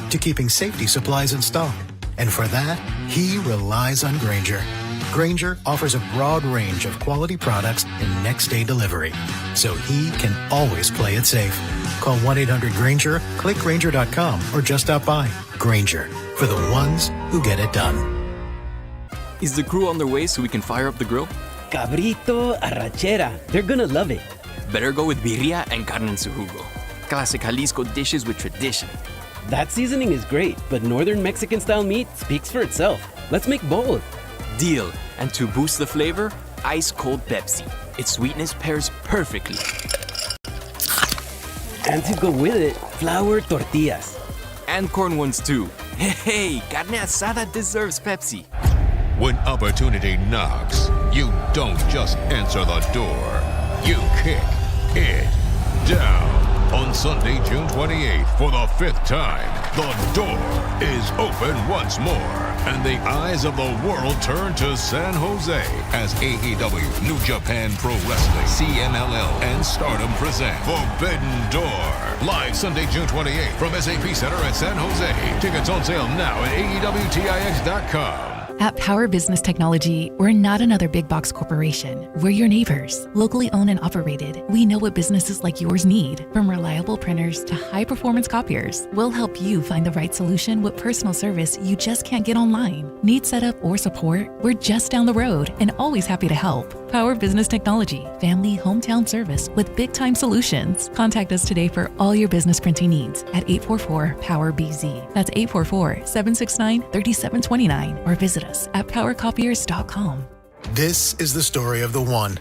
to keeping safety supplies in stock. And for that, he relies on Grainger. Grainger offers a broad range of quality products and next-day delivery, so he can always play it safe. Call 1-800-GRAINGER, click Grainger.com, or just stop by. Grainger, for the ones who get it done. Is the crew on their way so we can fire up the grill? Cabrito, arrachera. They're gonna love it. Better go with birria and carne en su jugo. Classic Jalisco dishes with tradition. That seasoning is great, but Northern Mexican-style meat speaks for itself. Let's make both. Deal. And to boost the flavor, ice-cold Pepsi. Its sweetness pairs perfectly. And to go with it, flour tortillas. And corn ones too. Hey, carne asada deserves Pepsi. When opportunity knocks, you don't just answer the door. You kick it down. On Sunday, June 28th, for the 5th time, the door is open once more, and the eyes of the world turn to San Jose as AEW, New Japan Pro Wrestling, CMLL, and Stardom present Forbidden Door. Live Sunday, June 28th from SAP Center at San Jose. Tickets on sale now at AEWTIX.com. At Power Business Technology, we're not another big box corporation. We're your neighbors, locally owned and operated. We know what businesses like yours need, from reliable printers to high-performance copiers. We'll help you find the right solution with personal service you just can't get online. Need setup or support? We're just down the road and always happy to help. Power Business Technology, family hometown service with big-time solutions. Contact us today for all your business printing needs at 844-POWER-BZ. That's 844-769-3729, or visit us at powercopiers.com. This is the story of the one.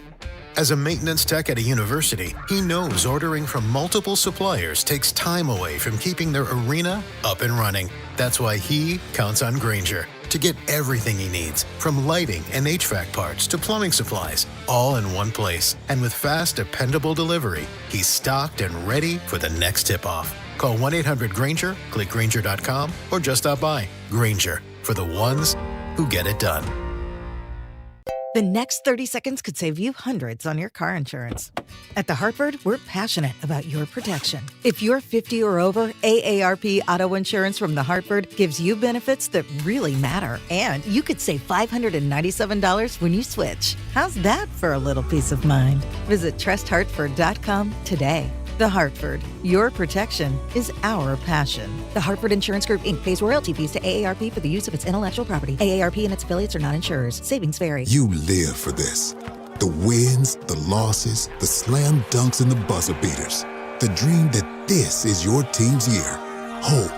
As a maintenance tech at a university, he knows ordering from multiple suppliers takes time away from keeping their arena up and running. That's why he counts on Grainger to get everything he needs, from lighting and HVAC parts to plumbing supplies, all in one place. And with fast, dependable delivery, he's stocked and ready for the next tip-off. Call 1-800-GRAINGER, click Grainger.com, or just stop by. Grainger, for the ones who get it done. The next 30 seconds could save you hundreds on your car insurance. At The Hartford, we're passionate about your protection. If you're 50 or over, AARP Auto Insurance from The Hartford gives you benefits that really matter. And you could save $597 when you switch. How's that for a little peace of mind? Visit trusthartford.com today. The Hartford, your protection is our passion. The Hartford Insurance Group, Inc. pays royalty fees to AARP for the use of its intellectual property. AARP and its affiliates are not insurers. Savings vary. You live for this. The wins, the losses, the slam dunks, and the buzzer beaters. The dream that this is your team's year. Hope.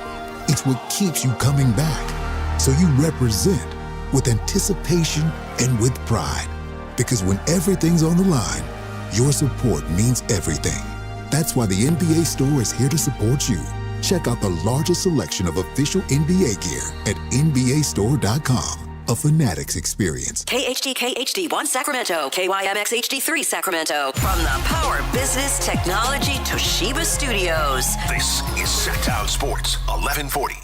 It's what keeps you coming back. So you represent with anticipation and with pride. Because when everything's on the line, your support means everything. That's why the NBA Store is here to support you. Check out the largest selection of official NBA gear at NBAstore.com. A Fanatics experience. KHD HD1 Sacramento, KYMX HD3 Sacramento. From the Power Business Technology Toshiba Studios. This is Sactown Sports 1140.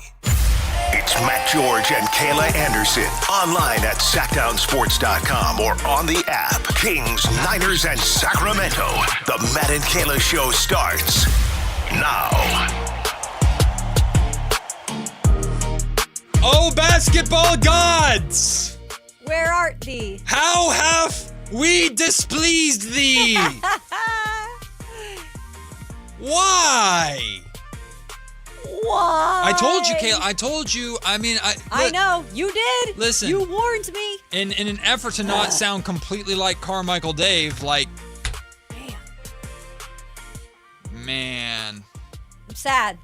It's Matt George and Kayla Anderson. Online at SactownSports.com or on the app. Kings, Niners, and Sacramento. The Matt and Kayla Show starts now. Oh, basketball gods! Where art thee? How have we displeased thee? Why? Why? I told you, Kayla. I told you. I mean, I know. You did. Listen. You warned me. In an effort to not sound completely like Carmichael Dave, like... Man. I'm sad.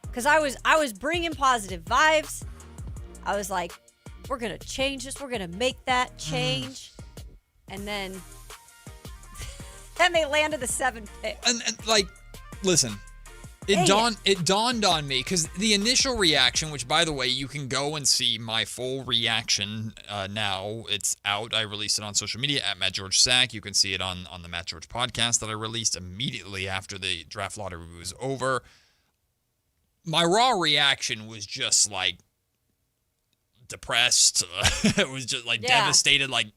Because I was bringing positive vibes. I was like, we're going to change this. We're going to make that change. And then they landed the 7th pick. And like, listen. It dawned on me, because the initial reaction, which, by the way, you can go and see my full reaction now. It's out. I released it on social media at Matt George Sack. You can see it on the Matt George podcast that I released immediately after the draft lottery was over. My raw reaction was just like depressed. It was just like devastated. Like,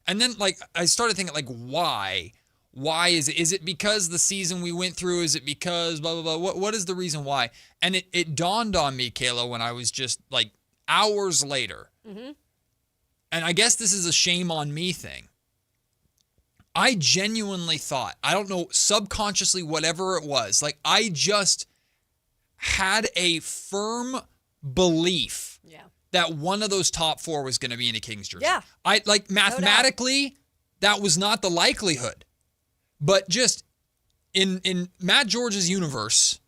and then like I started thinking like, why? Why is it? Is it because the season we went through? Is it because blah, blah, blah? What is the reason why? And it dawned on me, Kayla, when I was just like hours later. Mm-hmm. And I guess this is a shame on me thing. I genuinely thought, I don't know, subconsciously, whatever it was, like I just had a firm belief that one of those top 4 was going to be in a Kings jersey. Yeah. I like mathematically, that was not the likelihood. But just in Matt George's universe,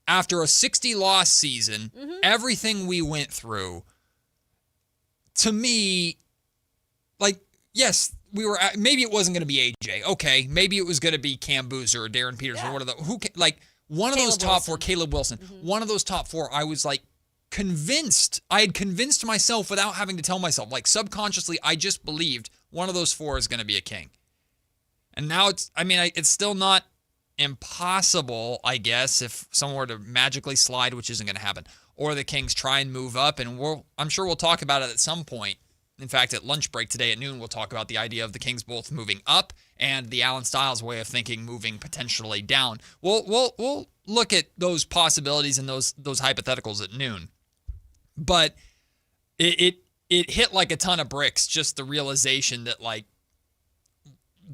after a 60-loss season, everything we went through, to me, like, yes, we were maybe it wasn't going to be AJ. Okay, maybe it was going to be Cam Boozer or Darren Peterson. One of those top 4, Caleb Wilson. One of those top 4, I was like convinced. I had convinced myself without having to tell myself. Like subconsciously, I just believed one of those 4 is going to be a King. And now it's still not impossible, I guess, if someone were to magically slide, which isn't going to happen, or the Kings try and move up. And I'm sure we'll talk about it at some point. In fact, at lunch break today at noon, we'll talk about the idea of the Kings both moving up and the Alan Stiles way of thinking moving potentially down. We'll look at those possibilities and those hypotheticals at noon. But it hit like a ton of bricks, just the realization that like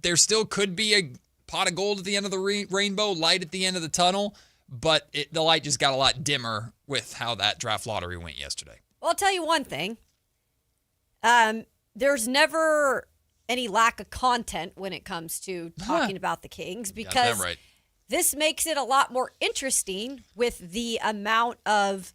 there still could be a pot of gold at the end of the rainbow, light at the end of the tunnel, but the light just got a lot dimmer with how that draft lottery went yesterday. Well, I'll tell you one thing. There's never any lack of content when it comes to talking about the Kings because this makes it a lot more interesting with the amount of,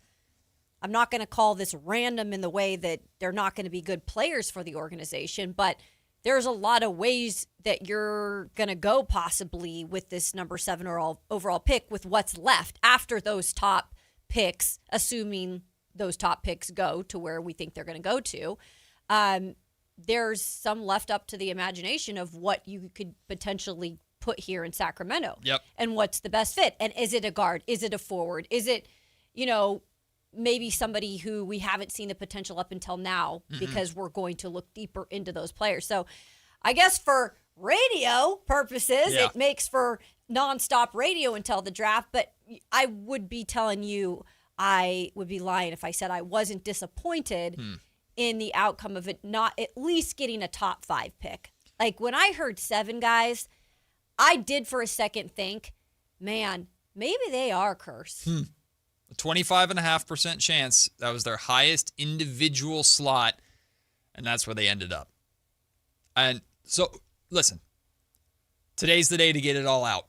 I'm not going to call this random in the way that they're not going to be good players for the organization, but there's a lot of ways that you're going to go possibly with this number 7 overall pick with what's left after those top picks, assuming those top picks go to where we think they're going to go to. There's some left up to the imagination of what you could potentially put here in Sacramento. Yep. And what's the best fit. And is it a guard? Is it a forward? Is it, maybe somebody who we haven't seen the potential up until now because we're going to look deeper into those players. So I guess for radio purposes, it makes for nonstop radio until the draft. But I would be telling you, I would be lying if I said I wasn't disappointed in the outcome of it not at least getting a top 5 pick. Like when I heard 7 guys, I did for a second think, man, maybe they are cursed. A 25.5% chance. That was their highest individual slot, and that's where they ended up. And so, listen, today's the day to get it all out.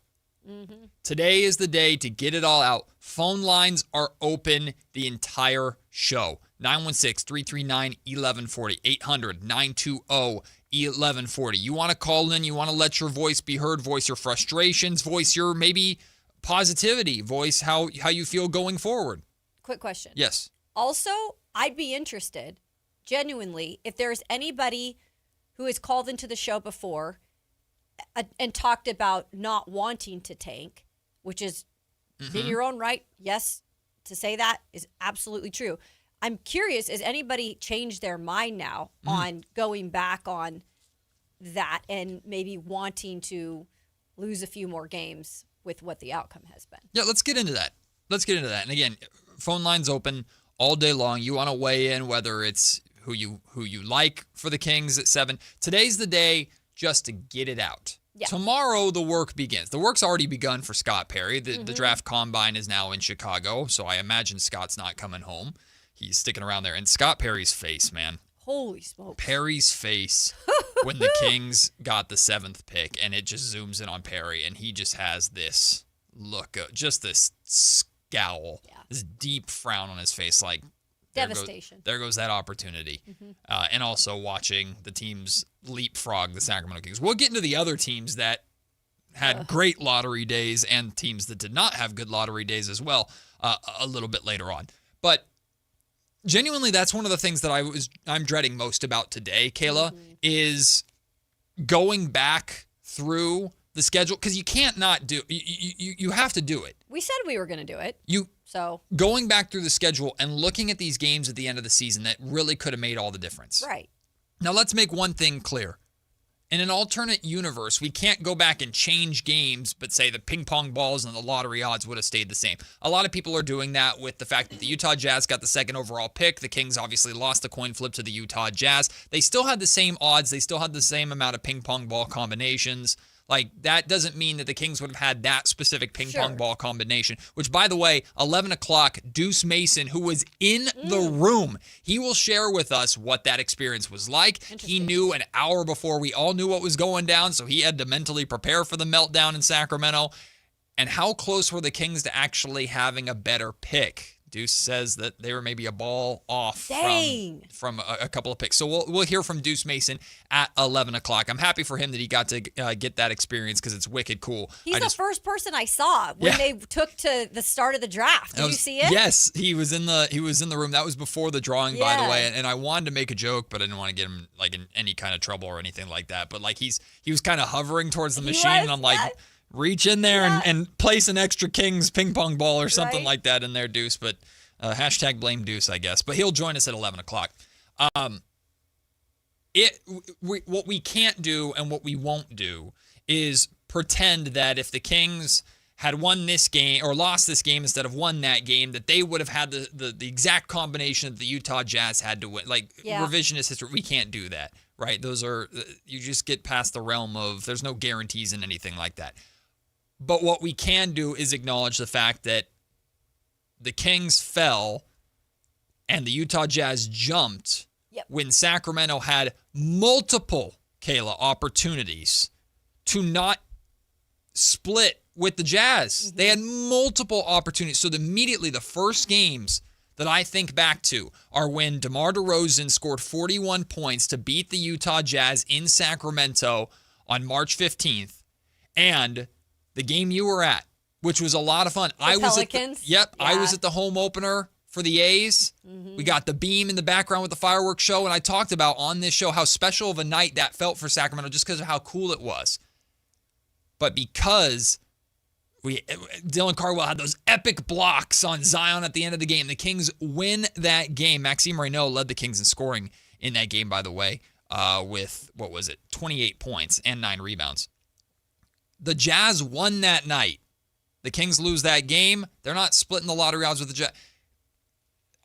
Today is the day to get it all out. Phone lines are open the entire show. 916-339-1140. 800-920-1140. You want to call in, you want to let your voice be heard, voice your frustrations, voice your maybe positivity, voice how you feel going forward. Quick question. Yes. Also, I'd be interested, genuinely, if there's anybody who has called into the show before and talked about not wanting to tank, which is in your own right. Yes, to say that is absolutely true. I'm curious, has anybody changed their mind now on going back on that and maybe wanting to lose a few more games with what the outcome has been? Yeah, let's get into that. And again, phone lines open all day long. You want to weigh in whether it's who you like for the Kings at 7. Today's the day just to get it out. Yeah. Tomorrow the work begins. The work's already begun for Scott Perry. The draft combine is now in Chicago, so I imagine Scott's not coming home. He's sticking around there. And Scott Perry's face, man. Holy smokes. Perry's face when the Kings got the 7th pick, and it just zooms in on Perry, and he just has this look, just this scowl, this deep frown on his face, like devastation. There goes that opportunity. And also watching the teams leapfrog the Sacramento Kings. We'll get into the other teams that had great lottery days and teams that did not have good lottery days as well a little bit later on. But genuinely, that's one of the things that I'm dreading most about today, Kayla, is going back through the schedule, because you can't not do you have to do it. We said we were going to do it. So going back through the schedule and looking at these games at the end of the season that really could have made all the difference. Right. Now let's make one thing clear. In an alternate universe, we can't go back and change games, but say the ping pong balls and the lottery odds would have stayed the same. A lot of people are doing that with the fact that the Utah Jazz got the second overall pick. The Kings obviously lost the coin flip to the Utah Jazz. They still had the same odds. They still had the same amount of ping pong ball combinations. Like, that doesn't mean that the Kings would have had that specific ping pong ball combination, which, by the way, 11 o'clock, Deuce Mason, who was in the room, he will share with us what that experience was like. He knew an hour before we all knew what was going down, so he had to mentally prepare for the meltdown in Sacramento. And how close were the Kings to actually having a better pick? Deuce says that they were maybe a ball off from a couple of picks. So we'll hear from Deuce Mason at 11 o'clock. I'm happy for him that he got to get that experience because it's wicked cool. He's the first person I saw when they took to the start of the draft. Did you see it? Yes, he was in the room. That was before the drawing, by the way. And I wanted to make a joke, but I didn't want to get him like in any kind of trouble or anything like that. But like he was kind of hovering towards the machine, and I'm like, reach in there and place an extra Kings ping pong ball or something like that in there, Deuce. But hashtag blame Deuce, I guess. But he'll join us at 11 o'clock. What we can't do and what we won't do is pretend that if the Kings had won this game or lost this game instead of won that game, that they would have had the exact combination that the Utah Jazz had to win. Like, revisionist history, we can't do that, right? Those are, you just get past the realm of, there's no guarantees in anything like that. But what we can do is acknowledge the fact that the Kings fell and the Utah Jazz jumped when Sacramento had multiple, Kayla, opportunities to not split with the Jazz. They had multiple opportunities. So immediately the first games that I think back to are when DeMar DeRozan scored 41 points to beat the Utah Jazz in Sacramento on March 15th, and the game you were at, which was a lot of fun. I was at the home opener for the A's. We got the beam in the background with the fireworks show, and I talked about on this show how special of a night that felt for Sacramento just because of how cool it was. But because Dylan Cardwell had those epic blocks on Zion at the end of the game, the Kings win that game. Maxime Reynaud led the Kings in scoring in that game, by the way, with, 28 points and 9 rebounds. The Jazz won that night. The Kings lose that game. They're not splitting the lottery odds with the Jazz.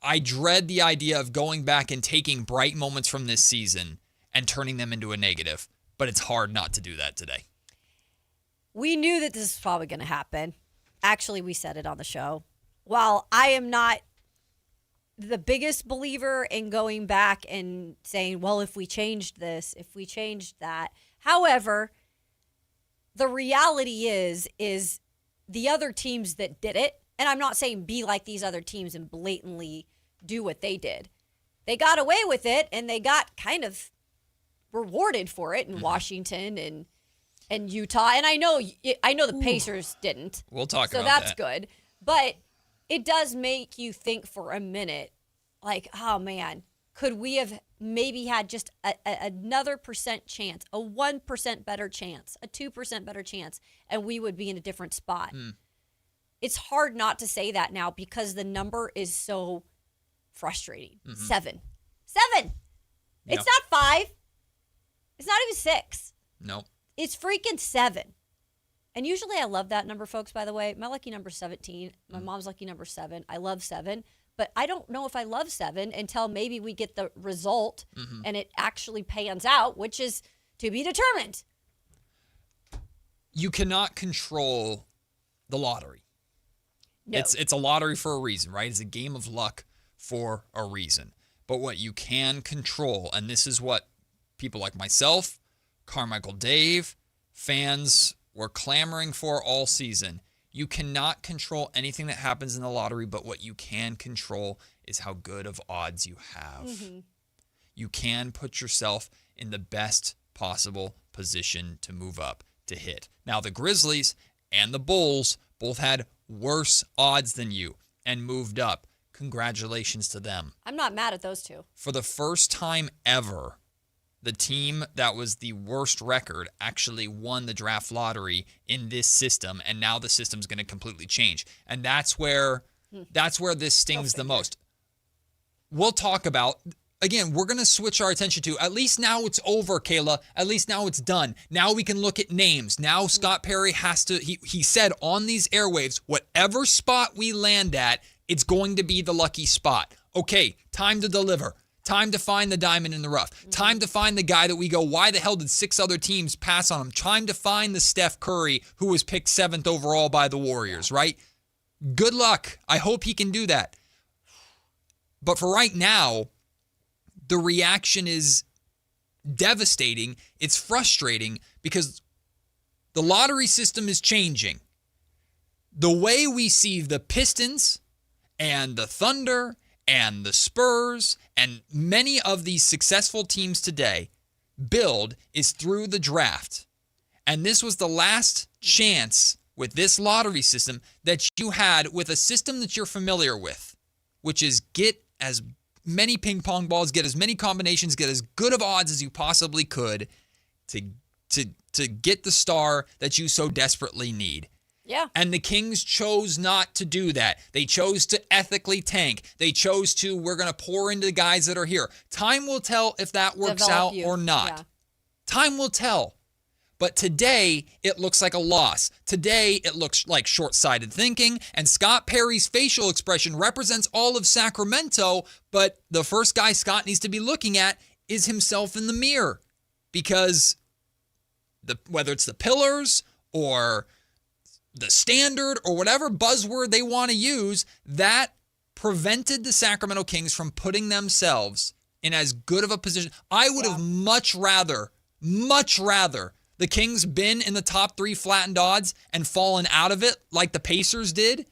I dread the idea of going back and taking bright moments from this season and turning them into a negative, but it's hard not to do that today. We knew that this was probably going to happen. Actually, we said it on the show. While I am not the biggest believer in going back and saying, well, if we changed this, if we changed that. However, the reality is the other teams that did it, and I'm not saying be like these other teams and blatantly do what they did. They got away with it, and they got kind of rewarded for it in Washington and Utah. And I know the Pacers didn't. We'll talk about that. So that's good. But it does make you think for a minute, like, oh, man, could we have maybe had just another % chance, a 1% better chance, a 2% better chance, and we would be in a different spot. It's hard not to say that now because the number is so frustrating. 7. Yeah. It's not 5. It's not even 6. No. It's freaking 7. And usually I love that number, folks, by the way. My lucky number is 17. My mom's lucky number 7. I love 7. But I don't know if I love 7 until maybe we get the result and it actually pans out, which is to be determined. You cannot control the lottery. No. It's a lottery for a reason, right? It's a game of luck for a reason. But what you can control, and this is what people like myself, Carmichael Dave, fans were clamoring for all season. You cannot control anything that happens in the lottery, but what you can control is how good of odds you have. You can put yourself in the best possible position to move up, to hit. Now, the Grizzlies and the Bulls both had worse odds than you and moved up. Congratulations to them. I'm not mad at those two. For the first time ever, the team that was the worst record actually won the draft lottery in this system, and now the system's going to completely change. And that's where this stings the most. We'll talk about again, we're going to switch our attention to, at least now it's over, Kayla. At least now it's done. Now we can look at names. Now Scott Perry has to, he said on these airwaves, whatever spot we land at, it's going to be the lucky spot. Okay, time to deliver. Time to find the diamond in the rough. Time to find the guy that we go, why the hell did 6 other teams pass on him? Time to find the Steph Curry who was picked 7th overall by the Warriors, right? Good luck. I hope he can do that. But for right now, the reaction is devastating. It's frustrating because the lottery system is changing. The way we see the Pistons and the Thunder and the Spurs and many of these successful teams today build is through the draft. And this was the last chance with this lottery system that you had with a system that you're familiar with, which is get as many ping pong balls, get as many combinations, get as good of odds as you possibly could to get the star that you so desperately need. Yeah. And the Kings chose not to do that. They chose to ethically tank. They chose to, we're going to pour into the guys that are here. Time will tell if that works out or not. Yeah. Time will tell. But today, it looks like a loss. Today, it looks like short-sighted thinking, and Scott Perry's facial expression represents all of Sacramento, but the first guy Scott needs to be looking at is himself in the mirror. Because whether it's the pillars or the standard or whatever buzzword they want to use, that prevented the Sacramento Kings from putting themselves in as good of a position. I would have much rather the Kings been in the top 3 flattened odds and fallen out of it like the Pacers did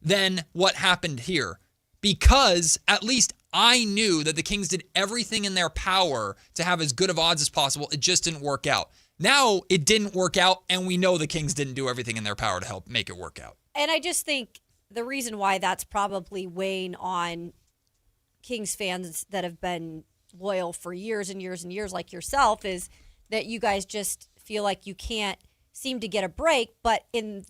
than what happened here. Because at least I knew that the Kings did everything in their power to have as good of odds as possible. It just didn't work out. Now it didn't work out, and we know the Kings didn't do everything in their power to help make it work out. And I just think the reason why that's probably weighing on Kings fans that have been loyal for years and years and years like yourself is that you guys just feel like you can't seem to get a break, but in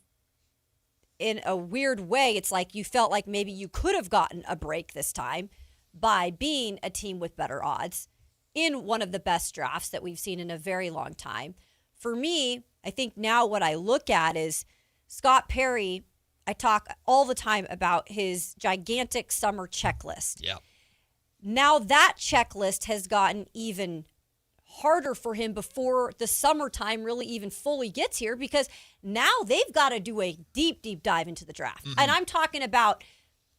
a weird way, it's like you felt like maybe you could have gotten a break this time by being a team with better odds in one of the best drafts that we've seen in a very long time. For me, I think now what I look at is Scott Perry. I talk all the time about his gigantic summer checklist. Yeah. Now that checklist has gotten even harder for him before the summertime really even fully gets here, because now they've got to do a deep, deep dive into the draft. And I'm talking about,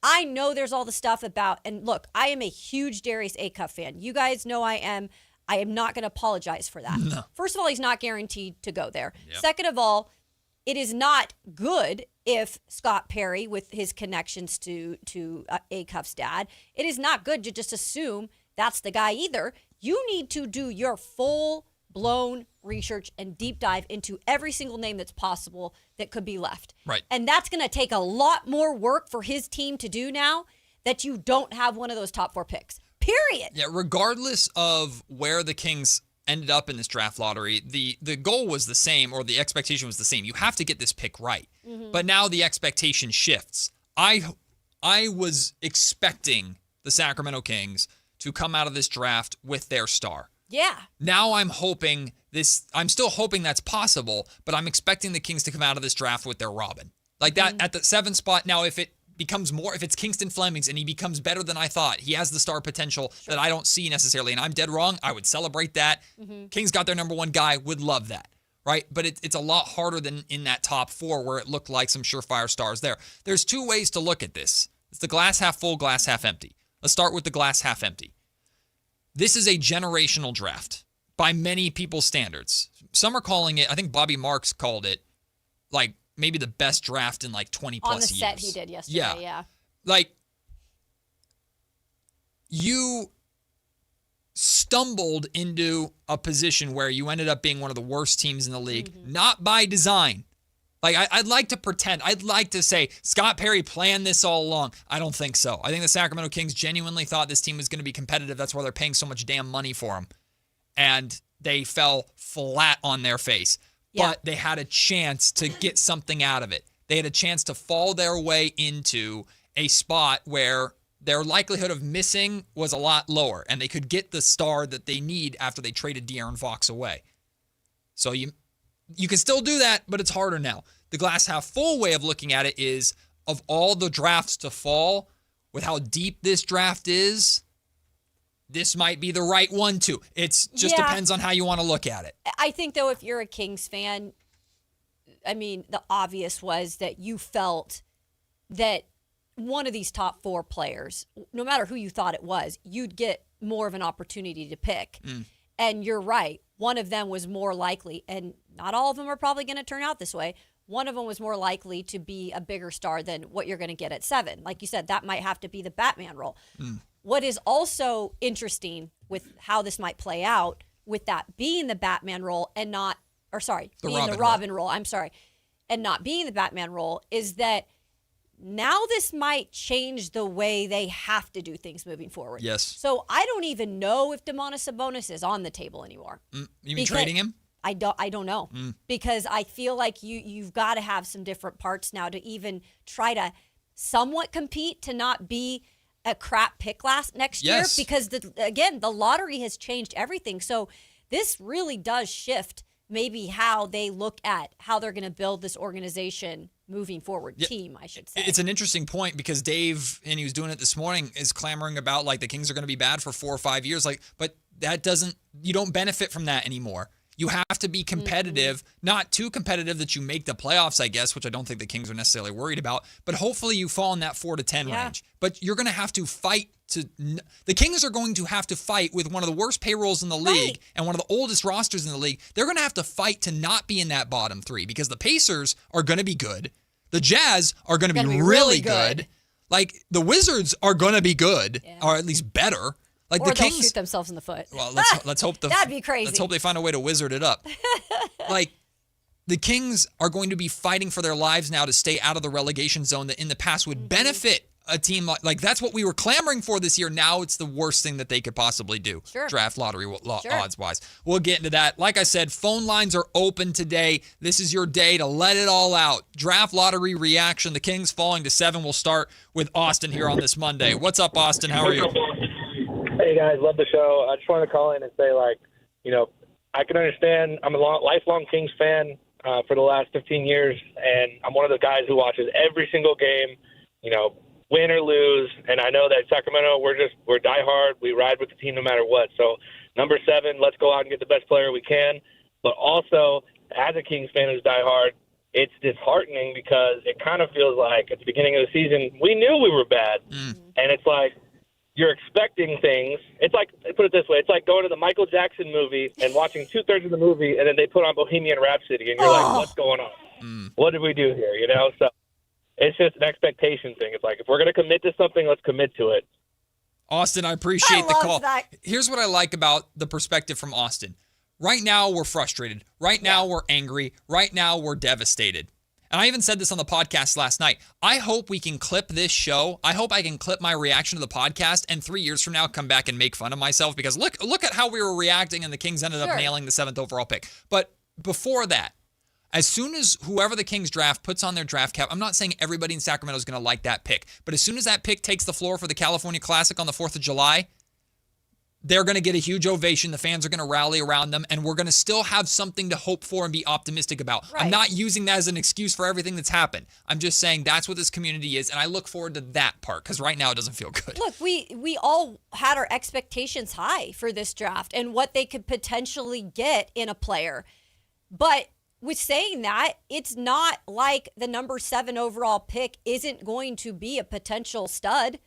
I know there's all the stuff about, and look, I am a huge Darius Acuff fan. You guys know I am. I am not going to apologize for that. No. First of all, he's not guaranteed to go there. Yep. Second of all, it is not good if Scott Perry, with his connections to Acuff's dad, it is not good to just assume that's the guy either. You need to do your full-blown research and deep dive into every single name that's possible that could be left. Right. And that's going to take a lot more work for his team to do now that you don't have one of those top 4 picks. Period. Yeah, regardless of where the Kings ended up in this draft lottery, the goal was the same, or the expectation was the same. You have to get this pick right. Mm-hmm. But now the expectation shifts. I was expecting the Sacramento Kings to come out of this draft with their star. Yeah. Now I'm still hoping that's possible, but I'm expecting the Kings to come out of this draft with their Robin. Like that at the 7th spot. Now, if it's Kingston Flemings and he becomes better than I thought, he has the star potential that I don't see necessarily, and I'm dead wrong, I would celebrate that. Mm-hmm. Kings got their number 1 guy, would love that, right? But it's a lot harder than in that top 4 where it looked like some surefire stars there. There's 2 ways to look at this. It's the glass half full, glass half empty. Let's start with the glass half empty. This is a generational draft by many people's standards. Some are calling it, I think Bobby Marks called it, like maybe the best draft in like 20 plus years. On the set he did yesterday, yeah. Like, you stumbled into a position where you ended up being one of the worst teams in the league, not by design. Like, I'd like to pretend, I'd like to say Scott Perry planned this all along. I don't think so. I think the Sacramento Kings genuinely thought this team was going to be competitive. That's why they're paying so much damn money for them. And they fell flat on their face. Yeah. But they had a chance to get something out of it. They had a chance to fall their way into a spot where their likelihood of missing was a lot lower, and they could get the star that they need after they traded De'Aaron Fox away. So you can still do that, but it's harder now. The glass half full way of looking at it is, of all the drafts to fall, with how deep this draft is, this might be the right one too. It just depends on how you want to look at it. I think, though, if you're a Kings fan, I mean, the obvious was that you felt that one of these top 4 players, no matter who you thought it was, you'd get more of an opportunity to pick. And you're right. One of them was more likely, and not all of them are probably going to turn out this way. One of them was more likely to be a bigger star than what you're going to get at 7. Like you said, that might have to be the Batman role. What is also interesting with how this might play out, with that being the Batman role and not, being the Robin role, and not being the Batman role, is that now this might change the way they have to do things moving forward. Yes. So I don't even know if Domantas Sabonis is on the table anymore. You mean trading him? I don't know, because I feel like you've got to have some different parts now to even try to somewhat compete, to not be a crap pick next year, because the lottery has changed everything. So this really does shift maybe how they look at how they're going to build this organization moving forward. Team, I should say. It's an interesting point, because Dave, and he was doing it this morning, is clamoring about like the Kings are going to be bad for 4 or 5 years. But you don't benefit from that anymore. You have to be competitive, not too competitive that you make the playoffs, I guess, which I don't think the Kings are necessarily worried about. But hopefully you fall in that 4 to 10 range. But you're going to have to fight the Kings are going to have to fight with one of the worst payrolls in the league and one of the oldest rosters in the league. They're going to have to fight to not be in that bottom 3, because the Pacers are going to be good. The Jazz are going to be really good. Like, the Wizards are going to be good, or at least better. Like, or the Kings they'll shoot themselves in the foot. Well, let's hope that'd be crazy. Let's hope they find a way to wizard it up. Like, the Kings are going to be fighting for their lives now to stay out of the relegation zone that in the past would benefit a team like that's what we were clamoring for this year. Now it's the worst thing that they could possibly do. Draft lottery odds wise. We'll get into that. Like I said, phone lines are open today. This is your day to let it all out. Draft lottery reaction. The Kings falling to 7. We'll start with Austin here on this Monday. What's up, Austin? How are you? Hey guys, love the show. I just want to call in and say, I can understand. I'm a lifelong Kings fan for the last 15 years, and I'm one of the guys who watches every single game, win or lose. And I know that Sacramento, we're diehard. We ride with the team no matter what. So number 7, let's go out and get the best player we can. But also, as a Kings fan who's diehard, it's disheartening because it kind of feels like at the beginning of the season we knew we were bad, and it's like, you're expecting things. It's like, put it this way, it's like going to the Michael Jackson movie and watching 2/3 of the movie, and then they put on Bohemian Rhapsody, and you're like, what's going on? What did we do here? So it's just an expectation thing. It's like, if we're going to commit to something, let's commit to it. Austin, I appreciate the call. Here's what I like about the perspective from Austin. Right now, we're frustrated. Right now, we're angry. Right now, we're devastated. And I even said this on the podcast last night. I hope we can clip this show. I hope I can clip my reaction to the podcast and 3 years from now come back and make fun of myself, because look at how we were reacting and the Kings ended up nailing the 7th overall pick. But before that, as soon as whoever the Kings draft puts on their draft cap, I'm not saying everybody in Sacramento is going to like that pick, but as soon as that pick takes the floor for the California Classic on the 4th of July, they're going to get a huge ovation. The fans are going to rally around them, and we're going to still have something to hope for and be optimistic about. Right. I'm not using that as an excuse for everything that's happened. I'm just saying that's what this community is, and I look forward to that part, because right now it doesn't feel good. Look, we all had our expectations high for this draft and what they could potentially get in a player. But with saying that, it's not like the number 7 overall pick isn't going to be a potential stud.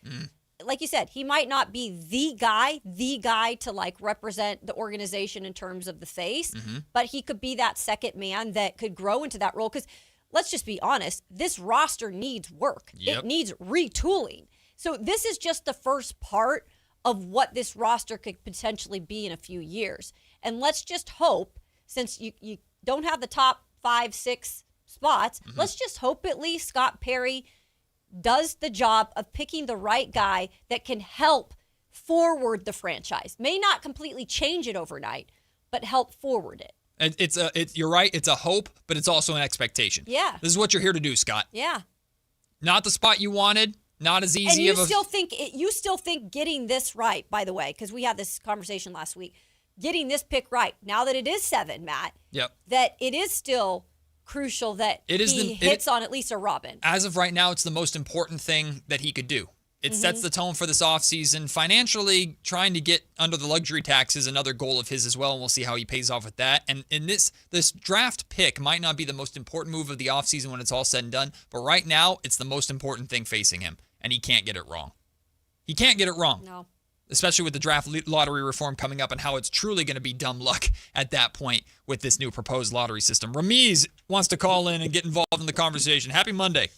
Like you said, he might not be the guy to like represent the organization in terms of the face, but he could be that second man that could grow into that role. Because let's just be honest, this roster needs work. It needs retooling. So this is just the first part of what this roster could potentially be in a few years. And let's just hope, since you don't have the top 5, 6 spots, let's just hope at least Scott Perry does the job of picking the right guy that can help forward the franchise. May not completely change it overnight, but help forward it. You're right. It's a hope, but it's also an expectation. Yeah. This is what you're here to do, Scott. Yeah. Not the spot you wanted, not as easy and you still think getting this right, by the way, because we had this conversation last week, getting this pick right, now that it is 7, Matt, that it is still crucial that he hits on at least a Robin. As of right now, it's the most important thing that he could do. It sets the tone for this offseason. Financially, trying to get under the luxury tax is another goal of his as well, and we'll see how he pays off with that. And in this draft pick might not be the most important move of the offseason when it's all said and done, but right now, it's the most important thing facing him, and he can't get it wrong. He can't get it wrong. No. Especially with the draft lottery reform coming up and how it's truly going to be dumb luck at that point with this new proposed lottery system. Ramiz wants to call in and get involved in the conversation. Happy Monday.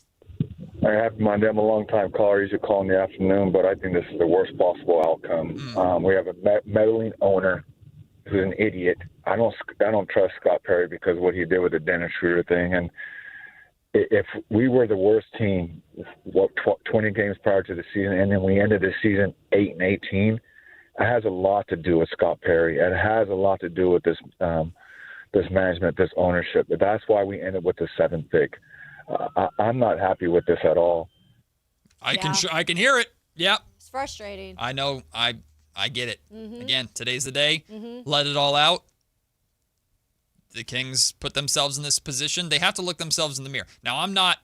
Happy Monday. I'm a long-time caller. I usually call in the afternoon, but I think this is the worst possible outcome. We have a meddling owner who's an idiot. I don't trust Scott Perry because of what he did with the Dennis Schroeder thing. And if we were the worst team, 20 games prior to the season, and then we ended the season 8-18, it has a lot to do with Scott Perry. It has a lot to do with this management, this ownership. But that's why we ended with the 7th pick. I'm not happy with this at all. I can hear it. Yeah. It's frustrating. I know. I get it. Again, today's the day. Let it all out. The Kings put themselves in this position. They have to look themselves in the mirror. Now, I'm not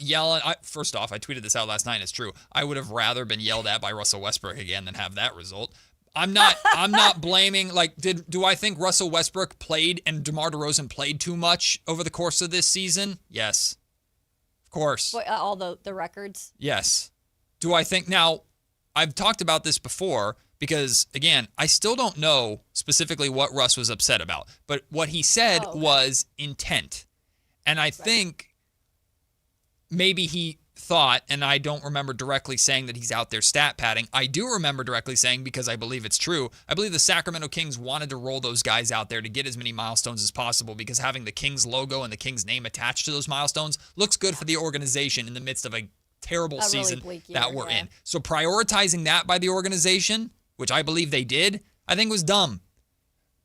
yelling. First off, I tweeted this out last night. And it's true. I would have rather been yelled at by Russell Westbrook again than have that result. I'm not blaming, do I think Russell Westbrook played and DeMar DeRozan played too much over the course of this season? Yes. Of course. All the records? Yes. Do I think, now, I've talked about this before because, again, I still don't know specifically what Russ was upset about, but what he said was intent. And I think maybe he thought, and I don't remember directly saying that he's out there stat padding. I do remember directly saying, because I believe it's true, I believe the Sacramento Kings wanted to roll those guys out there to get as many milestones as possible because having the Kings logo and the Kings name attached to those milestones looks good for the organization in the midst of a terrible season really that we're in. So prioritizing that by the organization, which I believe they did, I think was dumb.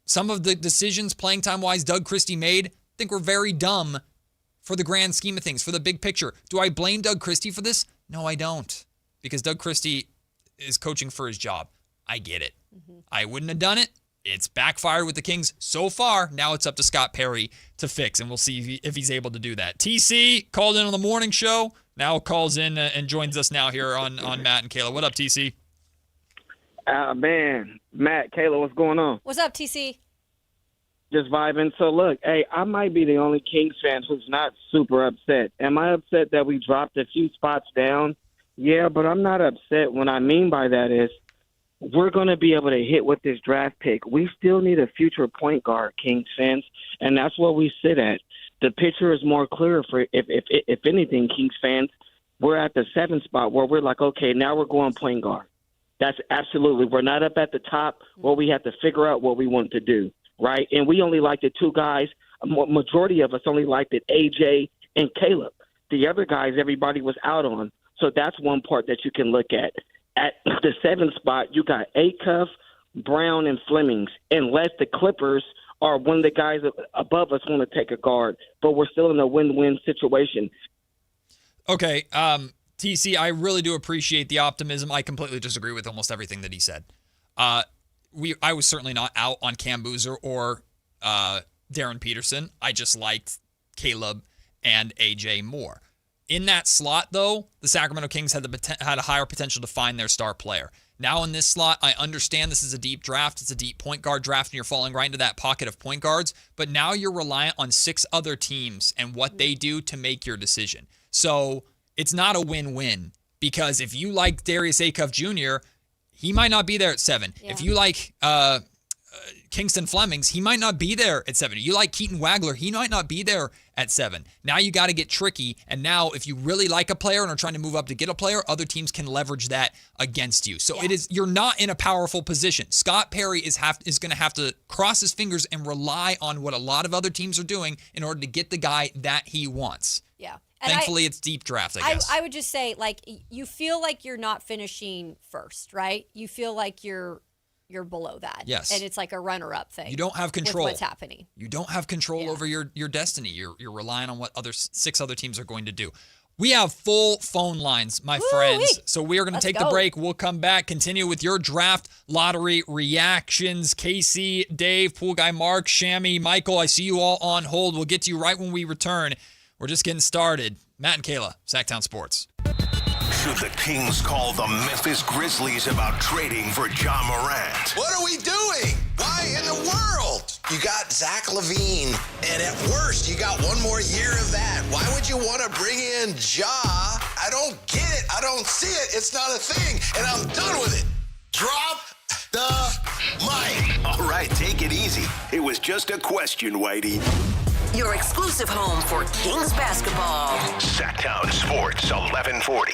Some of the decisions playing time-wise Doug Christie made, I think were very dumb for the grand scheme of things, for the big picture. Do I blame Doug Christie for this? No, I don't. Because Doug Christie is coaching for his job. I get it. I wouldn't have done it. It's backfired with the Kings so far. Now it's up to Scott Perry to fix, and we'll see if he's able to do that. TC called in on the morning show. Now calls in and joins us now here on Matt and Kayla. What up, TC? Man, Matt, Kayla, what's going on? What's up, TC? Just vibing. So, look, hey, I might be the only Kings fan who's not super upset. Am I upset that we dropped a few spots down? Yeah, but I'm not upset. What I mean by that is we're going to be able to hit with this draft pick. We still need a future point guard, Kings fans, and that's what we sit at. The picture is more clear for, if anything, Kings fans. We're at the 7th spot where we're like, okay, now we're going point guard. That's absolutely. We're not up at the top where we have to figure out what we want to do. Right, and we only liked the 2 guys. Majority of us only liked it, AJ and Caleb. The other guys, everybody was out on. So that's one part that you can look at. At the 7th spot, you got Acuff, Brown, and Flemings. Unless the Clippers are one of the guys above us want to take a guard, but we're still in a win-win situation. Okay, TC, I really do appreciate the optimism. I completely disagree with almost everything that he said. I was certainly not out on Cam Boozer or Darren Peterson. I just liked Caleb and AJ more. In that slot, though, the Sacramento Kings had a higher potential to find their star player. Now in this slot, I understand this is a deep draft. It's a deep point guard draft, and you're falling right into that pocket of point guards. But now you're reliant on 6 other teams and what they do to make your decision. So it's not a win-win because if you like Darius Acuff Jr., he might not be there at 7. Yeah. If you like Kingston Flemings, he might not be there at 7. You like Keaton Wagler, he might not be there at 7. Now you got to get tricky. And now if you really like a player and are trying to move up to get a player, other teams can leverage that against you. So you're not in a powerful position. Scott Perry is going to have to cross his fingers and rely on what a lot of other teams are doing in order to get the guy that he wants. Yeah. And thankfully, it's deep draft, I guess. I would just say, you feel like you're not finishing first, right? You feel like you're below that. Yes. And it's like a runner-up thing. You don't have control. With what's happening. You don't have control over your destiny. You're relying on what 6 other teams are going to do. We have full phone lines, my friends. So we are going to take the break. We'll come back, continue with your draft lottery reactions. Casey, Dave, Pool Guy Mark, Shammy, Michael, I see you all on hold. We'll get to you right when we return. We're just getting started. Matt and Kayla, Sactown Sports. Should the Kings call the Memphis Grizzlies about trading for Ja Morant? What are we doing? Why in the world? You got Zach LaVine, and at worst, you got one more year of that. Why would you want to bring in Ja? I don't get it. I don't see it. It's not a thing, and I'm done with it. Drop the mic. All right, take it easy. It was just a question, Whitey. Your exclusive home for Kings basketball. Sactown Sports 1140.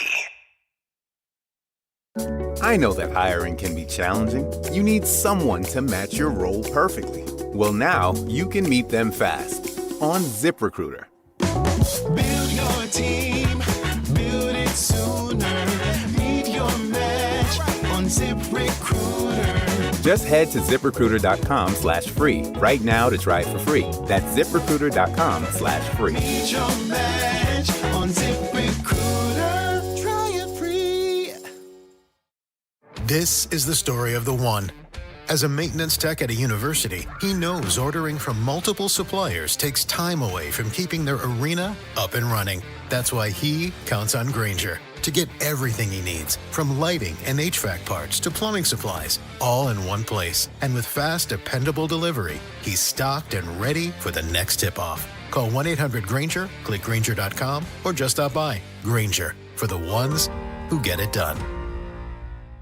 I know that hiring can be challenging. You need someone to match your role perfectly. Well, now you can meet them fast on ZipRecruiter. Build your team, build it sooner. Meet your match on ZipRecruiter. Just head to ZipRecruiter.com/free right now to try it for free. That's ZipRecruiter.com/free. Meet your match on ZipRecruiter. Try it free. This is the story of the one. As a maintenance tech at a university, he knows ordering from multiple suppliers takes time away from keeping their arena up and running. That's why he counts on Grainger to get everything he needs, from lighting and HVAC parts to plumbing supplies, all in one place. And with fast, dependable delivery, he's stocked and ready for the next tip-off. Call 1-800-GRAINGER, click Grainger.com, or just stop by. Grainger, for the ones who get it done.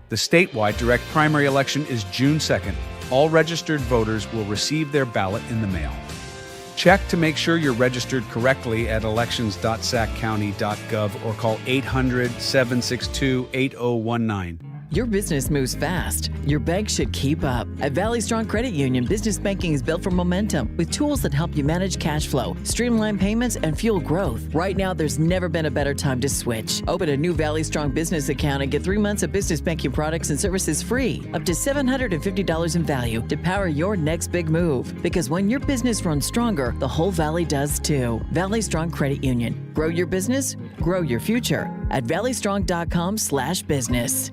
The statewide direct primary election is June 2nd. All registered voters will receive their ballot in the mail. Check to make sure you're registered correctly at elections.saccounty.gov or call 800-762-8019. Your business moves fast. Your bank should keep up. At Valley Strong Credit Union, business banking is built for momentum with tools that help you manage cash flow, streamline payments, and fuel growth. Right now, there's never been a better time to switch. Open a new Valley Strong business account and get 3 months of business banking products and services free, up to $750 in value to power your next big move. Because when your business runs stronger, the whole Valley does too. Valley Strong Credit Union. Grow your business, grow your future at valleystrong.com/business.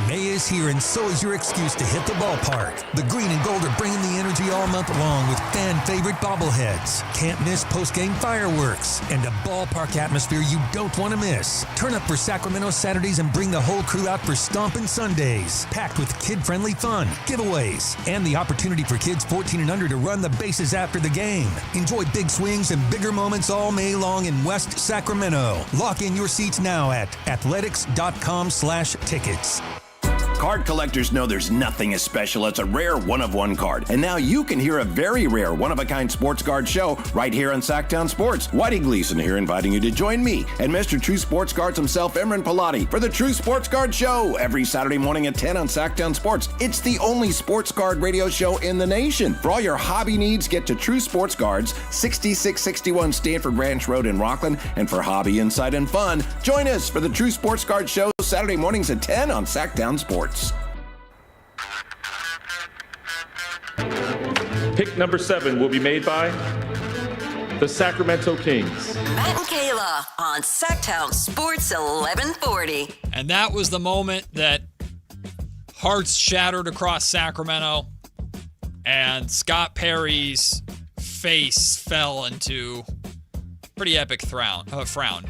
May is here, and so is your excuse to hit the ballpark. The green and gold are bringing the energy all month long with fan-favorite bobbleheads, can't miss post-game fireworks, and a ballpark atmosphere you don't want to miss. Turn up for Sacramento Saturdays and bring the whole crew out for Stompin' Sundays, packed with kid-friendly fun, giveaways, and the opportunity for kids 14 and under to run the bases after the game. Enjoy big swings and bigger moments all May long in West Sacramento. Lock in your seats now at athletics.com/tickets. Card collectors know there's nothing as special as a rare one-of-one card. And now you can hear a very rare one-of-a-kind sports card show right here on Sactown Sports. Whitey Gleason here inviting you to join me and Mr. True Sports Cards himself, Emran Pilati, for the True Sports Card Show every Saturday morning at 10 on Sactown Sports. It's the only sports card radio show in the nation. For all your hobby needs, get to True Sports Cards, 6661 Stanford Ranch Road in Rockland. And for hobby, insight, and fun, join us for the True Sports Card Show Saturday mornings at 10 on Sactown Sports. Pick number 7 will be made by the Sacramento Kings. Matt and Kayla on Sactown Sports 1140. And that was the moment that hearts shattered across Sacramento, and Scott Perry's face fell into pretty epic frown.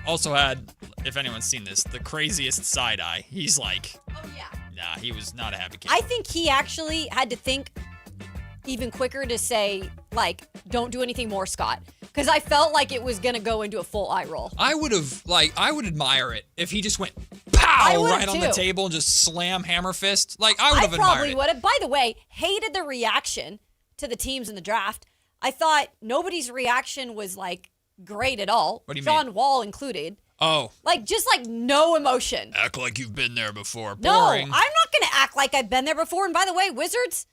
Also had, if anyone's seen this, the craziest side eye. He's like, oh yeah. Nah, he was not a happy kid. I think he actually had to think even quicker to say, like, don't do anything more, Scott. Because I felt like it was going to go into a full eye roll. I would admire it if he just went pow right on the table and just slam hammer fist. Like, I would have admired it. I probably would have. By the way, hated the reaction to the teams in the draft. I thought nobody's reaction was, like, great at all. What do you mean? John Wall included. Oh. Like, just like no emotion. Act like you've been there before. No, Boring. I'm not going to act like I've been there before. And by the way, Wizards,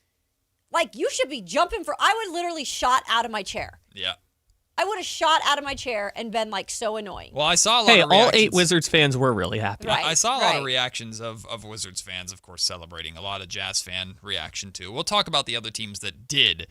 like, you should be jumping for, I would literally shot out of my chair. Yeah. I would have shot out of my chair and been, like, so annoying. Well, I saw a lot of reactions. All 8 Wizards fans were really happy. I saw a lot of reactions of Wizards fans, of course, celebrating. A lot of Jazz fan reaction, too. We'll talk about the other teams that did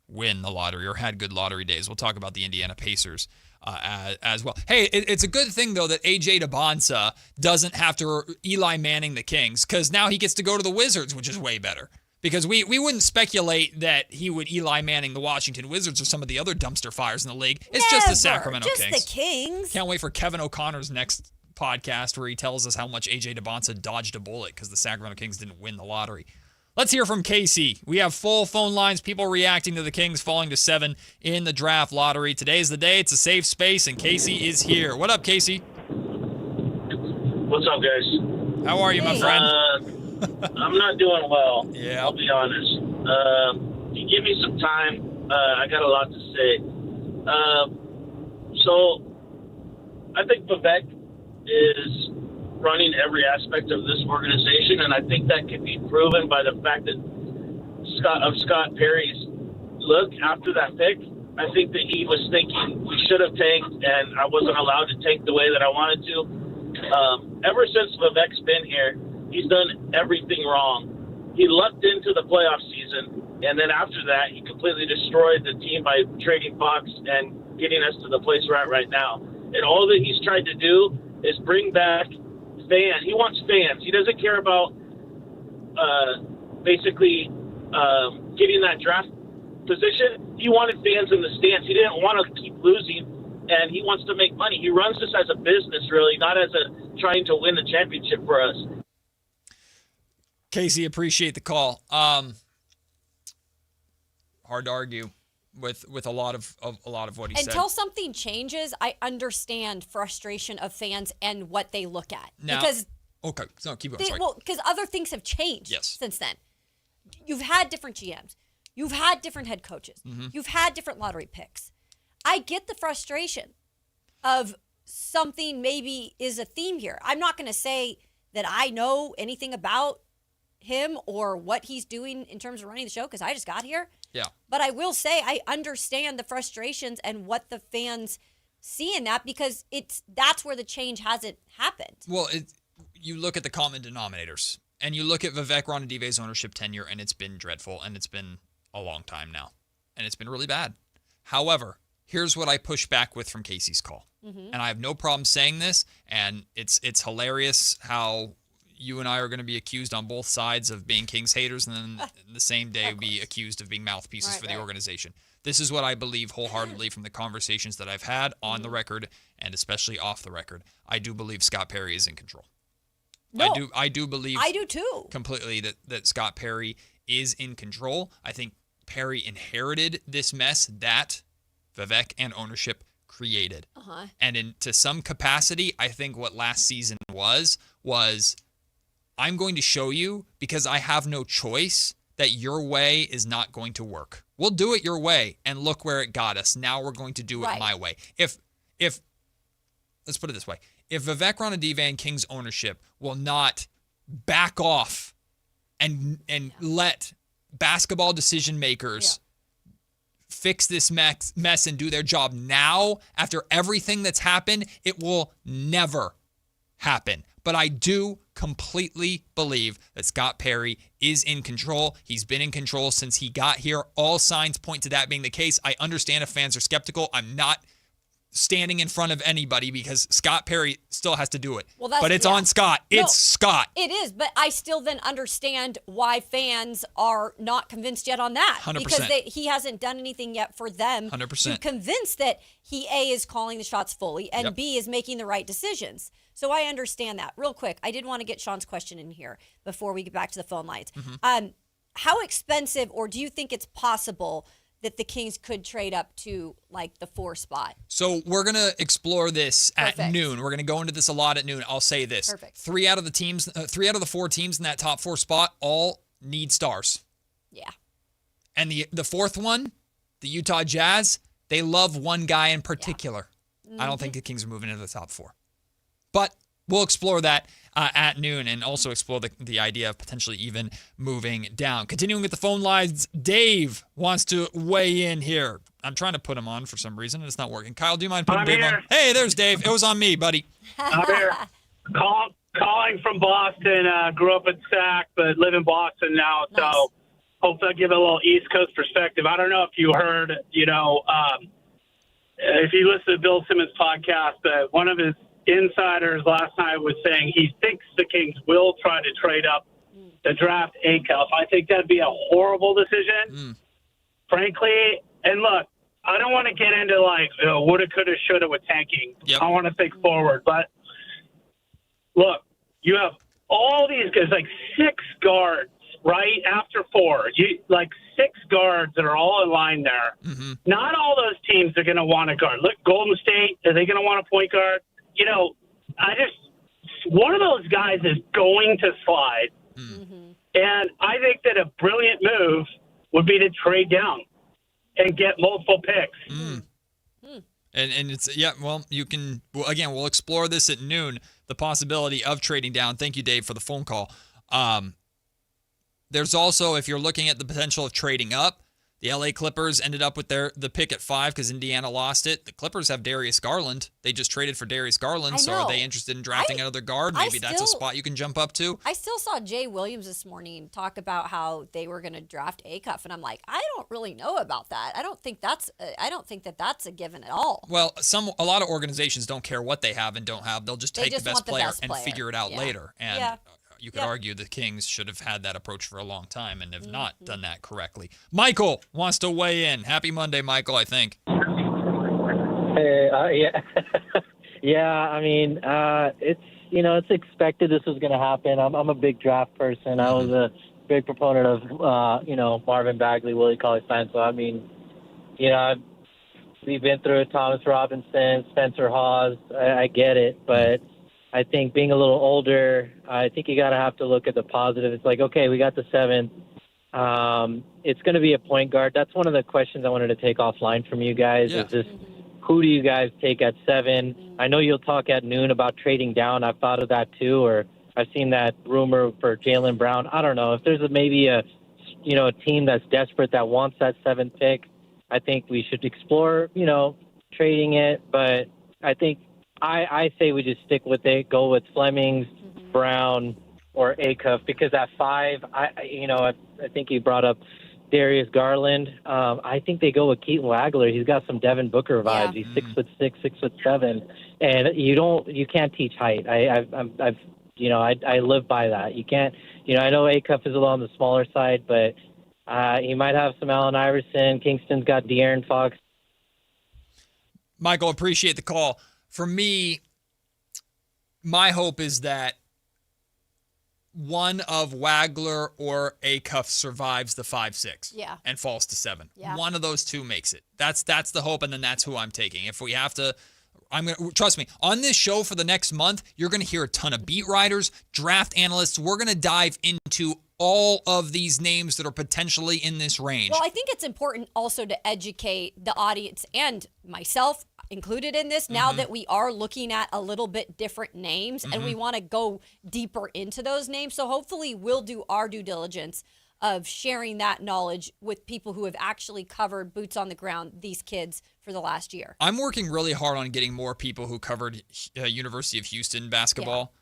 win the lottery or had good lottery days. We'll talk about the Indiana Pacers as well. Hey, it's a good thing, though, that A.J. DeBonsa doesn't have to Eli Manning the Kings, because now he gets to go to the Wizards, which is way better. Because we wouldn't speculate that he would Eli Manning the Washington Wizards or some of the other dumpster fires in the league. It's just the Sacramento Kings. Just the Kings. Can't wait for Kevin O'Connor's next podcast where he tells us how much A.J. DeBonsa dodged a bullet because the Sacramento Kings didn't win the lottery. Let's hear from Casey. We have full phone lines, people reacting to the Kings falling to 7 in the draft lottery. Today's the day. It's a safe space, and Casey is here. What up, Casey? What's up, guys? How are you, my friend? I'm not doing well. Yeah. I'll be honest. You give me some time. I got a lot to say. So I think Vivek is running every aspect of this organization, and I think that can be proven by the fact that Scott Perry's look after that pick. I think that he was thinking we should have tanked, and I wasn't allowed to tank the way that I wanted to. Ever since Vivek's been here, he's done everything wrong. He lucked into the playoff season, and then after that, he completely destroyed the team by trading Fox and getting us to the place we're at right now. And all that he's tried to do is bring back fans. He wants fans. He doesn't care about getting that draft position. He wanted fans in the stands. He didn't want to keep losing, and he wants to make money. He runs this as a business, really, not as trying to win the championship for us. Casey, appreciate the call. Hard to argue with a lot of what he said. Until something changes, I understand frustration of fans and what they look at. Now, because okay, so keep going. Sorry. Because other things have changed since then. You've had different GMs. You've had different head coaches. Mm-hmm. You've had different lottery picks. I get the frustration of something maybe is a theme here. I'm not going to say that I know anything about him or what he's doing in terms of running the show because I just got here. Yeah. But I will say I understand the frustrations and what the fans see in that because that's where the change hasn't happened. Well, you look at the common denominators and you look at Vivek Ranadive's ownership tenure and it's been dreadful and it's been a long time now and it's been really bad. However, here's what I push back with from Casey's call. Mm-hmm. And I have no problem saying this, and it's hilarious how you and I are going to be accused on both sides of being Kings haters and then the same day be accused of being mouthpieces for the organization. This is what I believe wholeheartedly from the conversations that I've had on the record and especially off the record. I do believe Scott Perry is in control. No, I do believe I do too. Completely that Scott Perry is in control. I think Perry inherited this mess that Vivek and ownership created. Uh-huh. And to some capacity, I think what last season was I'm going to show you because I have no choice that your way is not going to work. We'll do it your way and look where it got us. Now we're going to do it my way. If let's put it this way. If Vivek Ranadive and Kings ownership will not back off and let basketball decision makers fix this mess and do their job now, after everything that's happened, it will never happen. But I do completely believe that Scott Perry is in control. He's been in control since he got here. All signs point to that being the case. I understand if fans are skeptical. I'm not standing in front of anybody because Scott Perry still has to do it. Well, but it's on Scott. It's Scott. It is, but I still then understand why fans are not convinced yet on that. 100%. Because he hasn't done anything yet for them 100%. to convince that he, A, is calling the shots fully, and B, is making the right decisions. So I understand that. Real quick, I did want to get Sean's question in here before we get back to the phone lines. Mm-hmm. How expensive, or do you think it's possible that the Kings could trade up to like the 4 spot? So we're going to explore this at noon. We're going to go into this a lot at noon. I'll say this. Perfect. 3 out of the 4 teams in that top 4 spot all need stars. Yeah. And the 4th one, the Utah Jazz, they love one guy in particular. Yeah. Mm-hmm. I don't think the Kings are moving into the top 4. But we'll explore that at noon and also explore the idea of potentially even moving down. Continuing with the phone lines, Dave wants to weigh in here. I'm trying to put him on for some reason, and it's not working. Kyle, do you mind putting Dave on? Hey, there's Dave. It was on me, buddy. I'm here. Calling from Boston. Grew up in Sac, but live in Boston now. Nice. So hopefully I'll give a little East Coast perspective. I don't know if you heard, if you listen to Bill Simmons' podcast, but one of his insiders last night was saying he thinks the Kings will try to trade up to draft Acuff. I think that'd be a horrible decision, frankly. And look, I don't want to get into woulda, coulda, shoulda with tanking. Yep. I want to think forward. But look, you have all these guys, 6 guards, right after 4. 6 guards that are all in line there. Mm-hmm. Not all those teams are going to want a guard. Look, Golden State, are they going to want a point guard? One of those guys is going to slide. Mm-hmm. And I think that a brilliant move would be to trade down and get multiple picks. And it's, you can, again, we'll explore this at noon, the possibility of trading down. Thank you, Dave, for the phone call. There's also, if you're looking at the potential of trading up, the LA Clippers ended up with the pick at 5 because Indiana lost it. The Clippers have Darius Garland. They just traded for Darius Garland. So are they interested in drafting another guard? Maybe that's a spot you can jump up to. I still saw Jay Williams this morning talk about how they were going to draft Acuff, and I'm like, I don't really know about that. I don't think that's a given at all. Well, a lot of organizations don't care what they have and don't have. They'll just take the best player and figure it out later. And you could argue the Kings should have had that approach for a long time and have not done that correctly. Michael wants to weigh in. Happy Monday, Michael, I think. Hey, I mean, it's expected this was going to happen. I'm a big draft person. I was a big proponent of, Marvin Bagley, Willie Cauley Stein. So, I mean, we've been through it. Thomas Robinson, Spencer Hawes. I get it, but I think being a little older, I think you have to look at the positive. It's like, okay, we got the 7th. It's going to be a point guard. That's one of the questions I wanted to take offline from you guys. Is just who do you guys take at 7? I know you'll talk at noon about trading down. I've thought of that too, or I've seen that rumor for Jaylen Brown. I don't know if there's maybe a team that's desperate that wants that 7th pick. I think we should explore, trading it. But I think I say we just stick with it, go with Flemings, Brown, or Acuff, because at 5, I think you brought up Darius Garland. I think they go with Keaton Wagler. He's got some Devin Booker vibes. He's 6'6", 6'7", and you can't teach height. I live by that. You can't. I know Acuff is a little on the smaller side, but he might have some Allen Iverson. Kingston's got De'Aaron Fox. Michael, appreciate the call. For me, my hope is that one of Wagler or Acuff survives the 5-6 and falls to 7. Yeah. One of those two makes it. That's the hope, and then that's who I'm taking. If we have to, trust me, on this show for the next month, you're going to hear a ton of beat writers, draft analysts. We're going to dive into all of these names that are potentially in this range. Well, I think it's important also to educate the audience and myself included in this now that we are looking at a little bit different names and we want to go deeper into those names. So hopefully we'll do our due diligence of sharing that knowledge with people who have actually covered boots on the ground these kids for the last year. I'm working really hard on getting more people who covered University of Houston basketball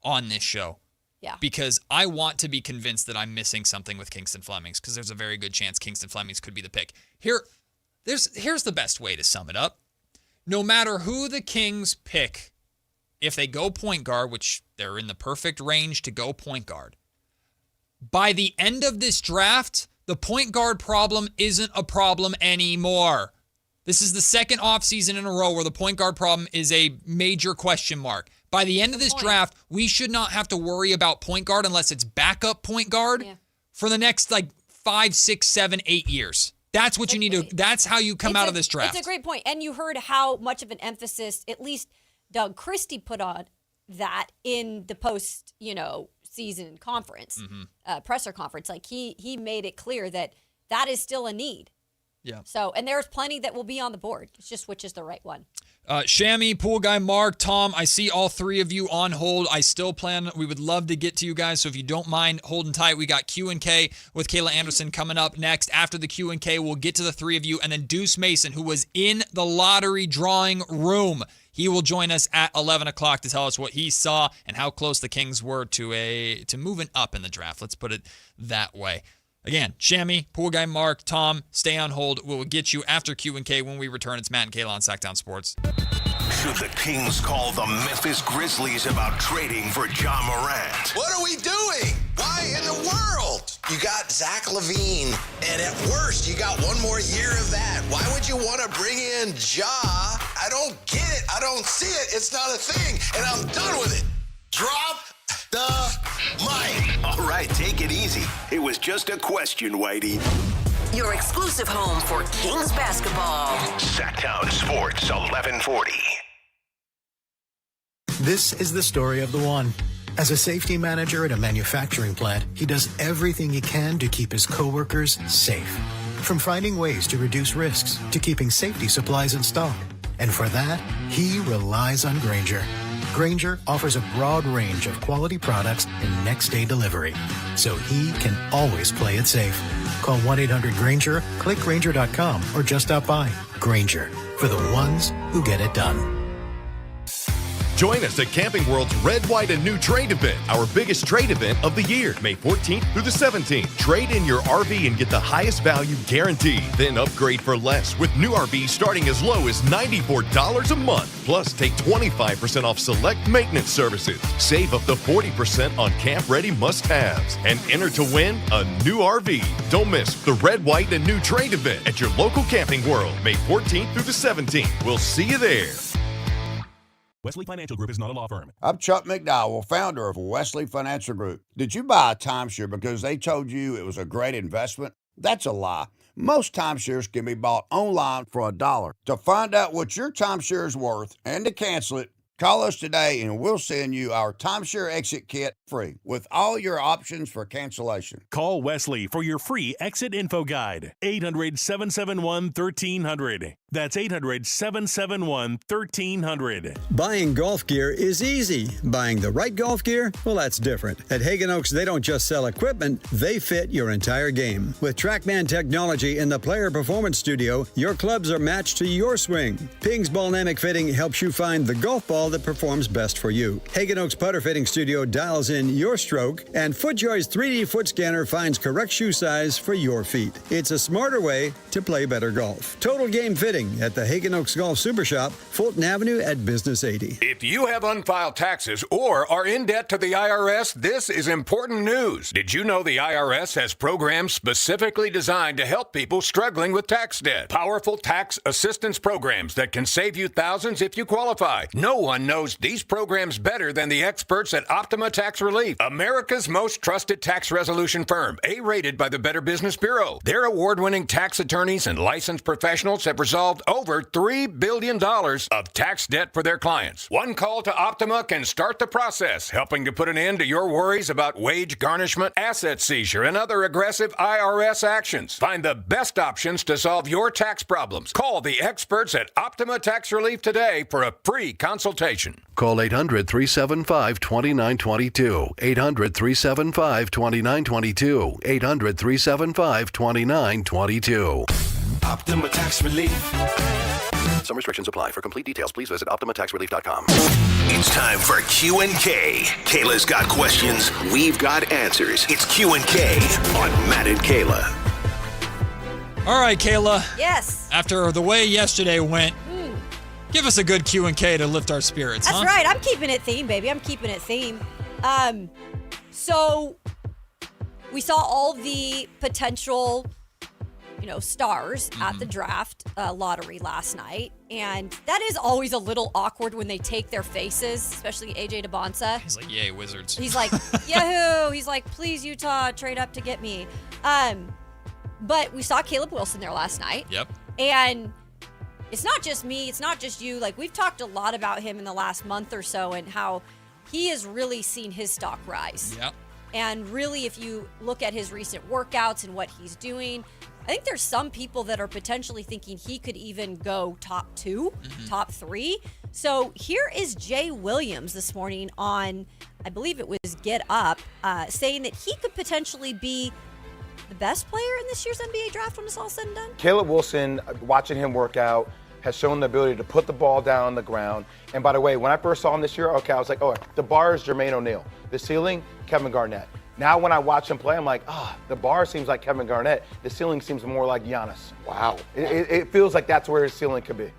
on this show. Yeah. Because I want to be convinced that I'm missing something with Kingston Flemings, because there's a very good chance Kingston Flemings could be the pick. Here's the best way to sum it up. No matter who the Kings pick, if they go point guard, which they're in the perfect range to go point guard, by the end of this draft, the point guard problem isn't a problem anymore. This is the second offseason in a row where the point guard problem is a major question mark. By the end of this draft, we should not have to worry about point guard unless it's backup point guard for the next 5, 6, 7, 8 years. That's what you need to. That's how you come out of this draft. It's a great point. And you heard how much of an emphasis, at least Doug Christie put on that in the post, season conference, presser conference. He made it clear that is still a need. Yeah. So, and there's plenty that will be on the board. It's just which is the right one. Shammy, Pool Guy, Mark, Tom, I see all three of you on hold. I still plan, we would love to get to you guys, so if you don't mind holding tight, we got Q&K with Kayla Anderson coming up next. After the Q&K, we'll get to the three of you, and then Deuce Mason, who was in the lottery drawing room. He will join us at 11 o'clock to tell us what he saw and how close the Kings were to moving up in the draft. Let's put it that way. Again, Shammy, Pool Guy Mark, Tom, stay on hold. We'll get you after Q&K when we return. It's Matt and Kayla on Sactown Sports. Should the Kings call the Memphis Grizzlies about trading for Ja Morant? What are we doing? Why in the world? You got Zach LaVine, and at worst, you got one more year of that. Why would you want to bring in Ja? I don't get it. I don't see it. It's not a thing, and I'm done with it. Drop the mic. All right, take it easy. It was just a question, Whitey. Your exclusive home for Kings basketball. Sactown Sports 1140. This is the story of the one. As a safety manager at a manufacturing plant, he does everything he can to keep his coworkers safe. From finding ways to reduce risks to keeping safety supplies in stock. And for that, he relies on Grainger. Grainger offers a broad range of quality products and next-day delivery, so he can always play it safe. Call 1-800-GRAINGER, click Grainger.com, or just stop by. Grainger, for the ones who get it done. Join us at Camping World's Red, White, and New Trade event, our biggest trade event of the year, May 14th through the 17th. Trade in your RV and get the highest value guaranteed. Then upgrade for less with new RVs starting as low as $94 a month. Plus, take 25% off select maintenance services. Save up to 40% on camp-ready must-haves. And enter to win a new RV. Don't miss the Red, White, and New Trade event at your local Camping World, May 14th through the 17th. We'll see you there. Wesley Financial Group is not a law firm. I'm Chuck McDowell, founder of Wesley Financial Group. Did you buy a timeshare because they told you it was a great investment? That's a lie. Most timeshares can be bought online for $1. To find out what your timeshare is worth and to cancel it, call us today and we'll send you our timeshare exit kit free with all your options for cancellation. Call Wesley for your free exit info guide. 800-771-1300. That's 800-771-1300. Buying golf gear is easy. Buying the right golf gear, well, that's different. At Hagen Oaks, they don't just sell equipment, they fit your entire game. With TrackMan technology in the Player Performance Studio, your clubs are matched to your swing. Ping's Ballnamic Fitting helps you find the golf ball that performs best for you. Hagen Oaks Putter Fitting Studio dials in your stroke, and FootJoy's 3D foot scanner finds correct shoe size for your feet. It's a smarter way to play better golf. Total Game Fitting at the Hagen Oaks Golf Super Shop, Fulton Avenue at Business 80. If you have unfiled taxes or are in debt to the IRS, this is important news. Did you know the IRS has programs specifically designed to help people struggling with tax debt? Powerful tax assistance programs that can save you thousands if you qualify. No one knows these programs better than the experts at Optima Tax Relief, America's most trusted tax resolution firm, A-rated by the Better Business Bureau. Their award-winning tax attorneys and licensed professionals have resolved over $3 billion of tax debt for their clients. One call to Optima can start the process, helping to put an end to your worries about wage garnishment, asset seizure, and other aggressive IRS actions. Find the best options to solve your tax problems. Call the experts at Optima Tax Relief today for a free consultation. Call 800-375-2922. 800-375-2922. 800-375-2922. Optima Tax Relief. Some restrictions apply. For complete details, please visit OptimaTaxRelief.com. It's time for Q&K. Kayla's got questions. We've got answers. It's Q&K on Matt and Kayla. All right, Kayla. Yes. After the way yesterday went, give us a good Q&K to lift our spirits, That's right. I'm keeping it theme, baby. I'm keeping it theme. So we saw all the potential stars at the draft lottery last night. And that is always a little awkward when they take their faces, especially AJ DeBonsa. He's like, yay, Wizards. He's like, yahoo. He's like, please, Utah, trade up to get me. But we saw Caleb Wilson there last night. Yep. And it's not just me. It's not just you. Like, we've talked a lot about him in the last month or so and how he has really seen his stock rise. Yep. And really, if you look at his recent workouts and what he's doing, I think there's some people that are potentially thinking he could even go top 2, top 3. So here is Jay Williams this morning on, I believe it was Get Up, saying that he could potentially be the best player in this year's NBA draft when it's all said and done. Caleb Wilson, watching him work out, has shown the ability to put the ball down on the ground. And by the way, when I first saw him this year, I was like, oh, the bar is Jermaine O'Neal. The ceiling, Kevin Garnett. Now when I watch him play, I'm like, the bar seems like Kevin Garnett. The ceiling seems more like Giannis. Wow. It feels like that's where his ceiling could be.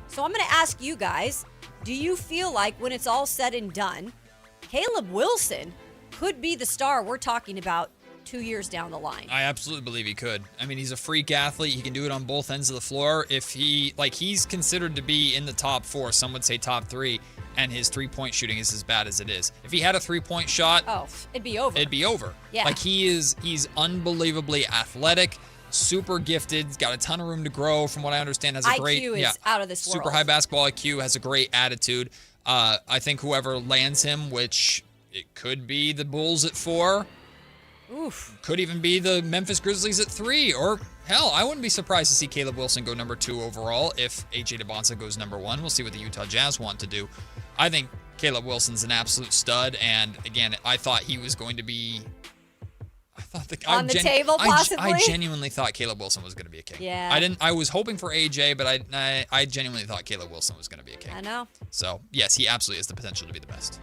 So I'm going to ask you guys, do you feel like when it's all said and done, Caleb Wilson could be the star we're talking about 2 years down the line? I absolutely believe he could. I mean, he's a freak athlete. He can do it on both ends of the floor. If he's considered to be in the top 4, some would say top 3, and his three-point shooting is as bad as it is. If he had a three-point shot, it'd be over. It'd be over. Yeah. Like he's unbelievably athletic, super gifted. He's got a ton of room to grow. From what I understand, has a great IQ is out of this world. Super high basketball IQ, has a great attitude. I think whoever lands him, which it could be the Bulls at 4. Oof. Could even be the Memphis Grizzlies at 3, or hell, I wouldn't be surprised to see Caleb Wilson go number 2 overall if A.J. DeBonsa goes number 1. We'll see what the Utah Jazz want to do. I think Caleb Wilson's an absolute stud, and again, I thought he was going to be. On the table, possibly. I genuinely thought Caleb Wilson was going to be a king. Yeah. I was hoping for AJ, but I genuinely thought Caleb Wilson was going to be a king. I know. So yes, he absolutely has the potential to be the best.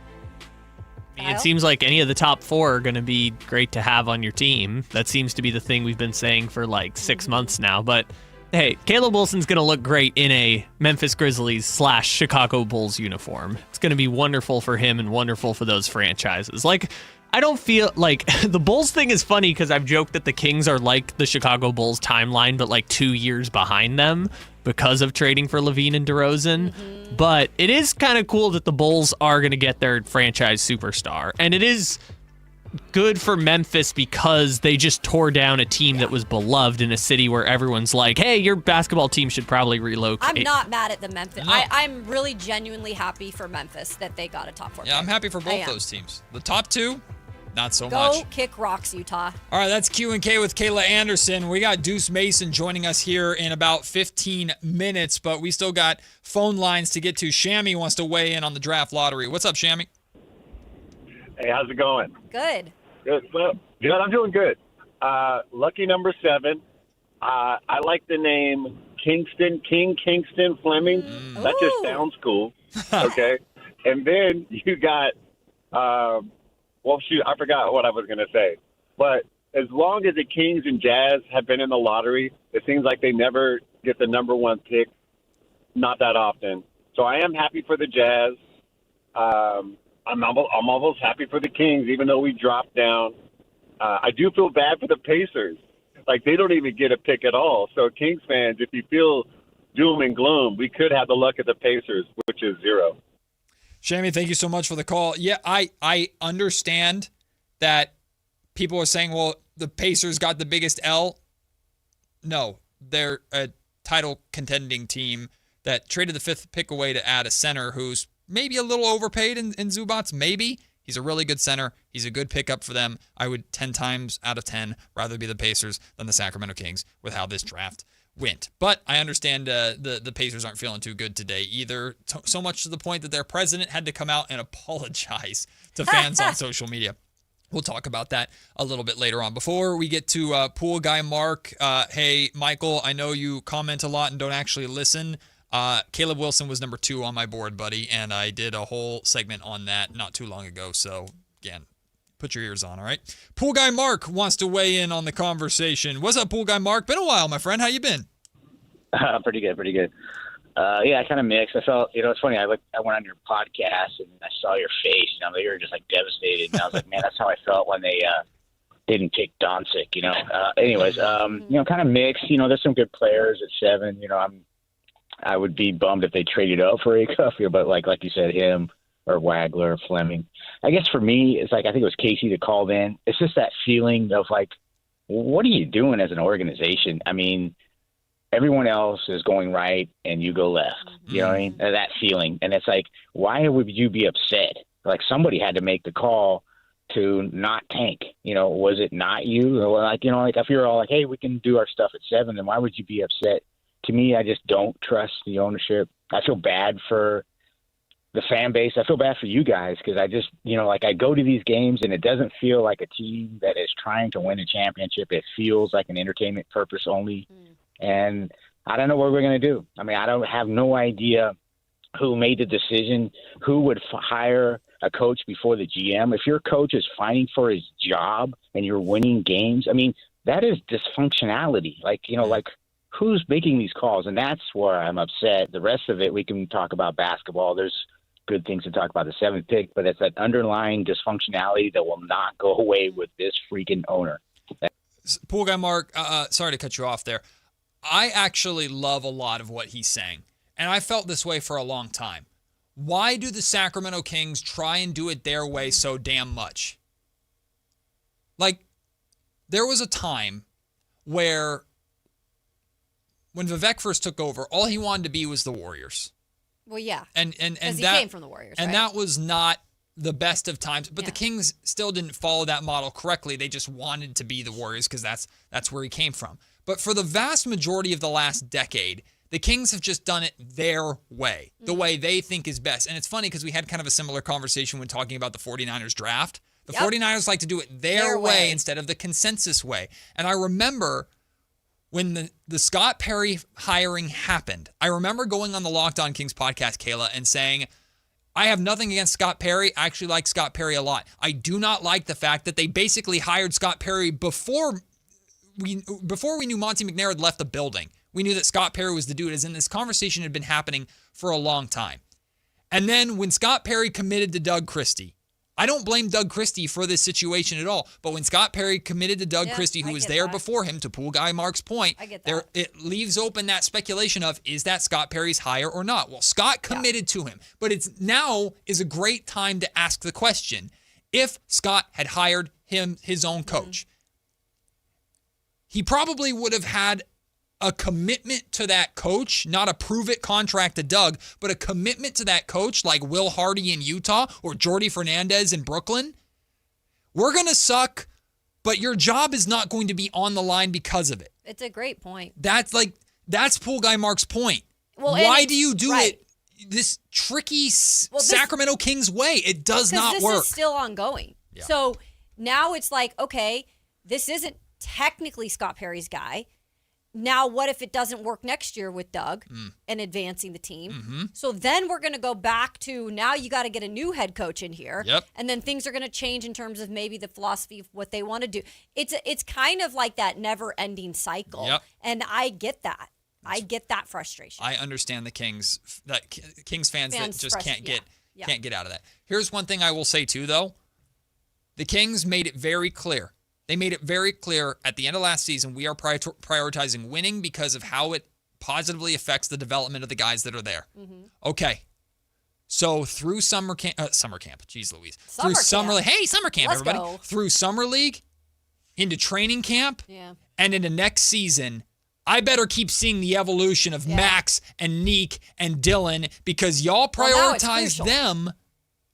It seems like any of the top 4 are going to be great to have on your team. That seems to be the thing we've been saying for like 6 months now. But hey, Caleb Wilson's going to look great in a Memphis Grizzlies / Chicago Bulls uniform. It's going to be wonderful for him and wonderful for those franchises. Like, I don't feel like the Bulls thing is funny because I've joked that the Kings are like the Chicago Bulls timeline, but like 2 years behind them because of trading for LaVine and DeRozan. But it is kind of cool that the Bulls are going to get their franchise superstar. And it is good for Memphis because they just tore down a team that was beloved in a city where everyone's like, hey, your basketball team should probably relocate. I'm not mad at the Memphis. No. I'm really genuinely happy for Memphis that they got a top 4 pick. Yeah, I'm happy for both those teams. The top 2, not so Go much. Go kick rocks, Utah. All right, that's Q&K with Kayla Anderson. We got Deuce Mason joining us here in about 15 minutes, but we still got phone lines to get to. Shammy wants to weigh in on the draft lottery. What's up, Shammy? Hey, how's it going? Good. Good. Well, I'm doing good. Lucky number 7. I like the name King Kingston Fleming. That just sounds cool. Okay. And then you got, I forgot what I was going to say. But as long as the Kings and Jazz have been in the lottery, it seems like they never get the number 1 pick. Not that often. So I am happy for the Jazz. I'm almost happy for the Kings, even though we dropped down. I do feel bad for the Pacers. Like, they don't even get a pick at all. So, Kings fans, if you feel doom and gloom, we could have the luck of the Pacers, which is 0. Shammy, thank you so much for the call. Yeah, I understand that people are saying, well, the Pacers got the biggest L. No, they're a title contending team that traded the 5th pick away to add a center who's maybe a little overpaid in Zubats, maybe. He's a really good center. He's a good pickup for them. I would 10 times out of 10 rather be the Pacers than the Sacramento Kings with how this draft went. But I understand the Pacers aren't feeling too good today either, so much to the point that their president had to come out and apologize to fans on social media. We'll talk about that a little bit later on. Before we get to Pool Guy Mark, hey, Michael, I know you comment a lot and don't actually listen. Caleb Wilson was number 2 on my board, buddy, and I did a whole segment on that not too long ago. So, again, put your ears on, all right? Pool Guy Mark wants to weigh in on the conversation. What's up, Pool Guy Mark? Been a while, my friend. How you been? Pretty good. Yeah, kind of mixed. I felt, it's funny. I went on your podcast and I saw your face. You were just like devastated. And I was like, man, that's how I felt when they didn't pick Doncic. Anyways, kind of mixed. There's some good players at 7. I would be bummed if they traded up for Acuff, but like you said, him or Wagler or Fleming. I guess for me, it's like I think it was Casey that called in. It's just that feeling of like, what are you doing as an organization? I mean, everyone else is going right and you go left. You know what I mean? That feeling. And it's like, why would you be upset? Like somebody had to make the call to not tank. Was it not you? Or like if you're all like, hey, we can do our stuff at 7, then why would you be upset? To me, I just don't trust the ownership. I feel bad for the fan base. I feel bad for you guys because I just, I go to these games and it doesn't feel like a team that is trying to win a championship. It feels like an entertainment purpose only. And I don't know what we're going to do. I mean, I don't have no idea who made the decision, who would hire a coach before the GM. If your coach is fighting for his job and you're winning games, I mean, that is dysfunctionality. Like, who's making these calls? And that's where I'm upset. The rest of it, we can talk about basketball. There's good things to talk about the 7th pick, but it's that underlying dysfunctionality that will not go away with this freaking owner. Pool guy Mark, sorry to cut you off there. I actually love a lot of what he's saying. And I felt this way for a long time. Why do the Sacramento Kings try and do it their way so damn much? Like, there was a time where when Vivek first took over, all he wanted to be was the Warriors. Well, yeah. And he that came from the Warriors, and right? that was not the best of times. But the Kings still didn't follow that model correctly. They just wanted to be the Warriors because that's where he came from. But for the vast majority of the last decade, the Kings have just done it their way, the way they think is best. And it's funny because we had kind of a similar conversation when talking about the 49ers draft. The 49ers like to do it their way instead of the consensus way. And I remember when the Scott Perry hiring happened, I remember going on the Locked On Kings podcast, Kayla, and saying, I have nothing against Scott Perry. I actually like Scott Perry a lot. I do not like the fact that they basically hired Scott Perry before we knew Monty McNair had left the building. We knew that Scott Perry was the dude, as in this conversation had been happening for a long time. And then when Scott Perry committed to Doug Christie, I don't blame Doug Christie for this situation at all, but when Scott Perry committed to Doug Christie, who was there before him, to Pool Guy Mark's point, it leaves open that speculation of, is that Scott Perry's hire or not? Well, Scott committed to him, but it's now is a great time to ask the question, if Scott had hired him his own coach, he probably would have had a commitment to that coach, not a prove-it contract to Doug, but a commitment to that coach like Will Hardy in Utah or Jordy Fernandez in Brooklyn. We're going to suck, but your job is not going to be on the line because of it. It's a great point. That's Pool Guy Mark's point. Well, why do you do it this tricky Sacramento Kings way? It does not work. This is still ongoing. Yeah. So now it's like, okay, this isn't technically Scott Perry's guy. Now, what if it doesn't work next year with Doug and advancing the team? Mm-hmm. So then we're going to go back to, now you got to get a new head coach in here. Yep. And then things are going to change in terms of maybe the philosophy of what they want to do. It's kind of like that never-ending cycle. Yep. And I get that. I get that frustration. I understand the Kings fans that just can't get out of that. Here's one thing I will say too, though. The Kings made it very clear. They made it very clear at the end of last season, we are prioritizing winning because of how it positively affects the development of the guys that are there. Mm-hmm. Okay. So through summer camp, geez Louise. Through summer camp, everybody. Go. Through summer league, into training camp, and into next season, I better keep seeing the evolution of Max and Neek and Dylan because y'all prioritize them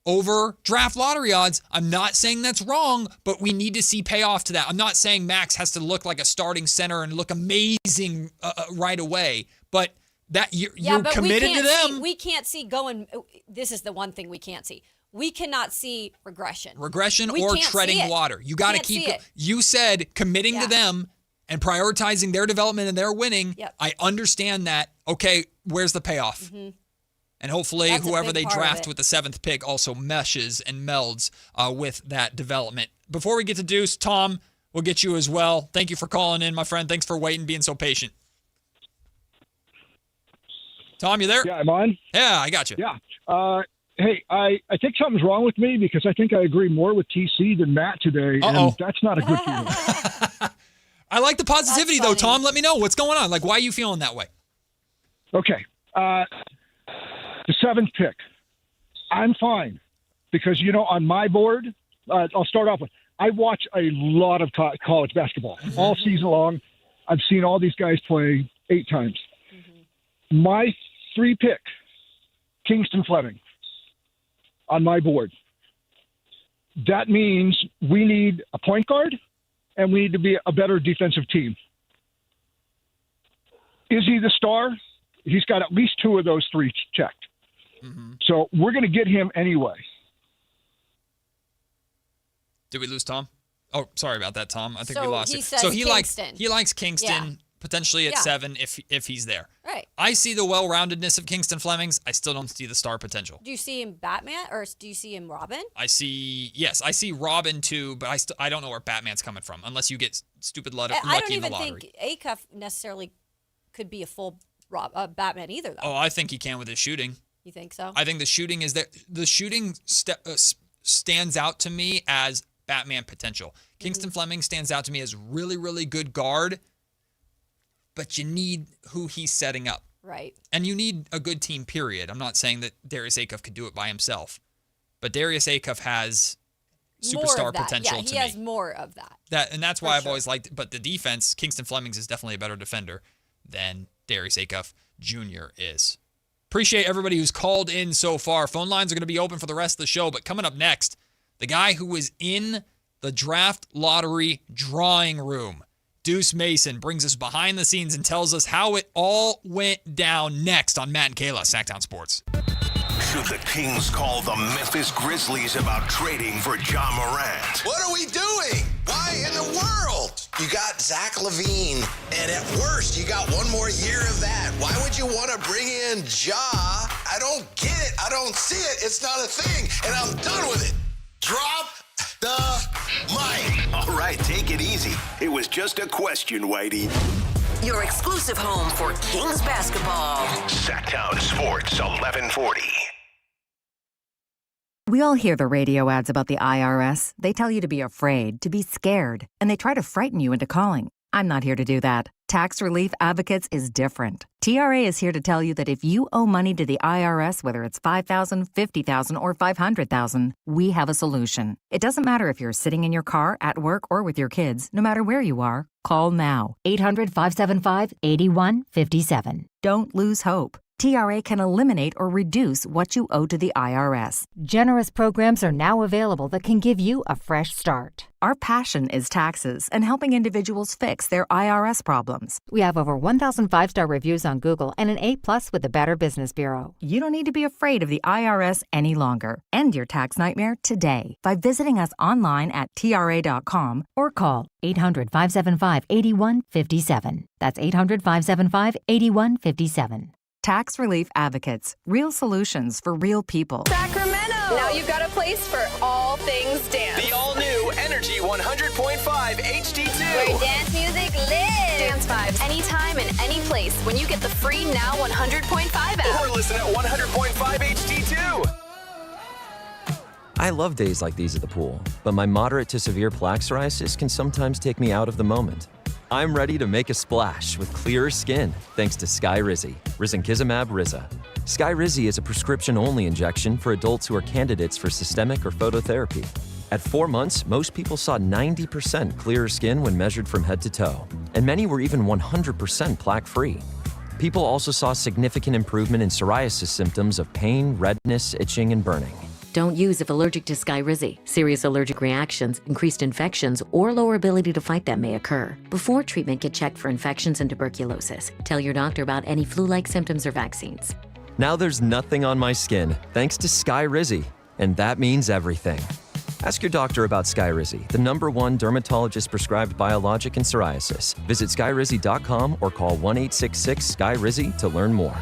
over draft lottery odds. I'm not saying that's wrong, but we need to see payoff to that. I'm not saying Max has to look like a starting center and look amazing right away, but that you're committed to them. We can't see going. This is the one thing we can't see. We cannot see regression. Or treading water. You got to keep. You said committing to them and prioritizing their development and their winning. Yep. I understand that. Okay, where's the payoff? Mm-hmm. And hopefully whoever they draft with the 7th pick also meshes and melds with that development. Before we get to Deuce, Tom, we'll get you as well. Thank you for calling in, my friend. Thanks for waiting, being so patient. Tom, you there? Yeah, I'm on. Yeah, I got you. Yeah. Hey, I think something's wrong with me because I think I agree more with TC than Matt today, and that's not a good feeling. I like the positivity, though, Tom. Let me know what's going on. Like, why are you feeling that way? Okay. The 7th pick, I'm fine because, on my board, I'll start off with, I watch a lot of college basketball all season long. I've seen all these guys play 8 times. Mm-hmm. My 3 pick, Kingston Fleming, on my board. That means we need a point guard and we need to be a better defensive team. Is he the star? He's got at least 2 of those 3 checked. Mm-hmm. So we're going to get him anyway. Did we lose Tom? Oh, sorry about that, Tom. I think we lost he it. Says so he Kingston. likes Kingston potentially at Yeah. 7 if he's there. Right. I see the well-roundedness of Kingston Flemings. I still don't see the star potential. Do you see him Batman or do you see him Robin? I see Robin too, but I don't know where Batman's coming from unless you get stupid lucky in the lottery. I don't even think Acuff necessarily could be a full Batman either, though. Oh, I think he can with his shooting. You think so? I think the shooting stands out to me as Batman potential. Kingston Fleming stands out to me as really, really good guard, but you need who he's setting up. Right. And you need a good team, period. I'm not saying that Darius Acuff could do it by himself, but Darius Acuff has superstar potential to me. Yeah, he has more of that. And that's why I've always liked it. But the defense, Kingston Flemings is definitely a better defender than Darius Acuff Jr. is. Appreciate everybody who's called in so far. Phone lines are going to be open for the rest of the show, but coming up next, the guy who was in the draft lottery drawing room, Deuce Mason, brings us behind the scenes and tells us how it all went down next on Matt and Kayla, Sactown Sports. Should the Kings call the Memphis Grizzlies about trading for Ja Morant? What are we doing? Why in the world? You got Zach LaVine, and at worst, you got one more year of that. Why would you want to bring in Ja? I don't get it. I don't see it. It's not a thing, and I'm done with it. Drop the mic. All right, take it easy. It was just a question, Whitey. Your exclusive home for Kings basketball. Sactown Sports 1140. We all hear the radio ads about the IRS. They tell you to be afraid, to be scared, and they try to frighten you into calling. I'm not here to do that. Tax Relief Advocates is different. TRA is here to tell you that if you owe money to the IRS, whether it's $5,000, $50,000, or $500,000, we have a solution. It doesn't matter if you're sitting in your car, at work, or with your kids. No matter where you are, call now. 800-575-8157. Don't lose hope. TRA can eliminate or reduce what you owe to the IRS. Generous programs are now available that can give you a fresh start. Our passion is taxes and helping individuals fix their IRS problems. We have over 1,000 5-star reviews on Google and an A+ with the Better Business Bureau. You don't need to be afraid of the IRS any longer. End your tax nightmare today by visiting us online at TRA.com or call 800-575-8157. That's 800-575-8157. Tax Relief Advocates. Real solutions for real people. Sacramento! Now you've got a place for all things dance. The all-new Energy 100.5 HD2. Where dance music lives. Dance vibes anytime and any place when you get the free Now 100.5 app. Or listen at 100.5 HD2. I love days like these at the pool, but my moderate to severe plaque psoriasis can sometimes take me out of the moment. I'm ready to make a splash with clearer skin thanks to Skyrizi, risankizumab Riza. Skyrizi is a prescription-only injection for adults who are candidates for systemic or phototherapy. At 4 months, most people saw 90% clearer skin when measured from head to toe, and many were even 100% plaque-free. People also saw significant improvement in psoriasis symptoms of pain, redness, itching, and burning. Don't use if allergic to Skyrizi. Serious allergic reactions, increased infections, or lower ability to fight them may occur. Before treatment, get checked for infections and tuberculosis. Tell your doctor about any flu-like symptoms or vaccines. Now there's nothing on my skin thanks to Skyrizi, and that means everything. Ask your doctor about Skyrizi, the #1 dermatologist-prescribed biologic in psoriasis. Visit Skyrizi.com or call 1-866-SKY-RIZI to learn more.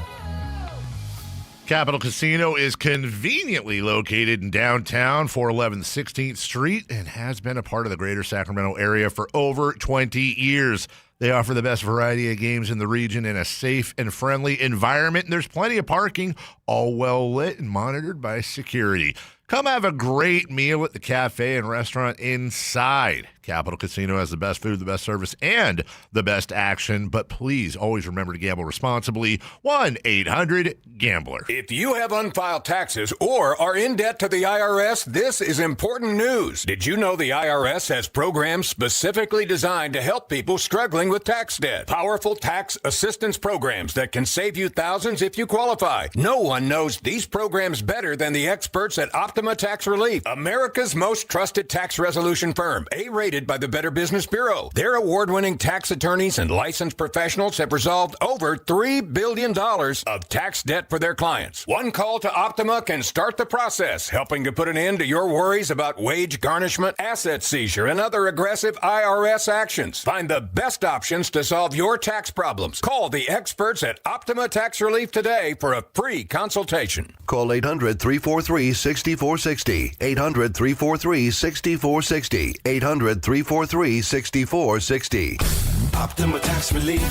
Capital Casino is conveniently located in downtown, 411 16th Street, and has been a part of the greater Sacramento area for over 20 years. They offer the best variety of games in the region in a safe and friendly environment, and there's plenty of parking, all well lit and monitored by security. Come have a great meal at the cafe and restaurant inside. Capital Casino has the best food, the best service, and the best action. But please always remember to gamble responsibly. 1-800-GAMBLER. If you have unfiled taxes or are in debt to the IRS, this is important news. Did you know the IRS has programs specifically designed to help people struggling with tax debt? Powerful tax assistance programs that can save you thousands if you qualify. No one knows these programs better than the experts at Optima Tax Relief, America's most trusted tax resolution firm, A-rated rated by the Better Business Bureau. Their award-winning tax attorneys and licensed professionals have resolved over $3 billion of tax debt for their clients. One call to Optima can start the process, helping to put an end to your worries about wage garnishment, asset seizure, and other aggressive IRS actions. Find the best options to solve your tax problems. Call the experts at Optima Tax Relief today for a free consultation. Call 800-343-6460. 800-343-6460. 800-343-6460. Optima Tax Relief.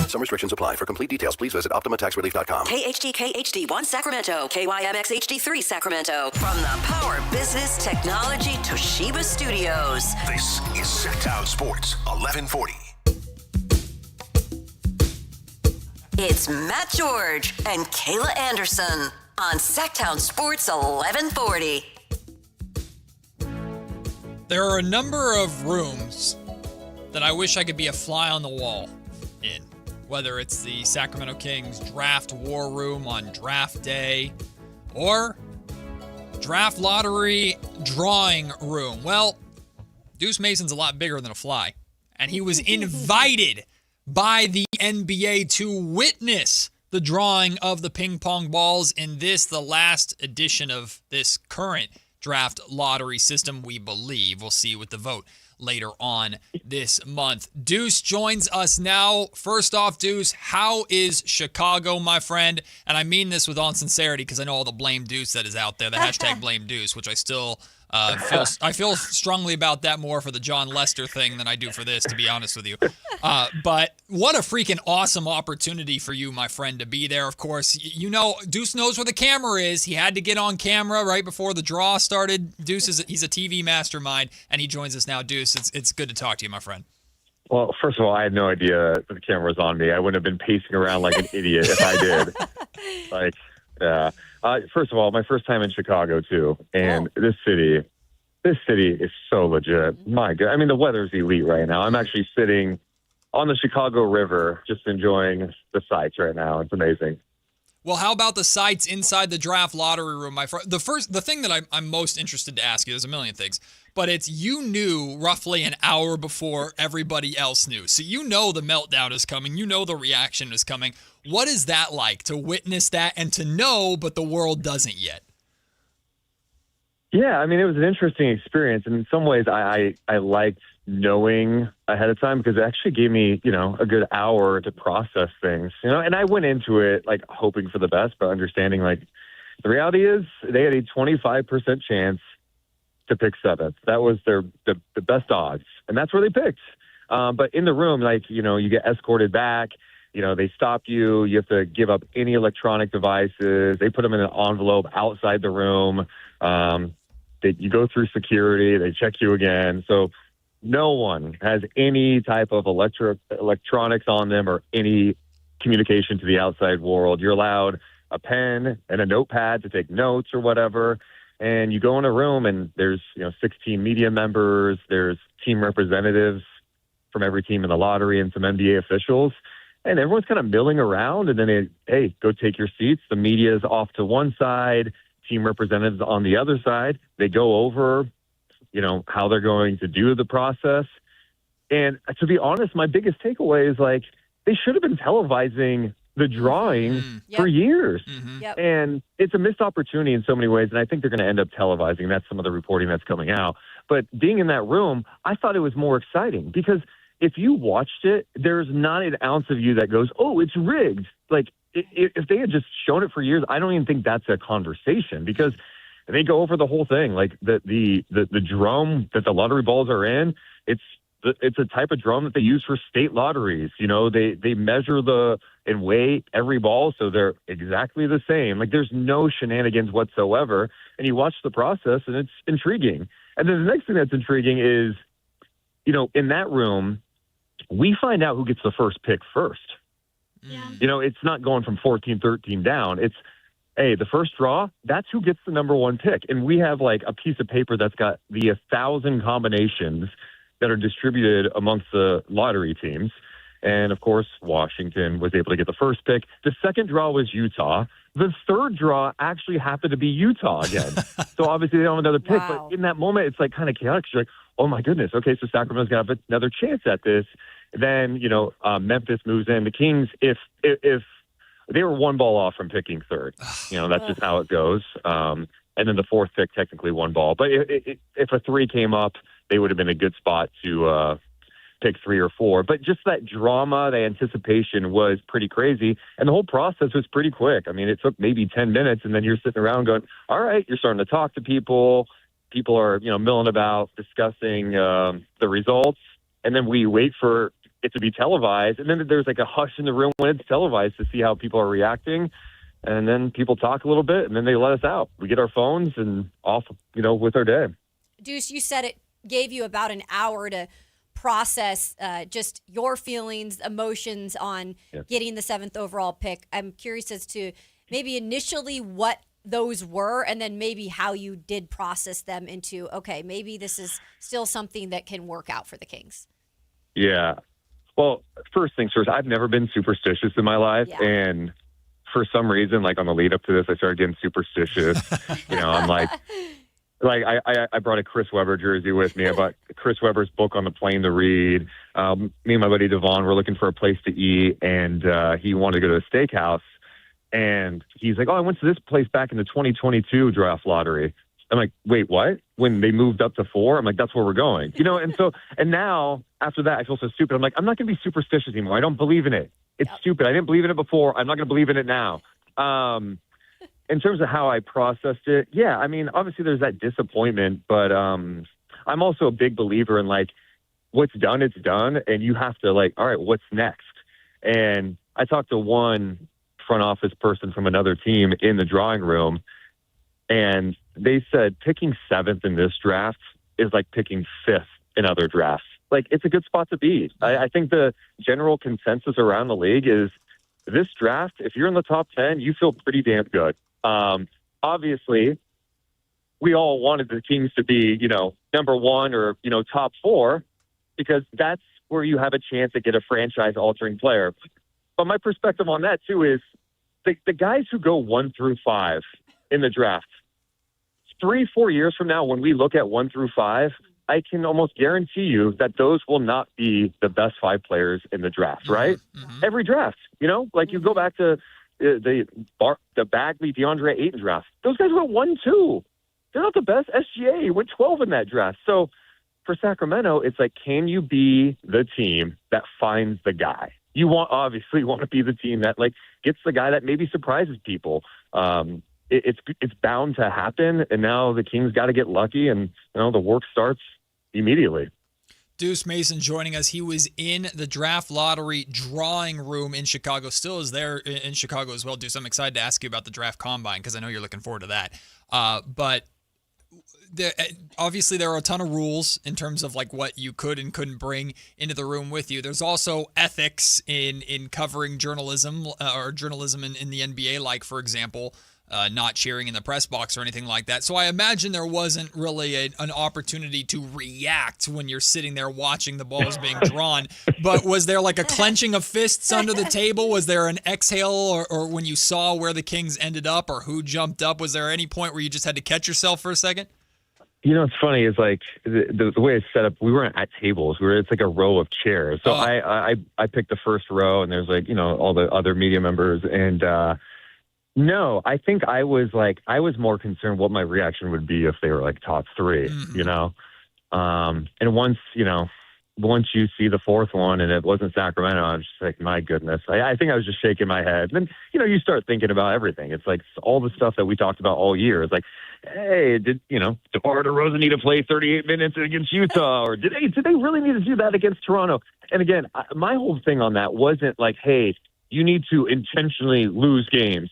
Some restrictions apply. For complete details, please visit OptimaTaxRelief.com. KHD-KHD1 Sacramento, KYMX HD3 Sacramento. From the Power Business Technology Toshiba Studios. This is Sactown Sports 1140. It's Matt George and Kayla Anderson on Sactown Sports 1140. There are a number of rooms that I wish I could be a fly on the wall in. Whether it's the Sacramento Kings draft war room on draft day or draft lottery drawing room. Well, Deuce Mason's a lot bigger than a fly, and he was invited by the NBA to witness the drawing of the ping pong balls in this, the last edition of this current draft lottery system, we believe. We'll see with the vote later on this month. Deuce joins us now. First off, Deuce, how is Chicago, my friend? And I mean this with all sincerity because I know all the blame Deuce that is out there, the hashtag blame Deuce, which I still feel strongly about that more for the John Lester thing than I do for this, to be honest with you. But what a freaking awesome opportunity for you, my friend, to be there. Of course, you know, Deuce knows where the camera is. He had to get on camera right before the draw started. Deuce he's a TV mastermind, and he joins us now. Deuce, it's good to talk to you, my friend. Well, first of all, I had no idea that the camera was on me. I wouldn't have been pacing around like an idiot if I did. First of all, my first time in Chicago too, and this city is so legit. My God, I mean the weather's elite right now. I'm actually sitting on the Chicago River, just enjoying the sights right now. It's amazing. Well, how about the sights inside the draft lottery room, my friend? The thing that I'm most interested to ask you, there's a million things, but it's you knew roughly an hour before everybody else knew. So you know the meltdown is coming. You know the reaction is coming. What is that like to witness that and to know, but the world doesn't yet? Yeah, I mean, it was an interesting experience. And in some ways, I liked knowing ahead of time because it actually gave me, a good hour to process things, and I went into it like hoping for the best, but understanding like the reality is they had a 25% chance to pick seventh. That was the best odds. And that's where they picked. But in the room, you get escorted back, they stop you. You have to give up any electronic devices. They put them in an envelope outside the room. You go through security. They check you again. So no one has any type of electronics on them or any communication to the outside world. You're allowed a pen and a notepad to take notes or whatever. And you go in a room and there's 16 media members. There's team representatives from every team in the lottery and some NBA officials. And everyone's kind of milling around. And then, hey, go take your seats. The media is off to one side. Team representatives on the other side. They go over, how they're going to do the process. And to be honest, my biggest takeaway is they should have been televising the drawing for years. Yep. And it's a missed opportunity in so many ways. And I think they're going to end up televising. That's some of the reporting that's coming out. But being in that room, I thought it was more exciting because if you watched it, there's not an ounce of you that goes, oh, it's rigged. If they had just shown it for years, I don't even think that's a conversation because they go over the whole thing. Like the drum that the lottery balls are in, it's a type of drum that they use for state lotteries. They measure and weigh every ball, so they're exactly the same. There's no shenanigans whatsoever. And you watch the process, and it's intriguing. And then the next thing that's intriguing is, in that room, we find out who gets the first pick first. Yeah. It's not going from 14, 13 down. It's, hey, the first draw, that's who gets the number one pick. And we have a piece of paper that's got the 1,000 combinations that are distributed amongst the lottery teams. And of course, Washington was able to get the first pick. The second draw was Utah. The third draw actually happened to be Utah again. So obviously they don't have another pick. Wow. But in that moment, it's like kind of chaotic. You're like, oh my goodness. Okay, so Sacramento's going to have another chance at this. Then, Memphis moves in. The Kings, if they were one ball off from picking third, that's just how it goes. And then the fourth pick, technically one ball. But if a 3 came up, they would have been a good spot to pick 3 or 4. But just that drama, the anticipation was pretty crazy. And the whole process was pretty quick. I mean, it took maybe 10 minutes, and then you're sitting around going, all right, you're starting to talk to people. People are, milling about, discussing the results. And then we wait for it to be televised. And then there's like a hush in the room when it's televised to see how people are reacting. And then people talk a little bit, and then they let us out. We get our phones and off, with our day. Deuce, you said it gave you about an hour to process just your feelings, emotions on getting the 7th overall pick. I'm curious as to maybe initially what those were, and then maybe how you did process them into, okay, maybe this is still something that can work out for the Kings. Yeah. Well, first things first, I've never been superstitious in my life. Yeah. And for some reason, like on the lead up to this, I started getting superstitious. I'm like I brought a Chris Webber jersey with me. I bought Chris Webber's book on the plane to read. Me and my buddy Devon were looking for a place to eat, and he wanted to go to a steakhouse. And he's like, oh, I went to this place back in the 2022 draft lottery. I'm like, wait, what? When they moved up to 4? I'm like, that's where we're going. And now after that, I feel so stupid. I'm like, I'm not going to be superstitious anymore. I don't believe in it. It's stupid. I didn't believe in it before. I'm not going to believe in it now. In terms of how I processed it, yeah, I mean, obviously there's that disappointment, but I'm also a big believer in like, what's done, it's done. And you have to like, all right, what's next? And I talked to one front office person from another team in the drawing room, and they said picking 7th in this draft is like picking 5th in other drafts. Like, it's a good spot to be. I think the general consensus around the league is this draft, if you're in the top 10, you feel pretty damn good. Obviously, we all wanted the Kings to be, number 1 or, top 4, because that's where you have a chance to get a franchise-altering player. But my perspective on that, too, is the guys who go 1 through 5 in the draft, 3-4 years from now, when we look at 1 through 5, I can almost guarantee you that those will not be the best 5 players in the draft, right? Mm-hmm. Every draft, like you go back to the Bagley, DeAndre Ayton draft. Those guys went 1-2. They're not the best. SGA went 12 in that draft. So for Sacramento, it's like, can you be the team that finds the guy? You obviously want to be the team that like gets the guy that maybe surprises people. It's bound to happen, and now the Kings got to get lucky, and the work starts immediately. Deuce Mason joining us. He was in the draft lottery drawing room in Chicago. Still is there in Chicago as well, Deuce. I'm excited to ask you about the draft combine because I know you're looking forward to that. But obviously there are a ton of rules in terms of like what you could and couldn't bring into the room with you. There's also ethics in covering journalism or journalism in the NBA, like, for example, not cheering in the press box or anything like that. So I imagine there wasn't really an opportunity to react when you're sitting there watching the balls being drawn. But was there like a clenching of fists under the table? Was there an exhale or when you saw where the Kings ended up or who jumped up? Was there any point where you just had to catch yourself for a second? It's funny is like the way it's set up, we weren't at tables. It's like a row of chairs. So I picked the first row, and there's like, all the other media members. And no, I think I was more concerned what my reaction would be if they were like top 3, and once you see the fourth one and it wasn't Sacramento, I was just like, my goodness. I think I was just shaking my head. And then, you start thinking about everything. It's like all the stuff that we talked about all year. It's like, hey, did DeMar DeRozan need to play 38 minutes against Utah? Or did they really need to do that against Toronto? And again, my whole thing on that wasn't like, hey, you need to intentionally lose games.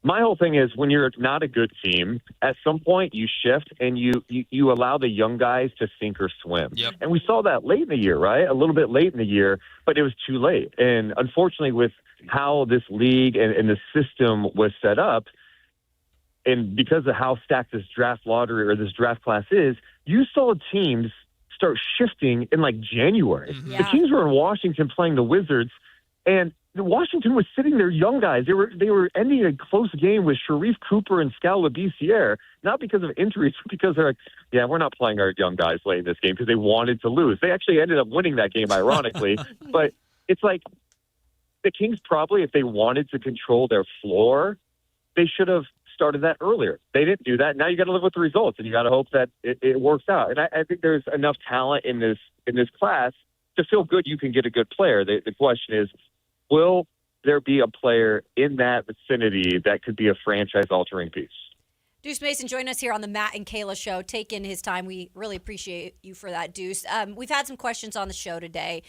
My whole thing is when you're not a good team, at some point you shift and you allow the young guys to sink or swim. Yep. And we saw that late in the year, right? A little bit late in the year, but it was too late. And unfortunately, with how this league and the system was set up, and because of how stacked this draft lottery or this draft class is, you saw teams start shifting in like January. Mm-hmm. Yeah. The Kings were in Washington playing the Wizards, and Washington was sitting their young guys. They were ending a close game with Sharif Cooper and Scal Labissiere, not because of injuries, but because they're like, yeah, we're not playing our young guys late in this game because they wanted to lose. They actually ended up winning that game, ironically. But it's like the Kings probably, if they wanted to control their floor, they should have started that earlier. They didn't do that. Now you got to live with the results, and you got to hope that it works out. And I think there's enough talent in this class to feel good you can get a good player. The question is, will there be a player in that vicinity that could be a franchise-altering piece? Deuce Mason joined us here on the Matt and Kayla Show, taking his time. We really appreciate you for that, Deuce. We've had some questions on the show today,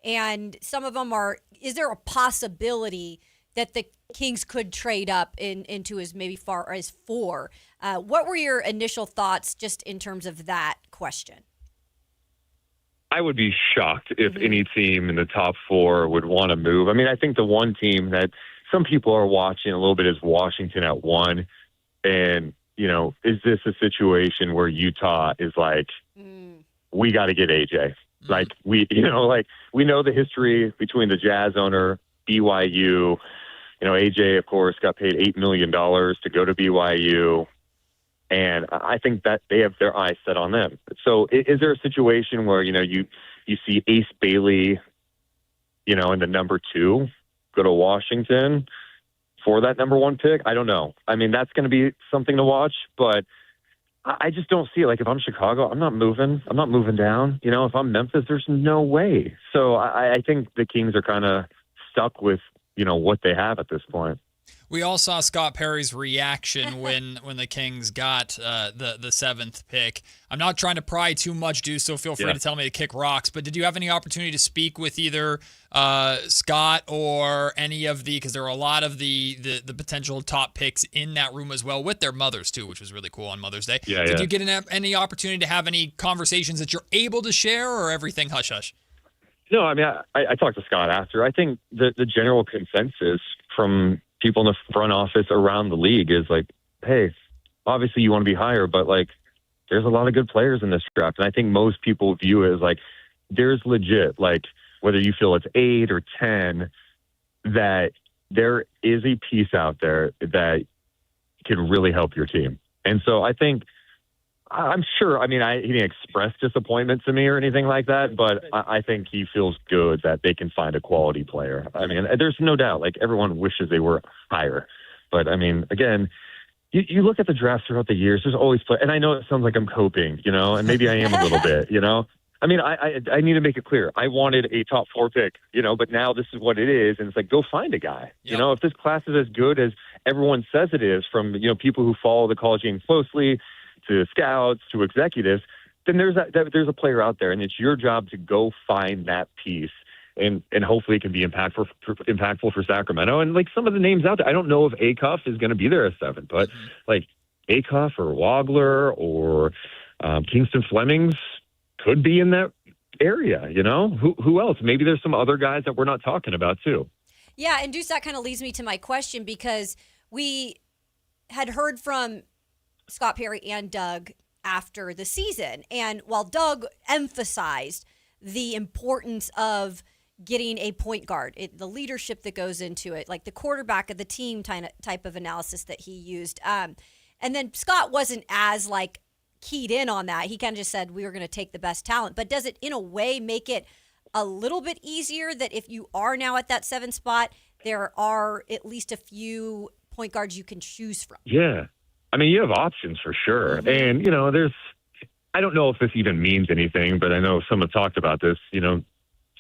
and some of them are, is there a possibility that the Kings could trade up into as maybe far as 4? What were your initial thoughts just in terms of that question? I would be shocked if any team in the top 4 would want to move. I mean, I think the one team that some people are watching a little bit is Washington at 1. And, is this a situation where Utah is like, we got to get AJ? Like, we know the history between the Jazz owner, BYU. AJ, of course, got paid $8 million to go to BYU. And I think that they have their eyes set on them. So is there a situation where, you see Ace Bailey, in the number 2 go to Washington for that number 1 pick? I don't know. I mean, that's going to be something to watch, but I just don't see it. Like, if I'm Chicago, I'm not moving. I'm not moving down. If I'm Memphis, there's no way. So I think the Kings are kind of stuck with, what they have at this point. We all saw Scott Perry's reaction when the Kings got the 7th pick. I'm not trying to pry too much, Deuce, so feel free to tell me to kick rocks. But did you have any opportunity to speak with either Scott or any of because there were a lot of the potential top picks in that room as well with their mothers too, which was really cool on Mother's Day. Did you get any opportunity to have any conversations that you're able to share, or everything hush-hush? No, I mean, I talked to Scott after. I think the general consensus from people in the front office around the league is like, hey, obviously you want to be higher, but like, there's a lot of good players in this draft. And I think most people view it as like, there's legit, like, whether you feel it's 8 or 10, that there is a piece out there that can really help your team. And so I think, I'm sure, I mean, he didn't express disappointment to me or anything like that, but I think he feels good that they can find a quality player. I mean, there's no doubt, like, everyone wishes they were higher. But, I mean, again, you look at the draft throughout the years, there's always and I know it sounds like I'm coping, and maybe I am a little bit, I mean, I need to make it clear. I wanted a top 4 pick, but now this is what it is. And it's like, go find a guy. Yep. If this class is as good as everyone says it is, from, people who follow the college game closely to scouts to executives, then there's a player out there, and it's your job to go find that piece, and hopefully it can be impactful for Sacramento. And like some of the names out there, I don't know if Acuff is going to be there at 7, but like Acuff or Wagler or Kingston Flemings could be in that area. Who else? Maybe there's some other guys that we're not talking about too. Yeah, and Deuce, that kind of leads me to my question, because we had heard from Scott Perry and Doug after the season. And while Doug emphasized the importance of getting a point guard, the leadership that goes into it, like the quarterback of the team type of analysis that he used. And then Scott wasn't as like keyed in on that. He kind of just said, we were going to take the best talent. But does it in a way make it a little bit easier that if you are now at that 7 spot, there are at least a few point guards you can choose from? Yeah. I mean, you have options for sure. And, I don't know if this even means anything, but I know someone talked about this.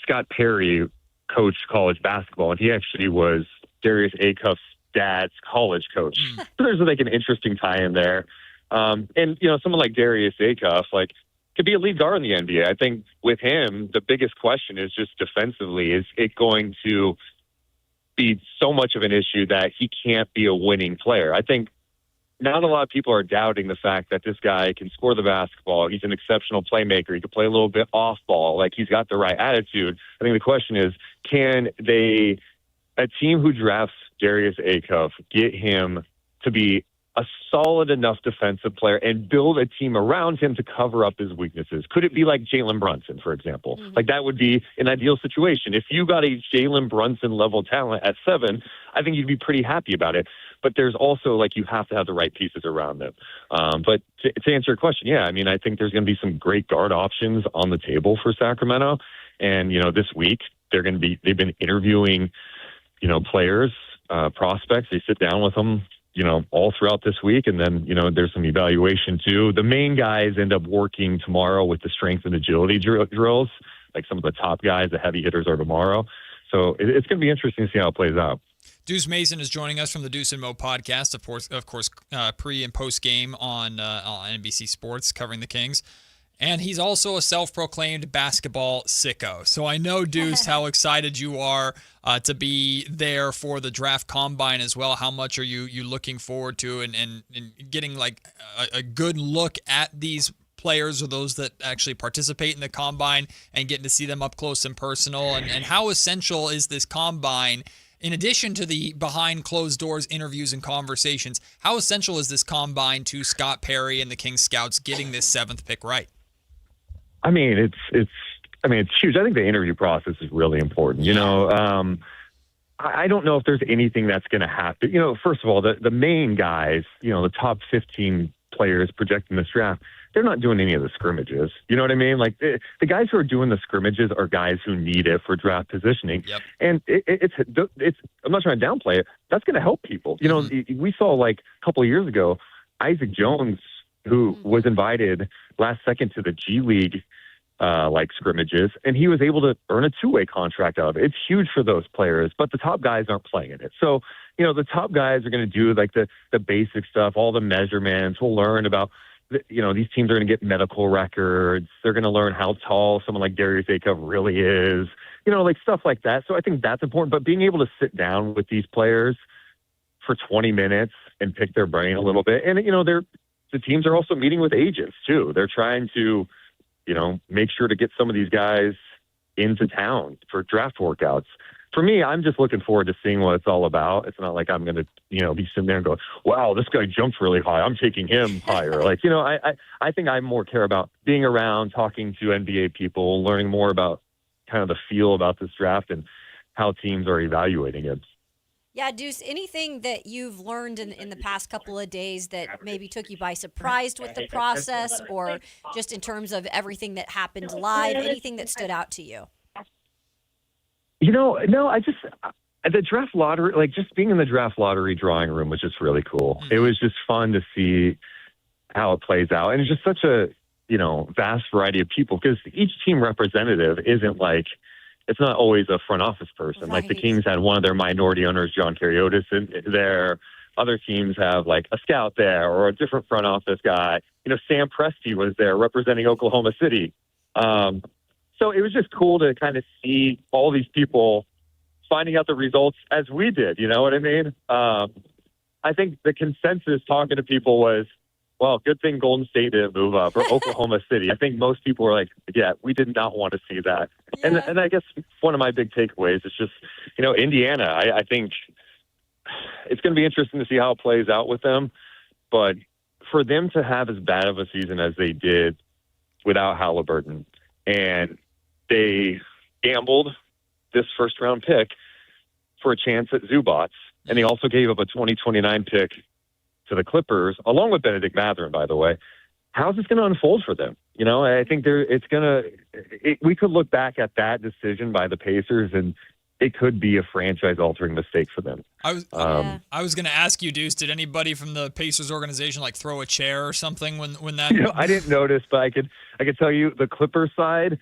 Scott Perry coached college basketball, and he actually was Darius Acuff's dad's college coach. So there's like an interesting tie in there. And, someone like Darius Acuff, like, could be a lead guard in the NBA. I think with him, the biggest question is just defensively, is it going to be so much of an issue that he can't be a winning player? I think not a lot of people are doubting the fact that this guy can score the basketball. He's an exceptional playmaker. He can play a little bit off ball. Like, he's got the right attitude. I think the question is, can a team who drafts Darius Acuff, get him to be a solid enough defensive player and build a team around him to cover up his weaknesses. Could it be like Jalen Brunson, for example? Like that would be an ideal situation. If you got a Jalen Brunson level talent at 7, I think you'd be pretty happy about it. But there's also like you have to have the right pieces around them. But to answer your question, yeah, I mean, I think there's going to be some great guard options on the table for Sacramento. And, this week they've been interviewing, players, prospects. They sit down with them, all throughout this week. And then, there's some evaluation too. The main guys end up working tomorrow with the strength and agility drills. Like some of the top guys, the heavy hitters are tomorrow. So it's going to be interesting to see how it plays out. Deuce Mason is joining us from the Deuce and Mo podcast, of course, pre and post game on NBC Sports covering the Kings. And he's also a self-proclaimed basketball sicko. So I know, Deuce, how excited you are to be there for the draft combine as well. How much are you looking forward to and getting like a good look at these players or those that actually participate in the combine and getting to see them up close and personal? And how essential is this combine, in addition to the behind closed doors interviews and conversations, how essential is this combine to Scott Perry and the Kings scouts getting this 7th pick right? I mean, it's huge. I think the interview process is really important. I don't know if there's anything that's going to happen. First of all, the main guys, the top 15 players projecting this draft, they're not doing any of the scrimmages. You know what I mean? Like the guys who are doing the scrimmages are guys who need it for draft positioning. Yep. And it's I'm not trying to downplay it. That's going to help people. We saw like a couple of years ago, Isaac Jones, who was invited last second to the G League scrimmages, and he was able to earn a 2-way contract out of it. It's huge for those players, but the top guys aren't playing in it. So, the top guys are going to do like the basic stuff, all the measurements. We'll learn about, these teams are going to get medical records. They're going to learn how tall someone like Darius Akov really is, stuff like that. So I think that's important, but being able to sit down with these players for 20 minutes and pick their brain a little bit. And, the teams are also meeting with agents too. They're trying to, make sure to get some of these guys into town for draft workouts. For me, I'm just looking forward to seeing what it's all about. It's not like I'm going to, be sitting there and go, wow, this guy jumped really high, I'm taking him higher. I think I more care about being around, talking to NBA people, learning more about kind of the feel about this draft and how teams are evaluating it. Yeah, Deuce, anything that you've learned in the past couple of days that maybe took you by surprise with the process, or just in terms of everything that happened live, anything that stood out to you? No, the draft lottery, just being in the draft lottery drawing room was just really cool. Mm-hmm. It was just fun to see how it plays out. And it's just such a, vast variety of people, because each team representative isn't it's not always a front office person. Right. Like the Kings had one of their minority owners, John Cariotis, there. Other teams have a scout there or a different front office guy. Sam Presti was there representing Oklahoma City. So it was just cool to kind of see all these people finding out the results as we did. You know what I mean? I think the consensus talking to people was, well, good thing Golden State didn't move up, or Oklahoma City. I think most people were like, yeah, we did not want to see that. Yeah. And I guess one of my big takeaways is just, Indiana. I think it's going to be interesting to see how it plays out with them. But for them to have as bad of a season as they did without Halliburton, and they gambled this first-round pick for a chance at Zubats, and they also gave up a 2029 pick to the Clippers, along with Benedict Mathurin, by the way. How's this going to unfold for them? I think we could look back at that decision by the Pacers, and it could be a franchise-altering mistake for them. I was going to ask you, Deuce, did anybody from the Pacers organization throw a chair or something when that? I didn't notice, but I could tell you the Clippers side,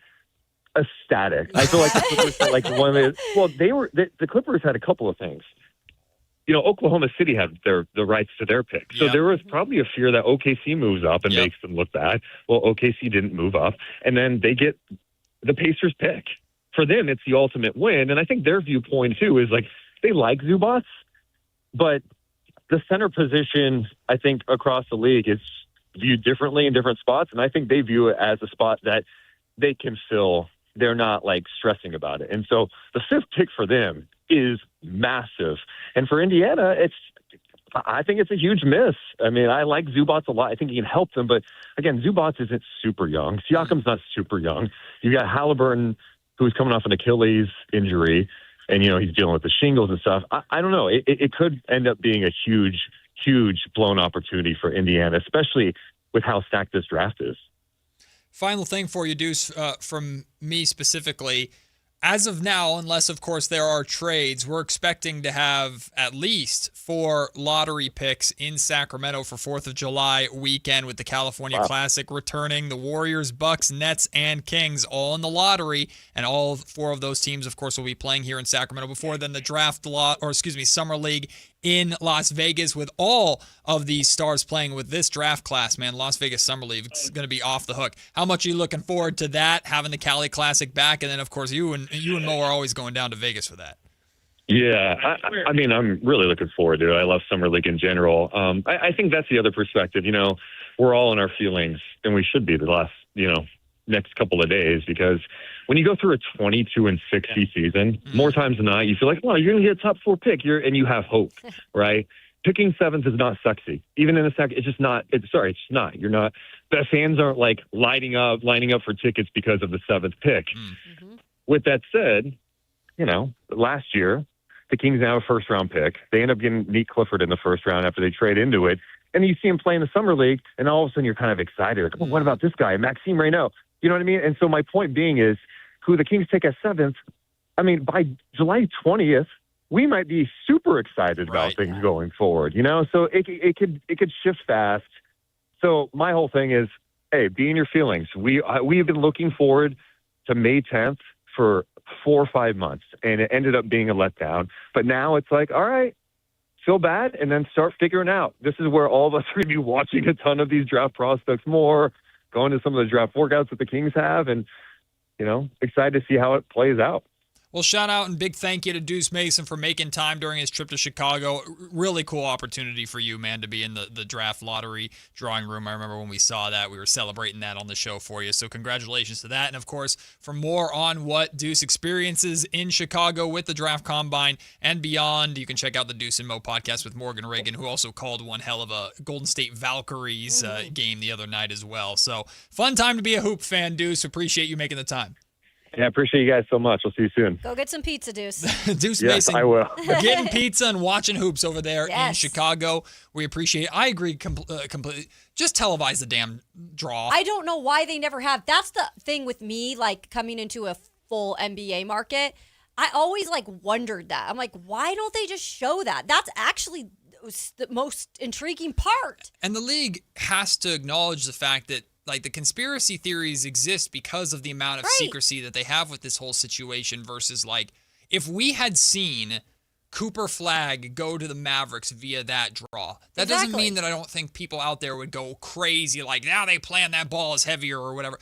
ecstatic. I feel like the Clippers had the Clippers had a couple of things. Oklahoma City had the rights to their pick. So there was probably a fear that OKC moves up and makes them look bad. Well, OKC didn't move up. And then they get the Pacers pick. For them, it's the ultimate win. And I think their viewpoint, too, is they like Zubats, but the center position, I think, across the league is viewed differently in different spots. And I think they view it as a spot that they can fill. They're not stressing about it. And so the 5th pick for them is massive. And for Indiana, I think it's a huge miss. I mean, I like Zubats a lot. I think he can help them. But, again, Zubats isn't super young. Siakam's not super young. You got Halliburton, who's coming off an Achilles injury, and, he's dealing with the shingles and stuff. I don't know. It could end up being a huge blown opportunity for Indiana, especially with how stacked this draft is. Final thing for you, Deuce, from me specifically. As of now, unless, of course, there are trades, we're expecting to have at least 4 lottery picks in Sacramento for 4th of July weekend with the California Classic returning. The Warriors, Bucks, Nets, and Kings all in the lottery. And all 4 of those teams, of course, will be playing here in Sacramento before then the Summer League in Las Vegas, with all of these stars playing with this draft class, man. Las Vegas Summer League is going to be off the hook. How much are you looking forward to that, having the Cali Classic back? And then, of course, you and Mo are always going down to Vegas for that. Yeah, I mean, I'm really looking forward to it. I love Summer League in general. I think that's the other perspective. We're all in our feelings, and we should be the last, next couple of days, because when you go through a 22-60 season, more times than not, you feel like, well, you're going to get a top 4 pick, and you have hope, right? Picking 7th is not sexy. Even in a second, it's just not. It's not. You're not. The fans aren't like lining up for tickets because of the 7th pick. Mm-hmm. With that said, last year, the Kings now have a 1st-round pick. They end up getting Nate Clifford in the 1st round after they trade into it. And you see him play in the Summer League, and all of a sudden you're kind of excited. Like, well, what about this guy, Maxime Reynaud? You know what I mean? And so my point being is, who the Kings take at 7th, I mean, by July 20th, we might be super excited about things going forward, So it could shift fast. So my whole thing is, hey, be in your feelings. We have been looking forward to May 10th for 4 or 5 months, and it ended up being a letdown. But now it's like, all right, feel bad, and then start figuring out. This is where all of us are going to be watching a ton of these draft prospects more, going to some of the draft workouts that the Kings have, and, excited to see how it plays out. Well, shout out and big thank you to Deuce Mason for making time during his trip to Chicago. Really cool opportunity for you, man, to be in the draft lottery drawing room. I remember when we saw that, we were celebrating that on the show for you. So congratulations to that. And, of course, for more on what Deuce experiences in Chicago with the draft combine and beyond, you can check out the Deuce and Mo podcast with Morgan Reagan, who also called one hell of a Golden State Valkyries game the other night as well. So fun time to be a hoop fan, Deuce. Appreciate you making the time. Yeah, I appreciate you guys so much. We'll see you soon. Go get some pizza, Deuce. Deuce yes, Mason. I will. Getting pizza and watching hoops over there in Chicago. We appreciate it. I agree completely. Just televise the damn draw. I don't know why they never have. That's the thing with me, like coming into a full NBA market. I always wondered that. I'm like, why don't they just show that? That's actually the most intriguing part. And the league has to acknowledge the fact that the conspiracy theories exist because of the amount of secrecy that they have with this whole situation versus if we had seen Cooper Flagg go to the Mavericks via that draw, that doesn't mean that I don't think people out there would go crazy now they plan that ball is heavier or whatever.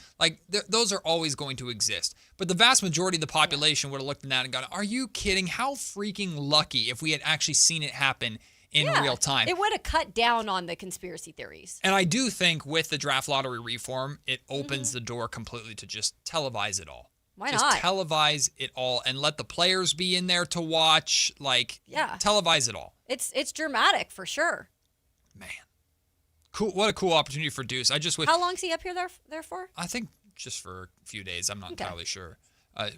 Those are always going to exist. But the vast majority of the population would have looked at that and gone, are you kidding? How freaking lucky if we had actually seen it happen in real time. It would have cut down on the conspiracy theories. And I do think with the draft lottery reform, it opens the door completely to just televise it all. Why just not? Televise it all and let the players be in there to watch. Televise it all. It's dramatic for sure. Man. Cool. What a cool opportunity for Deuce. I just wish. How long's he up here there for? I think just for a few days. I'm not entirely sure.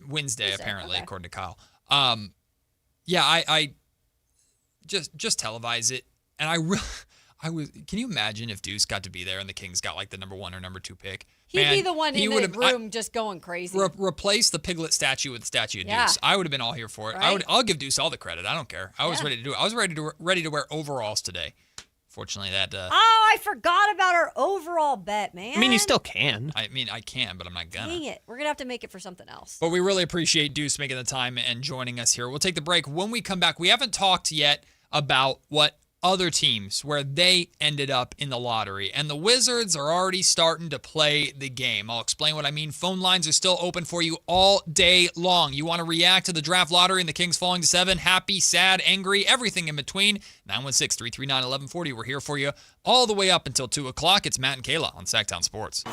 Wednesday, apparently, according to Kyle. I just televise it. And can you imagine if Deuce got to be there and the Kings got the number 1 or number 2 pick? He'd be the one in the room just going crazy. Replace the Piglet statue with the statue of Deuce. I would have been all here for it. Right? I'll give Deuce all the credit. I don't care. I was ready to do it. I was ready to wear overalls today. Fortunately, that. I forgot about our overall bet, man. I mean, you still can. I can, but I'm not gonna. Dang it. We're going to have to make it for something else. But we really appreciate Deuce making the time and joining us here. We'll take the break. When we come back, we haven't talked yet about what other teams where they ended up in the lottery. And the Wizards are already starting to play the game. I'll explain what I mean. Phone lines are still open for you all day long. You want to react to the draft lottery and the Kings falling to 7, happy, sad, angry, everything in between. 916-339-1140. We're here for you all the way up until 2 o'clock. It's Matt and Kayla on Sactown Sports.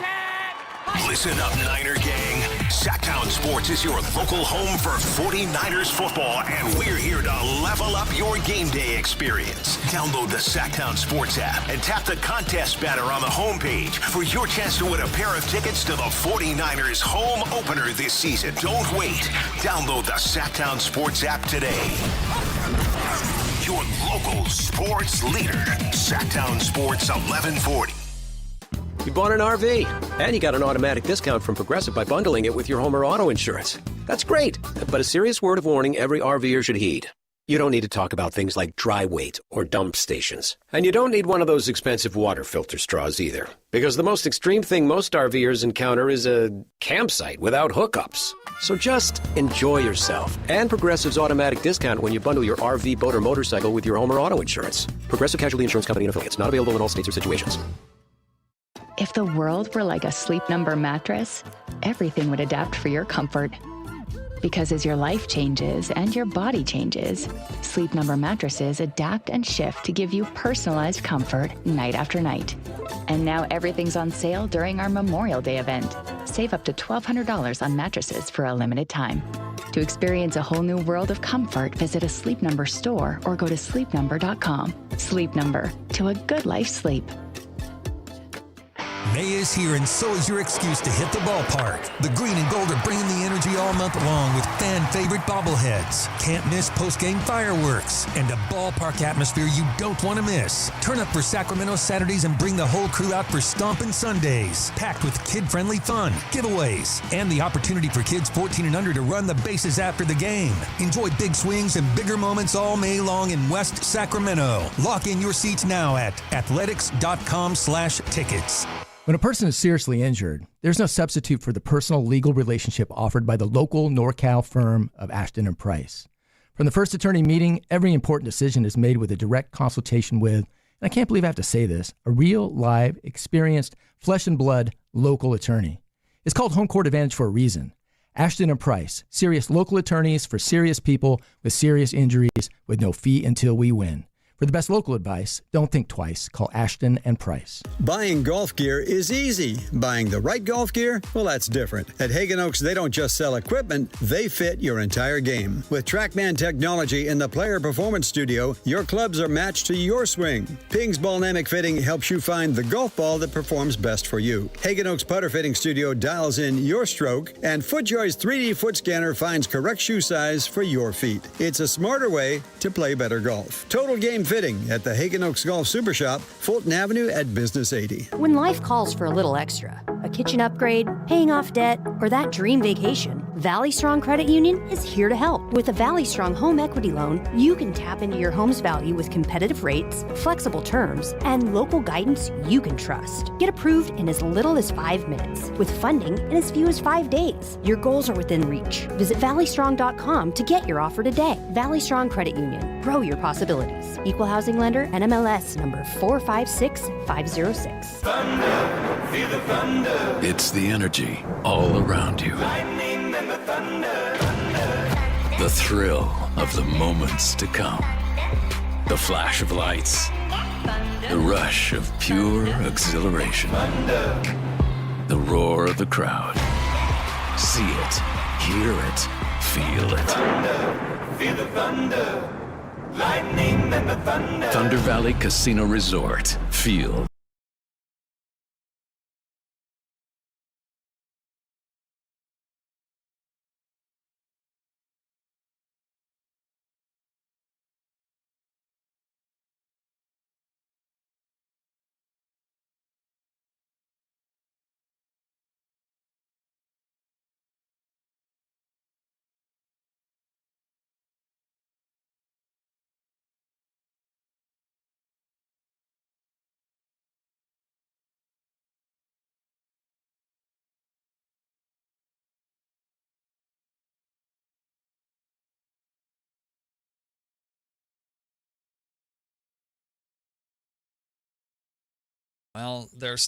Listen up, Niner Gang. Sactown Sports is your local home for 49ers football, and we're here to level up your game day experience. Download the Sactown Sports app and tap the contest banner on the homepage for your chance to win a pair of tickets to the 49ers home opener this season. Don't wait. Download the Sactown Sports app today. Your local sports leader. Sactown Sports 1140. You bought an RV, and you got an automatic discount from Progressive by bundling it with your home or auto insurance. That's great, but a serious word of warning every RVer should heed. You don't need to talk about things like dry weight or dump stations. And you don't need one of those expensive water filter straws either, because the most extreme thing most RVers encounter is a campsite without hookups. So just enjoy yourself and Progressive's automatic discount when you bundle your RV, boat, or motorcycle with your home or auto insurance. Progressive Casualty Insurance Company and affiliates. Not available in all states or situations. If the world were like a Sleep Number mattress, everything would adapt for your comfort. Because as your life changes and your body changes, Sleep Number mattresses adapt and shift to give you personalized comfort night after night. And now everything's on sale during our Memorial Day event. Save up to $1,200 on mattresses for a limited time. To experience a whole new world of comfort, visit a Sleep Number store or go to sleepnumber.com. Sleep Number, to a good life sleep. May is here, and so is your excuse to hit the ballpark. The green and gold are bringing the energy all month long with fan-favorite bobbleheads, can't miss post-game fireworks, and a ballpark atmosphere you don't want to miss. Turn up for Sacramento Saturdays and bring the whole crew out for Stompin' Sundays, packed with kid-friendly fun, giveaways, and the opportunity for kids 14 and under to run the bases after the game. Enjoy big swings and bigger moments all May long in West Sacramento. Lock in your seats now at athletics.com/tickets. When a person is seriously injured, there's no substitute for the personal legal relationship offered by the local NorCal firm of Ashton & Price. From the first attorney meeting, every important decision is made with a direct consultation with, and I can't believe I have to say this, a real, live, experienced, flesh and blood local attorney. It's called Home Court Advantage for a reason. Ashton & Price, serious local attorneys for serious people with serious injuries with no fee until we win. For the best local advice, don't think twice. Call Ashton & Price. Buying golf gear is easy. Buying the right golf gear, well, that's different. At Hagen Oaks, they don't just sell equipment, they fit your entire game. With TrackMan technology in the Player Performance Studio, your clubs are matched to your swing. Ping's Ballnamic Fitting helps you find the golf ball that performs best for you. Hagen Oaks Putter Fitting Studio dials in your stroke, and FootJoy's 3D foot scanner finds correct shoe size for your feet. It's a smarter way to play better golf. Total Game Fitting at the Hagen Oaks Golf Super Shop, Fulton Avenue at Business 80. When life calls for a little extra, a kitchen upgrade, paying off debt, or that dream vacation, Valley Strong Credit Union is here to help. With a Valley Strong home equity loan, you can tap into your home's value with competitive rates, flexible terms, and local guidance you can trust. Get approved in as little as 5 minutes, with funding in as few as 5 days. Your goals are within reach. Visit valleystrong.com to get your offer today. Valley Strong Credit Union. Grow your possibilities. Equal housing lender, NMLS number 456506. Thunder, feel the thunder. It's the energy all around you. Lightning and the thunder. The thrill of the moments to come. The flash of lights. The rush of pure exhilaration. The roar of the crowd. See it, hear it, feel it. Feel the thunder. Lightning and the thunder. Thunder Valley Casino Resort. Feel Well, they're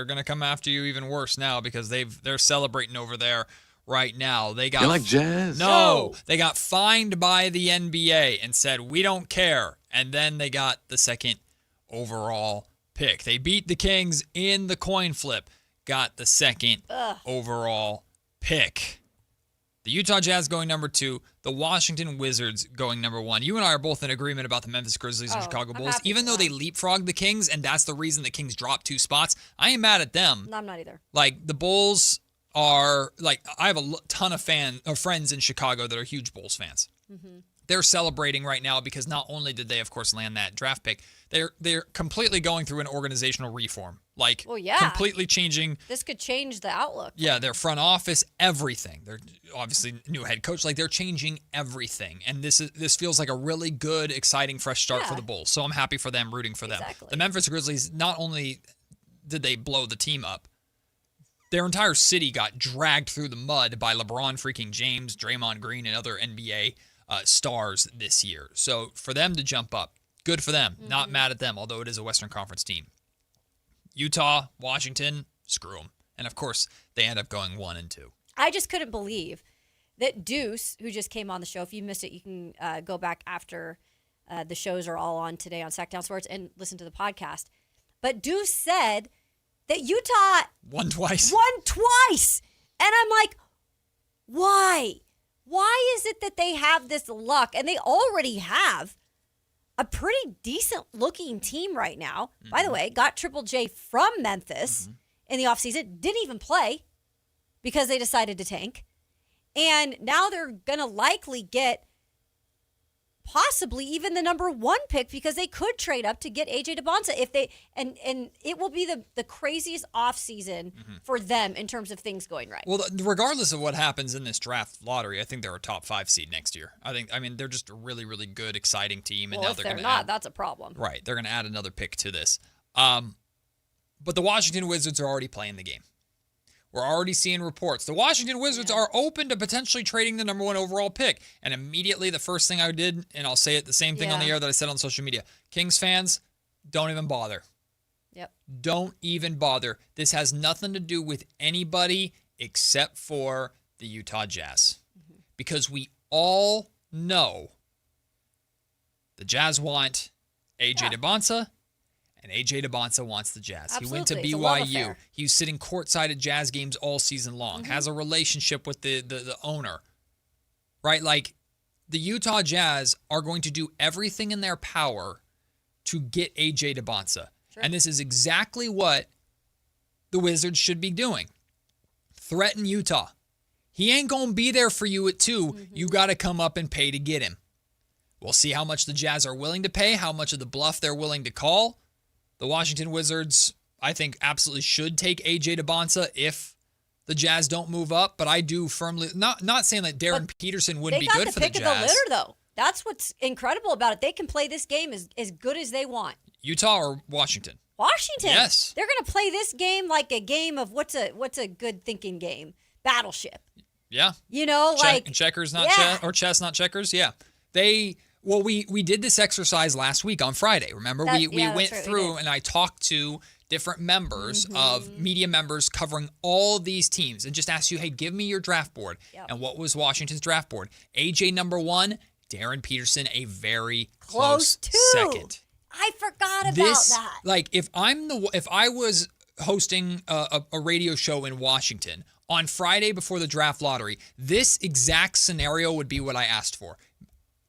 gonna come after you even worse now because they're celebrating over there right now. They got You like jazz? No, they got fined by the NBA and said we don't care, and then they got the second overall pick. They beat the Kings in the coin flip, got the second overall pick. The Utah Jazz going number 2, the Washington Wizards going number 1. You and I are both in agreement about the Memphis Grizzlies and Chicago Bulls. Even though they leapfrogged the Kings, and that's the reason the Kings dropped 2 spots, I ain't mad at them. No, I'm not either. Like, the Bulls are, like, I have a ton of friends in Chicago that are huge Bulls fans. Mm-hmm. They're celebrating right now because not only did they, of course, land that draft pick, they're completely going through an organizational reform. Like, completely changing. This could change the outlook. Yeah, their front office, everything. They're obviously new head coach. Like, they're changing everything. And this feels like a really good, exciting, fresh start for the Bulls. So I'm happy for them, rooting for them. The Memphis Grizzlies, not only did they blow the team up, their entire city got dragged through the mud by LeBron freaking James, Draymond Green, and other NBA stars this year. So for them to jump up, good for them. Mm-hmm. Not mad at them, although it is a Western Conference team. Utah, Washington, screw them. And, of course, they end up going 1 and 2. I just couldn't believe that Deuce, who just came on the show, if you missed it, you can go back after the shows are all on today on Sactown Sports and listen to the podcast. But Deuce said that Utah won twice. And I'm like, why? Why is it that they have this luck? And they already have a pretty decent-looking team right now. Mm-hmm. By the way, got Triple J from Memphis in the offseason. Didn't even play because they decided to tank. And now they're going to likely get possibly even the number 1 pick because they could trade up to get AJ DeBonsa if they and it will be the craziest offseason for them in terms of things going right. Well, regardless of what happens in this draft lottery, I think they're a top 5 seed next year. I mean they're just a really, really good, exciting team. And well, now if they're not, that's a problem. Right. They're going to add another pick to this. But the Washington Wizards are already playing the game. We're already seeing reports. The Washington Wizards are open to potentially trading the number 1 overall pick. And immediately the first thing I did, and I'll say it the same thing on the air that I said on social media, Kings fans, don't even bother. Yep. Don't even bother. This has nothing to do with anybody except for the Utah Jazz. Mm-hmm. Because we all know the Jazz want A.J. DeBonsa. And A.J. DeBonsa wants the Jazz. Absolutely. He went to BYU. He was sitting courtside at Jazz games all season long. Has a relationship with the owner. Right? Like, the Utah Jazz are going to do everything in their power to get A.J. DeBonsa. Sure. And this is exactly what the Wizards should be doing. Threaten Utah. He ain't going to be there for you at 2. You got to come up and pay to get him. We'll see how much the Jazz are willing to pay, how much of the bluff they're willing to call. The Washington Wizards, I think, absolutely should take A.J. DeBonsa if the Jazz don't move up. But I do firmly, not saying that Darren Peterson wouldn't be good for the Jazz. They got the pick of the litter, though. That's what's incredible about it. They can play this game as good as they want. Utah or Washington? Washington. Yes. They're going to play this game like a game of what's a good thinking game? Battleship. Yeah. You know, like checkers, not chess, or chess, not checkers. Yeah. Well, we did this exercise last week on Friday. Remember, we went through and I talked to different members of media members covering all these teams and just asked you, hey, give me your draft board. Yep. And what was Washington's draft board? AJ number 1, Darren Peterson a very close second. I forgot about that. Like, if I was hosting a radio show in Washington on Friday before the draft lottery, this exact scenario would be what I asked for.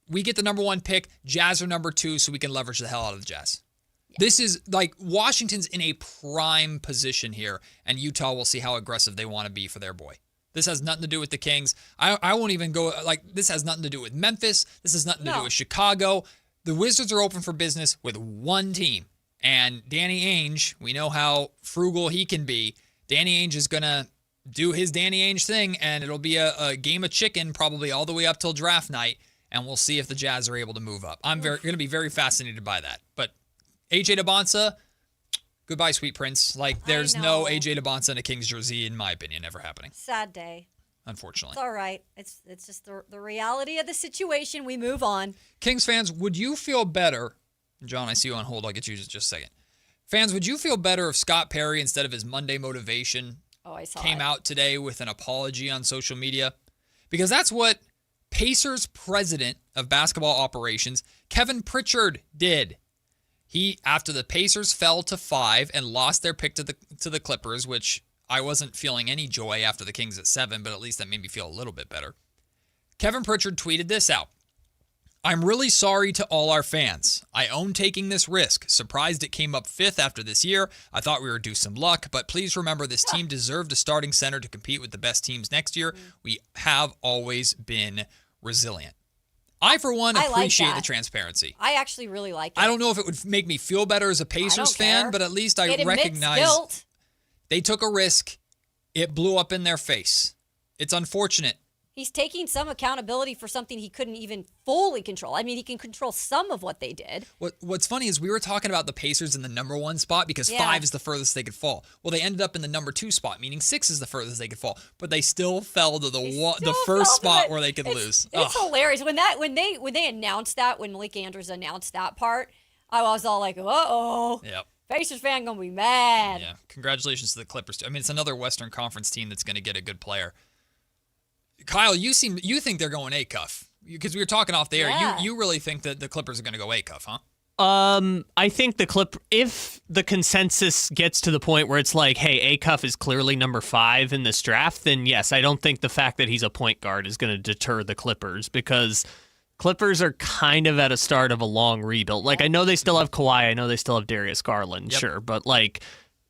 We get the number 1 pick, Jazz are number 2, so we can leverage the hell out of the Jazz. Yeah. This is like Washington's in a prime position here, and Utah will see how aggressive they want to be for their boy. This has nothing to do with the Kings. I won't even go, like, this has nothing to do with Memphis. This has nothing to do with Chicago. The Wizards are open for business with 1 team. And Danny Ainge, we know how frugal he can be. Danny Ainge is going to do his Danny Ainge thing, and it'll be a game of chicken probably all the way up till draft night. And we'll see if the Jazz are able to move up. I'm going to be very fascinated by that. But A.J. DeBonsa, goodbye, sweet prince. Like, there's no A.J. DeBonsa in a Kings jersey, in my opinion, ever happening. Sad day. Unfortunately. It's all right. It's just the reality of the situation. We move on. Kings fans, would you feel better? John, I see you on hold. I'll get you just a second. Fans, would you feel better if Scott Perry, instead of his Monday motivation, came out today with an apology on social media? Because that's what Pacers president of basketball operations, Kevin Pritchard, did. He, after the Pacers fell to 5 and lost their pick to the Clippers, which I wasn't feeling any joy after the Kings at 7, but at least that made me feel a little bit better. Kevin Pritchard tweeted this out. I'm really sorry to all our fans. I own taking this risk. Surprised it came up 5th after this year. I thought we were due some luck, but please remember this team deserved a starting center to compete with the best teams next year. We have always been resilient. I, for one, appreciate the transparency. I actually really like it. I don't know if it would make me feel better as a Pacers fan, but at least I recognize guilt. They took a risk. It blew up in their face. It's unfortunate. He's taking some accountability for something he couldn't even fully control. I mean, he can control some of what they did. What's funny is we were talking about the Pacers in the number 1 spot because 5 is the furthest they could fall. Well, they ended up in the number 2 spot, meaning 6 is the furthest they could fall. But they still fell to the first spot where they could lose. It's hilarious when they announced that, when Malik Andrews announced that part. I was all like, "Uh-oh." Yep. Pacers fan gonna be mad. Yeah. Congratulations to the Clippers. I mean, it's another Western Conference team that's going to get a good player. Kyle, you think they're going A-Cuff because we were talking off the air. Yeah. You really think that the Clippers are going to go A-Cuff, huh? I think if the consensus gets to the point where it's like, hey, A-Cuff is clearly number 5 in this draft, then yes, I don't think the fact that he's a point guard is going to deter the Clippers because Clippers are kind of at a start of a long rebuild. Like, I know they still have Kawhi, I know they still have Darius Garland, sure, but like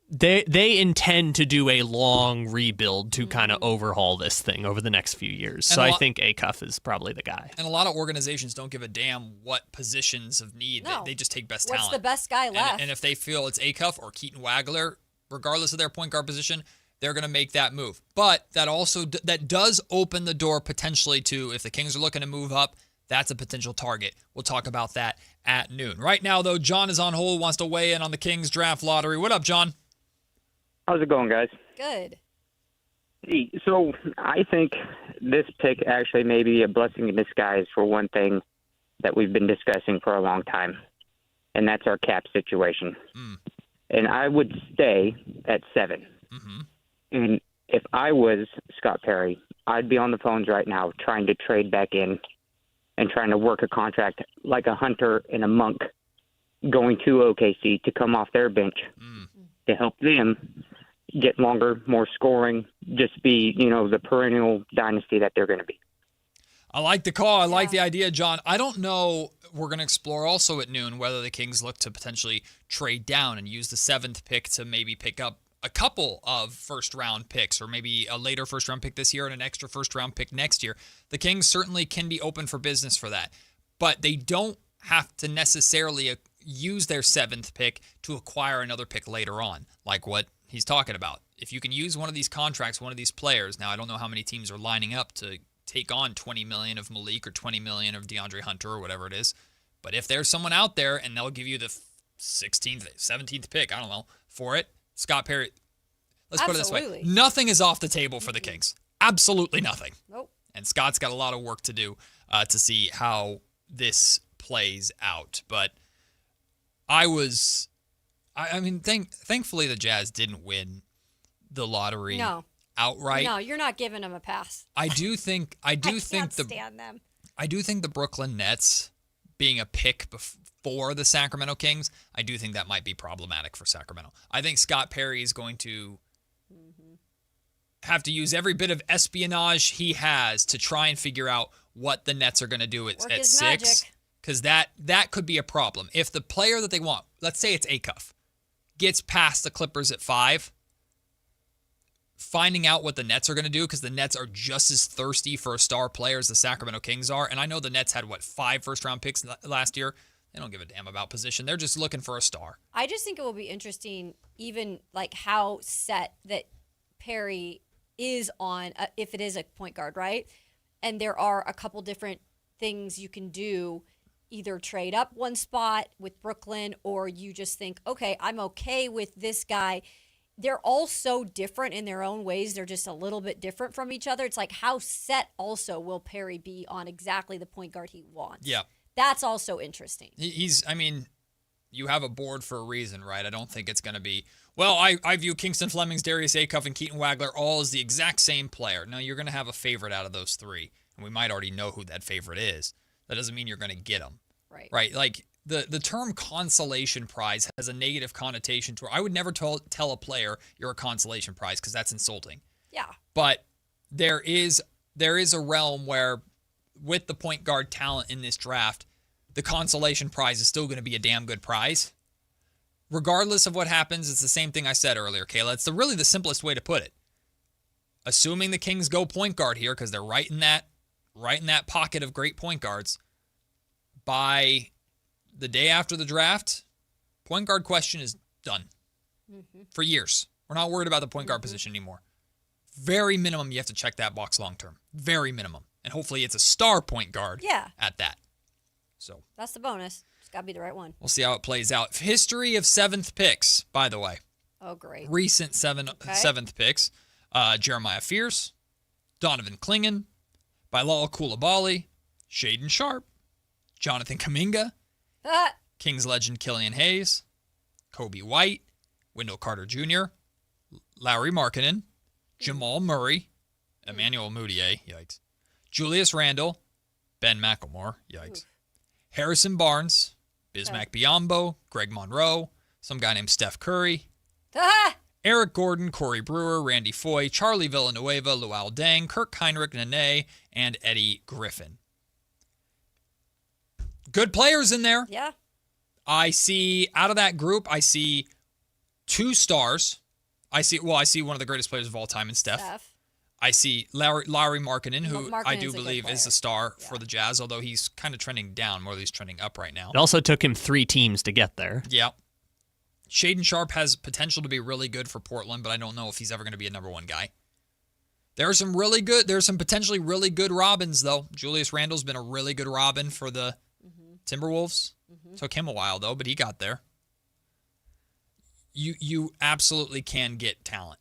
they intend to do a long rebuild to kind of overhaul this thing over the next few years. So I think A-Cuff is probably the guy. And a lot of organizations don't give a damn what positions of need. No. They just take best What's talent. the best guy left? And if they feel it's A-Cuff or Keaton Wagler, regardless of their point guard position, they're going to make that move. But that does open the door potentially to, if the Kings are looking to move up, that's a potential target. We'll talk about that at noon. Right now, though, John is on hold, wants to weigh in on the Kings draft lottery. What up, John? How's it going, guys? Good. So I think this pick actually may be a blessing in disguise for one thing that we've been discussing for a long time, and that's our cap situation. And I would stay at 7. And if I was Scott Perry, I'd be on the phones right now trying to trade back in and trying to work a contract like a Hunter and a Monk going to OKC to come off their bench to help them get longer, more scoring, just be, the perennial dynasty that they're going to be. I like the call. I like the idea, John. I don't know. We're going to explore also at noon whether the Kings look to potentially trade down and use the 7th pick to maybe pick up a couple of first-round picks or maybe a later first-round pick this year and an extra first-round pick next year. The Kings certainly can be open for business for that, but they don't have to necessarily use their 7th pick to acquire another pick later on, like what he's talking about. If you can use one of these contracts, one of these players, now I don't know how many teams are lining up to take on $20 million of Malik or $20 million of DeAndre Hunter or whatever it is, but if there's someone out there and they'll give you the 16th, 17th pick, I don't know, for it, Scott Perry, let's put it this way. Nothing is off the table for the Kings. Absolutely nothing. Nope. And Scott's got a lot of work to do to see how this plays out. But thankfully the Jazz didn't win the lottery outright. No, you're not giving them a pass. I do think stand them. I do think the Brooklyn Nets being a pick for the Sacramento Kings, I do think that might be problematic for Sacramento. I think Scott Perry is going to have to use every bit of espionage he has to try and figure out what the Nets are going to do at 6, because that could be a problem. If the player that they want, let's say it's A-Cuff, gets past the Clippers at 5, finding out what the Nets are going to do, because the Nets are just as thirsty for a star player as the Sacramento Kings are, and I know the Nets had, 5 first-round picks last year. They don't give a damn about position. They're just looking for a star. I just think it will be interesting, even like how set that Perry is on, if it is a point guard, right? And there are a couple different things you can do, either trade up one spot with Brooklyn, or you just think, okay, I'm okay with this guy. They're all so different in their own ways. They're just a little bit different from each other. It's like, how set also will Perry be on exactly the point guard he wants? Yeah. That's also interesting. You have a board for a reason, right? I don't think it's going to be, I view Kingston Flemings, Darius Acuff, and Keaton Wagler all as the exact same player. No, you're going to have a favorite out of those 3, and we might already know who that favorite is. That doesn't mean you're going to get them. Right. Right? Like, the term consolation prize has a negative connotation to it. I would never tell a player you're a consolation prize because that's insulting. Yeah. But there is a realm where with the point guard talent in this draft, the consolation prize is still going to be a damn good prize. Regardless of what happens, it's the same thing I said earlier, Kayla. It's really the simplest way to put it. Assuming the Kings go point guard here because they're right in that pocket of great point guards, by the day after the draft, point guard question is done for years. We're not worried about the point guard position anymore. Very minimum, you have to check that box long term. Very minimum. And hopefully it's a star point guard at that. So that's the bonus. It's got to be the right one. We'll see how it plays out. History of 7th picks, by the way. Oh, great. Recent 7th picks. Jeremiah Fierce, Donovan Clingan, Bilal Coulibaly, Shaedon Sharpe, Jonathan Kuminga, Kings legend Killian Hayes, Kobe White, Wendell Carter Jr., Lauri Markkanen, Jamal Murray, Emmanuel Mudiay, yikes, Julius Randle, Ben McLemore, yikes, Harrison Barnes, Bismack Biyombo, Greg Monroe, some guy named Steph Curry, Eric Gordon, Corey Brewer, Randy Foye, Charlie Villanueva, Luol Deng, Kirk Heinrich Nene, and Eddie Griffin. Good players in there. Yeah. I see, out of that group, I see 2 stars. I see one of the greatest players of all time in Steph. I see Lauri Markkanen, who I do believe is a star for the Jazz, although he's kind of trending down more than he's trending up right now. It also took him 3 teams to get there. Yeah. Shaedon Sharpe has potential to be really good for Portland, but I don't know if he's ever going to be a number 1 guy. There's some potentially really good Robins, though. Julius Randle's been a really good Robin for the Timberwolves. Took him a while, though, but he got there. You absolutely can get talent.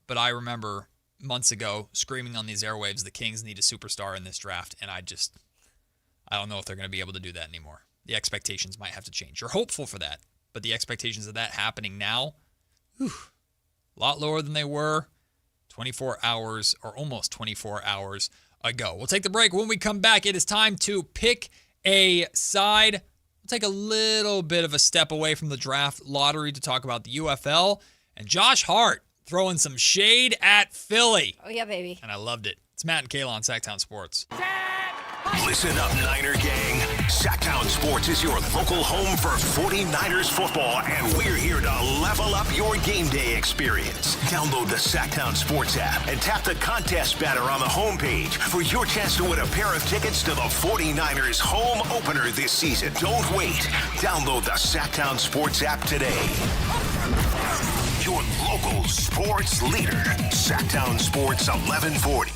But I remember months ago screaming on these airwaves, the Kings need a superstar in this draft, and I don't know if they're going to be able to do that anymore. The expectations might have to change. You're hopeful for that, but the expectations of that happening now, a lot lower than they were 24 hours or almost 24 hours ago. We'll take the break. When we come back, it is time to pick a side. We'll take a little bit of a step away from the draft lottery to talk about the UFL and Josh Hart throwing some shade at Philly. Oh, yeah, baby. And I loved it. It's Matt and Kayla on Sactown Sports. Listen up, Niner gang. Sactown Sports is your local home for 49ers football, and we're here to level up your game day experience. Download the Sactown Sports app and tap the contest banner on the homepage for your chance to win a pair of tickets to the 49ers home opener this season. Don't wait. Download the Sactown Sports app today. Your local sports leader, Sactown Sports 1140.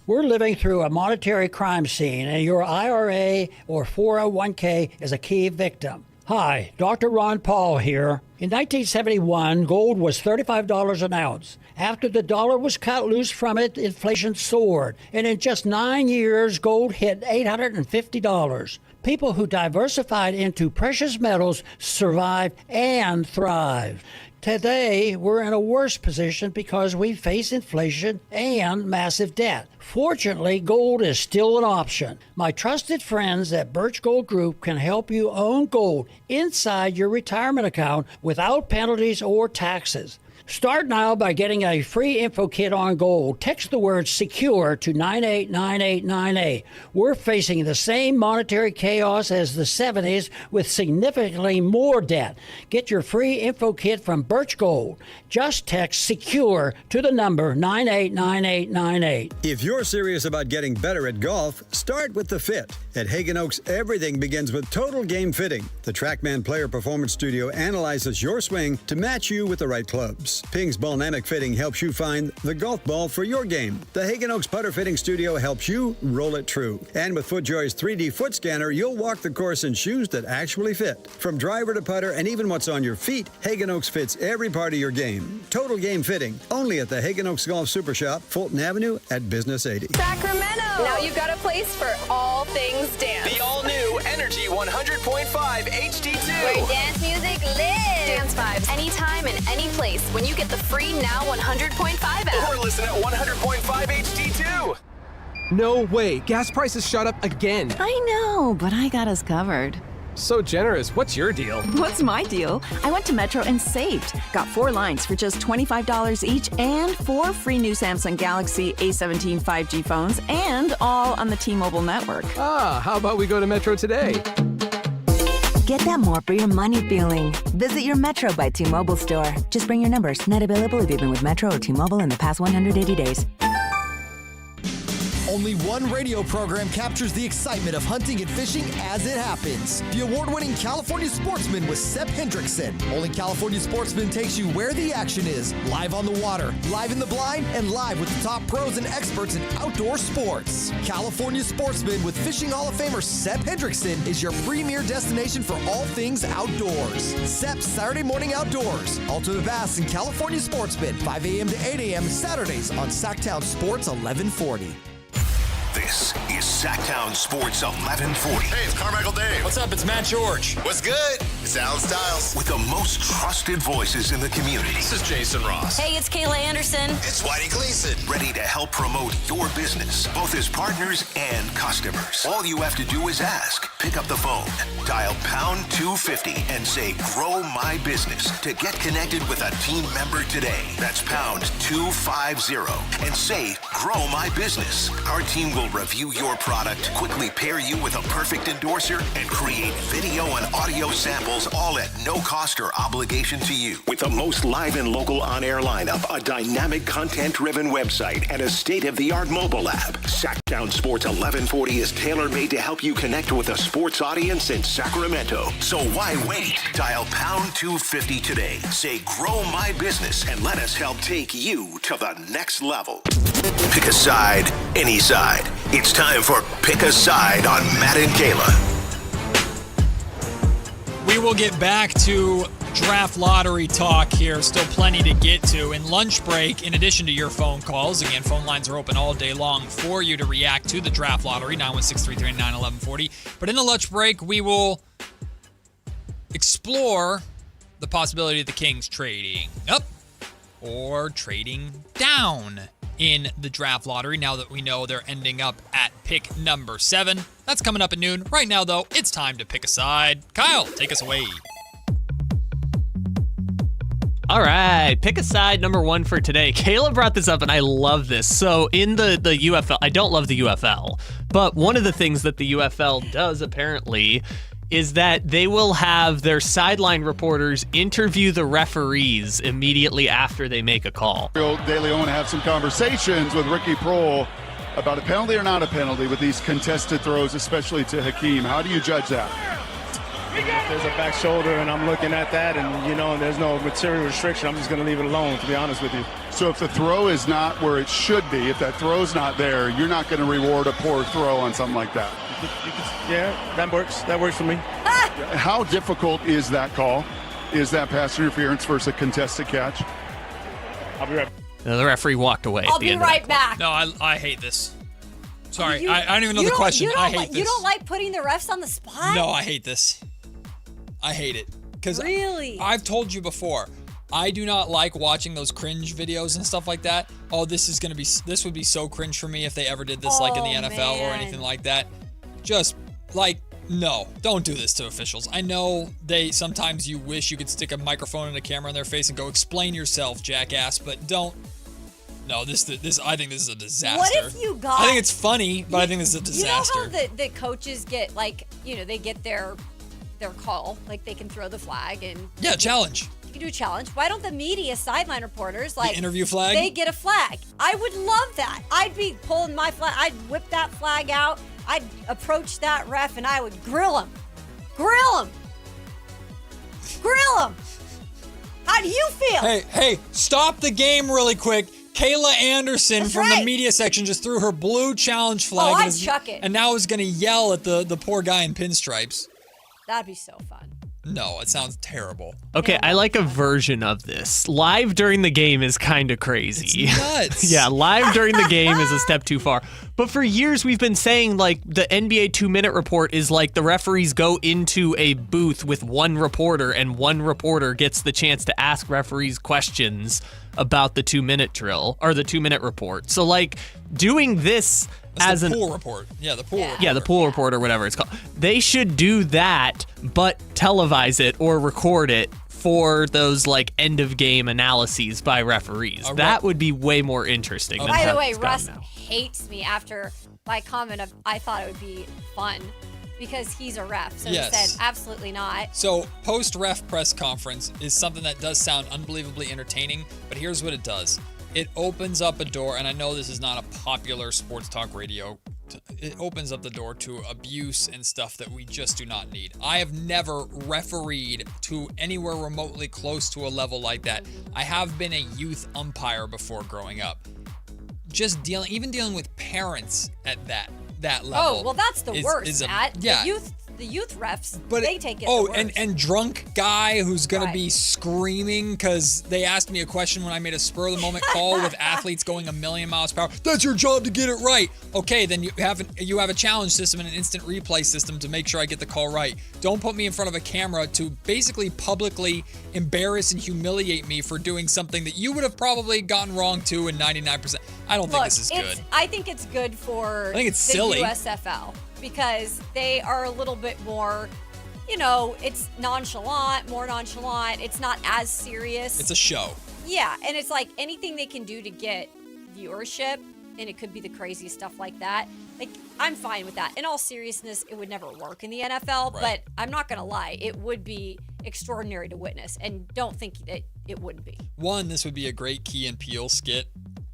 We're living through a monetary crime scene, and your IRA or 401k is a key victim. Hi, Dr. Ron Paul here. In 1971, gold was $35 an ounce. After the dollar was cut loose from it, inflation soared, and in just 9 years, gold hit $850. People who diversified into precious metals survived and thrived. Today, we're in a worse position because we face inflation and massive debt. Fortunately, gold is still an option. My trusted friends at Birch Gold Group can help you own gold inside your retirement account without penalties or taxes. Start now by getting a free info kit on gold. Text the word SECURE to 989898. We're facing the same monetary chaos as the 70s with significantly more debt. Get your free info kit from Birch Gold. Just text SECURE to the number 989898. If you're serious about getting better at golf, start with the fit. At Hagen Oaks, everything begins with Total Game Fitting. The TrackMan Player Performance Studio analyzes your swing to match you with the right clubs. Ping's Ballnamic Fitting helps you find the golf ball for your game. The Hagen Oaks Putter Fitting Studio helps you roll it true. And with FootJoy's 3D foot scanner, you'll walk the course in shoes that actually fit. From driver to putter and even what's on your feet, Hagen Oaks fits every part of your game. Total Game Fitting, only at the Hagen Oaks Golf Super Shop, Fulton Avenue at Business 80. Sacramento! Now you've got a place for all things dance. The all-new Energy 100.5 HD2. Where dance music lives. Dance vibes anytime and any place when you get the free Now 100.5 app. Or listen at 100.5 HD2. No way. Gas prices shot up again. I know, but I got us covered. So generous. What's your deal? What's my deal? I went to Metro and saved. Got 4 lines for just $25 each and 4 free new Samsung Galaxy A17 5G phones, and all on the T-Mobile network. Ah, how about we go to Metro today? Get that more for your money feeling. Visit your Metro by T-Mobile store. Just bring your numbers. Net available if you've been with Metro or T-Mobile in the past 180 days. Only one radio program captures the excitement of hunting and fishing as it happens. The award-winning California Sportsman with Sep Hendrickson. Only California Sportsman takes you where the action is. Live on the water, live in the blind, and live with the top pros and experts in outdoor sports. California Sportsman with Fishing Hall of Famer Sep Hendrickson is your premier destination for all things outdoors. Sep's Saturday Morning Outdoors. Ultimate Bass and California Sportsman, 5 a.m. to 8 a.m. Saturdays on Sactown Sports 1140. This is Sactown Sports 1140. Hey, it's Carmichael Dave. What's up? It's Matt George. What's good? It's Alan Stiles. With the most trusted voices in the community. This is Jason Ross. Hey, it's Kayla Anderson. It's Whitey Gleason. Ready to help promote your business, both as partners and customers. All you have to do is ask. Pick up the phone, dial pound 250 and say, grow my business to get connected with a team member today. That's pound 250 and say, grow my business. Our team will review your product, quickly pair you with a perfect endorser, and create video and audio samples, all at no cost or obligation to you. With the most live and local on-air lineup, a dynamic content-driven website, and a state-of-the-art mobile app, Sactown Sports 1140 is tailor-made to help you connect with a sports audience in Sacramento. So why wait? Dial pound 250 today. Say, grow my business, and let us help take you to the next level. Pick a side, any side. It's time for Pick a Side on Matt and Kayla. We will get back to draft lottery talk here. Still plenty to get to. In lunch break, in addition to your phone calls, again, phone lines are open all day long for you to react to the draft lottery, 916-339-1140. But in the lunch break, we will explore the possibility of the Kings trading up or trading down in the draft lottery, now that we know they're ending up at pick number 7. That's coming up at noon. Right now, though, it's time to pick a side. Kyle, take us away. All right, pick a side number 1 for today. Kayla brought this up, and I love this. So in the UFL, I don't love the UFL, but one of the things that the UFL does apparently is that they will have their sideline reporters interview the referees immediately after they make a call. De Leon have some conversations with Ricky Prohl about a penalty or not a penalty with these contested throws, especially to Hakeem. How do you judge that? If there's a back shoulder and I'm looking at that and, there's no material restriction, I'm just going to leave it alone, to be honest with you. So if the throw is not where it should be, if that throw's not there, you're not going to reward a poor throw on something like that? Yeah, that works. That works for me. How difficult is that call? Is that pass interference versus a contested catch? I'll be right back. The referee walked away. I'll be right back. No, I hate this. Sorry, I don't even know the question. I hate this. You don't like putting the refs on the spot? No, I hate this. I hate it. Really? I've told you before, I do not like watching those cringe videos and stuff like that. Oh, this would be so cringe for me if they ever did this like in the NFL or anything like that. Just no, don't do this to officials. I know sometimes you wish you could stick a microphone and a camera in their face and go, explain yourself, jackass, but don't. No, I think this is a disaster. What if you got... I think it's funny, but I think this is a disaster. You know how the coaches get, they get their call, they can throw the flag and... Yeah, challenge. You can do a challenge. Why don't the media sideline reporters, the interview flag? They get a flag. I would love that. I'd be pulling my flag. I'd whip that flag out. I'd approach that ref and I would grill him. Grill him. Grill him. How do you feel? Hey, stop the game really quick. Kayla Anderson from the media section just threw her blue challenge flag. Oh, I'd chuck it. And now is going to yell at the poor guy in pinstripes. That'd be so fun. No, it sounds terrible. Okay, I like a version of this. Live during the game is kind of crazy. It's nuts. Yeah, live during the game is a step too far. But for years we've been saying like the NBA 2-minute report is like the referees go into a booth with one reporter and one reporter gets the chance to ask referees questions about the 2-minute drill or the 2-minute report. So like doing this as the pool report. Yeah, the pool report. Yeah, the pool report or whatever it's called. They should do that, but televise it or record it for those like end of game analyses by referees. That would be way more interesting. Than by the way, Russ hates me after my comment of I thought it would be fun because he's a ref. So he said absolutely not. So post-ref press conference is something that does sound unbelievably entertaining, but here's what it does. It opens up a door, and I know this is not a popular sports talk radio. It opens up the door to abuse and stuff that we just do not need. I have never refereed to anywhere remotely close to a level like that. I have been a youth umpire before growing up. Just dealing with parents at that level. Oh, well, that's the worst, Matt. Yeah. The youth refs, they take it the worst. and drunk guy who's going to be screaming because they asked me a question when I made a spur-of-the-moment call with athletes going 1,000,000 miles per hour. That's your job to get it right. Okay, then you have a challenge system and an instant replay system to make sure I get the call right. Don't put me in front of a camera to basically publicly embarrass and humiliate me for doing something that you would have probably gotten wrong too in 99%. I don't think this is good. I think it's good for the silly. USFL. Because they are a little bit more, it's more nonchalant. It's not as serious. It's a show. Yeah, and it's like anything they can do to get viewership, and it could be the craziest stuff like that. Like, I'm fine with that. In all seriousness, it would never work in the NFL, but I'm not going to lie. It would be extraordinary to witness, and don't think that it wouldn't be. One, this would be a great Key and Peele skit.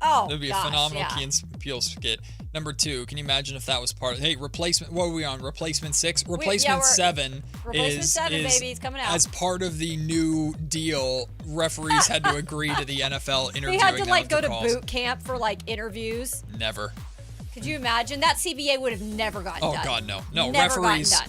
Oh, it would be a phenomenal Key and Peele skit. Number 2, can you imagine if that was part of... Hey, replacement... What are we on? Replacement 6? Replacement 7 Replacement 7, baby. It's coming out. As part of the new deal, referees had to agree to the NFL interviewing them. They had to, go to boot camp for, interviews. Never. Could you imagine? That CBA would have never gotten done. Oh, God, no. No, never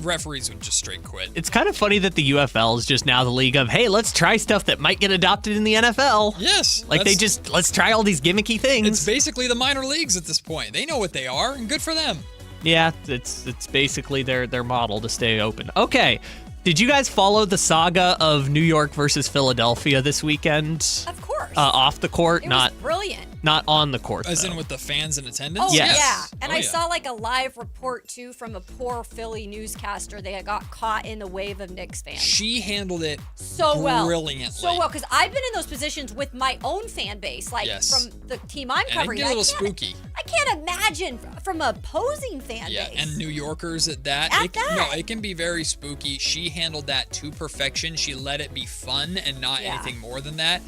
referees would just straight quit. It's kind of funny that the UFL is just now the league of, hey, let's try stuff that might get adopted in the NFL. Yes. Let's try all these gimmicky things. It's basically the minor leagues at this point. They know what they are, and good for them. Yeah, it's basically their model to stay open. Okay. Did you guys follow the saga of New York versus Philadelphia this weekend? Of course. Off the court, it was brilliant. Not on the court. As though. in with the fans in attendance? Oh, yes. Yeah. And I saw a live report, too, from a poor Philly newscaster. They got caught in the wave of Knicks fans. She handled it so brilliantly. So well, because I've been in those positions with my own fan base, from the team I'm covering. It'd be a little spooky. I can't imagine from a opposing fan base. Yeah, and New Yorkers at that. No, it can be very spooky. She handled that to perfection. She let it be fun and not anything more than that.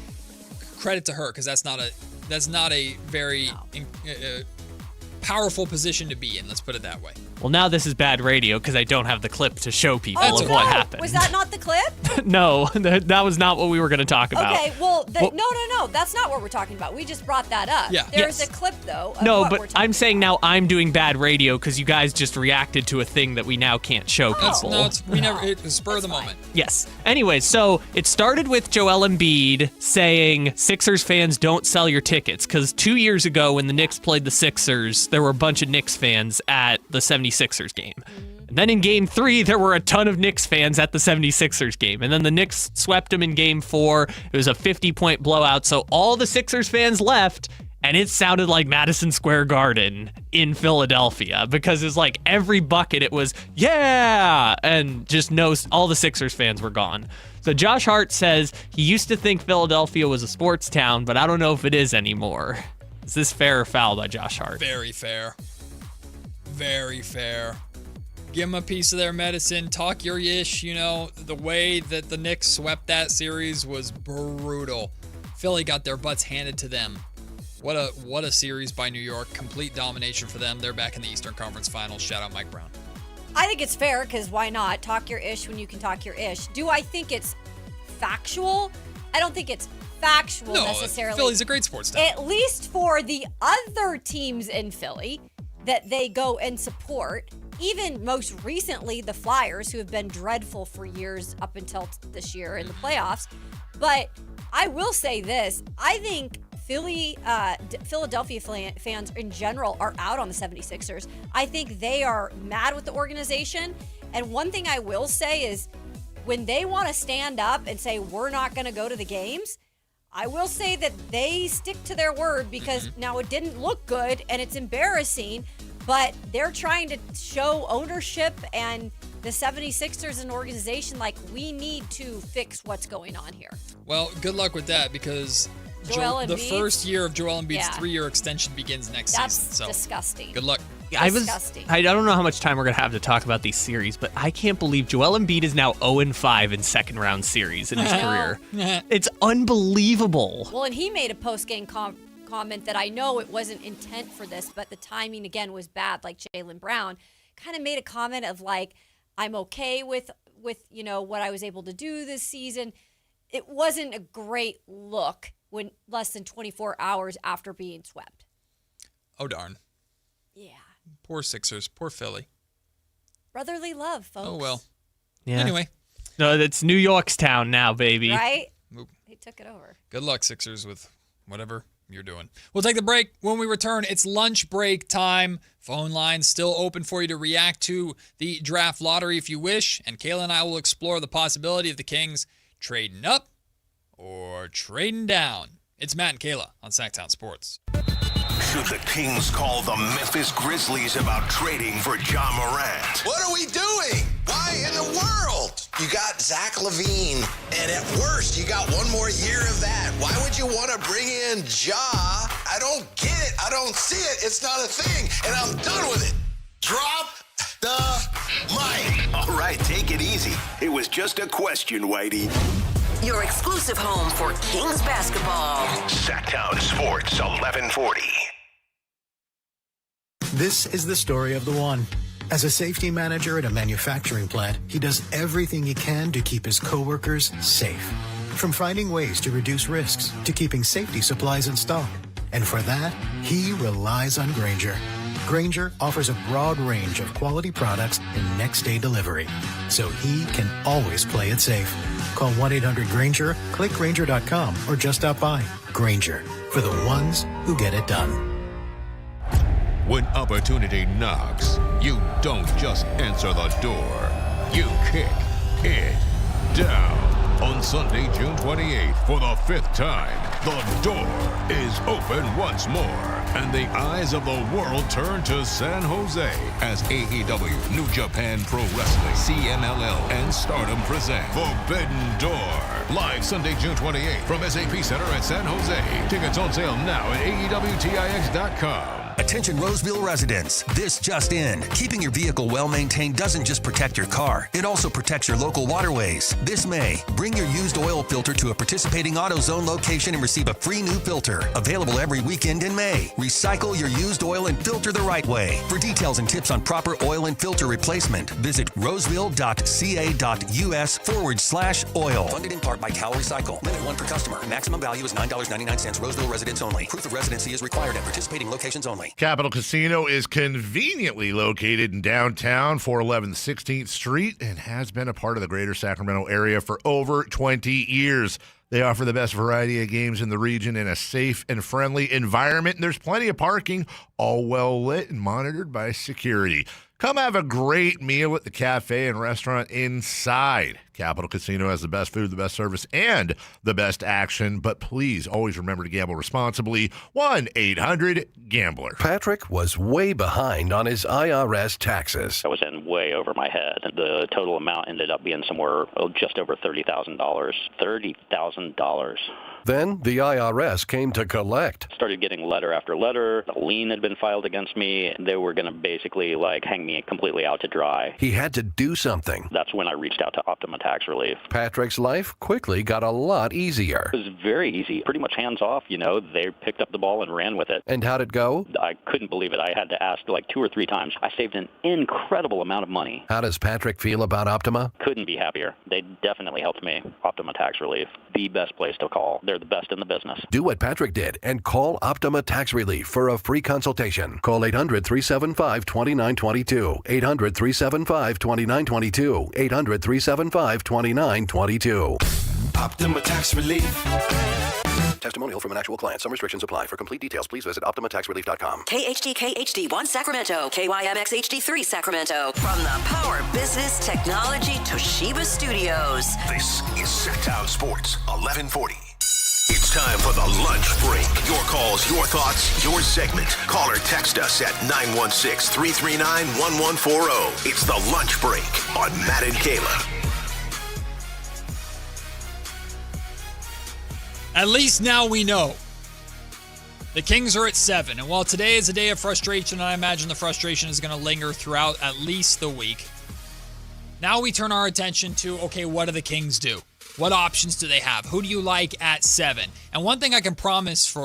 Credit to her, because that's not a very powerful position to be in. Let's put it that way. Well, now this is bad radio because I don't have the clip to show people of what happened. Was that not the clip? No, that was not what we were going to talk about. Okay, no. That's not what we're talking about. We just brought that up. Yeah. There's a clip, though, of No, what but we're talking I'm saying now I'm doing bad radio because you guys just reacted to a thing that we now can't show people. It was spur of the moment. Yes. Anyway, so it started with Joel Embiid saying Sixers fans don't sell your tickets because 2 years ago when the Knicks played the Sixers, there were a bunch of Knicks fans at the 76ers game. And then in game 3, there were a ton of Knicks fans at the 76ers game. And then the Knicks swept them in game 4. It was a 50-point blowout. So all the Sixers fans left, and it sounded like Madison Square Garden in Philadelphia because it's like every bucket it was, yeah, and just all the Sixers fans were gone. So Josh Hart says he used to think Philadelphia was a sports town, but I don't know if it is anymore. Is this fair or foul by Josh Hart? Very fair. Very fair. Give them a piece of their medicine. Talk your ish. The way that the Knicks swept that series was brutal. Philly got their butts handed to them. What a series by New York. Complete domination for them. They're back in the Eastern Conference Finals. Shout out Mike Brown. I think it's fair because why not? Talk your ish when you can talk your ish. Do I think it's factual? I don't think it's factual necessarily. Philly's a great sports town. At least for the other teams in Philly that they go and support. Even most recently, the Flyers, who have been dreadful for years up until this year in the playoffs. But I will say this. I think Philadelphia fans in general are out on the 76ers. I think they are mad with the organization. And one thing I will say is when they want to stand up and say, we're not going to go to the games, I will say that they stick to their word because now it didn't look good and it's embarrassing, but they're trying to show ownership and the 76ers as an organization, like, we need to fix what's going on here. Well, good luck with that because the first year of Joel Embiid's 3-year extension begins next season. That's disgusting. Good luck. I don't know how much time we're going to have to talk about these series, but I can't believe Joel Embiid is now 0-5 in second-round series in his career. It's unbelievable. Well, and he made a post-game comment that I know it wasn't intent for this, but the timing, again, was bad, like Jaylen Brown. Kind of made a comment of, like, I'm okay with what I was able to do this season. It wasn't a great look when less than 24 hours after being swept. Oh, darn. Yeah. Poor Sixers. Poor Philly. Brotherly love, folks. Oh, well. Yeah. Anyway. No, it's New York's town now, baby. Right? He took it over. Good luck, Sixers, with whatever you're doing. We'll take the break. When we return, it's lunch break time. Phone lines still open for you to react to the draft lottery if you wish. And Kayla and I will explore the possibility of the Kings trading up or trading down. It's Matt and Kayla on Sactown Sports. Should the Kings call the Memphis Grizzlies about trading for Ja Morant? What are we doing? Why in the world? You got Zach LaVine, and at worst, you got one more year of that. Why would you want to bring in Ja? I don't get it. I don't see it. It's not a thing, and I'm done with it. Drop the mic. All right, take it easy. It was just a question, Whitey. Your exclusive home for Kings basketball. Sactown Sports 1140. This is the story of the one. As a safety manager at a manufacturing plant, he does everything he can to keep his coworkers safe. From finding ways to reduce risks to keeping safety supplies in stock. And for that, he relies on Grainger. Grainger offers a broad range of quality products and next-day delivery, so he can always play it safe. Call 1-800-GRAINGER, click Grainger.com, or just stop by. Grainger, for the ones who get it done. When opportunity knocks, you don't just answer the door. You kick it down. On Sunday, June 28th, for the 5th time, the door is open once more. And the eyes of the world turn to San Jose as AEW, New Japan Pro Wrestling, CMLL, and Stardom present Forbidden Door. Live Sunday, June 28th from SAP Center at San Jose. Tickets on sale now at AEWTIX.com. Attention Roseville residents, this just in. Keeping your vehicle well-maintained doesn't just protect your car, it also protects your local waterways. This May, bring your used oil filter to a participating AutoZone location and receive a free new filter. Available every weekend in May. Recycle your used oil and filter the right way. For details and tips on proper oil and filter replacement, visit roseville.ca.us/oil. Funded in part by Cal Recycle. Limit 1 per customer. Maximum value is $9.99. Roseville residents only. Proof of residency is required at participating locations only. Capital Casino is conveniently located in downtown, 411 16th Street, and has been a part of the greater Sacramento area for over 20 years. They offer the best variety of games in the region in a safe and friendly environment, and there's plenty of parking, all well lit and monitored by security. Come have a great meal at the cafe and restaurant inside. Capital Casino has the best food, the best service, and the best action. But please always remember to gamble responsibly. 1-800-GAMBLER. Patrick was way behind on his IRS taxes. I was in way over my head. The total amount ended up being somewhere just over $30,000. $30,000. Then the IRS came to collect. Started getting letter after letter. A lien had been filed against me. They were going to basically hang me completely out to dry. He had to do something. That's when I reached out to Optima Tax Relief. Patrick's life quickly got a lot easier. It was very easy, pretty much hands off. They picked up the ball and ran with it. And how'd it go? I couldn't believe it. I had to ask 2 or 3 times. I saved an incredible amount of money. How does Patrick feel about Optima? Couldn't be happier. They definitely helped me. Optima Tax Relief, the best place to call. They're the best in the business. Do what Patrick did and call Optima Tax Relief for a free consultation. Call 800-375-2922. 800-375-2922. 800-375-2922. Optima Tax Relief. Testimonial from an actual client. Some restrictions apply. For complete details, please visit OptimaTaxRelief.com. KHD 1 Sacramento, KYMX HD3 Sacramento. From the Power Business Technology Toshiba Studios. This is Sactown Sports 1140. It's time for the lunch break. Your calls, your thoughts, your segment. Call or text us at 916-339-1140. It's the lunch break on Matt and Kayla. At least now we know. The Kings are at 7. And while today is a day of frustration, and I imagine the frustration is going to linger throughout at least the week, now we turn our attention to, okay, what do the Kings do? What options do they have? Who do you like at 7? And one thing I can promise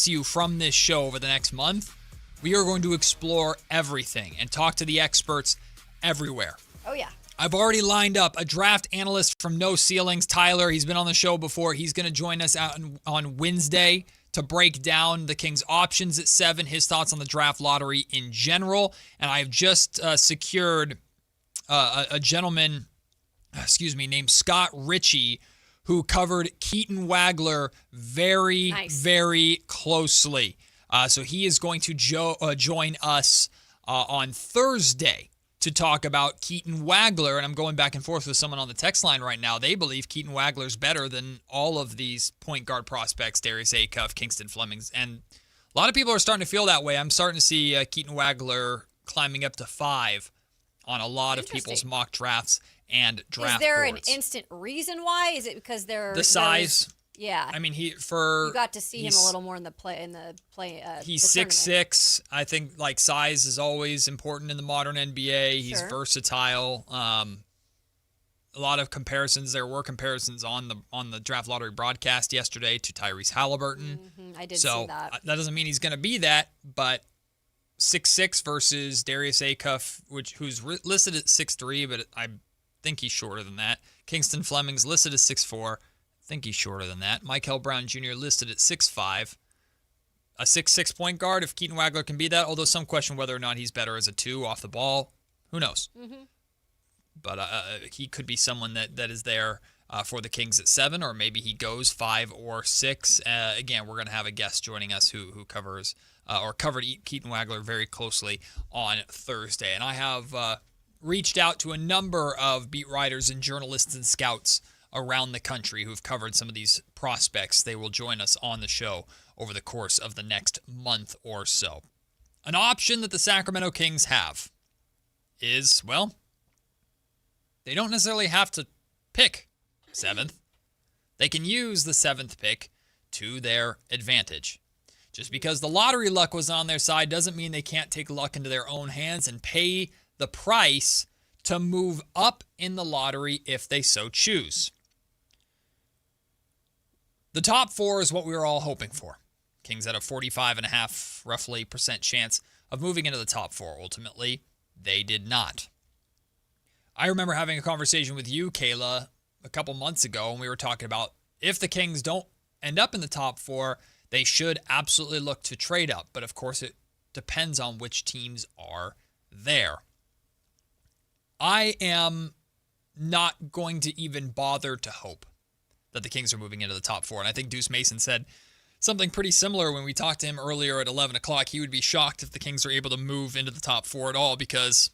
you from this show over the next month, we are going to explore everything and talk to the experts everywhere. Oh, yeah. I've already lined up a draft analyst from No Ceilings, Tyler. He's been on the show before. He's going to join us out on Wednesday to break down the Kings' options at 7, his thoughts on the draft lottery in general. And I've just secured a gentleman named Scott Ritchie, who covered Keaton Wagler very closely. So he is going to join us on Thursday to talk about Keaton Wagler. And I'm going back and forth with someone on the text line right now. They believe Keaton Wagler's better than all of these point guard prospects, Darius Acuff, Kingston Flemings. And a lot of people are starting to feel that way. I'm starting to see Keaton Wagler climbing up to 5 on a lot of people's mock drafts and draft boards. Is there an instant reason why? Is it because they're the size? Yeah. I mean, you got to see him a little more in the play. He's 6'6". I think like size is always important in the modern NBA. He's versatile. A lot of comparisons. There were comparisons on the draft lottery broadcast yesterday to Tyrese Halliburton. Mm-hmm. I did see that. So that doesn't mean he's going to be that, but 6'6" versus Darius Acuff, who's listed at 6'3", but I think he's shorter than that. Kingston Fleming's listed at 6'4". I think he's shorter than that. Michael Brown Jr. listed at 6'5". A 6'6" point guard, if Keaton Wagler can be that, although some question whether or not he's better as a 2 off the ball. Who knows? Mm-hmm. But he could be someone that is there for the Kings at 7, or maybe he goes 5 or 6. Again, we're going to have a guest joining us who covers or covered Keaton Wagler very closely on Thursday. And I have reached out to a number of beat writers and journalists and scouts around the country who've covered some of these prospects. They will join us on the show over the course of the next month or so. An option that the Sacramento Kings have is, well, they don't necessarily have to pick 7th. They can use the 7th pick to their advantage. Just because the lottery luck was on their side doesn't mean they can't take luck into their own hands and pay the price to move up in the lottery if they so choose. The top 4 is what we were all hoping for. Kings had a 45.5% roughly chance of moving into the top 4. Ultimately, they did not. I remember having a conversation with you, Kayla, a couple months ago, and we were talking about if the Kings don't end up in the top 4, they should absolutely look to trade up. But of course, it depends on which teams are there. I am not going to even bother to hope that the Kings are moving into the top 4. And I think Deuce Mason said something pretty similar when we talked to him earlier at 11 o'clock. He would be shocked if the Kings are able to move into the top 4 at all, because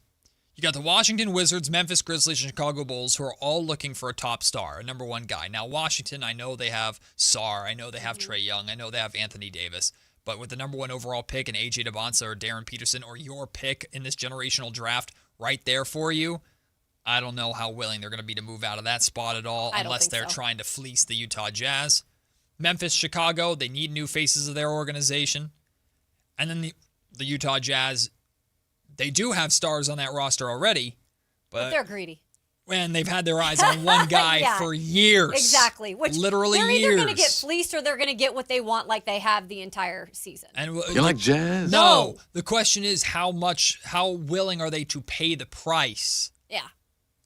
you got the Washington Wizards, Memphis Grizzlies, and Chicago Bulls, who are all looking for a top star, a number 1 guy. Now, Washington, I know they have Sarr. I know they have Trae Young. I know they have Anthony Davis. But with the number 1 overall pick in A.J. Debonsa or Darren Peterson, or your pick in this generational draft right there for you, I don't know how willing they're going to be to move out of that spot at all, unless they're trying to fleece the Utah Jazz. Memphis, Chicago, they need new faces of their organization. And then the Utah Jazz, they do have stars on that roster already, but they're greedy. And they've had their eyes on one guy for years. Exactly. Which literally they're years. They're either going to get fleeced or they're going to get what they want, like they have the entire season. And you like Jazz? No. The question is how willing are they to pay the price? Yeah.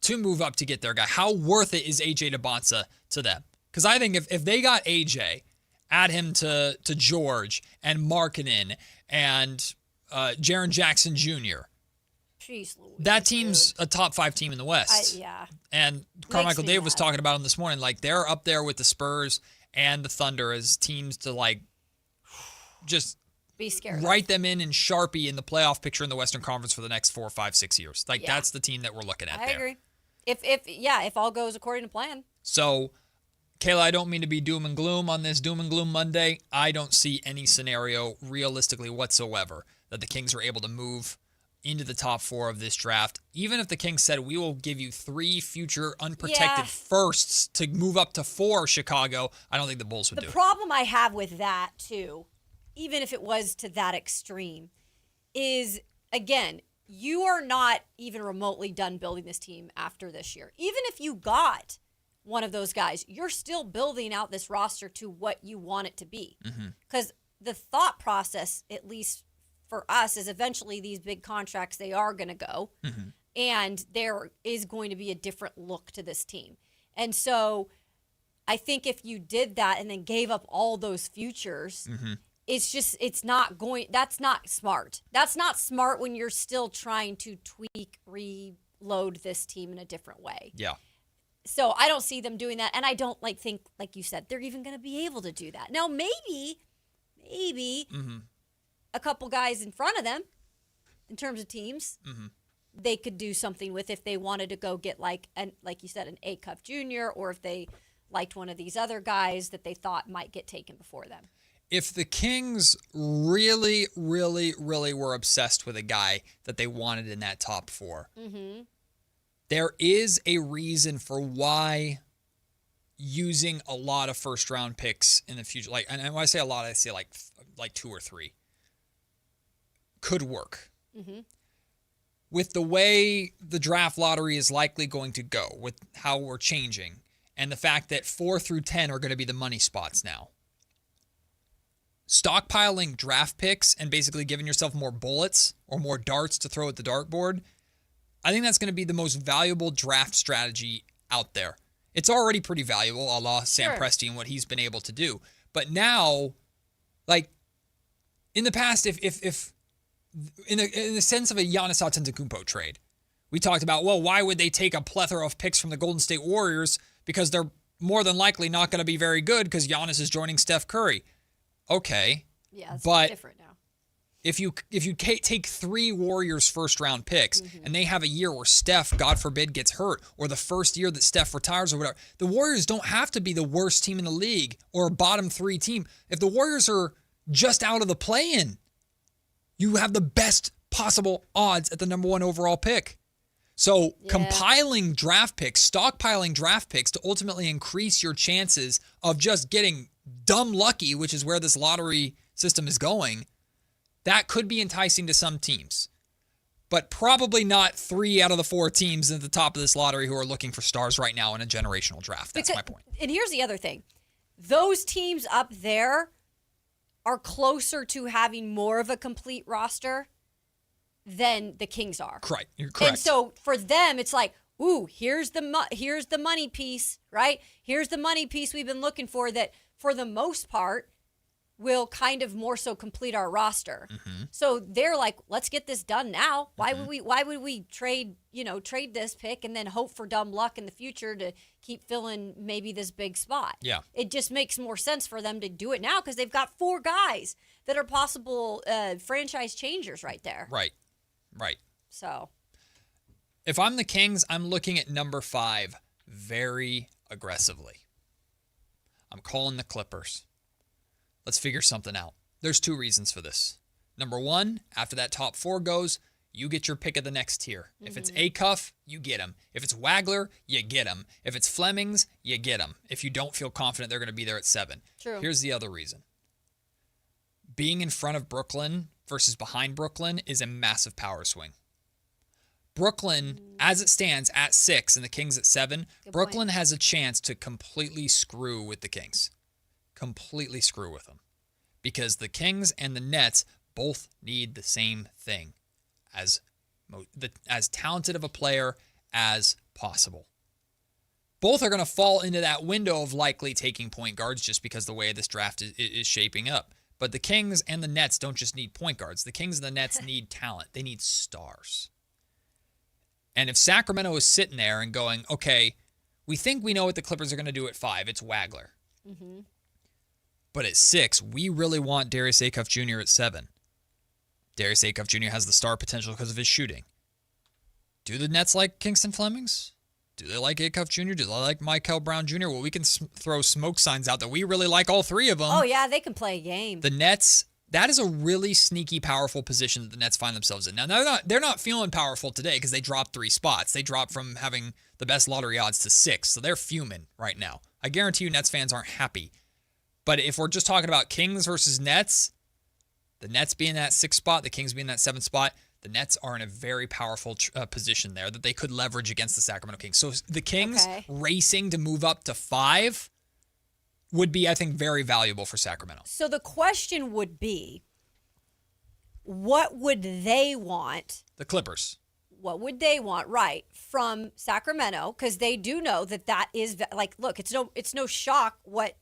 To move up to get their guy. How worth it is A.J. Debonsa to them? Because I think if they got A.J., add him to George and Markkanen and Jaren Jackson Jr., jeez Louise, that team's a top 5 team in the West. Yeah. And Carmichael Dave was talking about him this morning. Like, they're up there with the Spurs and the Thunder as teams to like just be scared. Write them in Sharpie in the playoff picture in the Western Conference for the next 4, 5, 6 years. Like that's the team that we're looking at. I agree. If all goes according to plan. So, Kayla, I don't mean to be doom and gloom on this Doom and Gloom Monday. I don't see any scenario realistically whatsoever that the Kings are able to move into the top 4 of this draft. Even if the Kings said, we will give you 3 future unprotected firsts to move up to 4, Chicago, I don't think the Bulls would do it. The problem I have with that, too, even if it was to that extreme, is, again, you are not even remotely done building this team after this year. Even if you got one of those guys, you're still building out this roster to what you want it to be. Because the thought process, at least for us, is eventually these big contracts, they are going to go. And there is going to be a different look to this team. And so I think if you did that and then gave up all those futures, that's not smart. That's not smart when you're still trying to tweak, reload this team in a different way. Yeah. So I don't see them doing that. And I don't think, like you said, they're even going to be able to do that. Now, maybe a couple guys in front of them in terms of teams, they could do something with if they wanted to go get like you said, an A-Cup Junior, or if they liked one of these other guys that they thought might get taken before them. If the Kings really, really, really were obsessed with a guy that they wanted in that top 4, there is a reason for why using a lot of first-round picks in the future, and when I say a lot, I say like 2 or 3, could work. With the way the draft lottery is likely going to go, with how we're changing, and the fact that 4 through 10 are going to be the money spots now, stockpiling draft picks and basically giving yourself more bullets or more darts to throw at the dartboard, I think that's going to be the most valuable draft strategy out there. It's already pretty valuable, a la Sam Presti and what he's been able to do. But now, like, in the past, if in the sense of a Giannis Antetokounmpo trade, we talked about, well, why would they take a plethora of picks from the Golden State Warriors? Because they're more than likely not going to be very good because Giannis is joining Steph Curry. Okay. Yeah, it's but different now. If you take 3 Warriors first-round picks and they have a year where Steph, God forbid, gets hurt, or the first year that Steph retires or whatever, the Warriors don't have to be the worst team in the league or a bottom 3 team. If the Warriors are just out of the play-in, you have the best possible odds at the number 1 overall pick. So compiling draft picks, stockpiling draft picks to ultimately increase your chances of just getting dumb lucky, which is where this lottery system is going, that could be enticing to some teams. But probably not 3 out of the 4 teams at the top of this lottery who are looking for stars right now in a generational draft. That's my point. And here's the other thing. Those teams up there are closer to having more of a complete roster than the Kings are. Correct. You're correct. And so for them, it's like, ooh, here's the money piece, right? Here's the money piece we've been looking for that, for the most part, will kind of more so complete our roster. So they're like, let's get this done now. Why would we trade this pick and then hope for dumb luck in the future to keep filling maybe this big spot? Yeah. It just makes more sense for them to do it now because they've got 4 guys that are possible franchise changers right there. Right. So if I'm the Kings, I'm looking at number 5 very aggressively. I'm calling the Clippers. Let's figure something out. There's 2 reasons for this. Number 1, after that top 4 goes, you get your pick of the next tier. If it's A-Cuff, you get him. If it's Wagler, you get him. If it's Flemings, you get him. If you don't feel confident they're going to be there at 7. True. Here's the other reason. Being in front of Brooklyn versus behind Brooklyn is a massive power swing. Brooklyn, as it stands, at 6 and the Kings at 7, Brooklyn has a chance to completely screw with the Kings. Completely screw with them. Because the Kings and the Nets both need the same thing. As talented of a player as possible. Both are going to fall into that window of likely taking point guards just because the way this draft is shaping up. But the Kings and the Nets don't just need point guards. The Kings and the Nets need talent. They need stars. And if Sacramento is sitting there and going, okay, we think we know what the Clippers are going to do at 5. It's Wagler. But at 6, we really want Darius Acuff Jr. at 7. Darius Acuff Jr. has the star potential because of his shooting. Do the Nets like Kingston Flemings? Do they like Acuff Jr.? Do they like Michael Brown Jr.? Well, we can throw smoke signs out that we really like all 3 of them. Oh, yeah, they can play a game. The Nets, that is a really sneaky, powerful position that the Nets find themselves in. Now, they're not feeling powerful today because they dropped 3 spots. They dropped from having the best lottery odds to 6, so they're fuming right now. I guarantee you Nets fans aren't happy. But if we're just talking about Kings versus Nets, the Nets being that 6th spot, the Kings being that 7th spot, the Nets are in a very powerful position there that they could leverage against the Sacramento Kings. So the Kings racing to move up to 5 would be, I think, very valuable for Sacramento. So the question would be, what would they want? The Clippers. What would they want, right, from Sacramento? Because they do know that is, like, look, it's no shock what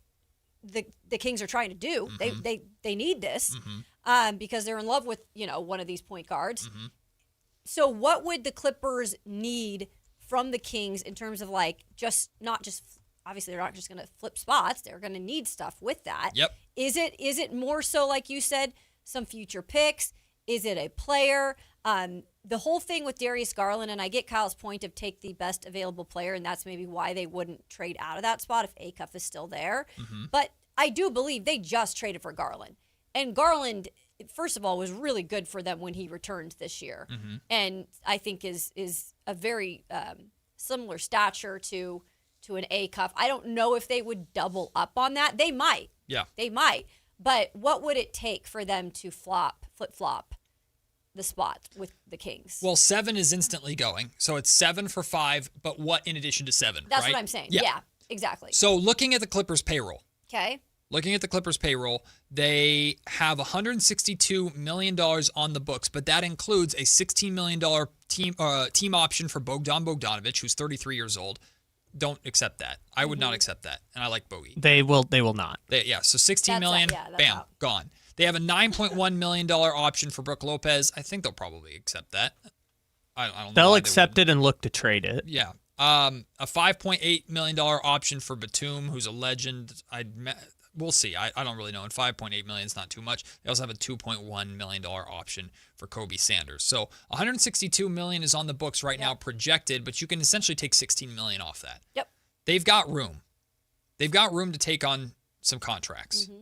the Kings are trying to do. Mm-hmm. They need this. Mm-hmm. Because they're in love with, one of these point guards. Mm-hmm. So what would the Clippers need from the Kings in terms of obviously they're not just going to flip spots. They're going to need stuff with that. Yep. Is it more so, like you said, some future picks? Is it a player? The whole thing with Darius Garland, and I get Kyle's point of take the best available player, and that's maybe why they wouldn't trade out of that spot if Acuff is still there. Mm-hmm. But I do believe they just traded for Garland. And Garland, first of all, was really good for them when he returned this year. Mm-hmm. And I think is a very similar stature to an Acuff. I don't know if they would double up on that. They might. Yeah. They might. But what would it take for them to flip-flop the spot with the Kings? Well, 7 is instantly going. So it's 7 for 5, but what in addition to 7, That's right? what I'm saying. Yeah, exactly. So looking at the Clippers payroll. Okay. Looking at the Clippers payroll, they have $162 million on the books, but that includes a $16 million team option for Bogdan Bogdanovic, who's 33 years old. Don't accept that. I would not accept that, and I like Bogey. They will not. So $16 million, bam, out. Gone. They have a $9.1 million option for Brook Lopez. I think they'll probably accept that. I don't know. They'll accept it and look to trade it. Yeah. A $5.8 million option for Batum, who's a legend. We'll see. I don't really know. And $5.8 million is not too much. They also have a $2.1 million option for Kobe Sanders. So $162 million is on the books right now projected, but you can essentially take $16 million off that. Yep. They've got room. They've got room to take on some contracts. Mm-hmm.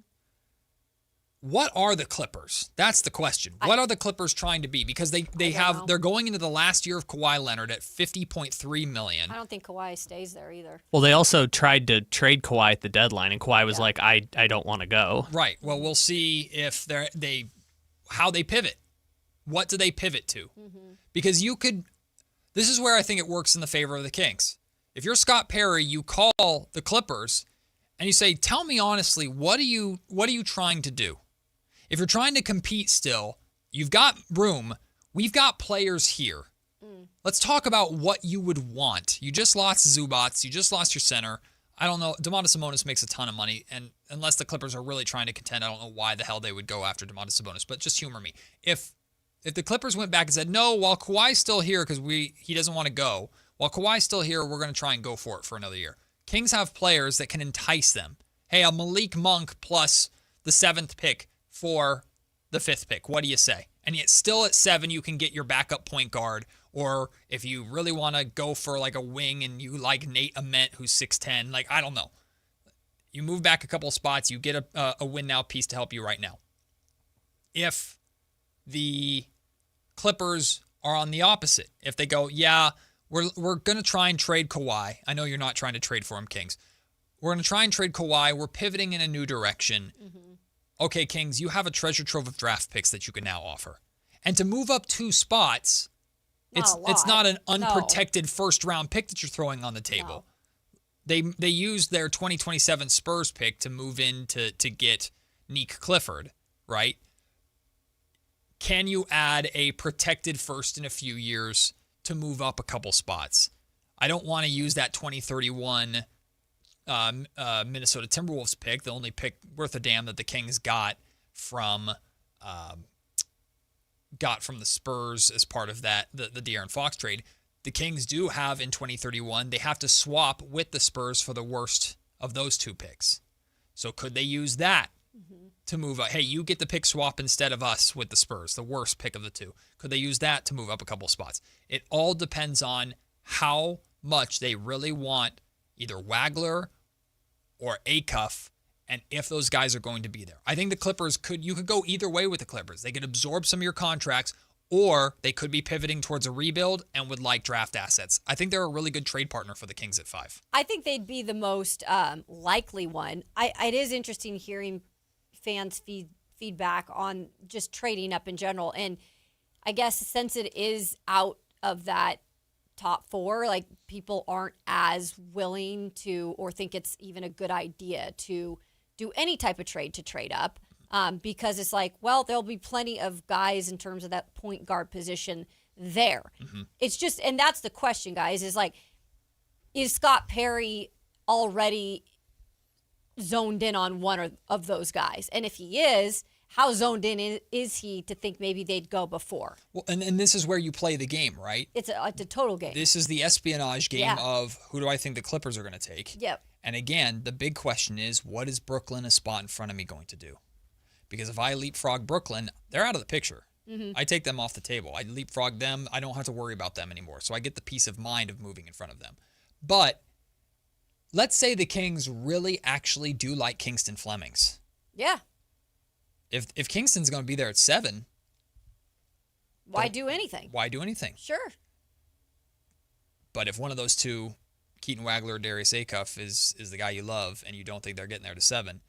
What are the Clippers? That's the question. What are the Clippers trying to be? Because they're going into the last year of Kawhi Leonard at $50.3 million. I don't think Kawhi stays there either. Well, they also tried to trade Kawhi at the deadline, and Kawhi was like, I don't want to go. Right. Well, we'll see if how they pivot. What do they pivot to? Mm-hmm. Because this is where I think it works in the favor of the Kings. If you're Scott Perry, you call the Clippers and you say, tell me honestly, what are you trying to do? If you're trying to compete still, you've got room. We've got players here. Let's talk about what you would want. You just lost Zubats. You just lost your center. I don't know. Domantas Sabonis makes a ton of money, and unless the Clippers are really trying to contend, I don't know why the hell they would go after Domantas Sabonis, but just humor me. If the Clippers went back and said, no, while Kawhi's still here because he doesn't want to go, while Kawhi's still here, we're going to try and go for it for another year. Kings have players that can entice them. Hey, a Malik Monk plus the 7th pick for the 5th pick. What do you say? And yet still at 7, you can get your backup point guard. Or if you really want to go for like a wing and you like Nate Ament, who's 6'10", like, I don't know. You move back a couple of spots, you get a win now piece to help you right now. If the Clippers are on the opposite, if they go, yeah, we're going to try and trade Kawhi. I know you're not trying to trade for him, Kings. We're going to try and trade Kawhi. We're pivoting in a new direction. Mm-hmm. Okay, Kings, you have a treasure trove of draft picks that you can now offer. And to move up 2 spots, it's not an unprotected first-round pick that you're throwing on the table. No. They used their 2027 Spurs pick to move in to get Nick Clifford, right? Can you add a protected first in a few years to move up a couple spots? I don't want to use that 2031 Minnesota Timberwolves pick, the only pick worth a damn that the Kings got from the Spurs as part of that the De'Aaron Fox trade. The Kings do have in 2031, they have to swap with the Spurs for the worst of those 2 picks. So could they use that to move up? Hey, you get the pick swap instead of us with the Spurs, the worst pick of the two. Could they use that to move up a couple spots? It all depends on how much they really want either Wagler or Acuff, and if those guys are going to be there. I think the Clippers you could go either way with the Clippers. They could absorb some of your contracts, or they could be pivoting towards a rebuild and would like draft assets. I think they're a really good trade partner for the Kings at 5. I think they'd be the most likely one. It is interesting hearing fans' feedback on just trading up in general. And I guess since it is out of that top 4, like people aren't as willing to or think it's even a good idea to do any type of trade to trade up because it's like, well, there'll be plenty of guys in terms of that point guard position there. It's just, and that's the question, guys, is like, is Scott Perry already zoned in on one of those guys? And if he is, how zoned in is he to think maybe they'd go before? Well, and this is where you play the game, right? It's a total game. This is the espionage game of who do I think the Clippers are going to take? Yep. And again, the big question is, what is Brooklyn, a spot in front of me, going to do? Because if I leapfrog Brooklyn, they're out of the picture. I take them off the table. I leapfrog them. I don't have to worry about them anymore. So I get the peace of mind of moving in front of them. But let's say the Kings really actually do like Kingston Flemings. Yeah. If Kingston's going to be there at 7, why do anything? Why do anything? Sure. But if one of those two, Keaton Wagler or Darius Acuff, is the guy you love, and you don't think they're getting there to 7,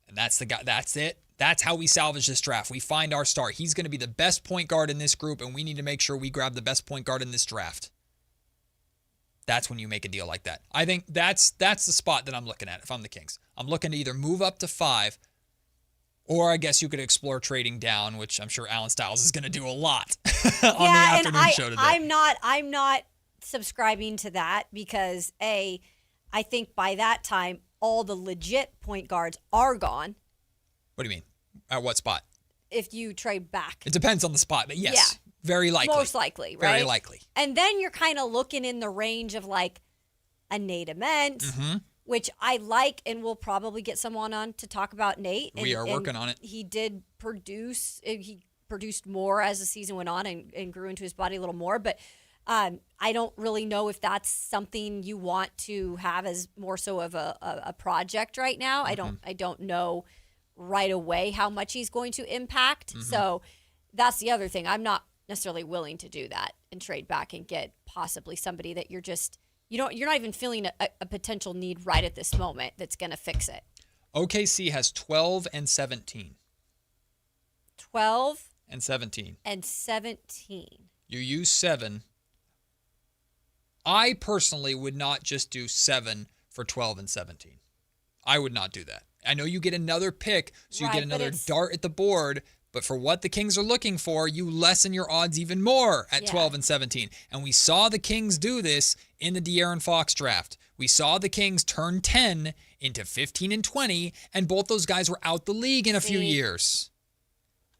and that's the guy. That's it. That's how we salvage this draft. We find our star. He's going to be the best point guard in this group, and we need to make sure we grab the best point guard in this draft. That's when you make a deal like that. I think that's the spot that I'm looking at if I'm the Kings. I'm looking to either move up to 5, or I guess you could explore trading down, which I'm sure Alan Stiles is going to do a lot on the afternoon show today. I'm not subscribing to that because I think by that time all the legit point guards are gone. What do you mean? At what spot? If you trade back. It depends on the spot, but yes, very likely. Most likely, right? Very likely. And then you're kind of looking in the range of like a Nate Ament, which I like, and we'll probably get someone on to talk about Nate. We are working on it. He did produce. He produced more as the season went on and grew into his body a little more. But I don't really know if that's something you want to have as more so of a project right now. I don't know right away how much he's going to impact. So that's the other thing. I'm not necessarily willing to do that and trade back and get possibly somebody that you're not even feeling a potential need right at this moment that's going to fix it. OKC has 12 and 17. 12 and 17. And 17. You use 7. I personally would not just do 7 for 12 and 17. I would not do that. I know you get another pick, so you get another dart at the board, but for what the Kings are looking for, you lessen your odds even more at 12 and 17. And we saw the Kings do this in the De'Aaron Fox draft. We saw the Kings turn 10 into 15 and 20, and both those guys were out the league in a few years.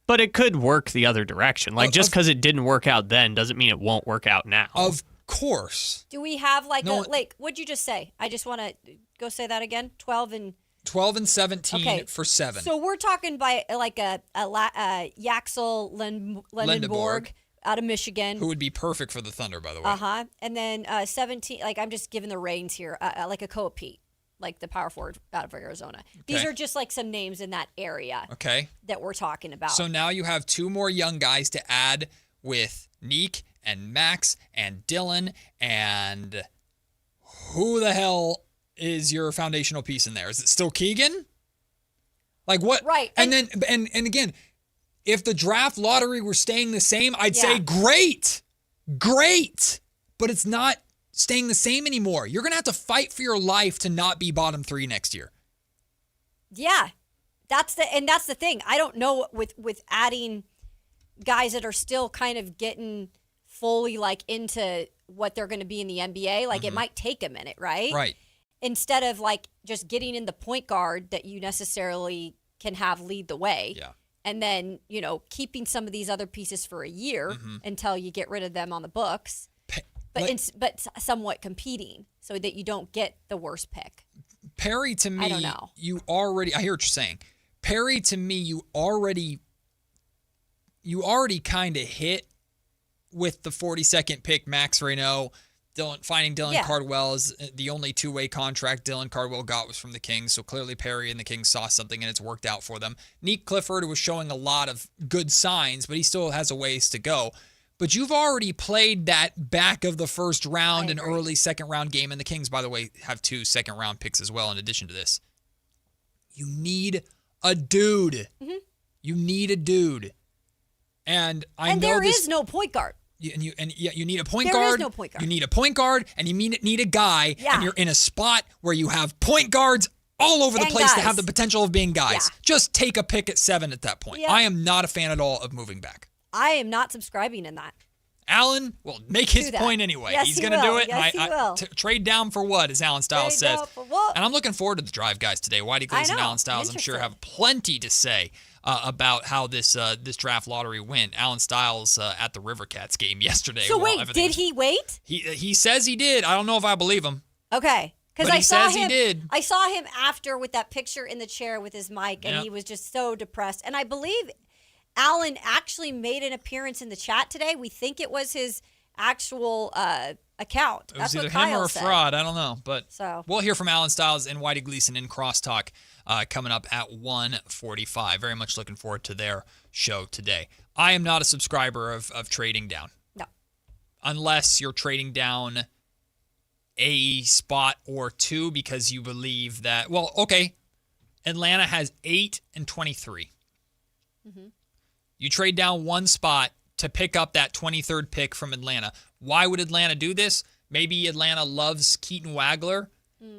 But it could work the other direction. Like, just because it didn't work out then doesn't mean it won't work out now. Of course. Do we have what'd you just say? I just want to go say that again. 12 and 17 for 7. So we're talking by like a Yaxel Lendenborg out of Michigan. Who would be perfect for the Thunder, by the way. And then 17, like I'm just giving the reins here, like a Koa Pete, like the power forward out of Arizona. Okay. These are just like some names in that area that we're talking about. So now you have 2 more young guys to add with Neek and Max and Dylan and who the hell is your foundational piece in there? Is it still Keegan? Like what? Right. And then and again, if the draft lottery were staying the same, I'd say great. But it's not staying the same anymore. You're going to have to fight for your life to not be bottom 3 next year. Yeah. That's the thing. I don't know with adding guys that are still kind of getting fully like into what they're going to be in the NBA, like it might take a minute, right? Right. Instead of like just getting in the point guard that you necessarily can have lead the way. Yeah. And then, keeping some of these other pieces for a year until you get rid of them on the books. But somewhat competing so that you don't get the worst pick. Perry, to me, I don't know. I hear what you're saying. Perry, to me, you already kind of hit with the 42nd pick, Max Reynaud. Finding Dylan Cardwell is the only two-way contract Dylan Cardwell got was from the Kings, so clearly Perry and the Kings saw something and it's worked out for them. Nick Clifford was showing a lot of good signs, but he still has a ways to go. But you've already played that back of the first round and early second round game, and the Kings, by the way, have 2 second-round picks as well in addition to this. You need a dude. Mm-hmm. You need a dude. And there is no point guard. You need a point guard. There is no point guard. You need a point guard, and you need a guy, and you're in a spot where you have point guards all over the place that have the potential of being guys. Yeah. Just take a pick at 7 at that point. Yeah. I am not a fan at all of moving back. I am not subscribing in that. Alan will make his point anyway. Yes, He's going to do it. Yes, and he will. Trade down for what, as Alan Stiles Trade says. down for what? And I'm looking forward to the drive, guys, today. Whitey Gleason and Alan Stiles, I'm sure, have plenty to say about how this draft lottery went. Alan Stiles at the River Cats game yesterday. So wait, did he wait? He says he did. I don't know if I believe him. Okay. Because I saw him. He did. I saw him after with that picture in the chair with his mic, and he was just so depressed. And I believe Alan actually made an appearance in the chat today. We think it was his actual account. It was That's either what Kyle him or a said. fraud. I don't know. But so we'll hear from Alan Stiles and Whitey Gleason in Crosstalk coming up at 1:45. Very much looking forward to their show today. I am not a subscriber of trading down. No. Unless you're trading down a spot or 2 because you believe that, well, okay, Atlanta has 8 and 23. Mm-hmm. You trade down 1 spot to pick up that 23rd pick from Atlanta. Why would Atlanta do this? Maybe Atlanta loves Keaton Wagler,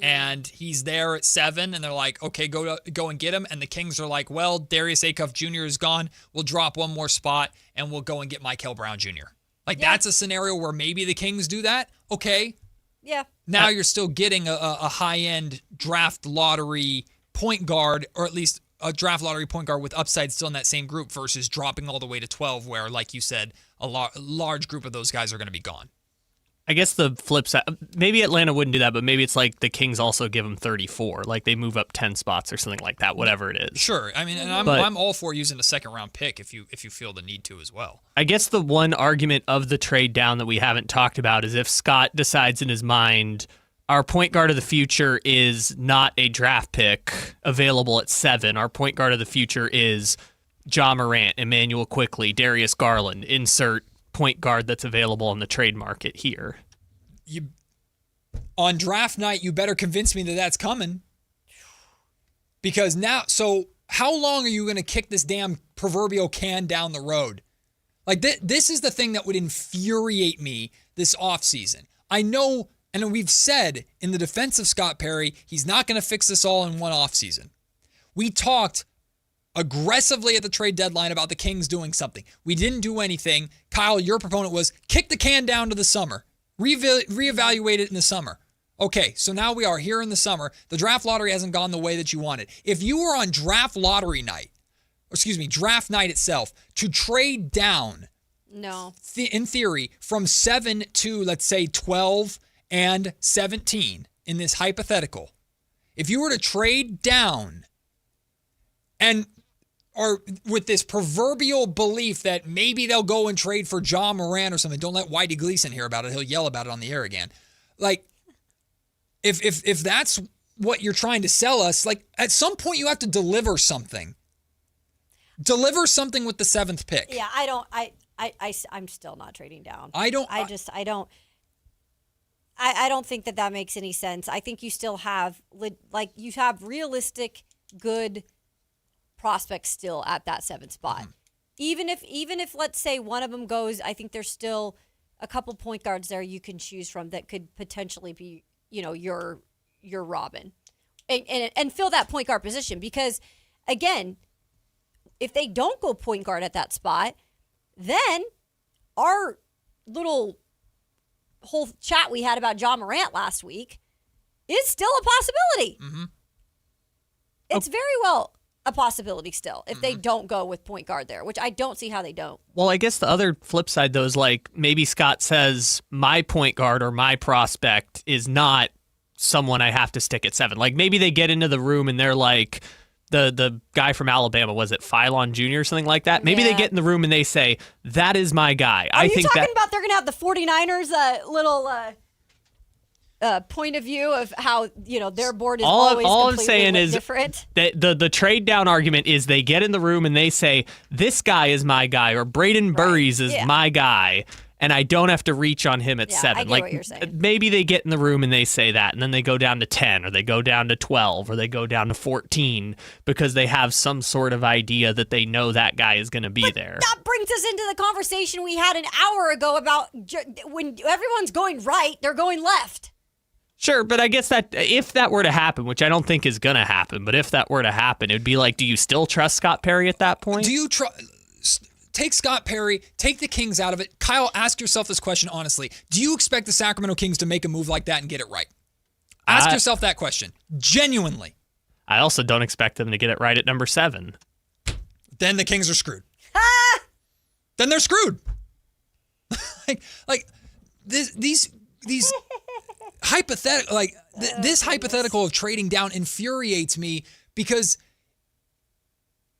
and he's there at 7, and they're like, okay, go and get him. And the Kings are like, well, Darius Acuff Jr. is gone. We'll drop 1 more spot, and we'll go and get Michael Brown Jr. That's a scenario where maybe the Kings do that. Okay. Yeah. Now you're still getting a high-end draft lottery point guard, or at least a draft lottery point guard with upside still in that same group versus dropping all the way to 12 where, like you said, a large group of those guys are going to be gone. I guess the flip side, maybe Atlanta wouldn't do that, but maybe it's like the Kings also give them 34. Like they move up 10 spots or something like that, whatever it is. Sure. I mean, and I'm all for using a second-round pick if you feel the need to as well. I guess the one argument of the trade down that we haven't talked about is if Scott decides in his mind, our point guard of the future is not a draft pick available at 7. Our point guard of the future is Ja Morant, Emmanuel Quickley, Darius Garland. Insert point guard that's available on the trade market here. On draft night, you better convince me that that's coming. Because now, so how long are you going to kick this damn proverbial can down the road? Like this is the thing that would infuriate me this offseason. I know, and we've said in the defense of Scott Perry, he's not going to fix this all in one offseason. We talked aggressively at the trade deadline about the Kings doing something. We didn't do anything. Kyle, your proponent was kick the can down to the summer. Reevaluate it in the summer. Okay, so now we are here in the summer. The draft lottery hasn't gone the way that you wanted. If you were on draft night itself, to trade down, in theory, from 7 to, let's say, 12 and 17 in this hypothetical, if you were to trade down or with this proverbial belief that maybe they'll go and trade for Ja Morant or something. Don't let Whitey Gleason hear about it. He'll yell about it on the air again. Like, if that's what you're trying to sell us, like, at some point you have to deliver something. Deliver something with the 7th pick. Yeah, I'm still not trading down. I don't think that makes any sense. I think you still have, you have realistic, good prospects still at that 7th spot. Even if let's say one of them goes, I think there's still a couple point guards there you can choose from that could potentially be, your Robin and fill that point guard position. Because again, if they don't go point guard at that spot, then our little whole chat we had about Ja Morant last week is still a possibility. Mm-hmm. It's very well a possibility still if they don't go with point guard there, which I don't see how they don't. Well, I guess the other flip side, though, is like maybe Scott says my point guard or my prospect is not someone I have to stick at 7. Like maybe they get into the room and they're like, the guy from Alabama, was it Phylon Jr. or something like that? Maybe they get in the room and they say, that is my guy. Are you talking about they're going to have the 49ers little point of view of how, their board is always all completely I'm saying is different? The trade down argument is they get in the room and they say, this guy is my guy, or Braden Burries is my guy, and I don't have to reach on him at 7. I get what you're saying. Maybe they get in the room and they say that, and then they go down to 10, or they go down to 12, or they go down to 14 because they have some sort of idea that they know that guy is going to be there. That brings us into the conversation we had an hour ago about when everyone's going right, they're going left. Sure, but I guess that if that were to happen, which I don't think is going to happen, but if that were to happen, it would be like, do you still trust Scott Perry at that point? Do you take Scott Perry, take the Kings out of it? Kyle, ask yourself this question honestly. Do you expect the Sacramento Kings to make a move like that and get it right? Ask yourself that question. Genuinely. I also don't expect them to get it right at number 7. Then the Kings are screwed. Then they're screwed. These hypothetical, this hypothetical of trading down infuriates me because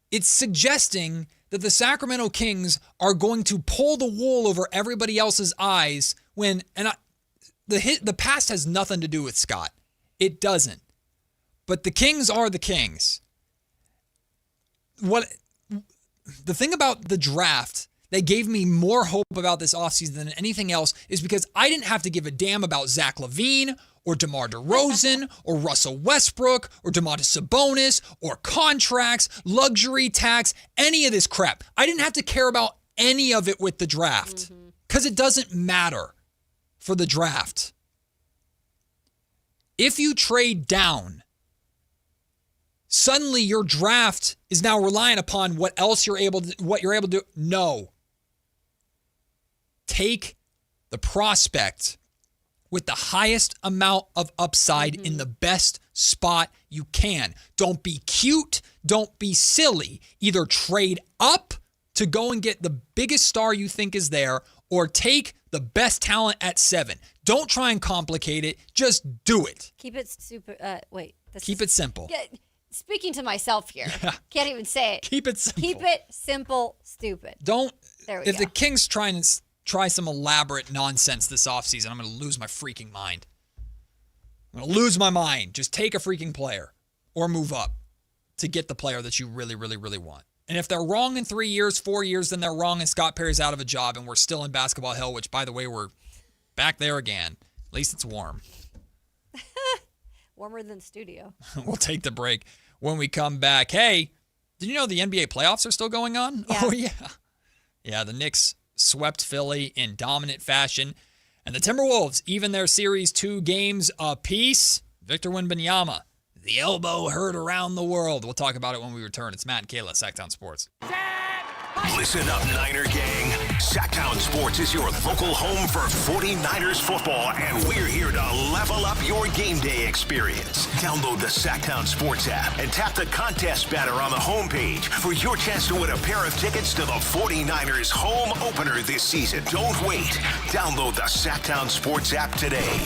it's suggesting that the Sacramento Kings are going to pull the wool over everybody else's eyes when, the past has nothing to do with Scott. It doesn't. But the Kings are the Kings. The thing about the draft that gave me more hope about this offseason than anything else is because I didn't have to give a damn about Zach LaVine or DeMar DeRozan or Russell Westbrook or Domantas Sabonis or contracts, luxury tax, any of this crap. I didn't have to care about any of it with the draft because it doesn't matter for the draft. If you trade down, suddenly your draft is now relying upon what you're able to do. No. Take the prospect with the highest amount of upside in the best spot you can. Don't be cute. Don't be silly. Either trade up to go and get the biggest star you think is there, or take the best talent at 7. Don't try and complicate it. Just do it. Keep it super. Keep it simple. Speaking to myself here. Can't even say it. Keep it simple. Keep it simple, stupid. If the Kings try some elaborate nonsense this offseason, I'm going to lose my freaking mind. I'm going to lose my mind. Just take a freaking player or move up to get the player that you really, really, really want. And if they're wrong in 3 years, 4 years, then they're wrong and Scott Perry's out of a job and we're still in basketball hell, which, by the way, we're back there again. At least it's warm. Warmer than studio. We'll take the break when we come back. Hey, did you know the NBA playoffs are still going on? Yeah. Oh, yeah. Yeah, the Knicks swept Philly in dominant fashion. And the Timberwolves, even their series 2 games apiece. Victor Wembanyama, the elbow heard around the world. We'll talk about it when we return. It's Matt and Kayla, Sactown Sports. Listen up, Niner gang. Sactown Sports is your local home for 49ers football, and we're here to level up your game day experience. Download the Sactown Sports app and tap the contest banner on the homepage for your chance to win a pair of tickets to the 49ers home opener this season. Don't wait. Download the Sactown Sports app today.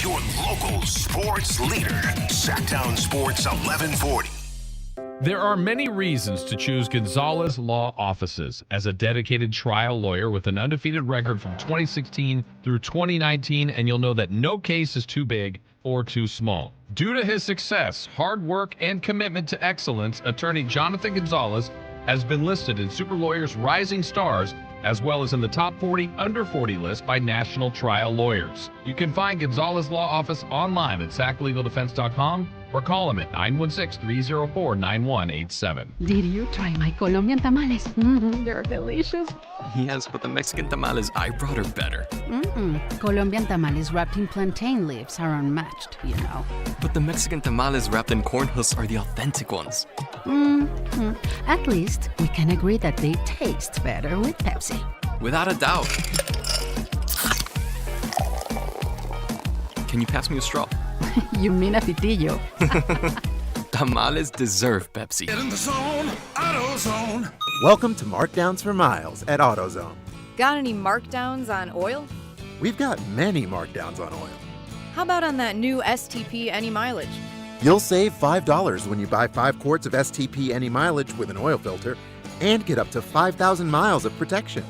Your local sports leader, Sactown Sports 1140. There are many reasons to choose Gonzalez Law Offices. As a dedicated trial lawyer with an undefeated record from 2016 through 2019, and you'll know that no case is too big or too small. Due to his success, hard work, and commitment to excellence, attorney Jonathan Gonzalez has been listed in Super Lawyers Rising Stars, as well as in the top 40 under 40 list by national trial lawyers. You can find Gonzalez Law Office online at saclegaldefense.com or call him at 916-304-9187. Did you try my Colombian tamales? They're delicious. Yes, but the Mexican tamales I brought are better. Colombian tamales wrapped in plantain leaves are unmatched, you know. But the Mexican tamales wrapped in corn husks are the authentic ones. At least we can agree that they taste better with Pepsi. Without a doubt. Can you pass me a straw? You mean a pitillo. Tamales deserve Pepsi. Get in the zone, AutoZone. Welcome to Markdowns for Miles at AutoZone. Got any markdowns on oil? We've got many markdowns on oil. How about on that new STP Any Mileage? You'll save $5 when you buy 5 quarts of STP Any Mileage with an oil filter and get up to 5,000 miles of protection.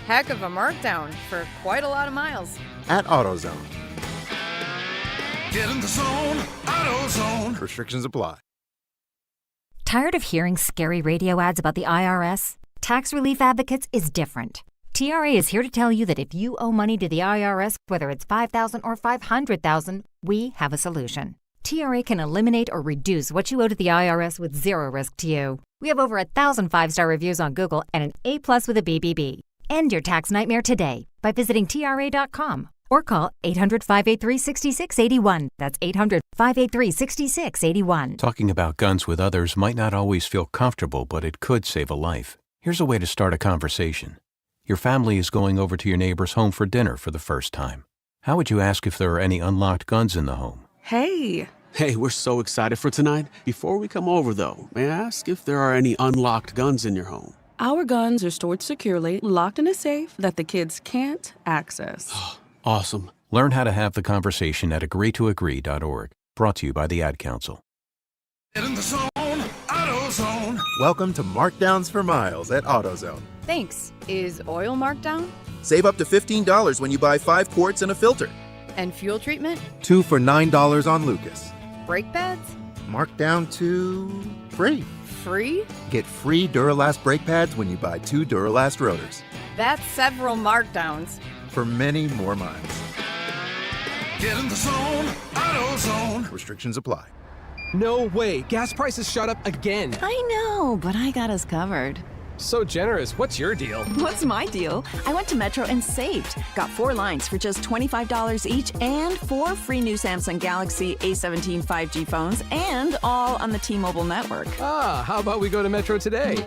Heck of a markdown for quite a lot of miles. At AutoZone. Get in the zone, AutoZone. Restrictions apply. Tired of hearing scary radio ads about the IRS? Tax Relief Advocates is different. TRA is here to tell you that if you owe money to the IRS, whether it's $5,000 or $500,000, we have a solution. TRA can eliminate or reduce what you owe to the IRS with zero risk to you. We have over 1,000 5-star reviews on Google and an A+ with a BBB. End your tax nightmare today by visiting TRA.com or call 800-583-6681. That's 800-583-6681. Talking about guns with others might not always feel comfortable, but it could save a life. Here's a way to start a conversation. Your family is going over to your neighbor's home for dinner for the first time. How would you ask if there are any unlocked guns in the home? Hey, we're so excited for tonight. Before we come over, though, may I ask if there are any unlocked guns in your home? Our guns are stored securely, locked in a safe that the kids can't access. Awesome. Learn how to have the conversation at agreetoagree.org. Brought to you by the Ad Council. Get in the zone, AutoZone. Welcome to Markdowns for Miles at AutoZone. Thanks. Is oil marked down? Save up to $15 when you buy 5 quarts and a filter. And fuel treatment? 2 for $9 on Lucas. Brake pads? Marked down to free. Free? Get free Duralast brake pads when you buy 2 Duralast rotors. That's several markdowns. For many more miles. Get in the zone, AutoZone. Restrictions apply. No way. Gas prices shot up again. I know, but I got us covered. So generous. What's your deal? What's my deal? I went to Metro and saved. Got 4 lines for just $25 each and 4 free new Samsung Galaxy A17 5G phones and all on the T-Mobile network. How about we go to Metro today?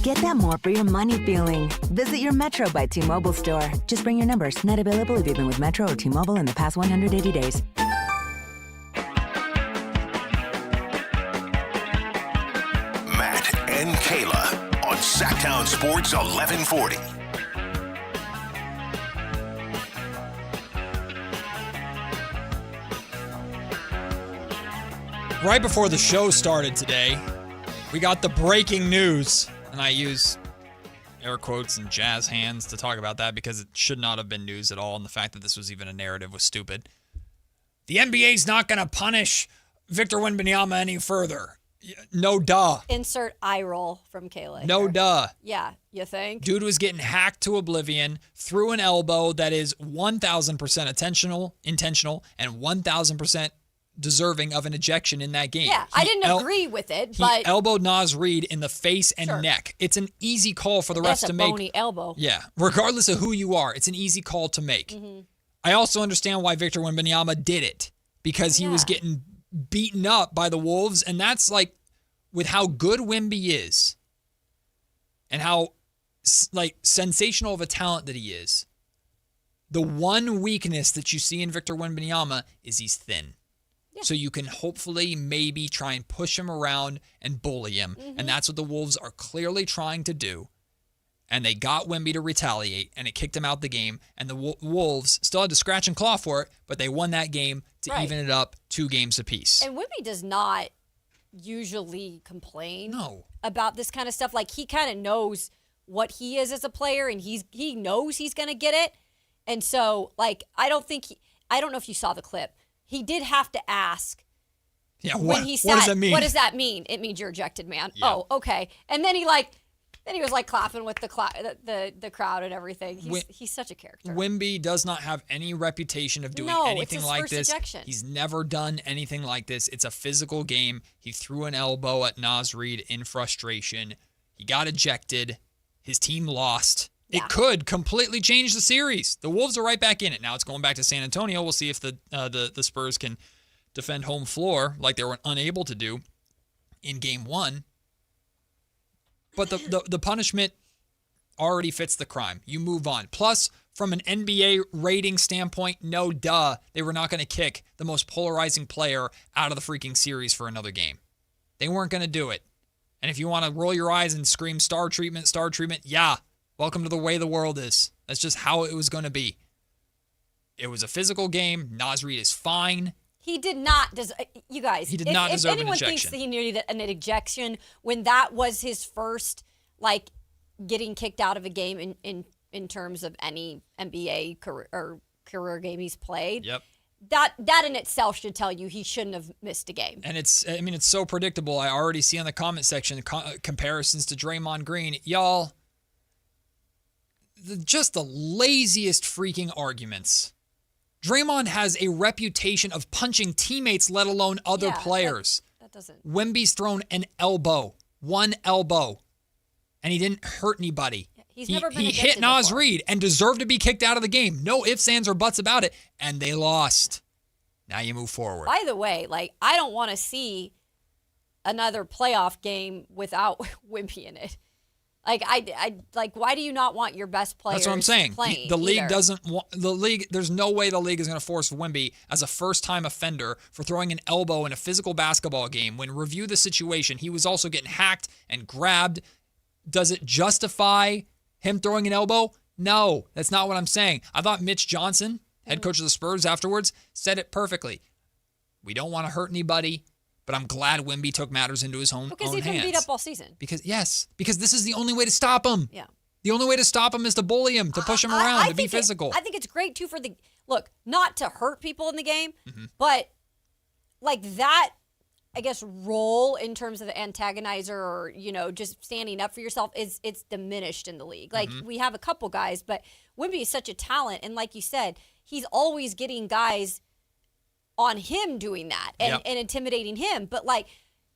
Get that more for your money feeling. Visit your Metro by T-Mobile store. Just bring your numbers. Not available if you've been with Metro or T-Mobile in the past 180 days. Matt and Kayla on Sactown Sports 1140. Right before the show started today, we got the breaking news, and I use air quotes and jazz hands to talk about that because it should not have been news at all, and the fact that this was even a narrative was stupid. The NBA's not going to punish Victor Wembanyama any further. No duh. Insert eye roll from Kayla. No here. duh. Yeah, you think? Dude was getting hacked to oblivion through an elbow that is 1,000% intentional, and 1,000% deserving of an ejection in that game. Yeah, I didn't agree with it, but he elbowed Naz Reid in the face and neck. It's an easy call for the refs to make. That's a bony elbow. Yeah, regardless of who you are, it's an easy call to make. Mm-hmm. I also understand why Victor Wembanyama did it, because he was getting beaten up by the Wolves, and that's like, with how good Wemby is and how like sensational of a talent that he is, the one weakness that you see in Victor Wembanyama is he's thin. Yeah. So you can hopefully maybe try and push him around and bully him. Mm-hmm. And that's what the Wolves are clearly trying to do. And they got Wemby to retaliate, and it kicked him out the game. And the Wolves still had to scratch and claw for it, but they won that game to even it up 2 games apiece. And Wemby does not usually complain about this kind of stuff. Like, he kind of knows what he is as a player, and he knows he's going to get it. And so, like, I don't know if you saw the clip. He did have to ask. Yeah, what does that mean? What does that mean? It means you're ejected, man. Yeah. Oh, okay. And then he was like clapping with the crowd and everything. He's such a character. Wemby does not have any reputation of doing anything like this. Ejection. He's never done anything like this. It's a physical game. He threw an elbow at Naz Reid in frustration. He got ejected. His team lost. Yeah. It could completely change the series. The Wolves are right back in it. Now it's going back to San Antonio. We'll see if the Spurs can defend home floor like they were unable to do in Game 1. But the punishment already fits the crime. You move on. Plus, from an NBA rating standpoint, no duh, they were not going to kick the most polarizing player out of the freaking series for another game. They weren't going to do it. And if you want to roll your eyes and scream star treatment, yeah, welcome to the way the world is. That's just how it was going to be. It was a physical game. Naz Reid is fine. He did not. You guys, he did not deserve an ejection. If anyone thinks that he needed an ejection when that was his first, like, getting kicked out of a game in terms of any NBA career game he's played, yep. That in itself should tell you he shouldn't have missed a game. And it's so predictable. I already see on the comment section comparisons to Draymond Green. Y'all, just the laziest freaking arguments. Draymond has a reputation of punching teammates, let alone other players. That doesn't. Wemby's thrown an elbow, one elbow, and he didn't hurt anybody. He's never been He ejected hit Naz before. Reid and deserved to be kicked out of the game. No ifs, ands, or buts about it, and they lost. Now you move forward. By the way, like, I don't want to see another playoff game without Wemby in it. Like, I like, why do you not want your best players? That's what I'm saying. Playing The league either? doesn't want the league. There's no way the league is going to force Wemby as a first-time offender for throwing an elbow in a physical basketball game. When review the situation, he was also getting hacked and grabbed. Does it justify him throwing an elbow? No, that's not what I'm saying. I thought Mitch Johnson, head coach of the Spurs, afterwards said it perfectly. We don't want to hurt anybody, but I'm glad Wemby took matters into his own because hands. he's been beat up all season. Because this is the only way to stop him. Yeah. The only way to stop him is to bully him, to push him around, to be physical. I think it's great, too, look, not to hurt people in the game, Mm-hmm. but, like, that, I guess, role in terms of the antagonizer or, just standing up for yourself it's diminished in the league. Like, we have a couple guys, but Wemby is such a talent. And like you said, he's always getting guys on him doing that and intimidating him. But, like,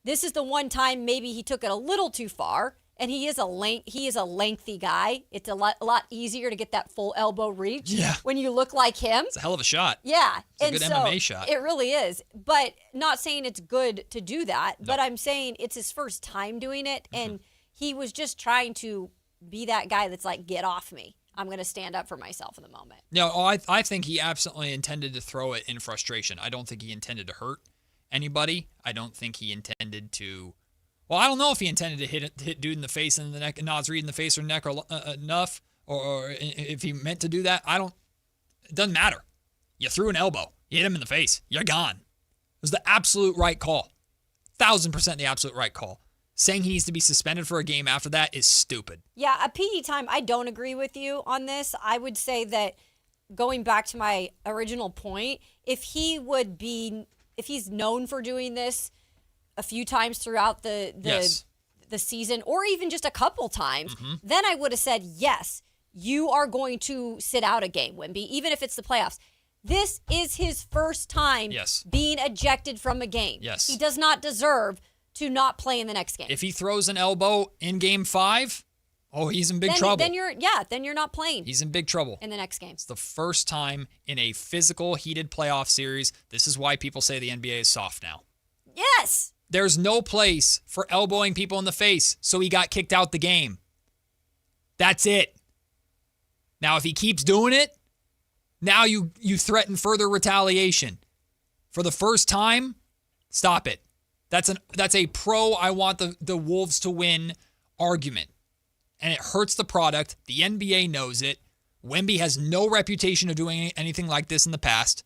this is the one time maybe he took it a little too far. And he is a lengthy guy. It's a lot easier to get that full elbow reach when you look like him. It's a hell of a shot. Yeah. It's a good MMA shot. It really is. But not saying it's good to do that, but I'm saying it's his first time doing it. And he was just trying to be that guy that's like, get off me. I'm going to stand up for myself in the moment. No, I think he absolutely intended to throw it in frustration. I don't think he intended to hurt anybody. I don't think he intended to... Well, I don't know if he intended to hit dude in the face and the neck, Naz Reid in the face or neck or enough, or if he meant to do that. It doesn't matter. You threw an elbow. You hit him in the face. You're gone. It was the absolute right call. 1,000% the absolute right call. Saying he needs to be suspended for a game after that is stupid. Yeah, a PD time, I don't agree with you on this. I would say that going back to my original point, if he's known for doing this a few times throughout the season, or even just a couple times, then I would have said, yes, you are going to sit out a game, Wemby, even if it's the playoffs. This is his first time being ejected from a game. Yes. He does not deserve to not play in the next game. If he throws an elbow in Game 5, he's in big trouble. Then you're not playing. He's in big trouble in the next game. It's the first time in a physical, heated playoff series. This is why people say the NBA is soft now. Yes. There's no place for elbowing people in the face, so he got kicked out the game. That's it. Now, if he keeps doing it, now you threaten further retaliation. For the first time, stop it. That's a pro I want the Wolves to win argument. And it hurts the product. The NBA knows it. Wemby has no reputation of doing anything like this in the past.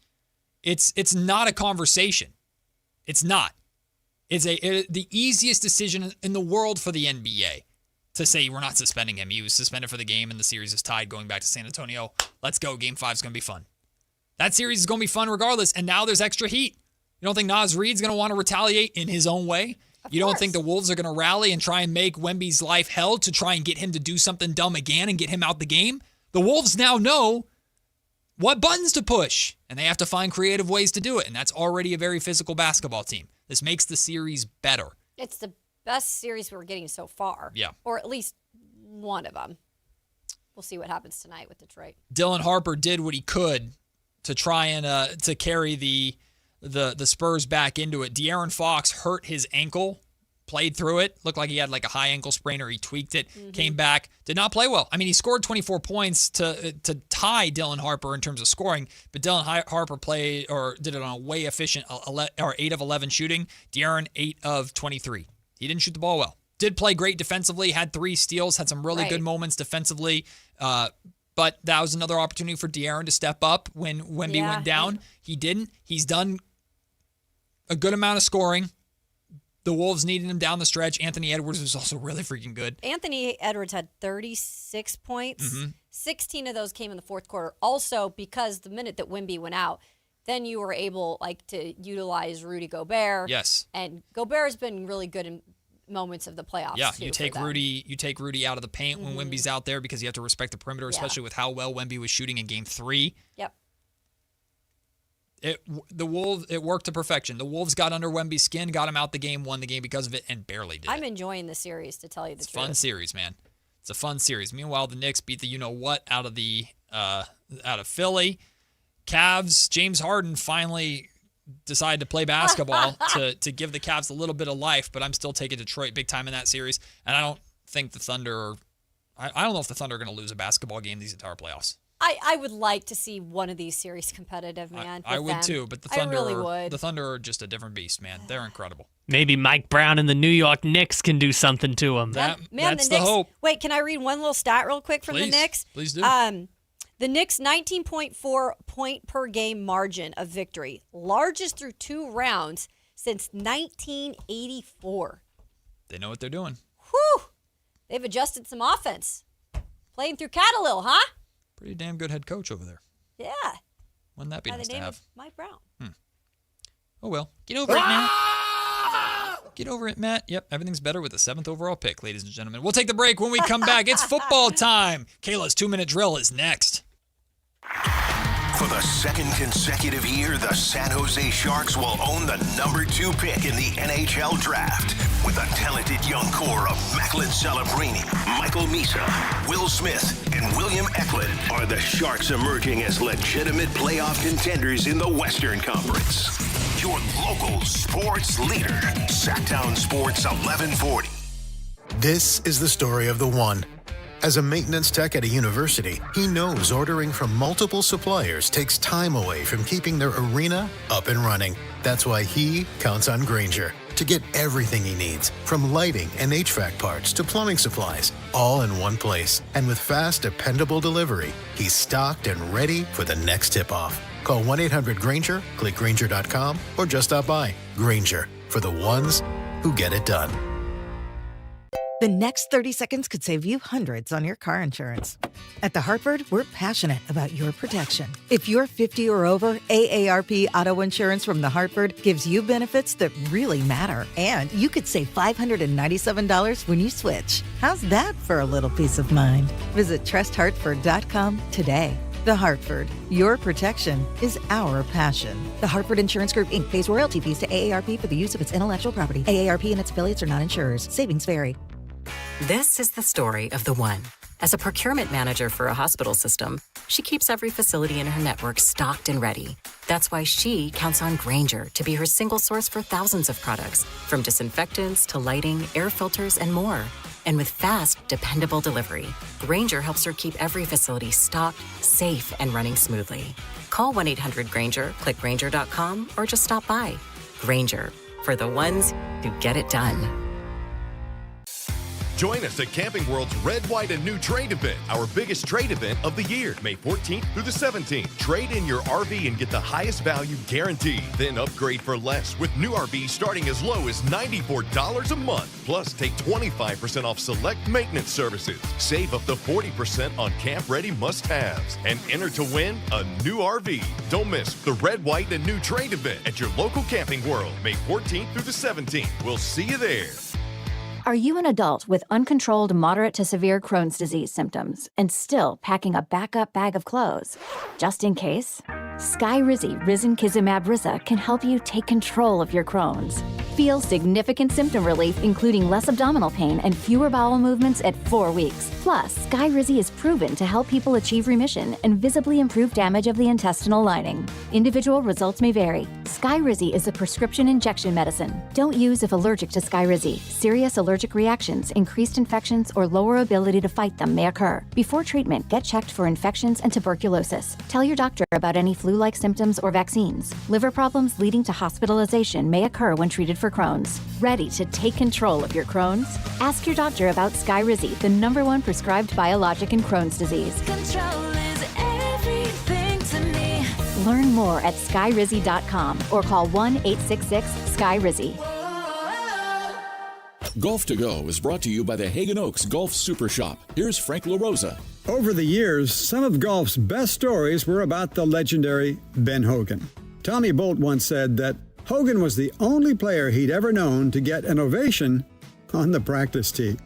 It's not a conversation. It's not. It's the easiest decision in the world for the NBA to say we're not suspending him. He was suspended for the game and the series is tied going back to San Antonio. Let's go. Game 5 is going to be fun. That series is going to be fun regardless, and now there's extra heat. You don't think Naz Reid's going to want to retaliate in his own way? You don't think the Wolves are going to rally and try and make Wemby's life hell to try and get him to do something dumb again and get him out the game? The Wolves now know what buttons to push, and they have to find creative ways to do it, and that's already a very physical basketball team. This makes the series better. It's the best series we're getting so far. Yeah. Or at least one of them. We'll see what happens tonight with Detroit. Dylan Harper did what he could to try and to carry the Spurs back into it. De'Aaron Fox hurt his ankle, played through it. Looked like he had like a high ankle sprain or he tweaked it. Came back, did not play well. I mean, he scored 24 points to tie Dylan Harper in terms of scoring, but Dylan Harper played or did it on a way efficient 8 of 11 shooting. De'Aaron 8 of 23. He didn't shoot the ball well. Did play great defensively, had 3 steals, had some really good moments defensively. But that was another opportunity for De'Aaron to step up when Wemby went down. He didn't. He's done a good amount of scoring. The Wolves needed him down the stretch. Anthony Edwards was also really freaking good. Anthony Edwards had 36 points. 16 of those came in the fourth quarter. Also, because the minute that Wemby went out, then you were able to utilize Rudy Gobert. Yes. And Gobert has been really good in moments of the playoffs. Yeah, too, you take Rudy out of the paint when Wemby's out there because you have to respect the perimeter, especially with how well Wemby was shooting in Game 3. Yep. It worked to perfection. The Wolves got under Wemby's skin, got him out the game, won the game because of it, and barely did. I'm enjoying the series, to tell you the truth. It's a fun series, man. It's a fun series. Meanwhile, the Knicks beat the you-know-what out of Philly. Cavs, James Harden finally decided to play basketball to give the Cavs a little bit of life, but I'm still taking Detroit big time in that series, and I don't think the Thunder I don't know if the Thunder are going to lose a basketball game these entire playoffs. I would like to see one of these series competitive, man. I would too, but the Thunder, I really would. The Thunder are just a different beast, man. They're incredible. Maybe Mike Brown and the New York Knicks can do something to him. That's the hope. Wait, can I read one little stat real quick from the Knicks? Please do. The Knicks' 19.4 point per game margin of victory, largest through 2 rounds since 1984. They know what they're doing. Whew! They've adjusted some offense. Playing through Cat a little, huh? Pretty damn good head coach over there. Yeah. Wouldn't that be nice to have? Mike Brown. Oh, well. Get over it, Matt. Get over it, Matt. Yep, everything's better with the 7th overall pick, ladies and gentlemen. We'll take the break. When we come back, it's football time. Kayla's 2-minute drill is next. For the second consecutive year, the San Jose Sharks will own the number 2 pick in the NHL Draft. With a talented young core of Macklin Celebrini, Michael Misa, Will Smith, and William Eklund, are the Sharks emerging as legitimate playoff contenders in the Western Conference. Your local sports leader, Sactown Sports 1140. This is the story of the one. As a maintenance tech at a university, he knows ordering from multiple suppliers takes time away from keeping their arena up and running. That's why he counts on Grainger to get everything he needs, from lighting and HVAC parts to plumbing supplies, all in one place. And with fast, dependable delivery, he's stocked and ready for the next tip-off. Call 1-800-GRAINGER, click Grainger.com, or just stop by. Grainger, for the ones who get it done. The next 30 seconds could save you hundreds on your car insurance. At The Hartford, we're passionate about your protection. If you're 50 or over, AARP Auto Insurance from The Hartford gives you benefits that really matter. And you could save $597 when you switch. How's that for a little peace of mind? Visit trusthartford.com today. The Hartford, your protection is our passion. The Hartford Insurance Group, Inc. pays royalty fees to AARP for the use of its intellectual property. AARP and its affiliates are not insurers. Savings vary. This is the story of the one. As a procurement manager for a hospital system, she keeps every facility in her network stocked and ready. That's why she counts on Grainger to be her single source for thousands of products, from disinfectants to lighting, air filters, and more. And with fast, dependable delivery, Grainger helps her keep every facility stocked, safe, and running smoothly. Call 1-800-GRAINGER, click Grainger.com, or just stop by. Grainger, for the ones who get it done. Join us at Camping World's Red, White, and New Trade event, our biggest trade event of the year, May 14th through the 17th. Trade in your RV and get the highest value guaranteed. Then upgrade for less with new RVs starting as low as $94 a month. Plus, take 25% off select maintenance services. Save up to 40% on camp-ready must-haves. And enter to win a new RV. Don't miss the Red, White, and New Trade event at your local Camping World, May 14th through the 17th. We'll see you there. Are you an adult with uncontrolled moderate to severe Crohn's disease symptoms and still packing a backup bag of clothes? Just in case, Skyrizi Risankizumab Riza can help you take control of your Crohn's. Feel significant symptom relief, including less abdominal pain and fewer bowel movements at 4 weeks. Plus, Skyrizi is proven to help people achieve remission and visibly improve damage of the intestinal lining. Individual results may vary. Skyrizi is a prescription injection medicine. Don't use if allergic to Skyrizi. Serious allergic reactions, increased infections, or lower ability to fight them may occur. Before treatment, get checked for infections and tuberculosis. Tell your doctor about any flu-like symptoms or vaccines. Liver problems leading to hospitalization may occur when treated for Crohn's. Ready to take control of your Crohn's? Ask your doctor about Skyrizi, the #1 prescribed biologic in Crohn's disease. Control is everything to me. Learn more at skyrizi.com or call 1-866-SKY-RIZZI. Golf to Go is brought to you by the Hagen Oaks Golf Super Shop. Here's Frank LaRosa. Over the years, some of golf's best stories were about the legendary Ben Hogan. Tommy Bolt once said that Hogan was the only player he'd ever known to get an ovation on the practice tee.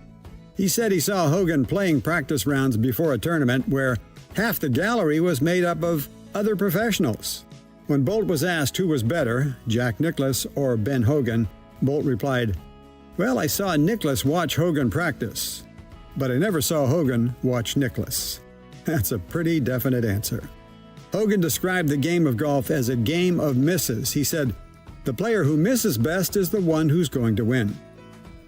He said he saw Hogan playing practice rounds before a tournament where half the gallery was made up of other professionals. When Bolt was asked who was better, Jack Nicklaus or Ben Hogan, Bolt replied, "Well, I saw Nicklaus watch Hogan practice, but I never saw Hogan watch Nicklaus." That's a pretty definite answer. Hogan described the game of golf as a game of misses. He said, "The player who misses best is the one who's going to win."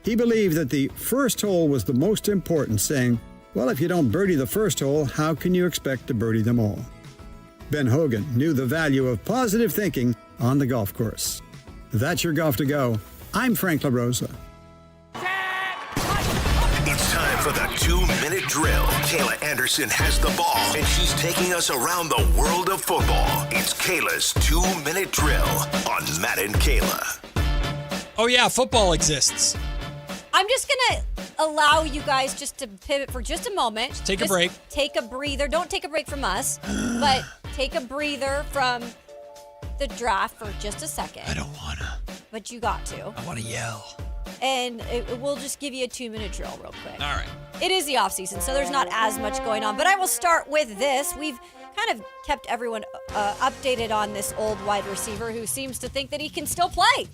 He believed that the first hole was the most important, saying, "Well, if you don't birdie the first hole, how can you expect to birdie them all?" Ben Hogan knew the value of positive thinking on the golf course. That's your Golf to Go. I'm Frank LaRosa. It's time for the 2-minute drill. Kayla Anderson has the ball, and she's taking us around the world of football. It's Kayla's 2-minute drill on Matt and Kayla. Oh, yeah, football exists. I'm just going to allow you guys just to pivot for just a moment. Just take a break. Take a breather. Don't take a break from us, but take a breather from the draft for just a second. I don't want to. But you got to. I want to yell. And we'll just give you a 2-minute drill real quick. All right. It is the offseason, so there's not as much going on. But I will start with this. We've kind of kept everyone updated on this old wide receiver who seems to think that he can still play.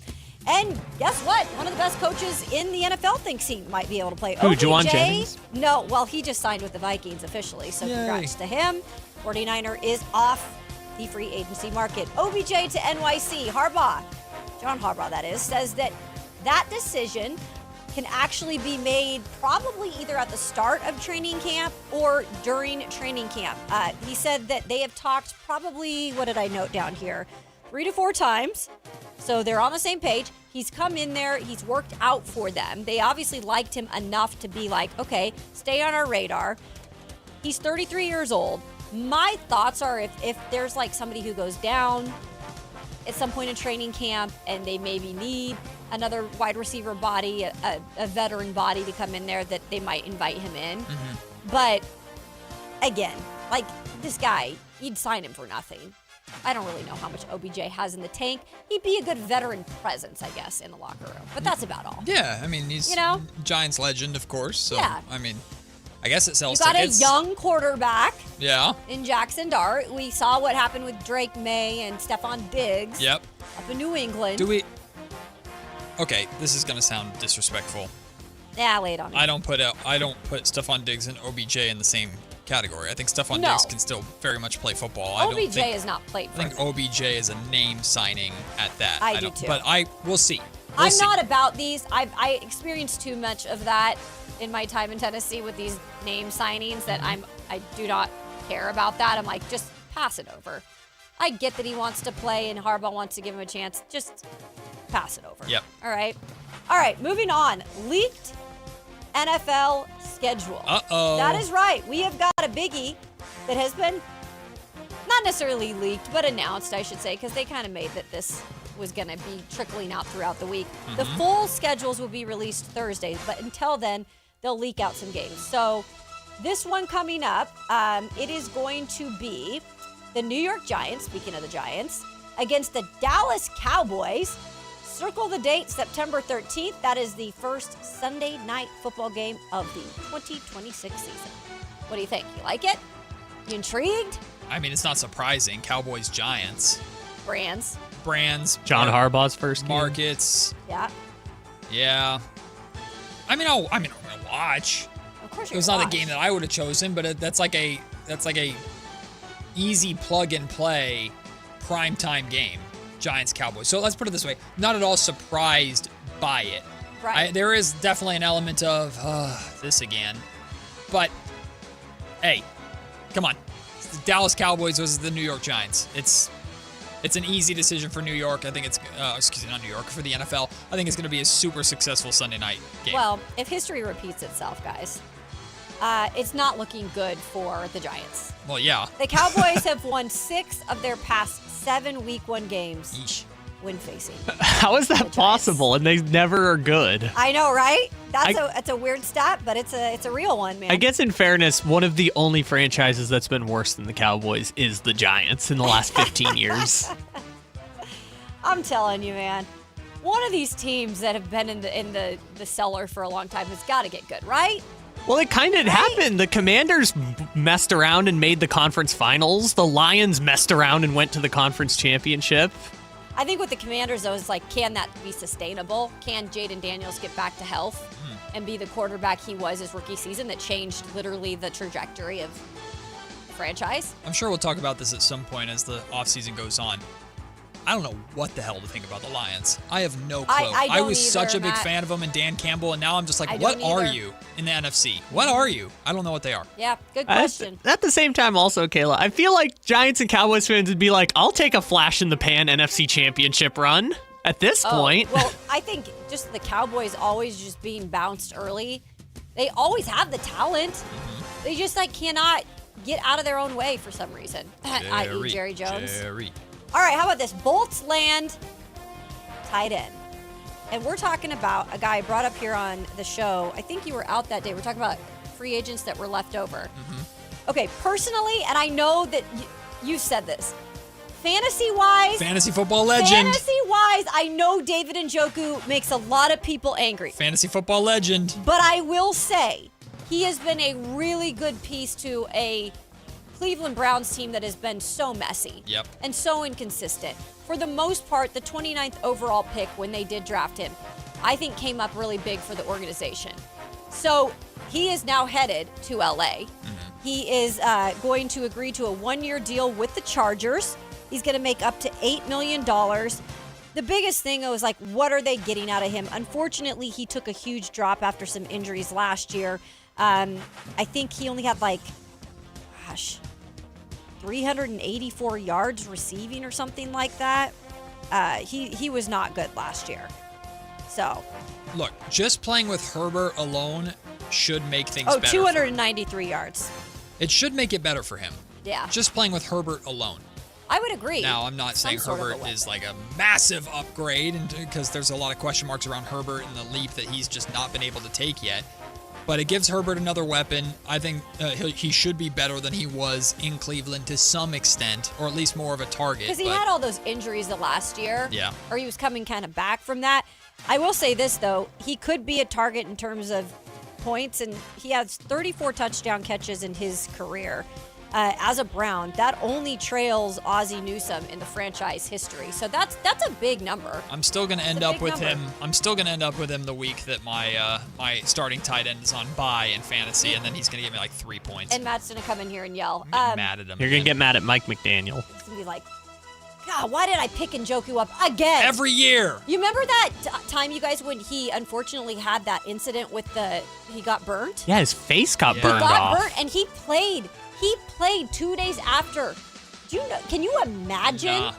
And guess what? One of the best coaches in the NFL thinks he might be able to play. Who, Juwan Jennings? No, well, he just signed with the Vikings officially, so congrats to him. 49er is off the free agency market. OBJ to NYC. Harbaugh, John Harbaugh that is, says that decision can actually be made probably either at the start of training camp or during training camp. He said that they have talked probably, what did I note down here? 3 to 4 times. So they're on the same page. He's come in there. He's worked out for them. They obviously liked him enough to be like, okay, stay on our radar. He's 33 years old. My thoughts are if there's like somebody who goes down at some point in training camp and they maybe need another wide receiver body, a veteran body to come in there, that they might invite him in. Mm-hmm. But again, like this guy, you'd sign him for nothing. I don't really know how much OBJ has in the tank. He'd be a good veteran presence, I guess, in the locker room. But that's about all. Yeah, I mean, he's Giants legend, of course. So, yeah. I mean, I guess it sells tickets. You got tickets. a young quarterback. Yeah. In Jackson Dart. We saw what happened with Drake May and Stephon Diggs. Yep. Up in New England. Okay, this is gonna sound disrespectful. Yeah, lay it on me. I don't put Stephon Diggs and OBJ in the same category. I think Stephon Diggs can still very much play football. OBJ has not played for I think OBJ is a name signing at that. I do too. But we'll see. I'm not about these. I experienced too much of that in my time in Tennessee with these name signings that I do not care about that. I'm like, just pass it over. I get that he wants to play and Harbaugh wants to give him a chance. Just pass it over. Yep. All right, moving on. Leaked NFL schedule. Uh-oh. That is right. We have got a biggie that has been not necessarily leaked, but announced, I should say, because they kind of made that this was going to be trickling out throughout the week. Mm-hmm. The full schedules will be released Thursday, but until then, they'll leak out some games. So this one coming up, it is going to be the New York Giants, speaking of the Giants, against the Dallas Cowboys. Circle the date, September 13th. That is the first Sunday night football game of the 2026 season. What do you think? You like it? You intrigued? I mean, it's not surprising. Cowboys, Giants. Brands. John Harbaugh's first game. Markets. Yeah. Yeah. I mean, I'll watch. Of course, it was not the game that I would have chosen, but that's like a easy plug and play primetime game. Giants Cowboys. So let's put it this way: not at all surprised by it. Right. There is definitely an element of this again, but hey, come on, the Dallas Cowboys versus the New York Giants. It's an easy decision for New York. I think it's, not New York, for the NFL. I think it's going to be a super successful Sunday night game. Well, if history repeats itself, guys, it's not looking good for the Giants. Well, yeah. The Cowboys have won 6 of their past 7 Week 1 games. Yeesh. When facing. How is that possible? And they never are good. I know, right? That's a weird stat, but it's a real one, man. I guess in fairness, one of the only franchises that's been worse than the Cowboys is the Giants in the last 15 years. I'm telling you, man. One of these teams that have been in the cellar for a long time has got to get good, right? Well, it kind of happened. The Commanders messed around and made the conference finals. The Lions messed around and went to the conference championship. I think with the Commanders, though, is like, can that be sustainable? Can Jaden Daniels get back to health and be the quarterback he was his rookie season that changed literally the trajectory of the franchise? I'm sure we'll talk about this at some point as the offseason goes on. I don't know what the hell to think about the Lions. I have no clue. I was such a big fan of them and Dan Campbell, and now I'm just like, what are you in the NFC? What are you? I don't know what they are. Yeah, good question. At the same time also, Kayla, I feel like Giants and Cowboys fans would be like, I'll take a flash in the pan NFC championship run at this point. Well, I think just the Cowboys always just being bounced early. They always have the talent. They just cannot get out of their own way for some reason. I.e. Jerry Jones. All right, how about this? Bolts land tight end. And we're talking about a guy I brought up here on the show. I think you were out that day. We're talking about free agents that were left over. Okay, personally, and I know that you said this, fantasy-wise. Fantasy football legend. Fantasy-wise, I know David Njoku makes a lot of people angry. Fantasy football legend. But I will say, he has been a really good piece to a Cleveland Browns team that has been so messy and so inconsistent. For the most part, the 29th overall pick when they did draft him, I think came up really big for the organization. So he is now headed to LA. He is going to agree to a 1-year deal with the Chargers. He's going to make up to $8 million. The biggest thing was what are they getting out of him? Unfortunately, he took a huge drop after some injuries last year. I think he only had 384 yards receiving or something like that. He was not good last year. So, look, just playing with Herbert alone should make things better. 293 yards. It should make it better for him. Yeah. Just playing with Herbert alone. I would agree. Now, I'm not saying Herbert is a massive upgrade because there's a lot of question marks around Herbert and the leap that he's just not been able to take yet. But it gives Herbert another weapon. I think he should be better than he was in Cleveland to some extent, or at least more of a target. Because he had all those injuries the last year. Yeah. Or he was coming kind of back from that. I will say this, though. He could be a target in terms of points, and he has 34 touchdown catches in his career. As a Brown, that only trails Ozzie Newsome in the franchise history. So that's a big number. I'm still going to end up with him. I'm still going to end up with him the week that my starting tight end is on bye in fantasy, and then he's going to give me 3 points. And Matt's going to come in here and yell. I'm mad at him. You're going to get mad at Mike McDaniel. He's going to be like, God, why did I pick Njoku up again? Every year. You remember that time, you guys, when he unfortunately had that incident with he got burnt? Yeah, his face got burned off. He got burnt, and he played 2 days after. Do you know? Can you imagine?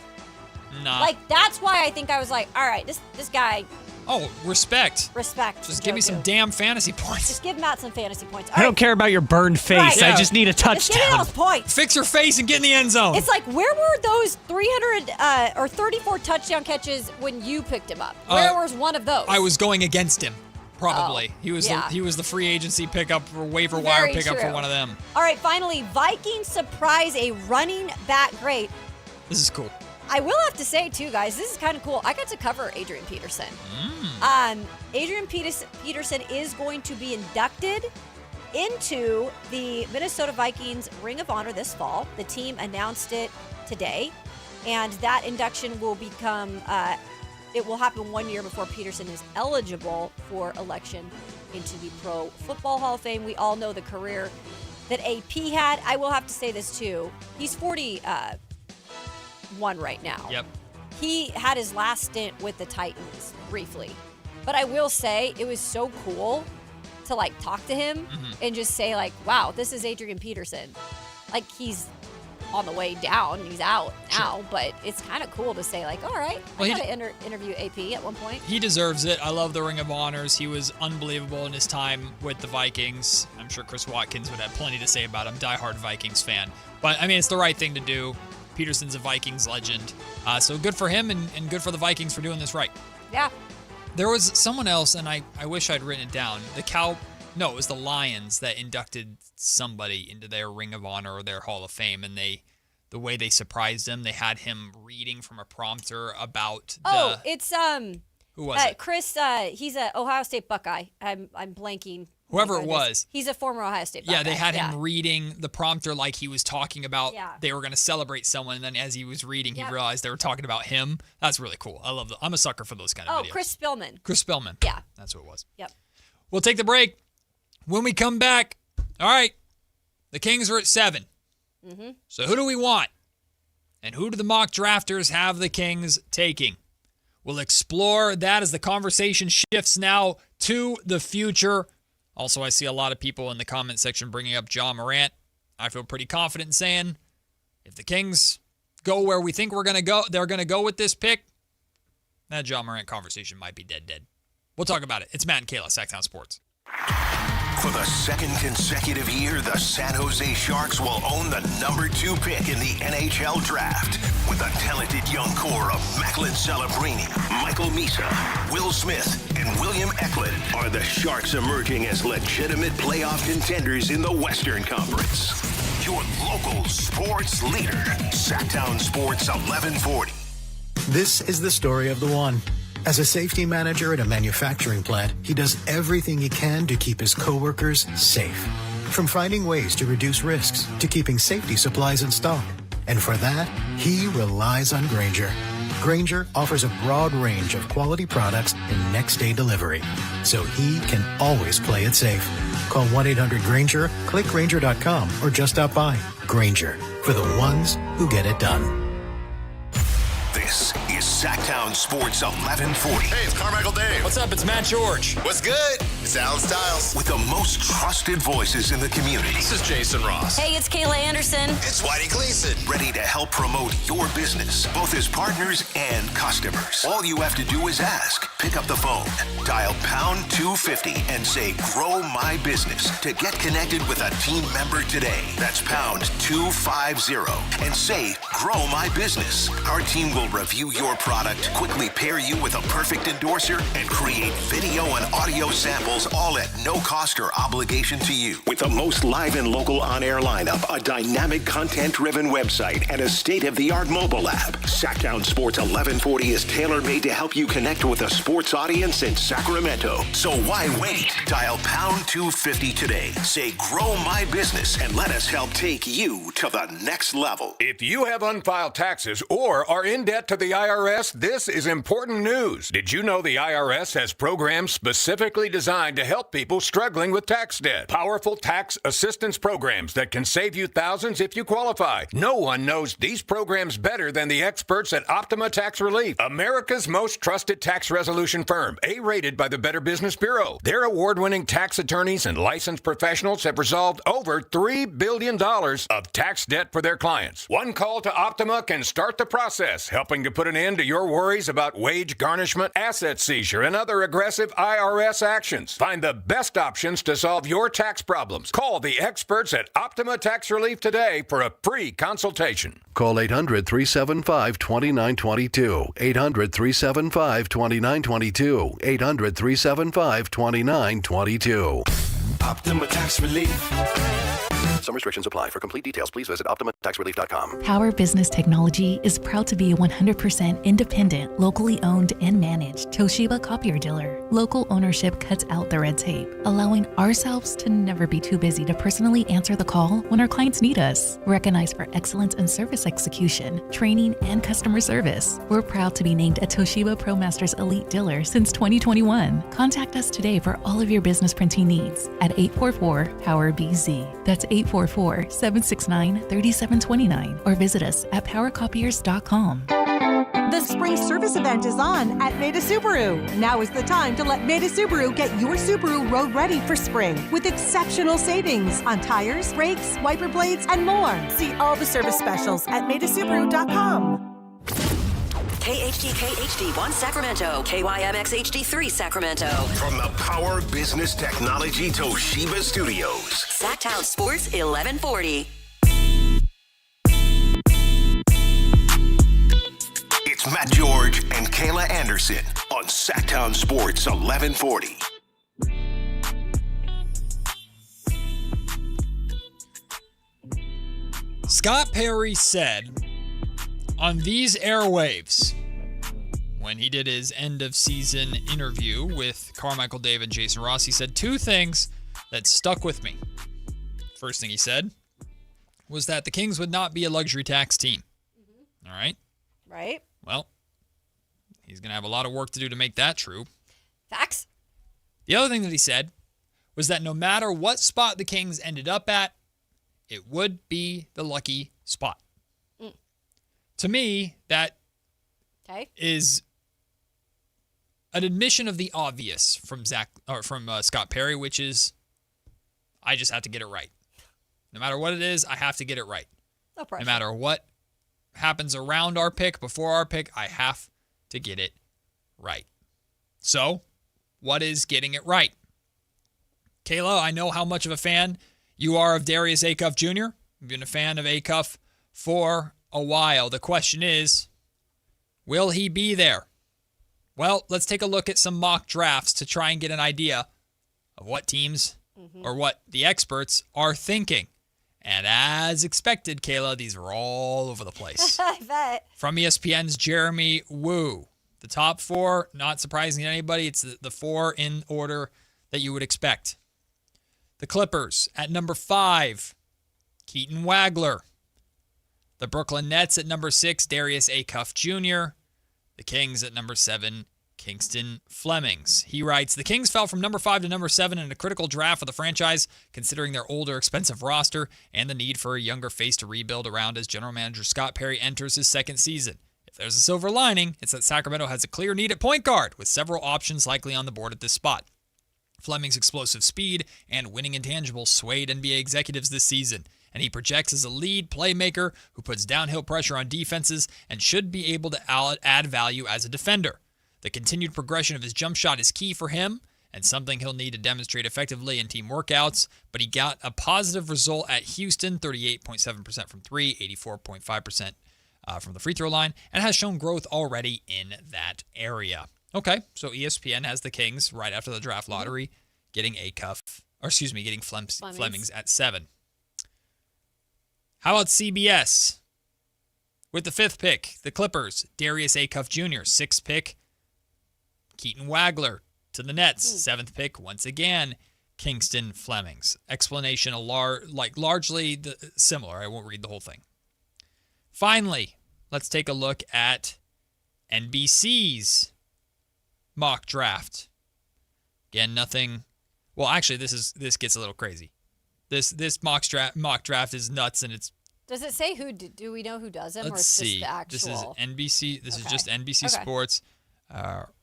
Nah. That's why I think I was like, all right, this guy. Oh, respect. Just give me some damn fantasy points. Just give Matt some fantasy points. I don't care about your burned face. Right. I just need a touchdown. Just give me those points. Fix your face and get in the end zone. It's where were those 300 or 34 touchdown catches when you picked him up? Where was one of those? I was going against him. Probably. Oh, he was the free agency pickup or waiver wire pickup for one of them. All right, finally, Vikings surprise a running back great. This is cool. I will have to say, too, guys, this is kind of cool. I got to cover Adrian Peterson. Adrian Peterson is going to be inducted into the Minnesota Vikings Ring of Honor this fall. The team announced it today, and that induction will become it will happen 1 year before Peterson is eligible for election into the Pro Football Hall of Fame. We all know the career that AP had. I will have to say this, too. He's 41 right now. Yep. He had his last stint with the Titans briefly. But I will say it was so cool to talk to him and just say wow, this is Adrian Peterson. He's on the way down. He's out now, but it's kind of cool to say, like, all right, I got to interview AP at one point. He deserves it. I love the Ring of Honors. He was unbelievable in his time with the Vikings. I'm sure Chris Watkins would have plenty to say about him. Diehard Vikings fan. But, I mean, it's the right thing to do. Peterson's a Vikings legend. So good for him and good for the Vikings for doing this right. Yeah. There was someone else, and I wish I'd written it down. It was the Lions that inducted somebody into their Ring of Honor or their Hall of Fame, and the way they surprised him, they had him reading from a prompter about it's who was it? Chris, he's a Ohio State Buckeye. I'm blanking. Whoever it was. He's a former Ohio State Buckeye. Yeah, they had him reading the prompter like he was talking about they were going to celebrate someone, and then as he was reading, he realized they were talking about him. That's really cool. I love I'm a sucker for those kind of videos. Chris Spillman. Chris Spillman. Yeah. That's what it was. Yep. We'll take the break. When we come back, all right, the Kings are at 7. Mm-hmm. So who do we want? And who do the mock drafters have the Kings taking? We'll explore that as the conversation shifts now to the future. Also, I see a lot of people in the comment section bringing up Ja Morant. I feel pretty confident in saying if the Kings go where we think they're going to go with this pick, that Ja Morant conversation might be dead. We'll talk about it. It's Matt and Kayla, Sactown Sports. For the second consecutive year, the San Jose Sharks will own the number 2 pick in the NHL Draft. With a talented young core of Macklin Celebrini, Michael Misa, Will Smith, and William Eklund, are the Sharks emerging as legitimate playoff contenders in the Western Conference. Your local sports leader, Sactown Sports 1140. This is the story of the one. As a safety manager at a manufacturing plant, he does everything he can to keep his coworkers safe. From finding ways to reduce risks to keeping safety supplies in stock. And for that, he relies on Grainger. Grainger offers a broad range of quality products and next-day delivery, so he can always play it safe. Call 1-800-GRAINGER, click Grainger.com, or just stop by. Grainger, for the ones who get it done. This is Sactown Sports 1140. Hey, it's Carmichael Dave. What's up? It's Matt George. What's good? It's Alan Stiles. With the most trusted voices in the community. This is Jason Ross. Hey, it's Kayla Anderson. It's Whitey Gleason. Ready to help promote your business, both as partners and customers. All you have to do is ask. Pick up the phone, dial pound 250 and say, grow my business to get connected with a team member today. That's pound 250 and say, grow my business. Our team will review your product, quickly pair you with a perfect endorser, and create video and audio samples all at no cost or obligation to you. With the most live and local on-air lineup, a dynamic content-driven website, and a state-of-the-art mobile app, Sactown Sports 1140 is tailor-made to help you connect with a sports audience in Sacramento. So why wait? Dial pound 250 today. Say, grow my business, and let us help take you to the next level. If you have unfiled taxes or are in debt to the IRS, this is important news. Did you know the IRS has programs specifically designed to help people struggling with tax debt? Powerful tax assistance programs that can save you thousands if you qualify. No one knows these programs better than the experts at Optima Tax Relief, America's most trusted tax resolution firm, A-rated by the Better Business Bureau. Their award-winning tax attorneys and licensed professionals have resolved over $3 billion of tax debt for their clients. One call to Optima can start the process, helping to put an end to your worries about wage garnishment, asset seizure, and other aggressive IRS actions. Find the best options to solve your tax problems. Call the experts at Optima Tax Relief today for a free consultation. Call 800-375-2922. 800-375-2922. 800-375-2922. Optima Tax Relief. Some restrictions apply. For complete details, please visit OptimaTaxRelief.com. Power Business Technology is proud to be a 100% independent, locally owned and managed Toshiba copier dealer. Local ownership cuts out the red tape, allowing ourselves to never be too busy to personally answer the call when our clients need us. Recognized for excellence in service execution, training, and customer service, we're proud to be named a Toshiba ProMasters Elite Dealer since 2021. Contact us today for all of your business printing needs at 844-POWER-BZ. That's 844-769-3729, or visit us at powercopiers.com. The The spring service event is on at Maida Subaru. Now is the time to let Maida Subaru get your Subaru road ready for spring with exceptional savings on tires, brakes, wiper blades, and more. See all the service specials at MaidaSubaru.com. KHD1 Sacramento, KYMX HD3 Sacramento. From the Power Business Technology Toshiba Studios. Sactown Sports 1140. It's Matt George and Kayla Anderson on Sactown Sports 1140. Scott Perry said on these airwaves when he did his end of season interview with Carmichael Dave and Jason Ross, he said two things that stuck with me. First thing he said was that the Kings would not be a luxury tax team. All right? Right. Well, he's going to have a lot of work to do to make that true. Facts. The other thing that he said was that no matter what spot the Kings ended up at, it would be the lucky spot. To me, that is an admission of the obvious from Scott Perry, which is I just have to get it right. No matter what it is, I have to get it right. No pressure. No matter what happens around our pick, before our pick, I have to get it right. So, what is getting it right? Kayla, I know how much of a fan you are of Darius Acuff Jr. You've been a fan of Acuff for a while. The question is, will he be there? Well, let's take a look at some mock drafts to try and get an idea of what teams or what the experts are thinking. And as expected, Kayla, these are all over the place. I bet. From ESPN's Jeremy Wu. The top four, not surprising to anybody, it's the four in order that you would expect. The Clippers at number 5, Keaton Wagler. The Brooklyn Nets at number 6, Darius Acuff Jr. The Kings at number 7, Kingston Flemings. He writes, the Kings fell from number 5 to number 7 in a critical draft for the franchise, considering their older, expensive roster and the need for a younger face to rebuild around as general manager Scott Perry enters his second season. If there's a silver lining, it's that Sacramento has a clear need at point guard, with several options likely on the board at this spot. Fleming's explosive speed and winning intangibles swayed NBA executives this season, and he projects as a lead playmaker who puts downhill pressure on defenses and should be able to add value as a defender. The continued progression of his jump shot is key for him and something he'll need to demonstrate effectively in team workouts, but he got a positive result at Houston, 38.7% from 3, 84.5% from the free throw line, and has shown growth already in that area. Okay, so ESPN has the Kings right after the draft lottery getting getting Flemings at 7. How about CBS? With the 5th pick, the Clippers, Darius Acuff Jr., 6th pick, Keaton Wagler to the Nets, 7th pick, once again, Kingston Flemings. Explanation largely similar. I won't read the whole thing. Finally, let's take a look at NBC's mock draft. Again, nothing. Well, actually, this gets a little crazy. This mock draft is nuts, and it's. Does it say who? Do we know who does them, or Let's it's see. just the actual? This is NBC. This is Okay. just NBC Okay. Sports.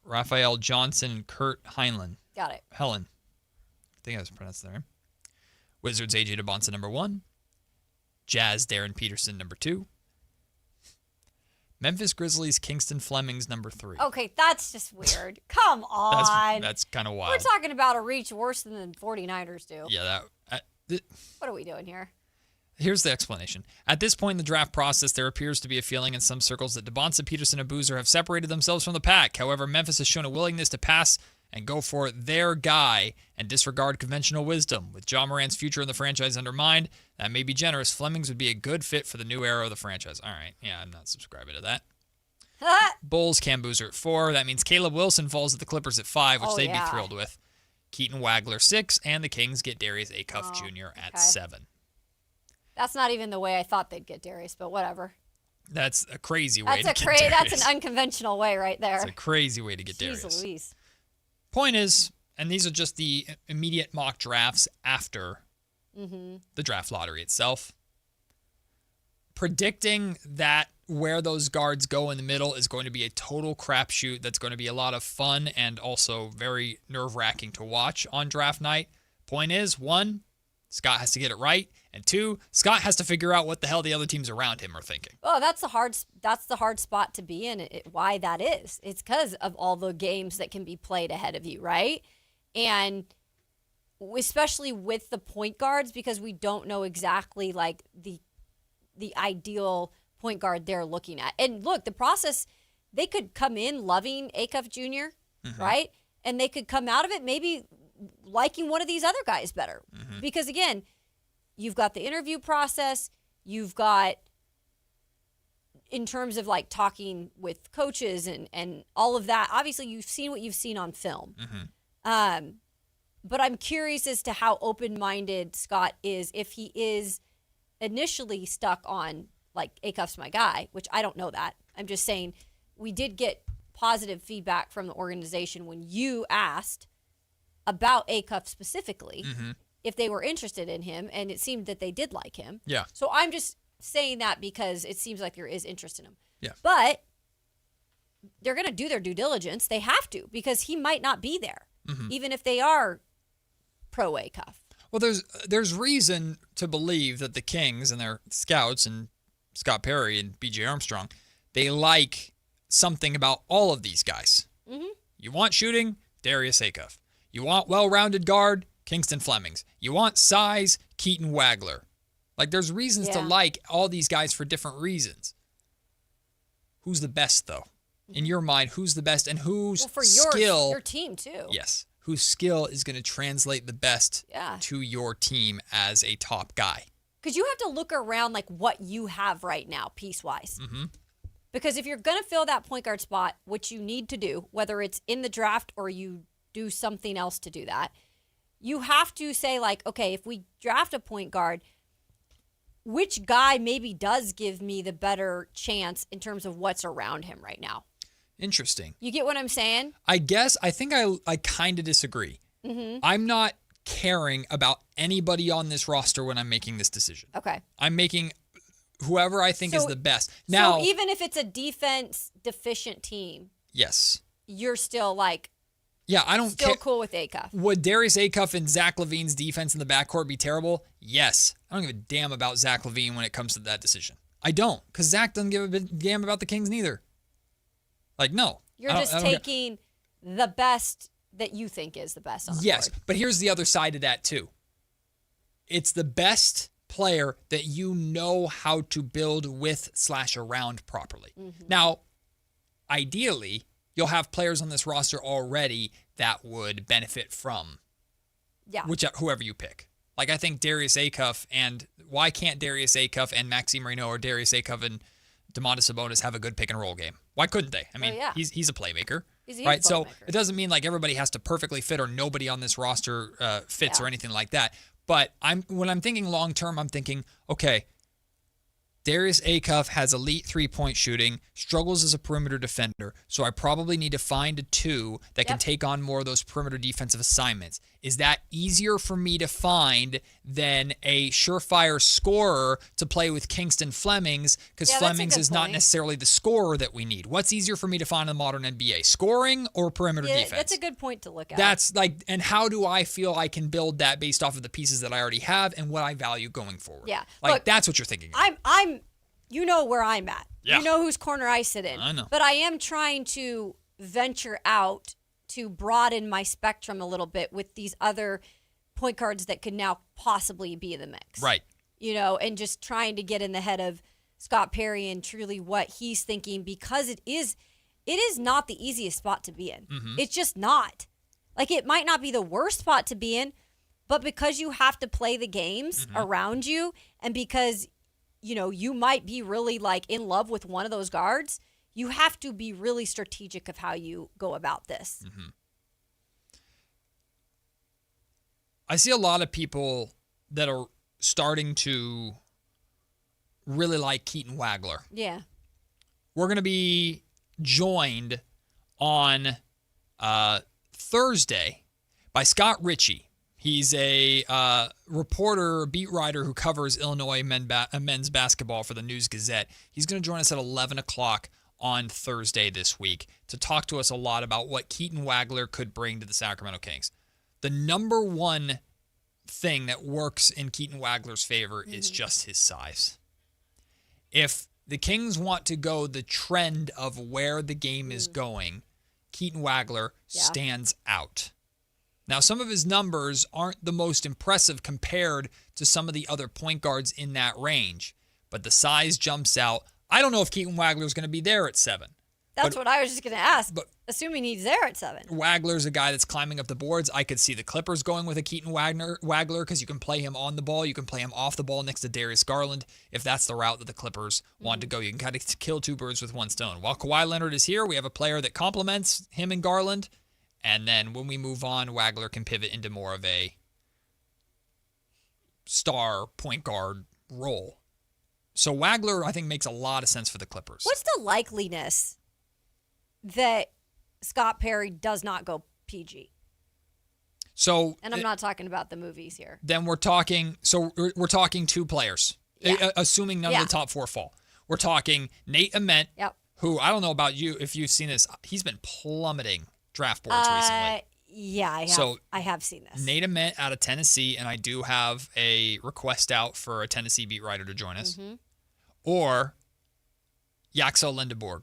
Raphael Johnson and Kurt Heinlein. Got it. Helen. I think I was pronounced their name. Wizards AJ DeBonsa number 1. Jazz Darren Peterson number 2. Memphis Grizzlies Kingston Flemings number 3. Okay, that's just weird. Come on. That's kind of wild. We're talking about a reach worse than the 49ers do. Yeah, What are we doing here? Here's the explanation. At this point in the draft process, there appears to be a feeling in some circles that DeBonsa, Peterson, and Boozer have separated themselves from the pack. However, Memphis has shown a willingness to pass and go for their guy and disregard conventional wisdom. With Ja Morant's future in the franchise undermined, that may be generous. Flemings would be a good fit for the new era of the franchise. All right. Yeah, I'm not subscribing to that. Bulls, Cam Boozer at 4. That means Caleb Wilson falls at the Clippers at 5, which they'd be thrilled with. Keaton Wagler 6, and the Kings get Darius Acuff Jr. at 7. That's not even the way I thought they'd get Darius, but whatever. That's a crazy way to get Darius. Darius. That's an unconventional way right there. That's a crazy way to get Jeez Darius. Louise. Point is, and these are just the immediate mock drafts after the draft lottery itself, predicting that where those guards go in the middle is going to be a total crapshoot. That's going to be a lot of fun and also very nerve-wracking to watch on draft night. Point is, 1, Scott has to get it right, and 2, Scott has to figure out what the hell the other teams around him are thinking. Oh, that's the hard spot to be in. Why that is? It's because of all the games that can be played ahead of you, right? And especially with the point guards, because we don't know exactly like the ideal point guard they're looking at. And look, the process, they could come in loving Acuff Jr., right? And they could come out of it maybe liking one of these other guys better. Because again, you've got the interview process, you've got, in terms of like talking with coaches and all of that, obviously you've seen what you've seen on film. But I'm curious as to how open-minded Scott is, if he is initially stuck on, like, Acuff's my guy, which I don't know that. I'm just saying we did get positive feedback from the organization when you asked about Acuff specifically, if they were interested in him, and it seemed that they did like him. Yeah. So I'm just saying that because it seems like there is interest in him. Yeah. But they're going to do their due diligence. They have to, because he might not be there, even if they are pro Acuff. Well, there's reason to believe that the Kings and their scouts and Scott Perry and B.J. Armstrong, they like something about all of these guys. You want shooting? Darius Acuff. You want well-rounded guard? Kingston Flemings. You want size? Keaton Wagler. Like, there's reasons to like all these guys for different reasons. Who's the best, though? In your mind, who's the best, and whose skill? Your team, too. Yes. Whose skill is going to translate the best to your team as a top guy. Because you have to look around like what you have right now, piece-wise. Because if you're going to fill that point guard spot, which you need to do, whether it's in the draft or you do something else to do that, you have to say, like, okay, if we draft a point guard, which guy maybe does give me the better chance in terms of what's around him right now? Interesting. You get what I'm saying? I think I kind of disagree. I'm not caring about anybody on this roster when I'm making this decision. Okay. I'm making whoever I think is the best. Now, so even if it's a defense deficient team, yes, you're still like, I don't still cool with Acuff. Would Darius Acuff and Zach LaVine's defense in the backcourt be terrible? Yes. I don't give a damn about Zach LaVine when it comes to that decision. I don't, because Zach doesn't give a damn about the Kings neither. Like, no. You're just taking the best that you think is the best on the board. But here's the other side of that, too. It's the best player that you know how to build with/around properly. Now, ideally, you'll have players on this roster already that would benefit from whoever you pick. Like, I think Darius Acuff, and why can't Darius Acuff and Maxime Reynaud or Darius Acuff and Domantas Sabonis have a good pick and roll game? Why couldn't they? I mean, he's a playmaker, right? So it doesn't mean like everybody has to perfectly fit or nobody on this roster fits or anything like that. But when I'm thinking long term, I'm thinking, okay, Darius Acuff has elite three-point shooting, struggles as a perimeter defender, so I probably need to find a 2 that can take on more of those perimeter defensive assignments. Is that easier for me to find than a surefire scorer to play with Kingston Flemings? Because Flemings is not necessarily the scorer that we need. What's easier for me to find in the modern NBA, scoring or perimeter defense? That's a good point to look at. That's like, and how do I feel I can build that based off of the pieces that I already have and what I value going forward? Yeah. Like, look, that's what you're thinking. You know where I'm at. Yeah. You know whose corner I sit in. I know. But I am trying to venture out to broaden my spectrum a little bit with these other point guards that could now possibly be in the mix. Right. You know, and just trying to get in the head of Scott Perry and truly what he's thinking, because it is not the easiest spot to be in. It's just not. Like, it might not be the worst spot to be in, but because you have to play the games around you, and because you might be really like in love with one of those guards, you have to be really strategic of how you go about this. I see a lot of people that are starting to really like Keaton Wagler. Yeah. We're going to be joined on Thursday by Scott Ritchie. He's a reporter, beat writer who covers Illinois men's basketball for the News Gazette. He's going to join us at 11 o'clock on Thursday this week to talk to us a lot about what Keaton Wagler could bring to the Sacramento Kings. The number one thing that works in Keaton Wagler's favor is just his size. If the Kings want to go the trend of where the game is going, Keaton Wagler stands out. Now, some of his numbers aren't the most impressive compared to some of the other point guards in that range, but the size jumps out. I don't know if Keaton Wagler is going to be there at 7. That's what I was just going to ask, but assuming he's there at 7. Wagler's a guy that's climbing up the boards. I could see the Clippers going with a Keaton Wagler because you can play him on the ball. You can play him off the ball next to Darius Garland if that's the route that the Clippers want to go. You can kind of kill two birds with one stone. While Kawhi Leonard is here, we have a player that complements him and Garland. And then when we move on, Wagler can pivot into more of a star point guard role. So Wagler, I think, makes a lot of sense for the Clippers. What's the likeliness that Scott Perry does not go PG? So, and I'm not talking about the movies here. Then we're talking 2 players, assuming none of the top 4 fall. We're talking Nate Ament, who I don't know about you if you've seen this. He's been plummeting draft boards recently. Yeah, I have seen this. Nate Ament out of Tennessee, and I do have a request out for a Tennessee beat writer to join us. Or Yaxel Lindeborg,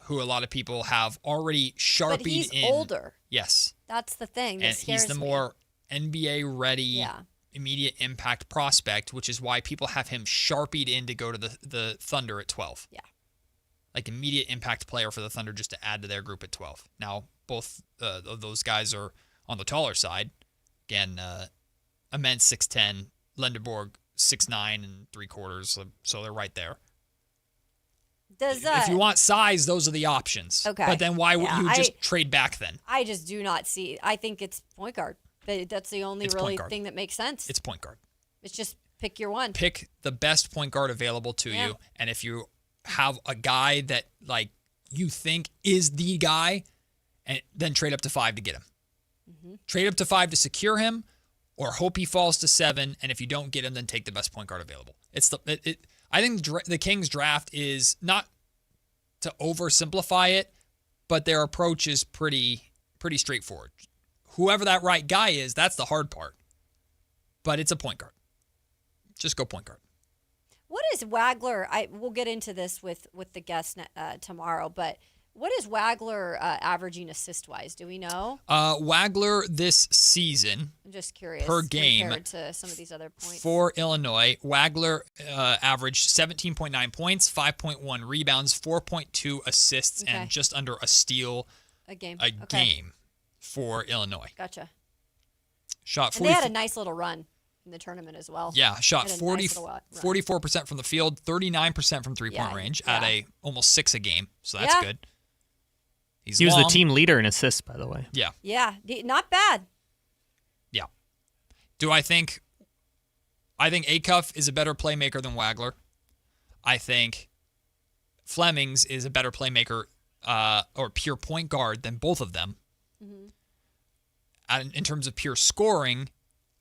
who a lot of people have already sharpied in. But he's older. Yes. That's the thing. And he's the more NBA-ready, immediate impact prospect, which is why people have him sharpied in to go to the Thunder at 12. Yeah. Like immediate impact player for the Thunder just to add to their group at 12. Now, both of those guys are on the taller side. Again, Ament 6'10", Lindeborg 6'9" and 3/4, so they're right there. If you want size, those are the options. Okay. But then why would you just trade back then? I just do not see. I think it's point guard. That's the only thing that makes sense. It's point guard. It's just pick your one. Pick the best point guard available to you, and if you have a guy that like you think is the guy, and then trade up to 5 to get him. Trade up to 5 to secure him, or hope he falls to 7. And if you don't get him, then take the best point guard available. I think the Kings draft is not to oversimplify it, but their approach is pretty straightforward. Whoever that right guy is, that's the hard part. But it's a point guard. Just go point guard. What is Wagler? We'll get into this with the guests tomorrow, but what is Wagler averaging assist-wise? Do we know? Wagler this season, I'm just curious, per game, compared to some of these other points. For Illinois, Wagler averaged 17.9 points, 5.1 rebounds, 4.2 assists, and just under a steal a game for Illinois. Gotcha. Shot 40, and they had a nice little run in the tournament as well. Yeah, shot 44% from the field, 39% from three-point range at almost 6 a game, so that's good. He was the team leader in assists, by the way. Yeah. Yeah, not bad. Yeah. Do I think Acuff is a better playmaker than Wagler? I think Flemings is a better playmaker or pure point guard than both of them. In terms of pure scoring,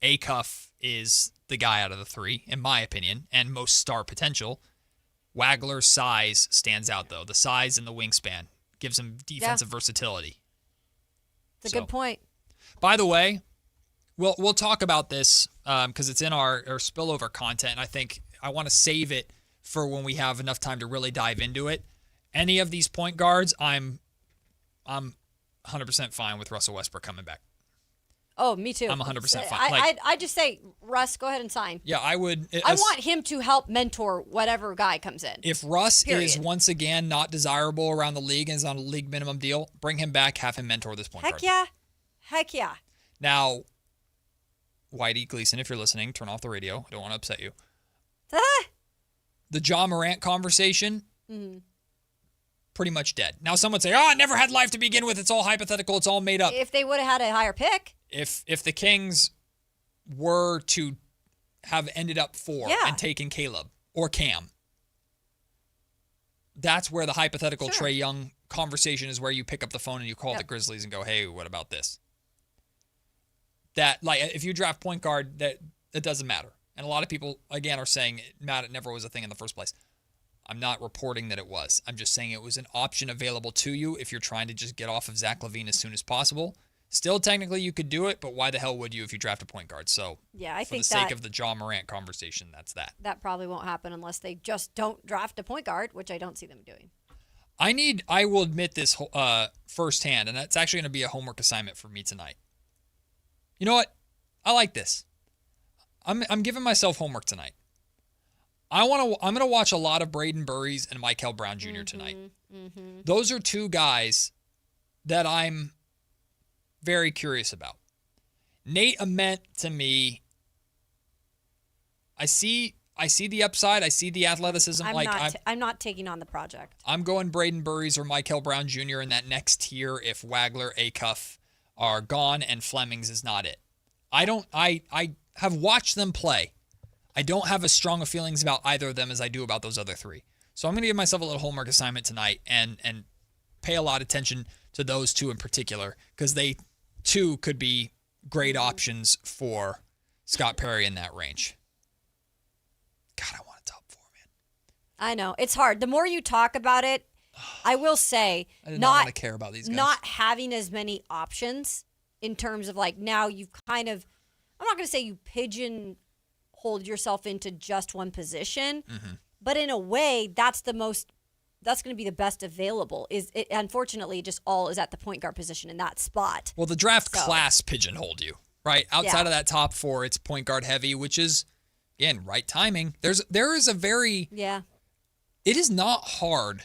Acuff is the guy out of the 3, in my opinion, and most star potential. Wagler's size stands out, though. The size and the wingspan gives him defensive versatility. It's a good point. By the way, we'll talk about this because it's in our spillover content. I think I want to save it for when we have enough time to really dive into it. Any of these point guards, I'm 100% fine with Russell Westbrook coming back. Oh, me too. I'm 100% fine. I just say, Russ, go ahead and sign. Yeah, I would. I want him to help mentor whatever guy comes in. If Russ is once again not desirable around the league and is on a league minimum deal, bring him back, have him mentor this point guard. Heck yeah. Now, Whitey Gleason, if you're listening, turn off the radio. I don't want to upset you. The Ja Morant conversation, pretty much dead. Now, some would say, it never had life to begin with. It's all hypothetical. It's all made up. If they would have had a higher pick. If the Kings were to have ended up 4 and taken Caleb or Cam, that's where the hypothetical Trae Young conversation is, where you pick up the phone and you call the Grizzlies and go, hey, what about this? that, like, if you draft point guard, that doesn't matter. And a lot of people, again, are saying, Matt, it never was a thing in the first place. I'm not reporting that it was. I'm just saying it was an option available to you if you're trying to just get off of Zach LaVine as soon as possible. Still, technically, you could do it, but why the hell would you if you draft a point guard? So, yeah, I think for the sake of the Ja Morant conversation, that's that. That probably won't happen unless they just don't draft a point guard, which I don't see them doing. I will admit this firsthand, and that's actually going to be a homework assignment for me tonight. You know what? I like this. I'm giving myself homework tonight. I'm going to watch a lot of Braden Burries and Michael Brown Jr. tonight. Mm-hmm. Those are two guys that I'm very curious about. Nate Ament, to me, I see the upside. I see the athleticism. I'm not taking on the project. I'm going Braden Burries or Michael Brown Jr. in that next tier if Wagler, Acuff are gone and Flemings is not it. I have watched them play. I don't have as strong of feelings about either of them as I do about those other three. So I'm going to give myself a little homework assignment tonight and pay a lot of attention to those two in particular, because they too could be great options for Scott Perry in that range. God, I want a top four, man. I know. It's hard. The more you talk about it, I will say, I did not want to care about these guys. Not having as many options in terms of, like, now you've kind of, I'm not going to say you pigeonholed yourself into just one position, but in a way, that's going to be the best available. Unfortunately, just all is at the point guard position in that spot. Well, the draft class pigeonholed you, right? Outside of that top four, it's point guard heavy, which is, again, right timing. There is a very... Yeah. It is not hard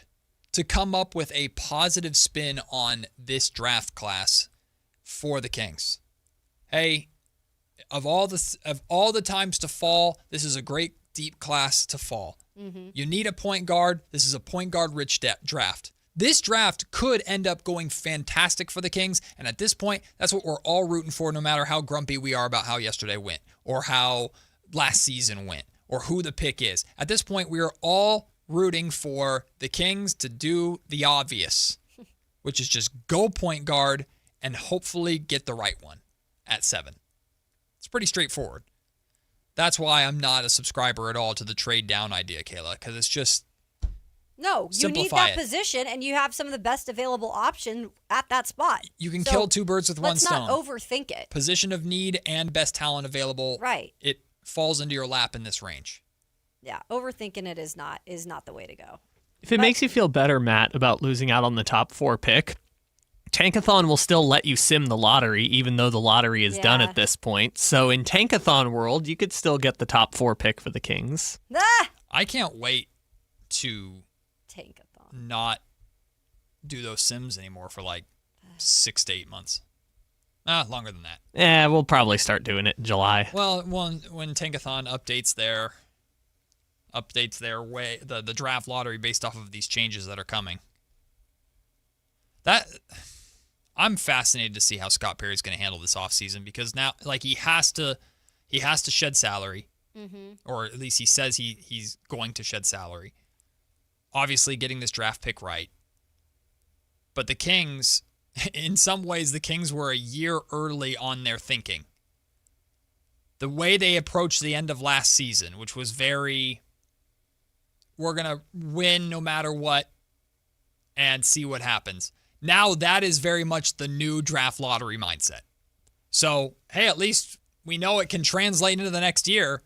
to come up with a positive spin on this draft class for the Kings. Hey, of all the times to fall, this is a great deep class to fall. Mm-hmm. You need a point guard. This is a point guard rich draft. This draft could end up going fantastic for the Kings, and at this point, that's what we're all rooting for, no matter how grumpy we are about how yesterday went, or how last season went, or who the pick is. At this point, we are all rooting for the Kings to do the obvious, which is just go point guard and hopefully get the right one at 7. It's pretty straightforward. That's why I'm not a subscriber at all to the trade down idea, Kayla, because it's just no. You need that position, and you have some of the best available option at that spot. You can kill two birds with one stone. Let's not overthink it. Position of need and best talent available. Right. It falls into your lap in this range. Yeah, overthinking it is not the way to go. If it makes you feel better, Matt, about losing out on the top 4 pick, Tankathon will still let you sim the lottery, even though the lottery is done at this point. So in Tankathon world, you could still get the top 4 pick for the Kings. I can't wait to Tankathon not do those sims anymore for like 6 to 8 months. Longer than that. Yeah, we'll probably start doing it in July. Well, when Tankathon updates their way, the draft lottery based off of these changes that are coming. I'm fascinated to see how Scott Perry's going to handle this offseason, because now, like, he has to shed salary, or at least he says he's going to shed salary. Obviously, getting this draft pick right. But the Kings, in some ways, the Kings were a year early on their thinking. The way they approached the end of last season, which was very, we're going to win no matter what and see what happens. Now that is very much the new draft lottery mindset. So, hey, at least we know it can translate into the next year.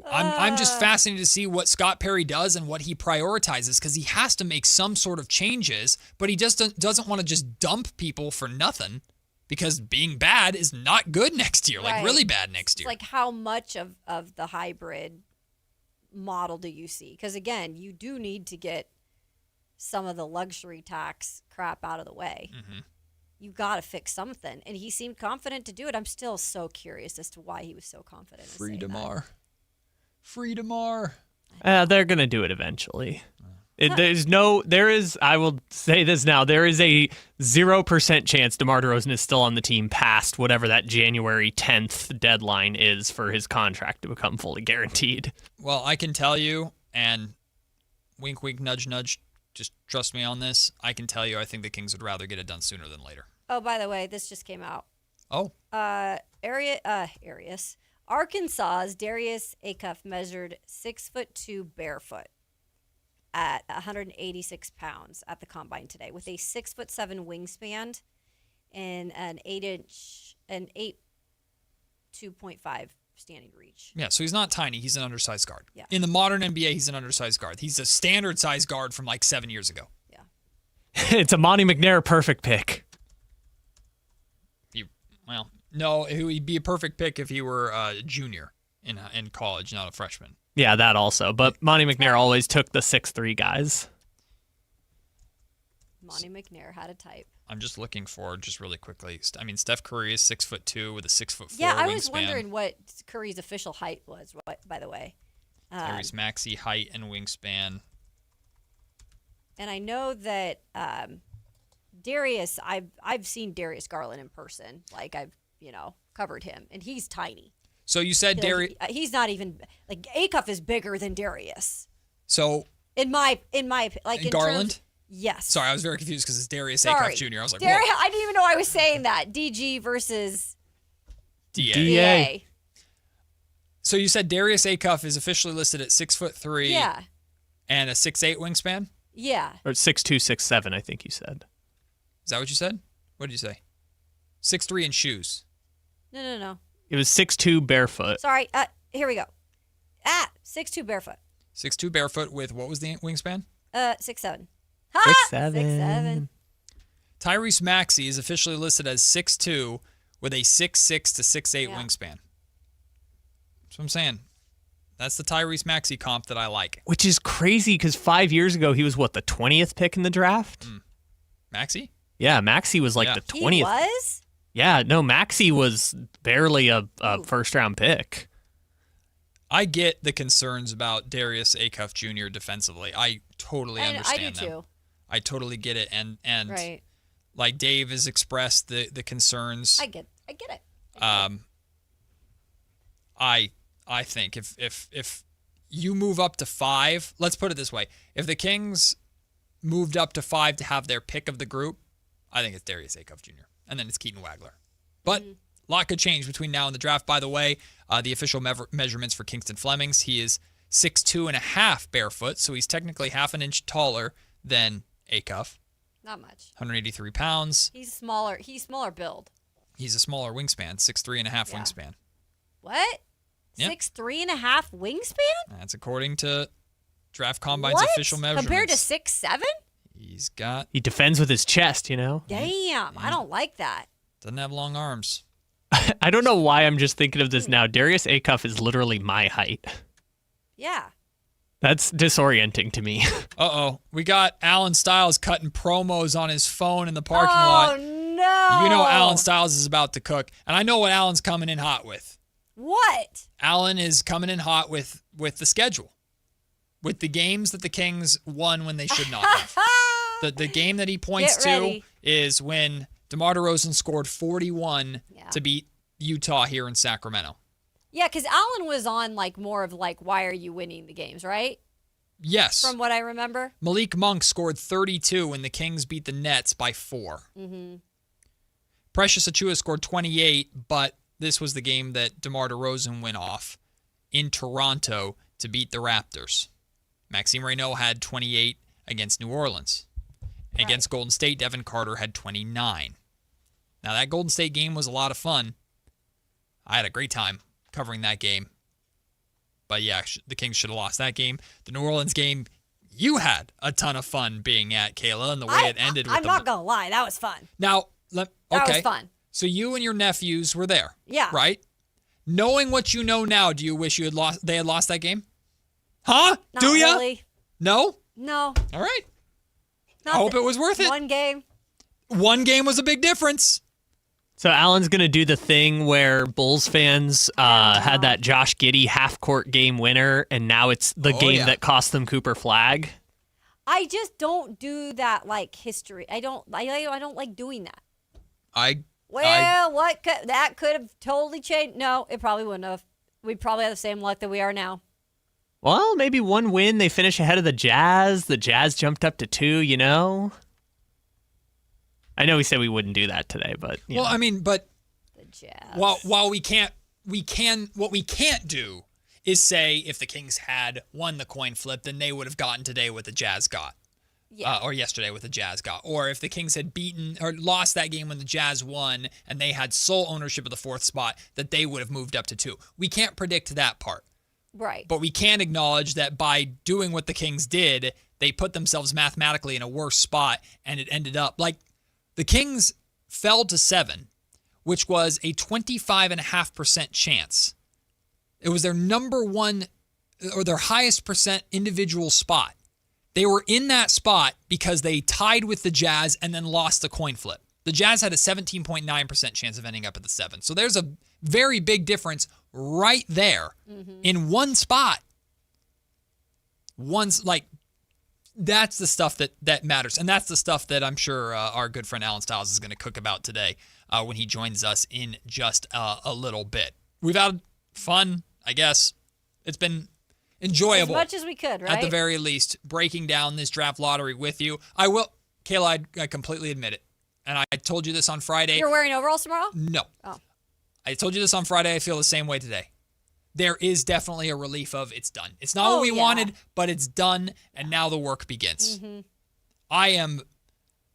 I'm just fascinated to see what Scott Perry does and what he prioritizes, because he has to make some sort of changes, but he just doesn't want to just dump people for nothing, because being bad is not good next year, like really bad next year. It's like, how much of the hybrid model do you see? Because, again, you do need to get some of the luxury tax crap out of the way. You got to fix something. And he seemed confident to do it. I'm still so curious as to why he was so confident. Free DeMar. They're going to do it eventually. I will say this now, there is a 0% chance DeMar DeRozan is still on the team past whatever that January 10th deadline is for his contract to become fully guaranteed. Well, I can tell you, and wink, wink, nudge, nudge, just trust me on this. I can tell you, I think the Kings would rather get it done sooner than later. Oh, by the way, this just came out. Oh. Arias. Arkansas's Darius Acuff measured 6'2" barefoot at 186 pounds at the combine today, with a 6'7" wingspan and an 2.5 standing reach. Yeah, so he's not tiny. He's an undersized guard. Yeah. In the modern NBA, he's an undersized guard. He's a standard size guard from like 7 years ago. Yeah. It's a Monty McNair perfect pick. Well, no, he'd be a perfect pick if he were a junior in college, not a freshman. Yeah, that also. But Monty McNair always took the 6'3" guys. Monty McNair had a type. I'm just looking for, just really quickly. I mean, Steph Curry is 6'2" with a 6'4" Yeah, I wingspan. was wondering what Curry's official height was, by the way. Tyrese Maxey height and wingspan. And I know that Darius, I've seen Darius Garland in person. Like I've covered him, and he's tiny. So you said Darius. He's not even like Acuff is bigger than Darius. So in my like in Garland. Terms, yes. Sorry, I was very confused because it's Darius Acuff Jr. I was like, whoa. I didn't even know I was saying that. DG versus DA. So you said Darius Acuff is officially listed at 6'3". Yeah. And a 6'8" wingspan. Yeah. Or 6'2", 6'7", I think you said. Is that what you said? What did you say? 6'3" in shoes. No. It was 6'2" barefoot. Sorry. Here we go. 6'2" barefoot. 6'2" barefoot with what was the wingspan? 6'7". 6'7". Tyrese Maxey is officially listed as 6'2" with a 6'6" to 6'8" wingspan. That's what I'm saying. That's the Tyrese Maxey comp that I like. Which is crazy because 5 years ago, he was the 20th pick in the draft? Maxey? Yeah, Maxey was the 20th. He was? Yeah, no, Maxey was barely a first-round pick. I get the concerns about Darius Acuff Jr. defensively. I totally understand them. I do too. I totally get it, and right. Like Dave has expressed the concerns. I get it. I think if you move up to 5, let's put it this way: if the Kings moved up to 5 to have their pick of the group, I think it's Darius Acuff Jr. and then it's Keaton Wagler. But a lot could change between now and the draft. By the way, the official measurements for Kingston Flemings, he is 6'2.5" barefoot, so he's technically half an inch taller than Acuff. Not much. 183 pounds. He's smaller. He's smaller build. He's a smaller wingspan, 6'3.5" wingspan. What? Yep. 6'3.5" wingspan? That's according to Draft Combine's official measurements. Compared to 6'7"? He defends with his chest, Damn, I don't like that. Doesn't have long arms. I don't know why I'm just thinking of this now. Darius Acuff is literally my height. Yeah. That's disorienting to me. Uh-oh. We got Alan Stiles cutting promos on his phone in the parking lot. Oh, no. You know Alan Stiles is about to cook. And I know what Alan's coming in hot with. What? Alan is coming in hot with the schedule. With the games that the Kings won when they should not have. The game that he points to is when DeMar DeRozan scored 41 to beat Utah here in Sacramento. Yeah, because Allen was on more of why are you winning the games, right? Yes. From what I remember. Malik Monk scored 32 when the Kings beat the Nets by 4. Mm-hmm. Precious Achiuwa scored 28, but this was the game that DeMar DeRozan went off in Toronto to beat the Raptors. Maxime Reynaud had 28 against New Orleans. And against Golden State, Devin Carter had 29. Now, that Golden State game was a lot of fun. I had a great time covering that game. But yeah, the Kings should have lost that game. The New Orleans game, you had a ton of fun being at, Kayla, and the way it ended. I'm not going to lie. That was fun. Now, That was fun. So you and your nephews were there. Yeah. Right? Knowing what you know now, do you wish they had lost that game? Huh? Not do ya? Really. No? No. All right. I hope it was worth it. One game. One game was a big difference. So Alan's going to do the thing where Bulls fans had that Josh Giddey half-court game winner, and now it's the game that cost them Cooper Flagg. I just don't do that history. I don't like doing that. That could have totally changed. No, it probably wouldn't have. We'd probably have the same luck that we are now. Well, maybe one win, they finish ahead of the Jazz. The Jazz jumped up to 2, I know we said we wouldn't do that today, but... I mean, but... The Jazz. While what we can't do is say if the Kings had won the coin flip, then they would have gotten today what the Jazz got. Yeah. Or yesterday what the Jazz got. Or if the Kings had beaten or lost that game when the Jazz won and they had sole ownership of the 4th spot, that they would have moved up to 2. We can't predict that part. Right. But we can acknowledge that by doing what the Kings did, they put themselves mathematically in a worse spot, and it ended up like the Kings fell to 7, which was a 25.5% chance. It was their number one or their highest percent individual spot. They were in that spot because they tied with the Jazz and then lost the coin flip. The Jazz had a 17.9% chance of ending up at the 7. So there's a very big difference right there in one spot. That's the stuff that matters. And that's the stuff that I'm sure our good friend Alan Stiles is going to cook about today when he joins us in just a little bit. We've had fun, I guess. It's been enjoyable. As much as we could, right? At the very least, breaking down this draft lottery with you. I will, Kayla, I completely admit it. And I told you this on Friday. You're wearing overalls tomorrow? No. Oh. I told you this on Friday. I feel the same way today. There is definitely a relief of it's done. It's not what we wanted, but it's done, and now the work begins. I am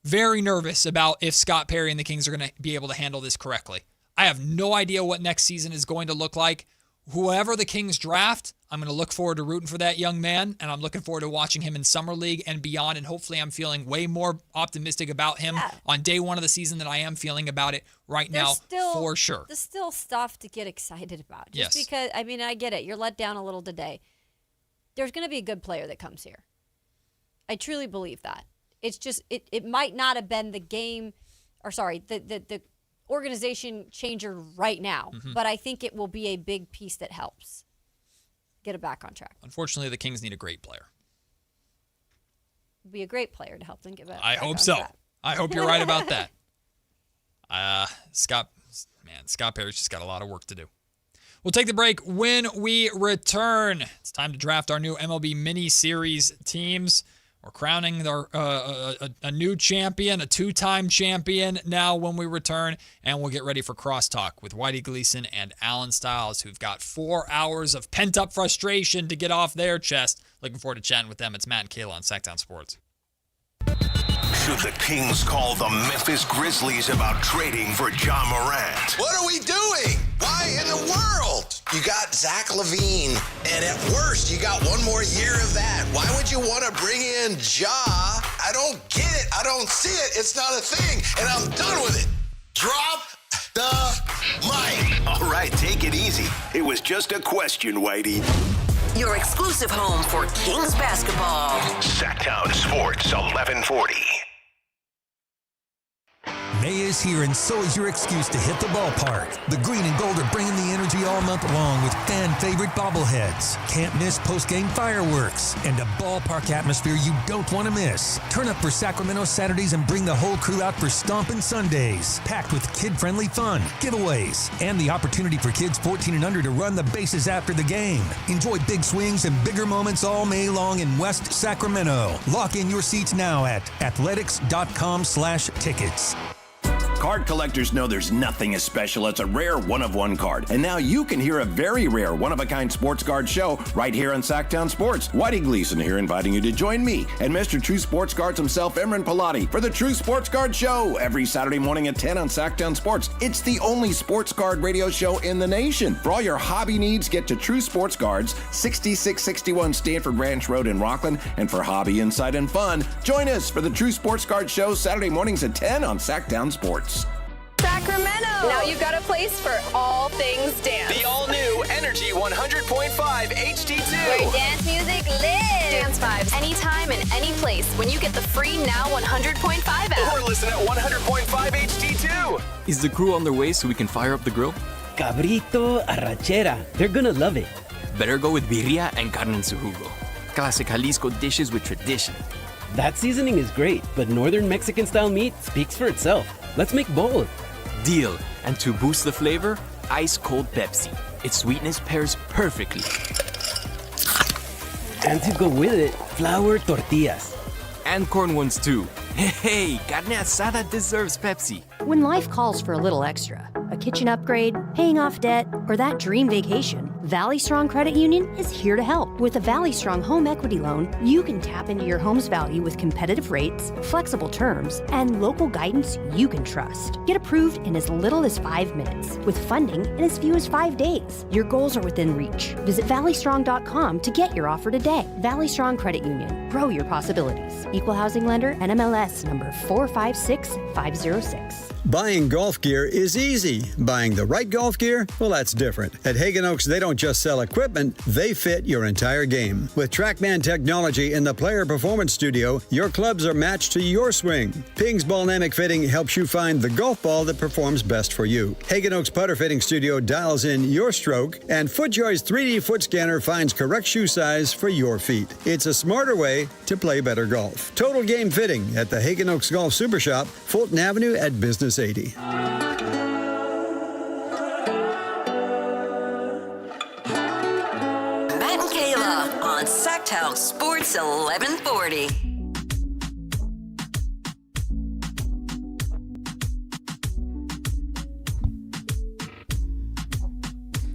very nervous about if Scott Perry and the Kings are going to be able to handle this correctly. I have no idea what next season is going to look like. Whoever the Kings draft, I'm going to look forward to rooting for that young man, and I'm looking forward to watching him in Summer League and beyond, and hopefully I'm feeling way more optimistic about him on day one of the season than I am feeling about it now, for sure. There's still stuff to get excited about. Yes. Because, I mean, I get it. You're let down a little today. There's going to be a good player that comes here. I truly believe that. It's just, it might not have been the organization changer right now, but I think it will be a big piece that helps get it back on track. Unfortunately, the Kings need a great player. Be a great player to help them get back. I hope so. I hope you're right about that. Scott Perry's just got a lot of work to do. We'll take the break. When we return, it's time to draft our new MLB mini-series teams. We're crowning a new champion, a 2-time champion now when we return, and we'll get ready for crosstalk with Whitey Gleason and Alan Stiles, who've got 4 hours of pent-up frustration to get off their chest. Looking forward to chatting with them. It's Matt and Kayla on Sactown Sports. Should the Kings call the Memphis Grizzlies about trading for Ja Morant? What are we doing? Why in the world? You got Zach LaVine, and at worst, you got one more year of that. Why would you want to bring in Ja? I don't get it. I don't see it. It's not a thing, and I'm done with it. Drop the mic. All right, take it easy. It was just a question, Whitey. Your exclusive home for Kings basketball. Sactown Sports 1140. May is here, and so is your excuse to hit the ballpark. The green and gold are bringing the energy all month long with fan-favorite bobbleheads, can't miss post-game fireworks, and a ballpark atmosphere you don't want to miss. Turn up for Sacramento Saturdays and bring the whole crew out for Stompin' Sundays, packed with kid-friendly fun, giveaways, and the opportunity for kids 14 and under to run the bases after the game. Enjoy big swings and bigger moments all May long in West Sacramento. Lock in your seats now at athletics.com/tickets. Card collectors know there's nothing as special as a rare one-of-one card. And now you can hear a very rare one-of-a-kind sports card show right here on Sactown Sports. Whitey Gleason here inviting you to join me and Mr. True Sports Cards himself, Emran Pilati, for the True Sports Card Show every Saturday morning at 10 on Sactown Sports. It's the only sports card radio show in the nation. For all your hobby needs, get to True Sports Cards, 6661 Stanford Ranch Road in Rockland. And for hobby, insight, and fun, join us for the True Sports Card Show Saturday mornings at 10 on Sactown Sports. Sacramento! Now you've got a place for all things dance. The all-new Energy 100.5 HD2. Where dance music lives. Dance vibes anytime and any place when you get the free Now 100.5 app. Or listen at 100.5 HD2. Is the crew on their way so we can fire up the grill? Cabrito, arrachera. They're gonna love it. Better go with birria and carne en su jugo. Classic Jalisco dishes with tradition. That seasoning is great, but Northern Mexican-style meat speaks for itself. Let's make both. Deal. And to boost the flavor, ice-cold Pepsi. Its sweetness pairs perfectly. And to go with it, flour tortillas. And corn ones too. Hey, carne asada deserves Pepsi. When life calls for a little extra, a kitchen upgrade, paying off debt, or that dream vacation, Valley Strong Credit Union is here to help. With a Valley Strong home equity loan, you can tap into your home's value with competitive rates, flexible terms, and local guidance you can trust. Get approved in as little as 5 minutes, with funding in as few as 5 days. Your goals are within reach. Visit valleystrong.com to get your offer today. Valley Strong Credit Union. Grow your possibilities. Equal housing lender, NMLS number 456506. Buying golf gear is easy. Buying the right golf gear, well, that's different. At Hagen Oaks, they don't just sell equipment, they fit your entire game. With TrackMan technology in the Player Performance Studio, your clubs are matched to your swing. Ping's Ballnamic Fitting helps you find the golf ball that performs best for you. Hagen Oaks Putter Fitting Studio dials in your stroke, and FootJoy's 3D foot scanner finds correct shoe size for your feet. It's a smarter way to play better golf. Total Game Fitting at the Hagen Oaks Golf Super Shop, Fulton Avenue at Business 80. Matt and Kayla on Sactown Sports 1140.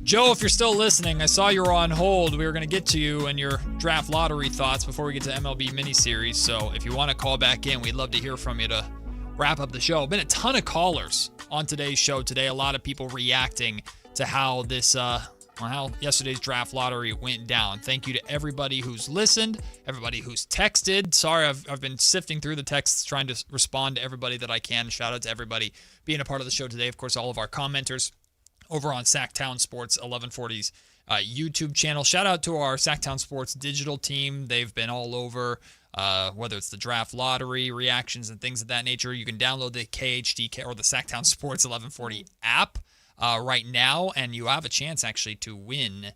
Joe, if you're still listening, I saw you were on hold. We were going to get to you and your draft lottery thoughts before we get to MLB miniseries. So if you want to call back in, we'd love to hear from you to wrap up the show. Been a ton of callers on today's show today. A lot of people reacting to how how yesterday's draft lottery went down. Thank you to everybody who's listened, everybody who's texted. Sorry, I've been sifting through the texts, trying to respond to everybody that I can. Shout out to everybody being a part of the show today. Of course, all of our commenters over on Sactown Sports 1140's YouTube channel. Shout out to our Sactown Sports digital team. They've been all over, whether it's the draft lottery reactions and things of that nature. You can download the KHD or the Sactown Sports 1140 app right now, and you have a chance actually to win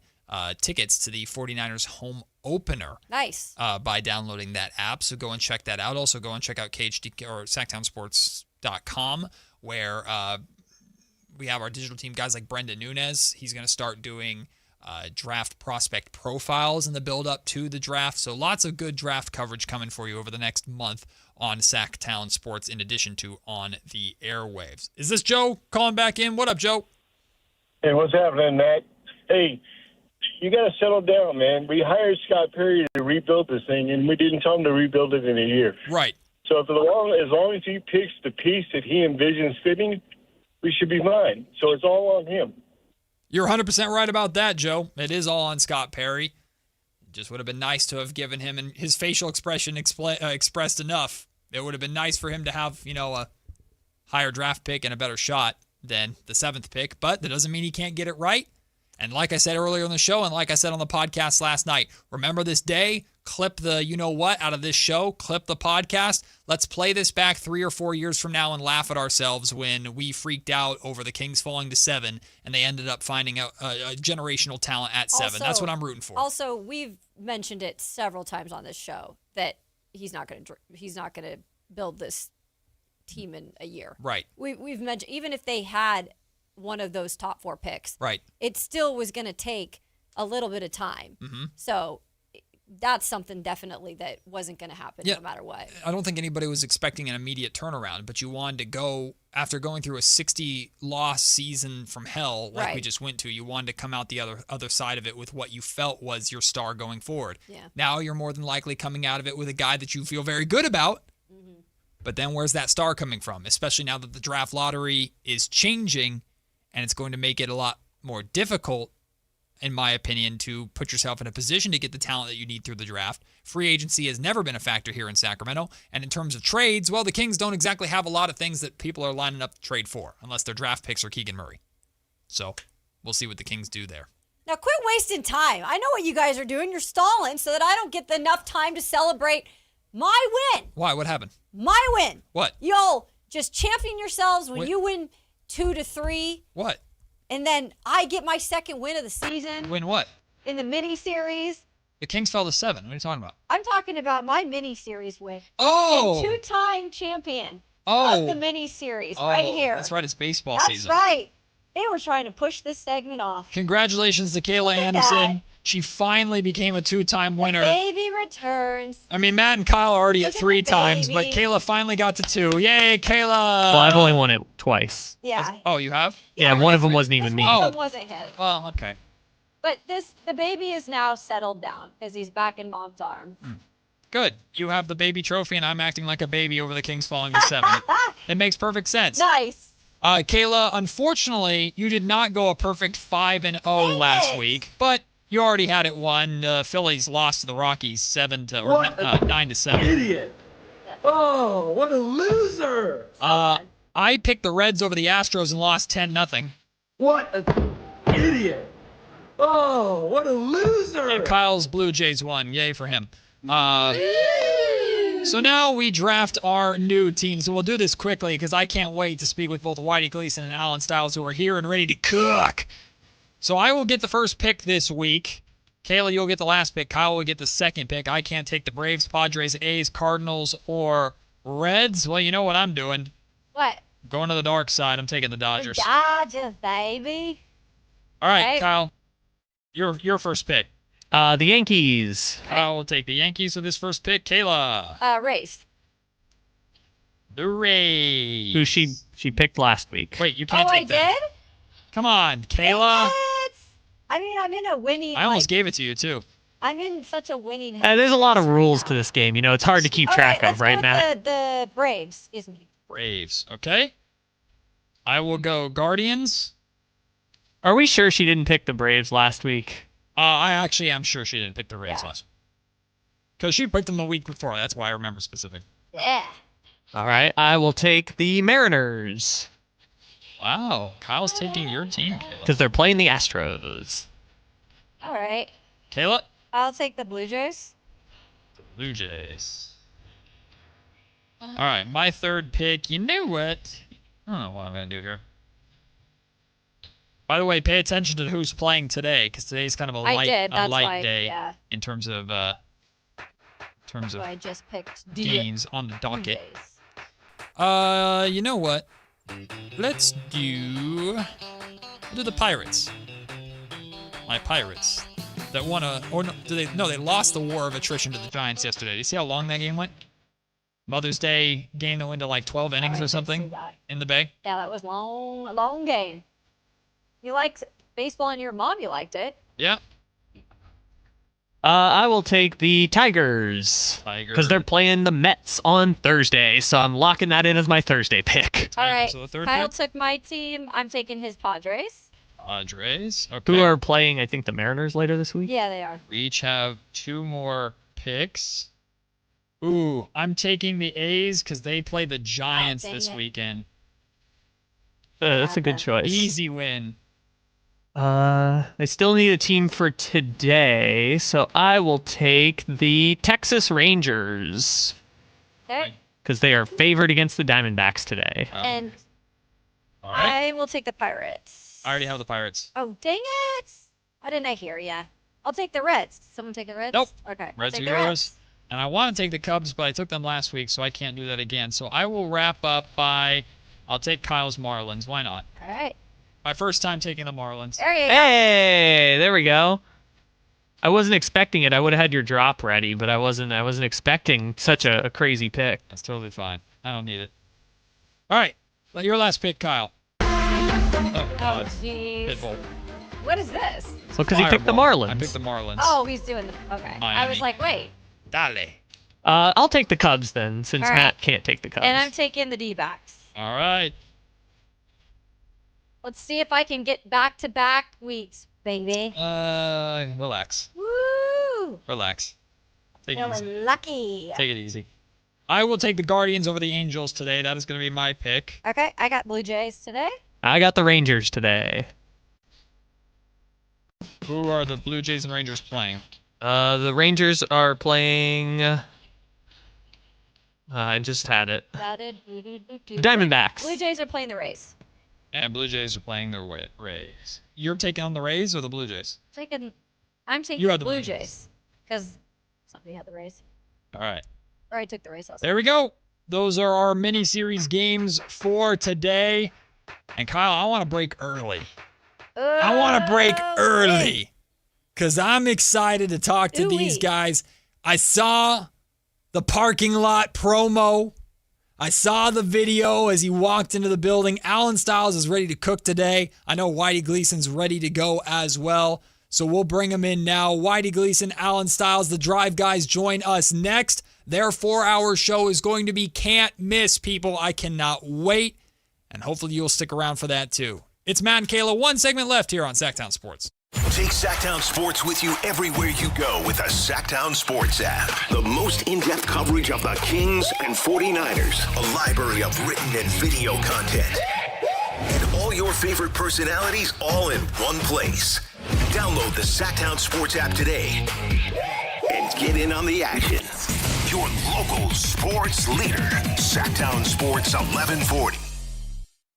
tickets to the 49ers home opener. Nice. By downloading that app. So go and check that out. Also go and check out KHD or SactownSports.com, where we have our digital team, guys like Brendan Nunez. He's going to start doing draft prospect profiles in the build-up to the draft. So lots of good draft coverage coming for you over the next month on Sactown Sports, in addition to on the airwaves. Is this Joe calling back in? What up, Joe? Hey, what's happening, Matt? Hey, you got to settle down, man. We hired Scott Perry to rebuild this thing, and we didn't tell him to rebuild it in a year. Right. So as long as he picks the piece that he envisions fitting, we should be fine. So it's all on him. You're 100% right about that, Joe. It is all on Scott Perry. It just would have been nice to have given him, and his facial expression expressed enough. It would have been nice for him to have, a higher draft pick and a better shot than the 7th pick, but that doesn't mean he can't get it right. And like I said earlier in the show, and like I said on the podcast last night, remember this day, clip the you-know-what out of this show, clip the podcast. Let's play this back 3 or 4 years from now and laugh at ourselves when we freaked out over the Kings falling to 7, and they ended up finding a generational talent at 7. That's what I'm rooting for. Also, we've mentioned it several times on this show that he's not going to build this team in a year. Right. We've mentioned, even if they had one of those top 4 picks, right, it still was going to take a little bit of time. Mm-hmm. So that's something definitely that wasn't going to happen no matter what. I don't think anybody was expecting an immediate turnaround, but you wanted to go, after going through a 60-loss season from hell like we just went to, you wanted to come out the other side of it with what you felt was your star going forward. Yeah. Now you're more than likely coming out of it with a guy that you feel very good about. Mm-hmm. But then where's that star coming from? Especially now that the draft lottery is changing, and it's going to make it a lot more difficult, in my opinion, to put yourself in a position to get the talent that you need through the draft. Free agency has never been a factor here in Sacramento. And in terms of trades, well, the Kings don't exactly have a lot of things that people are lining up to trade for, unless their draft picks are Keegan Murray. So we'll see what the Kings do there. Now, quit wasting time. I know what you guys are doing. You're stalling so that I don't get enough time to celebrate my win. Why? What happened? My win. What? Y'all just champion yourselves when you win 2-3. What? And then I get my second win of the season. Win what? In the mini-series. The Kings fell to 7. What are you talking about? I'm talking about my mini-series win. Oh! And 2-time champion of the mini-series right here. That's right. It's baseball That's season. That's right. They were trying to push this segment off. Congratulations to Kayla Anderson. She finally became a 2-time winner. Baby returns. I mean, Matt and Kyle are already at 3 times, but Kayla finally got to 2. Yay, Kayla! Well, I've only won it twice. Yeah. Oh, you have? Yeah, one of them wasn't even me. One wasn't him. Well, okay. But the baby is now settled down because he's back in mom's arms. Good. You have the baby trophy, and I'm acting like a baby over the Kings falling to 7. It makes perfect sense. Nice. Kayla, unfortunately, you did not go a perfect 5-0 last week, but you already had it won. Phillies lost to the Rockies 9-7. Idiot. Oh, what a loser. I picked the Reds over the Astros and lost 10-0. What an idiot. Oh, what a loser. And Kyle's Blue Jays won. Yay for him. So now we draft our new team. So we'll do this quickly because I can't wait to speak with both Whitey Gleason and Alan Stiles, who are here and ready to cook. So I will get the first pick this week. Kayla, you'll get the last pick. Kyle will get the second pick. I can't take the Braves, Padres, A's, Cardinals, or Reds. Well, you know what I'm doing. What? Going to the dark side. I'm taking the Dodgers. Dodgers, baby. All right, Kyle. Your first pick. The Yankees. I will take the Yankees with this first pick. Kayla. Rays. The Rays. Who she picked last week. Wait, you can't take that. I did? Come on, Kayla. I mean, I'm in a winning. I almost gave it to you, too. I'm in such a winning. There's a lot of rules to this game. You know, it's hard to keep track of, right, Matt? The Braves, isn't it? Braves. Okay. I will go Guardians. Are we sure she didn't pick the Braves last week? I actually am sure she didn't pick the Rays last week. Because she picked them the week before. That's why I remember specific. Yeah. All right. I will take the Mariners. Wow. Kyle's taking your team, Kayla. Because they're playing the Astros. All right. Kayla? I'll take the Blue Jays. The Blue Jays. All right. My third pick. You know what? I don't know what I'm going to do here. By the way, pay attention to who's playing today, because today's kind of a light day in terms of So I just picked games on the docket. You know what? Let's do the Pirates. My Pirates that won they lost the war of attrition to the Giants yesterday. Do you see how long that game went? Mother's Day game that went to like 12 innings or something in the Bay. Yeah, that was a long game. You liked baseball and your mom, you liked it. Yeah. I will take the Tigers. Because they're playing the Mets on Thursday, so I'm locking that in as my Thursday pick. All right. So the third Kyle pick? took my team. I'm taking his Padres. Padres. Okay. Who are playing, I think, the Mariners later this week? Yeah, they are. We each have 2 more picks. Ooh, I'm taking the A's because they play the Giants this weekend. That's a good choice. Easy win. I still need a team for today, so I will take the Texas Rangers. Okay. Because they are favored against the Diamondbacks today. And All right. I will take the Pirates. I already have the Pirates. Oh, dang it. Why didn't I hear ya? I'll take the Reds. Someone take the Reds? Nope. Okay. Reds I'll are take the yours. And I want to take the Cubs, but I took them last week, so I can't do that again. So I will wrap up by, I'll take Kyle's Marlins. Why not? All right. My first time taking the Marlins. There you go. Hey, there we go. I wasn't expecting it. I would have had your drop ready, but I wasn't expecting such a crazy pick. That's totally fine. I don't need it. All right. Your last pick, Kyle. Oh, jeez. Pitbull. What is this? Well, because he picked the Marlins. I picked the Marlins. Oh, he's doing the. Okay. I was like, wait. Dale. I'll take the Cubs then, since All right. Matt can't take the Cubs. And I'm taking the D-backs. All right. Let's see if I can get back-to-back weeks, baby. Relax. Woo! Relax. Take it easy. Feeling lucky. Take it easy. I will take the Guardians over the Angels today. That is going to be my pick. Okay, I got Blue Jays today. I got the Rangers today. Who are the Blue Jays and Rangers playing? The Rangers are playing. I just had it. Diamondbacks. Blue Jays are playing the Rays. And Blue Jays are playing the Rays. You're taking on the Rays or the Blue Jays? I'm taking You the have the Blue Blue Jays. Because somebody had the Rays. All right. Or I took the Rays last There we go. Those are our mini-series games for today. And Kyle, I want to break early. I want to break early. because I'm excited to talk to these guys. I saw the parking lot promo. I saw the video as he walked into the building. Alan Stiles is ready to cook today. I know Whitey Gleason's ready to go as well. So we'll bring him in now. Whitey Gleason, Alan Stiles, the Drive guys join us next. Their 4-hour show is going to be can't miss, people. I cannot wait. And hopefully you'll stick around for that too. It's Matt and Kayla. One segment left here on Sactown Sports. Take Sactown Sports with you everywhere you go with the Sactown Sports app. The most in-depth coverage of the Kings and 49ers. A library of written and video content. And all your favorite personalities all in one place. Download the Sactown Sports app today and get in on the action. Your local sports leader. Sactown Sports 1140.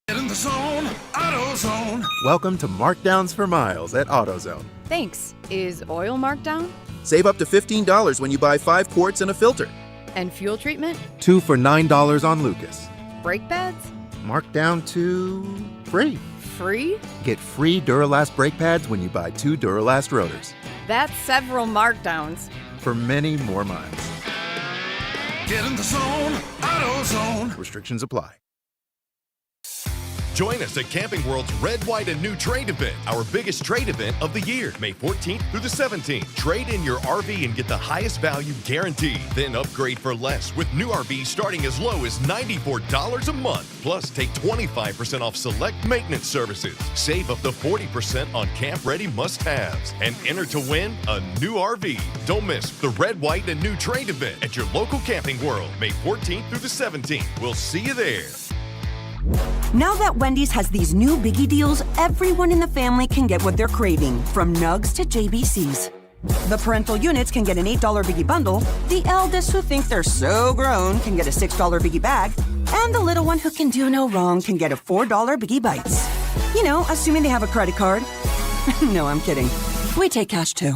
Get in the zone, AutoZone. Welcome to Markdowns for Miles at AutoZone. Thanks. Is oil marked down? Save up to $15 when you buy 5 quarts and a filter. And fuel treatment? 2 for $9 on Lucas. Brake pads? Marked down to free. Free? Get free Duralast brake pads when you buy 2 Duralast rotors. That's several markdowns. For many more miles. Get in the zone, AutoZone. Restrictions apply. Join us at Camping World's Red, White, and New Trade event, our biggest trade event of the year, May 14th through the 17th. Trade in your RV and get the highest value guaranteed. Then upgrade for less with new RVs starting as low as $94 a month. Plus, take 25% off select maintenance services. Save up to 40% on camp-ready must-haves. And enter to win a new RV. Don't miss the Red, White, and New Trade event at your local Camping World, May 14th through the 17th. We'll see you there. Now that Wendy's has these new biggie deals, everyone in the family can get what they're craving, from nugs to JBCs. The parental units can get an $8 biggie bundle, the eldest who think they're so grown can get a $6 biggie bag, and the little one who can do no wrong can get a $4 biggie bites. You know, assuming they have a credit card. No, I'm kidding. We take cash too.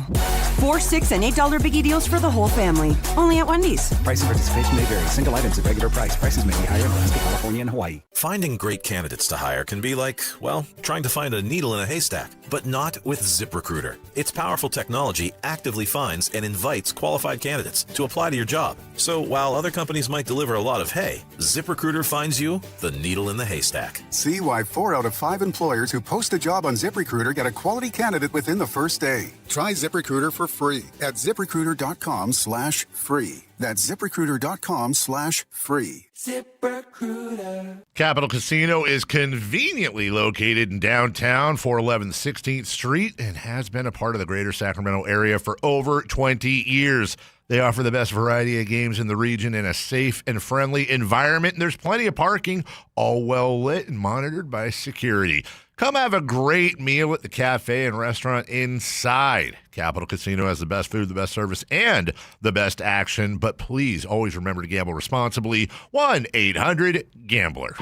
4, $6, and $8 biggie deals for the whole family. Only at Wendy's. Price and participation may vary. Single items at regular price. Prices may be higher in Alaska, California, and Hawaii. Finding great candidates to hire can be like, well, trying to find a needle in a haystack, but not with ZipRecruiter. Its powerful technology actively finds and invites qualified candidates to apply to your job. So while other companies might deliver a lot of hay, ZipRecruiter finds you the needle in the haystack. See why 4 out of 5 employers who post a job on ZipRecruiter get a quality candidate within the first day. Try ZipRecruiter for free at ZipRecruiter.com/free. That's ZipRecruiter.com/free. ZipRecruiter. Capital Casino is conveniently located in downtown, 411 16th Street, and has been a part of the greater Sacramento area for over 20 years. They offer the best variety of games in the region in a safe and friendly environment, and there's plenty of parking, all well lit and monitored by security. Come have a great meal at the cafe and restaurant inside. Capital Casino has the best food, the best service, and the best action. But please always remember to gamble responsibly. 1-800-GAMBLER.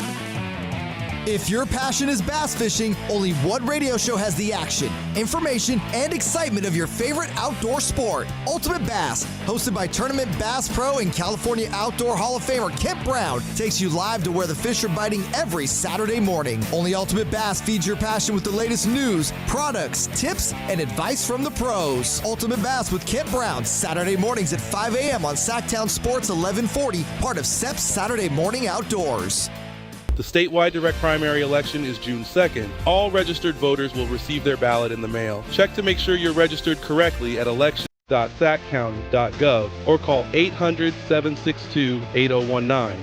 If your passion is bass fishing, only one radio show has the action, information, and excitement of your favorite outdoor sport. Ultimate Bass, hosted by Tournament Bass Pro and California Outdoor Hall of Famer Kent Brown, takes you live to where the fish are biting every Saturday morning. Only Ultimate Bass feeds your passion with the latest news, products, tips, and advice from the pros. Ultimate Bass with Kent Brown, Saturday mornings at 5 a.m. on Sactown Sports 1140, part of SEP's Saturday Morning Outdoors. The statewide direct primary election is June 2nd. All registered voters will receive their ballot in the mail. Check to make sure you're registered correctly at election.saccounty.gov or call 800-762-8019.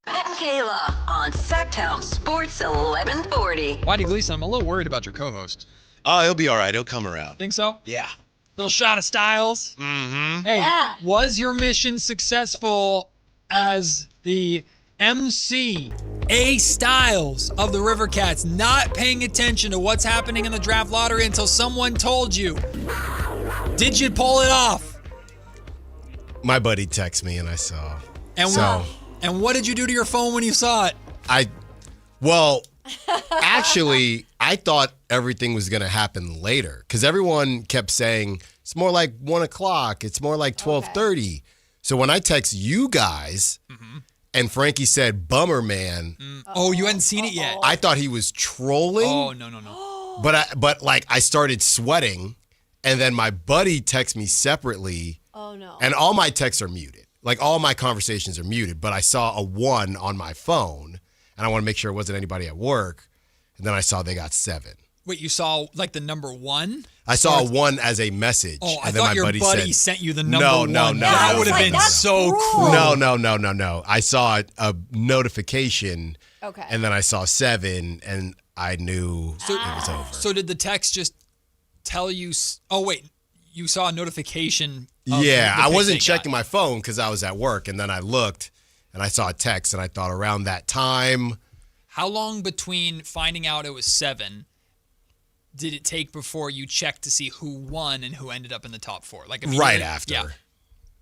Matt and Kayla on Sactown Sports 1140. Whitey Gleason, I'm a little worried about your co-host. Oh, he'll be all right. He'll come around. Think so? Yeah. Little shot of Styles. Mm-hmm. Hey, was your mission successful as the MC, A Styles of the River Cats, not paying attention to what's happening in the draft lottery until someone told you? Did you pull it off? My buddy texted me and I saw. And what did you do to your phone when you saw it? Actually, I thought everything was going to happen later because everyone kept saying it's more like 1 o'clock. It's more like 12:30. So when I text you guys and Frankie said, bummer, man. Oh, you hadn't seen it yet. I thought he was trolling. Oh, no. But I started sweating, and then my buddy texted me separately. Oh, no. And all my texts are muted. Like, all my conversations are muted, but I saw a 1 on my phone, and I want to make sure it wasn't anybody at work, and then I saw they got 7. Wait, you saw, like, the number 1? I saw a 1 as a message. Oh, I and then thought my your buddy said, sent you the number 1. No. That would have been so cool. No. I saw a notification, Okay. and then I saw 7, and I knew it was over. So did the text just tell you? Oh, wait. You saw a notification. Yeah, I wasn't checking my phone because I was at work, and then I looked, and I saw a text, and I thought around that time. How long between finding out it was 7 did it take before you checked to see who won and who ended up in the top 4? Like Right after. Yeah.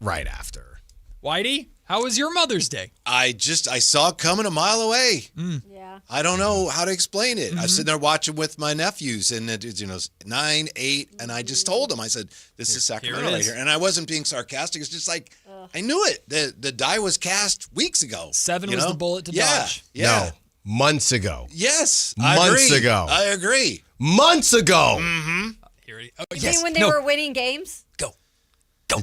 Right after. Whitey, how was your Mother's Day? I saw it coming a mile away. Yeah. I don't know how to explain it. I was sitting there watching with my nephews, and it's 9, 8, and I just told them, I said, "This is Sacramento right here," and I wasn't being sarcastic. It's just like I knew it. The die was cast weeks ago. 7 was the bullet to dodge. Yeah. No, months ago. Yes. Months ago. I agree. Months ago. Mm-hmm. You mean when they were winning games?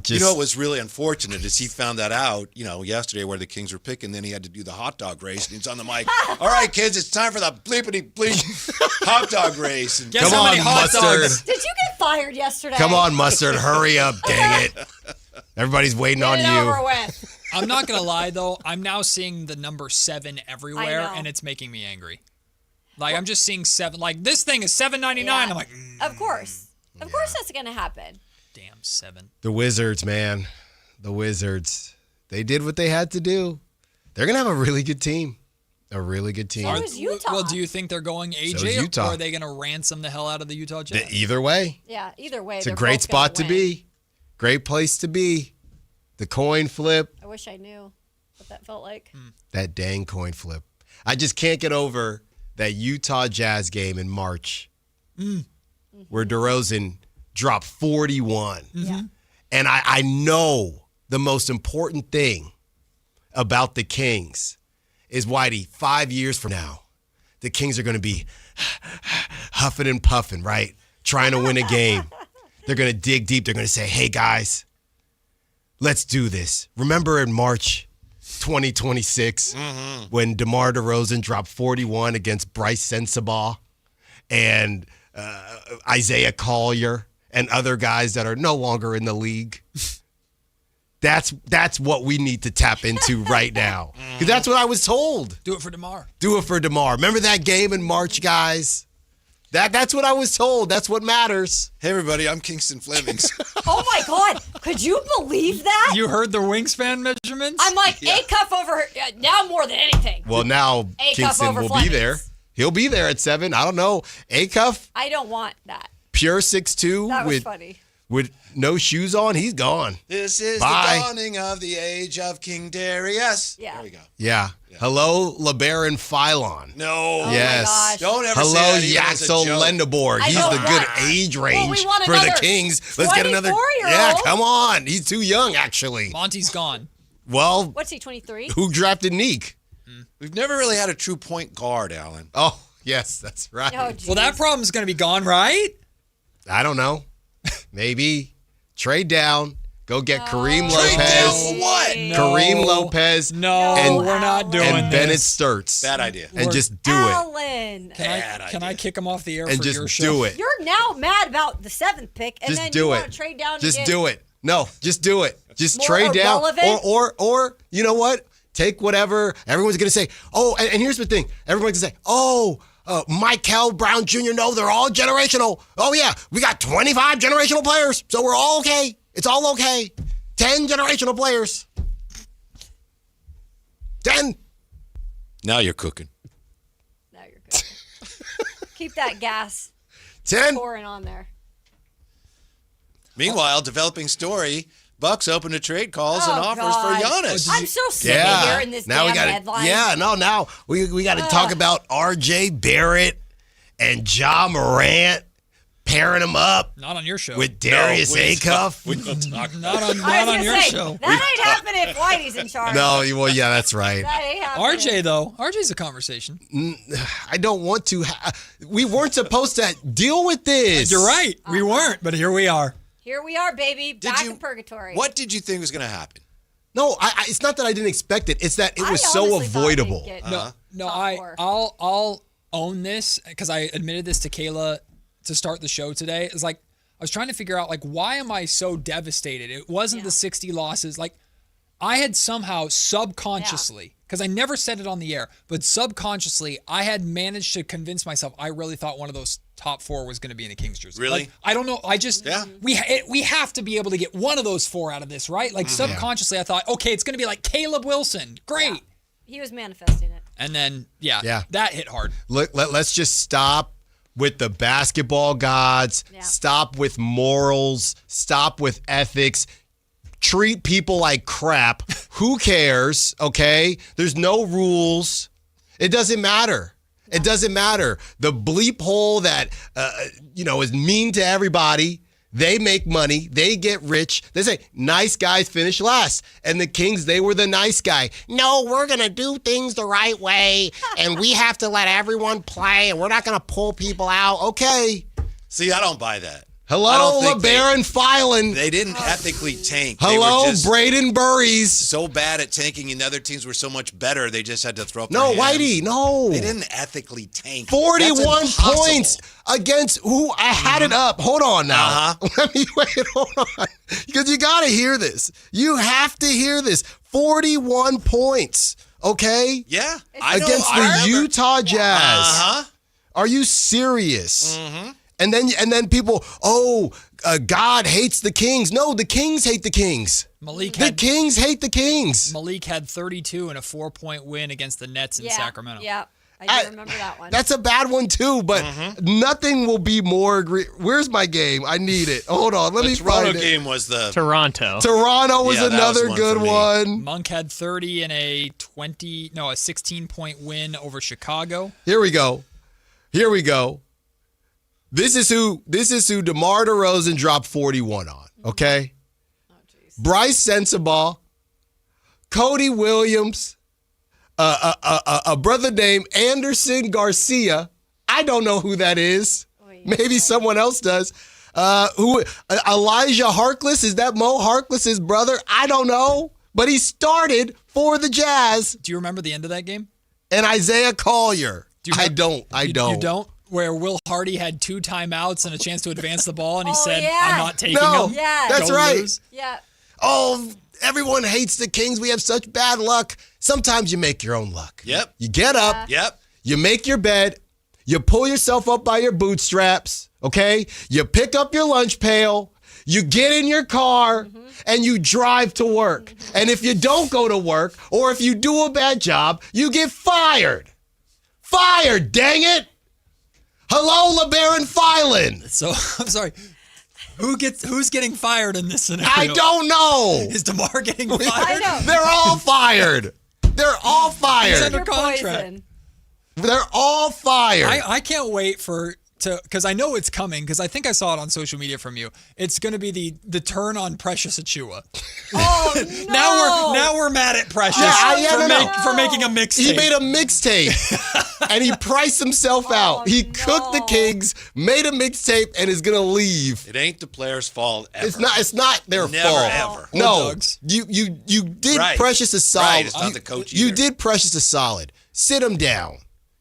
You know what was really unfortunate is he found that out, yesterday where the Kings were picking. Then he had to do the hot dog race, and he's on the mic. All right, kids, it's time for the bleepity bleep hot dog race. And Come on, Mustard. Did you get fired yesterday? Come on, Mustard. Hurry up. Dang it. Everybody's waiting on you. Over with. I'm not going to lie, though. I'm now seeing the number 7 everywhere, I know. and it's making me angry. Like, I'm just seeing 7. Like, this thing is $7.99. I'm like, Of course. Of course that's going to happen. damn 7. The Wizards, man. The Wizards. They did what they had to do. They're going to have a really good team. A really good team. So is Utah. Well, do you think they're going AJ, So is Utah. or are they going to ransom the hell out of the Utah Jazz? Either way. Yeah, either way. It's a they're great both spot to gonna win. be. Great place to be. The coin flip. I wish I knew what that felt like. That dang coin flip. I just can't get over that Utah Jazz game in March where DeRozan dropped 41. And I know the most important thing about the Kings is, Whitey, 5 years from now, the Kings are going to be huffing and puffing, right? Trying to win a game. They're going to dig deep. They're going to say, hey, guys, let's do this. Remember in March 2026 when DeMar DeRozan dropped 41 against Bryce Sensabaugh and Isaiah Collier and other guys that are no longer in the league? That's what we need to tap into right now. Because that's what I was told. Do it for DeMar. Do it for DeMar. Remember that game in March, guys? That's what I was told. That's what matters. Hey, everybody, I'm Kingston Flemings. Oh, my God. Could you believe that? You heard the wingspan measurements? I'm like, A-Cuff over now more than anything. Well, now A-Cuff Kingston over will Flemings. be there. He'll be there at 7. I don't know. A-Cuff, I don't want that. pure 6'2", That was funny. with no shoes on, he's gone. This is Bye. the dawning of the age of King Darius. Yeah. There we go. Yeah. Hello, LeBaron Philon. No. Oh Yes. Don't ever Hello, say that even as a Yaxel joke. Lendeborg. I He's know the good that. age Well, range we want for the another Kings. Let's get another. 24-year-old. Yeah, come on. He's too young, actually. Monty's gone. Well, What's he, 23? who drafted Neek? We've never really had a true point guard, Alan. Oh, yes, that's right. Oh, geez. Well, that problem's going to be gone, right? I don't know. Maybe trade down. Go get Kareem Trade down Lopez. for what? No. Kareem Lopez. No, and, we're not doing and this. Bennett Sturts. Bad idea. And just do it. Alan. Can I kick him off the air And for your just show? do it. You're now mad about the 7th pick, and Just then do you it. want to trade down Just and get do it. No, just do it. Just More trade down. irrelevant? Or you know what? Take whatever. Everyone's going to say, oh, and here's the thing. Everyone's going to say, Michael Brown Jr., no, they're all generational. Oh, yeah, we got 25 generational players, so we're all okay. It's all okay. 10 generational players. 10. Now you're cooking. Now you're good. Keep that gas 10. pouring on there. Meanwhile, developing story, Bucks open to trade calls and offers God. for Giannis. I'm so sick of hearing this now damn we gotta, headline. Yeah, now we got to talk about R.J. Barrett and Ja Morant pairing him up. Not on your show. With Darius Acuff. Not I was on your gonna say, show. That ain't happening if Whitey's in charge. No, well, yeah, that's right. That ain't happening. RJ, though. RJ's a conversation. I don't want to. We weren't supposed to deal with this. You're right. We weren't, but here we are. Here we are, baby. Back in purgatory. What did you think was going to happen? No, it's not that I didn't expect it. It's that it was so avoidable. I'll own this because I admitted this to Kayla to start the show today. It's like I was trying to figure out, like, why am I so devastated? It wasn't the 60 losses. Like, I had somehow subconsciously, because I never said it on the air, but subconsciously, I had managed to convince myself I really thought one of those top 4 was going to be in a Kings jersey. Really? Like, I don't know. I just, we have to be able to get one of those 4 out of this, right? Like, subconsciously, I thought, okay, it's going to be like Caleb Wilson. Great. Yeah. He was manifesting it. And then, that hit hard. Let's just stop with the basketball gods. Yeah. Stop with morals. Stop with ethics. Treat people like crap. Who cares? Okay? There's no rules. It doesn't matter. It doesn't matter. The bleep hole that is mean to everybody. They make money. They get rich. They say, nice guys finish last. And the Kings, they were the nice guy. No, we're going to do things the right way, and we have to let everyone play, and we're not going to pull people out. Okay. See, I don't buy that. Hello, LeBaron Filan. They didn't ethically tank. Hello, they were just Braden Burries. So bad at tanking, and the other teams were so much better, they just had to throw up No, their hands. Whitey, no. They didn't ethically tank. 41 points against who? I had it up. Hold on now. Let me wait. Hold on. Because you got to hear this. You have to hear this. 41 points, okay? Yeah. Against the Utah Jazz. Are you serious? Mm-hmm. And then people, God hates the Kings. No, the Kings hate the Kings. The Kings hate the Kings. Malik had 32 and a 4-point win against the Nets in Sacramento. Yeah, I do remember that one. That's a bad one too, but nothing will be more Where's my game? I need it. Hold on, let me find it. The Toronto game was the Toronto. Toronto was another good one. Monk had 30 and a 16-point win over Chicago. Here we go. This is who DeMar DeRozan dropped 41 on, okay? Bryce Sensabaugh, Cody Williams, a brother named Anderson Garcia. I don't know who that is. Maybe someone else does. Elijah Harkless, is that Mo Harkless's brother? I don't know, but he started for the Jazz. Do you remember the end of that game? And Isaiah Collier. I don't. You don't? Where Will Hardy had 2 timeouts and a chance to advance the ball, and he said, I'm not taking them. Yeah. That's right. Lose. Yeah. Oh, everyone hates the Kings. We have such bad luck. Sometimes you make your own luck. Yep. You get up. Yep. You make your bed. You pull yourself up by your bootstraps, okay? You pick up your lunch pail. You get in your car, and you drive to work. And if you don't go to work, or if you do a bad job, you get fired. Fired, dang it! Hello, LeBaron Filan. So, I'm sorry. Who's getting fired in this scenario? I don't know. Is DeMar getting fired? I know. They're all fired. They're all fired. He's under contract. They're all fired. I can't wait because I know it's coming, because I think I saw it on social media from you. It's going to be the turn on Precious Achua. Oh, no. Now we're mad at Precious for making a mixtape. He made a mixtape, and he priced himself out. He cooked the Kings, made a mixtape, and is going to leave. It ain't the players' fault ever. It's not their fault. Ever. No, you did Precious a solid. Right, it's not the coach either. You did Precious a solid. Sit him down.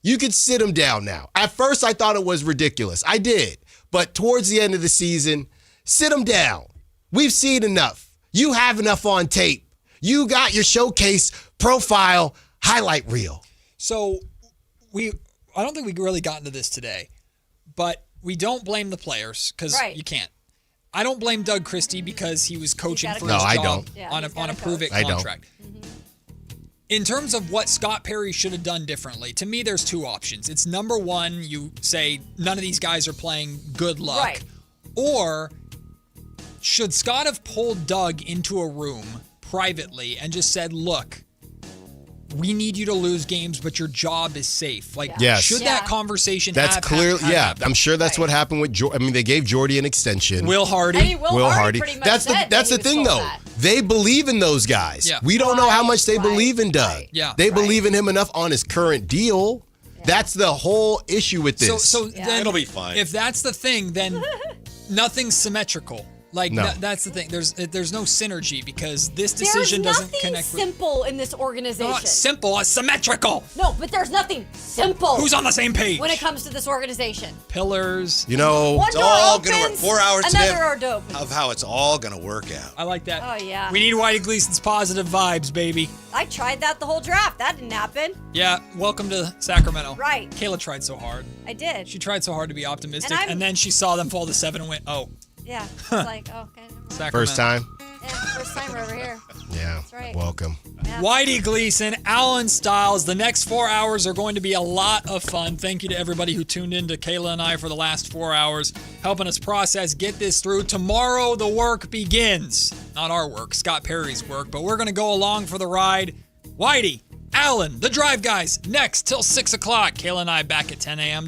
You could sit him down now. At first, I thought it was ridiculous. I did. But towards the end of the season, sit him down. We've seen enough. You have enough on tape. You got your showcase profile highlight reel. So I don't think we really got into this today, but we don't blame the players because you can't. I don't blame Doug Christie because he was coaching for his job on a prove-it contract. In terms of what Scott Perry should have done differently, to me, there's 2 options. It's number 1, you say none of these guys are playing, good luck. Right. Or should Scott have pulled Doug into a room privately and just said, look, we need you to lose games, but your job is safe. Like, Yes. should that conversation That's have clear. have Yeah, happened? I'm sure that's what happened with. They gave Jordy an extension. Will Hardy. I mean, Will Hardy pretty much That's said that's that the he was thing, told though. that. They believe in those guys. Yeah. We don't know how much they believe in Doug. Yeah. They believe in him enough on his current deal. That's the whole issue with this. So then It'll be fine. If that's the thing, then nothing's symmetrical. Like No. that's the thing. There's no synergy because this decision doesn't There's nothing connect with. simple in this organization. Not simple, it's symmetrical. No, but there's nothing simple. Who's on the same page? when it comes to this organization? Pillars. You know, One it's door all going to work. opens, 4 hours another today door opens. of how it's all going to work out. I like that. Oh yeah. We need Whitey Gleason's positive vibes, baby. I tried that the whole draft. That didn't happen. Yeah, welcome to Sacramento. Right. Kayla tried so hard. I did. She tried so hard to be optimistic, And I'm- and then she saw them fall to 7 and went, oh, Yeah. It's like, oh, okay. never mind. Sacramento. first time. Yeah, first time we're over here. Yeah. That's right. Welcome. Yeah. Whitey Gleason, Alan Stiles. The next 4 hours are going to be a lot of fun. Thank you to everybody who tuned in to Kayla and I for the last 4 hours, helping us process, get this through. Tomorrow, the work begins. Not our work, Scott Perry's work, but we're going to go along for the ride. Whitey, Alan, the Drive Guys, next till 6 o'clock. Kayla and I back at 10 a.m.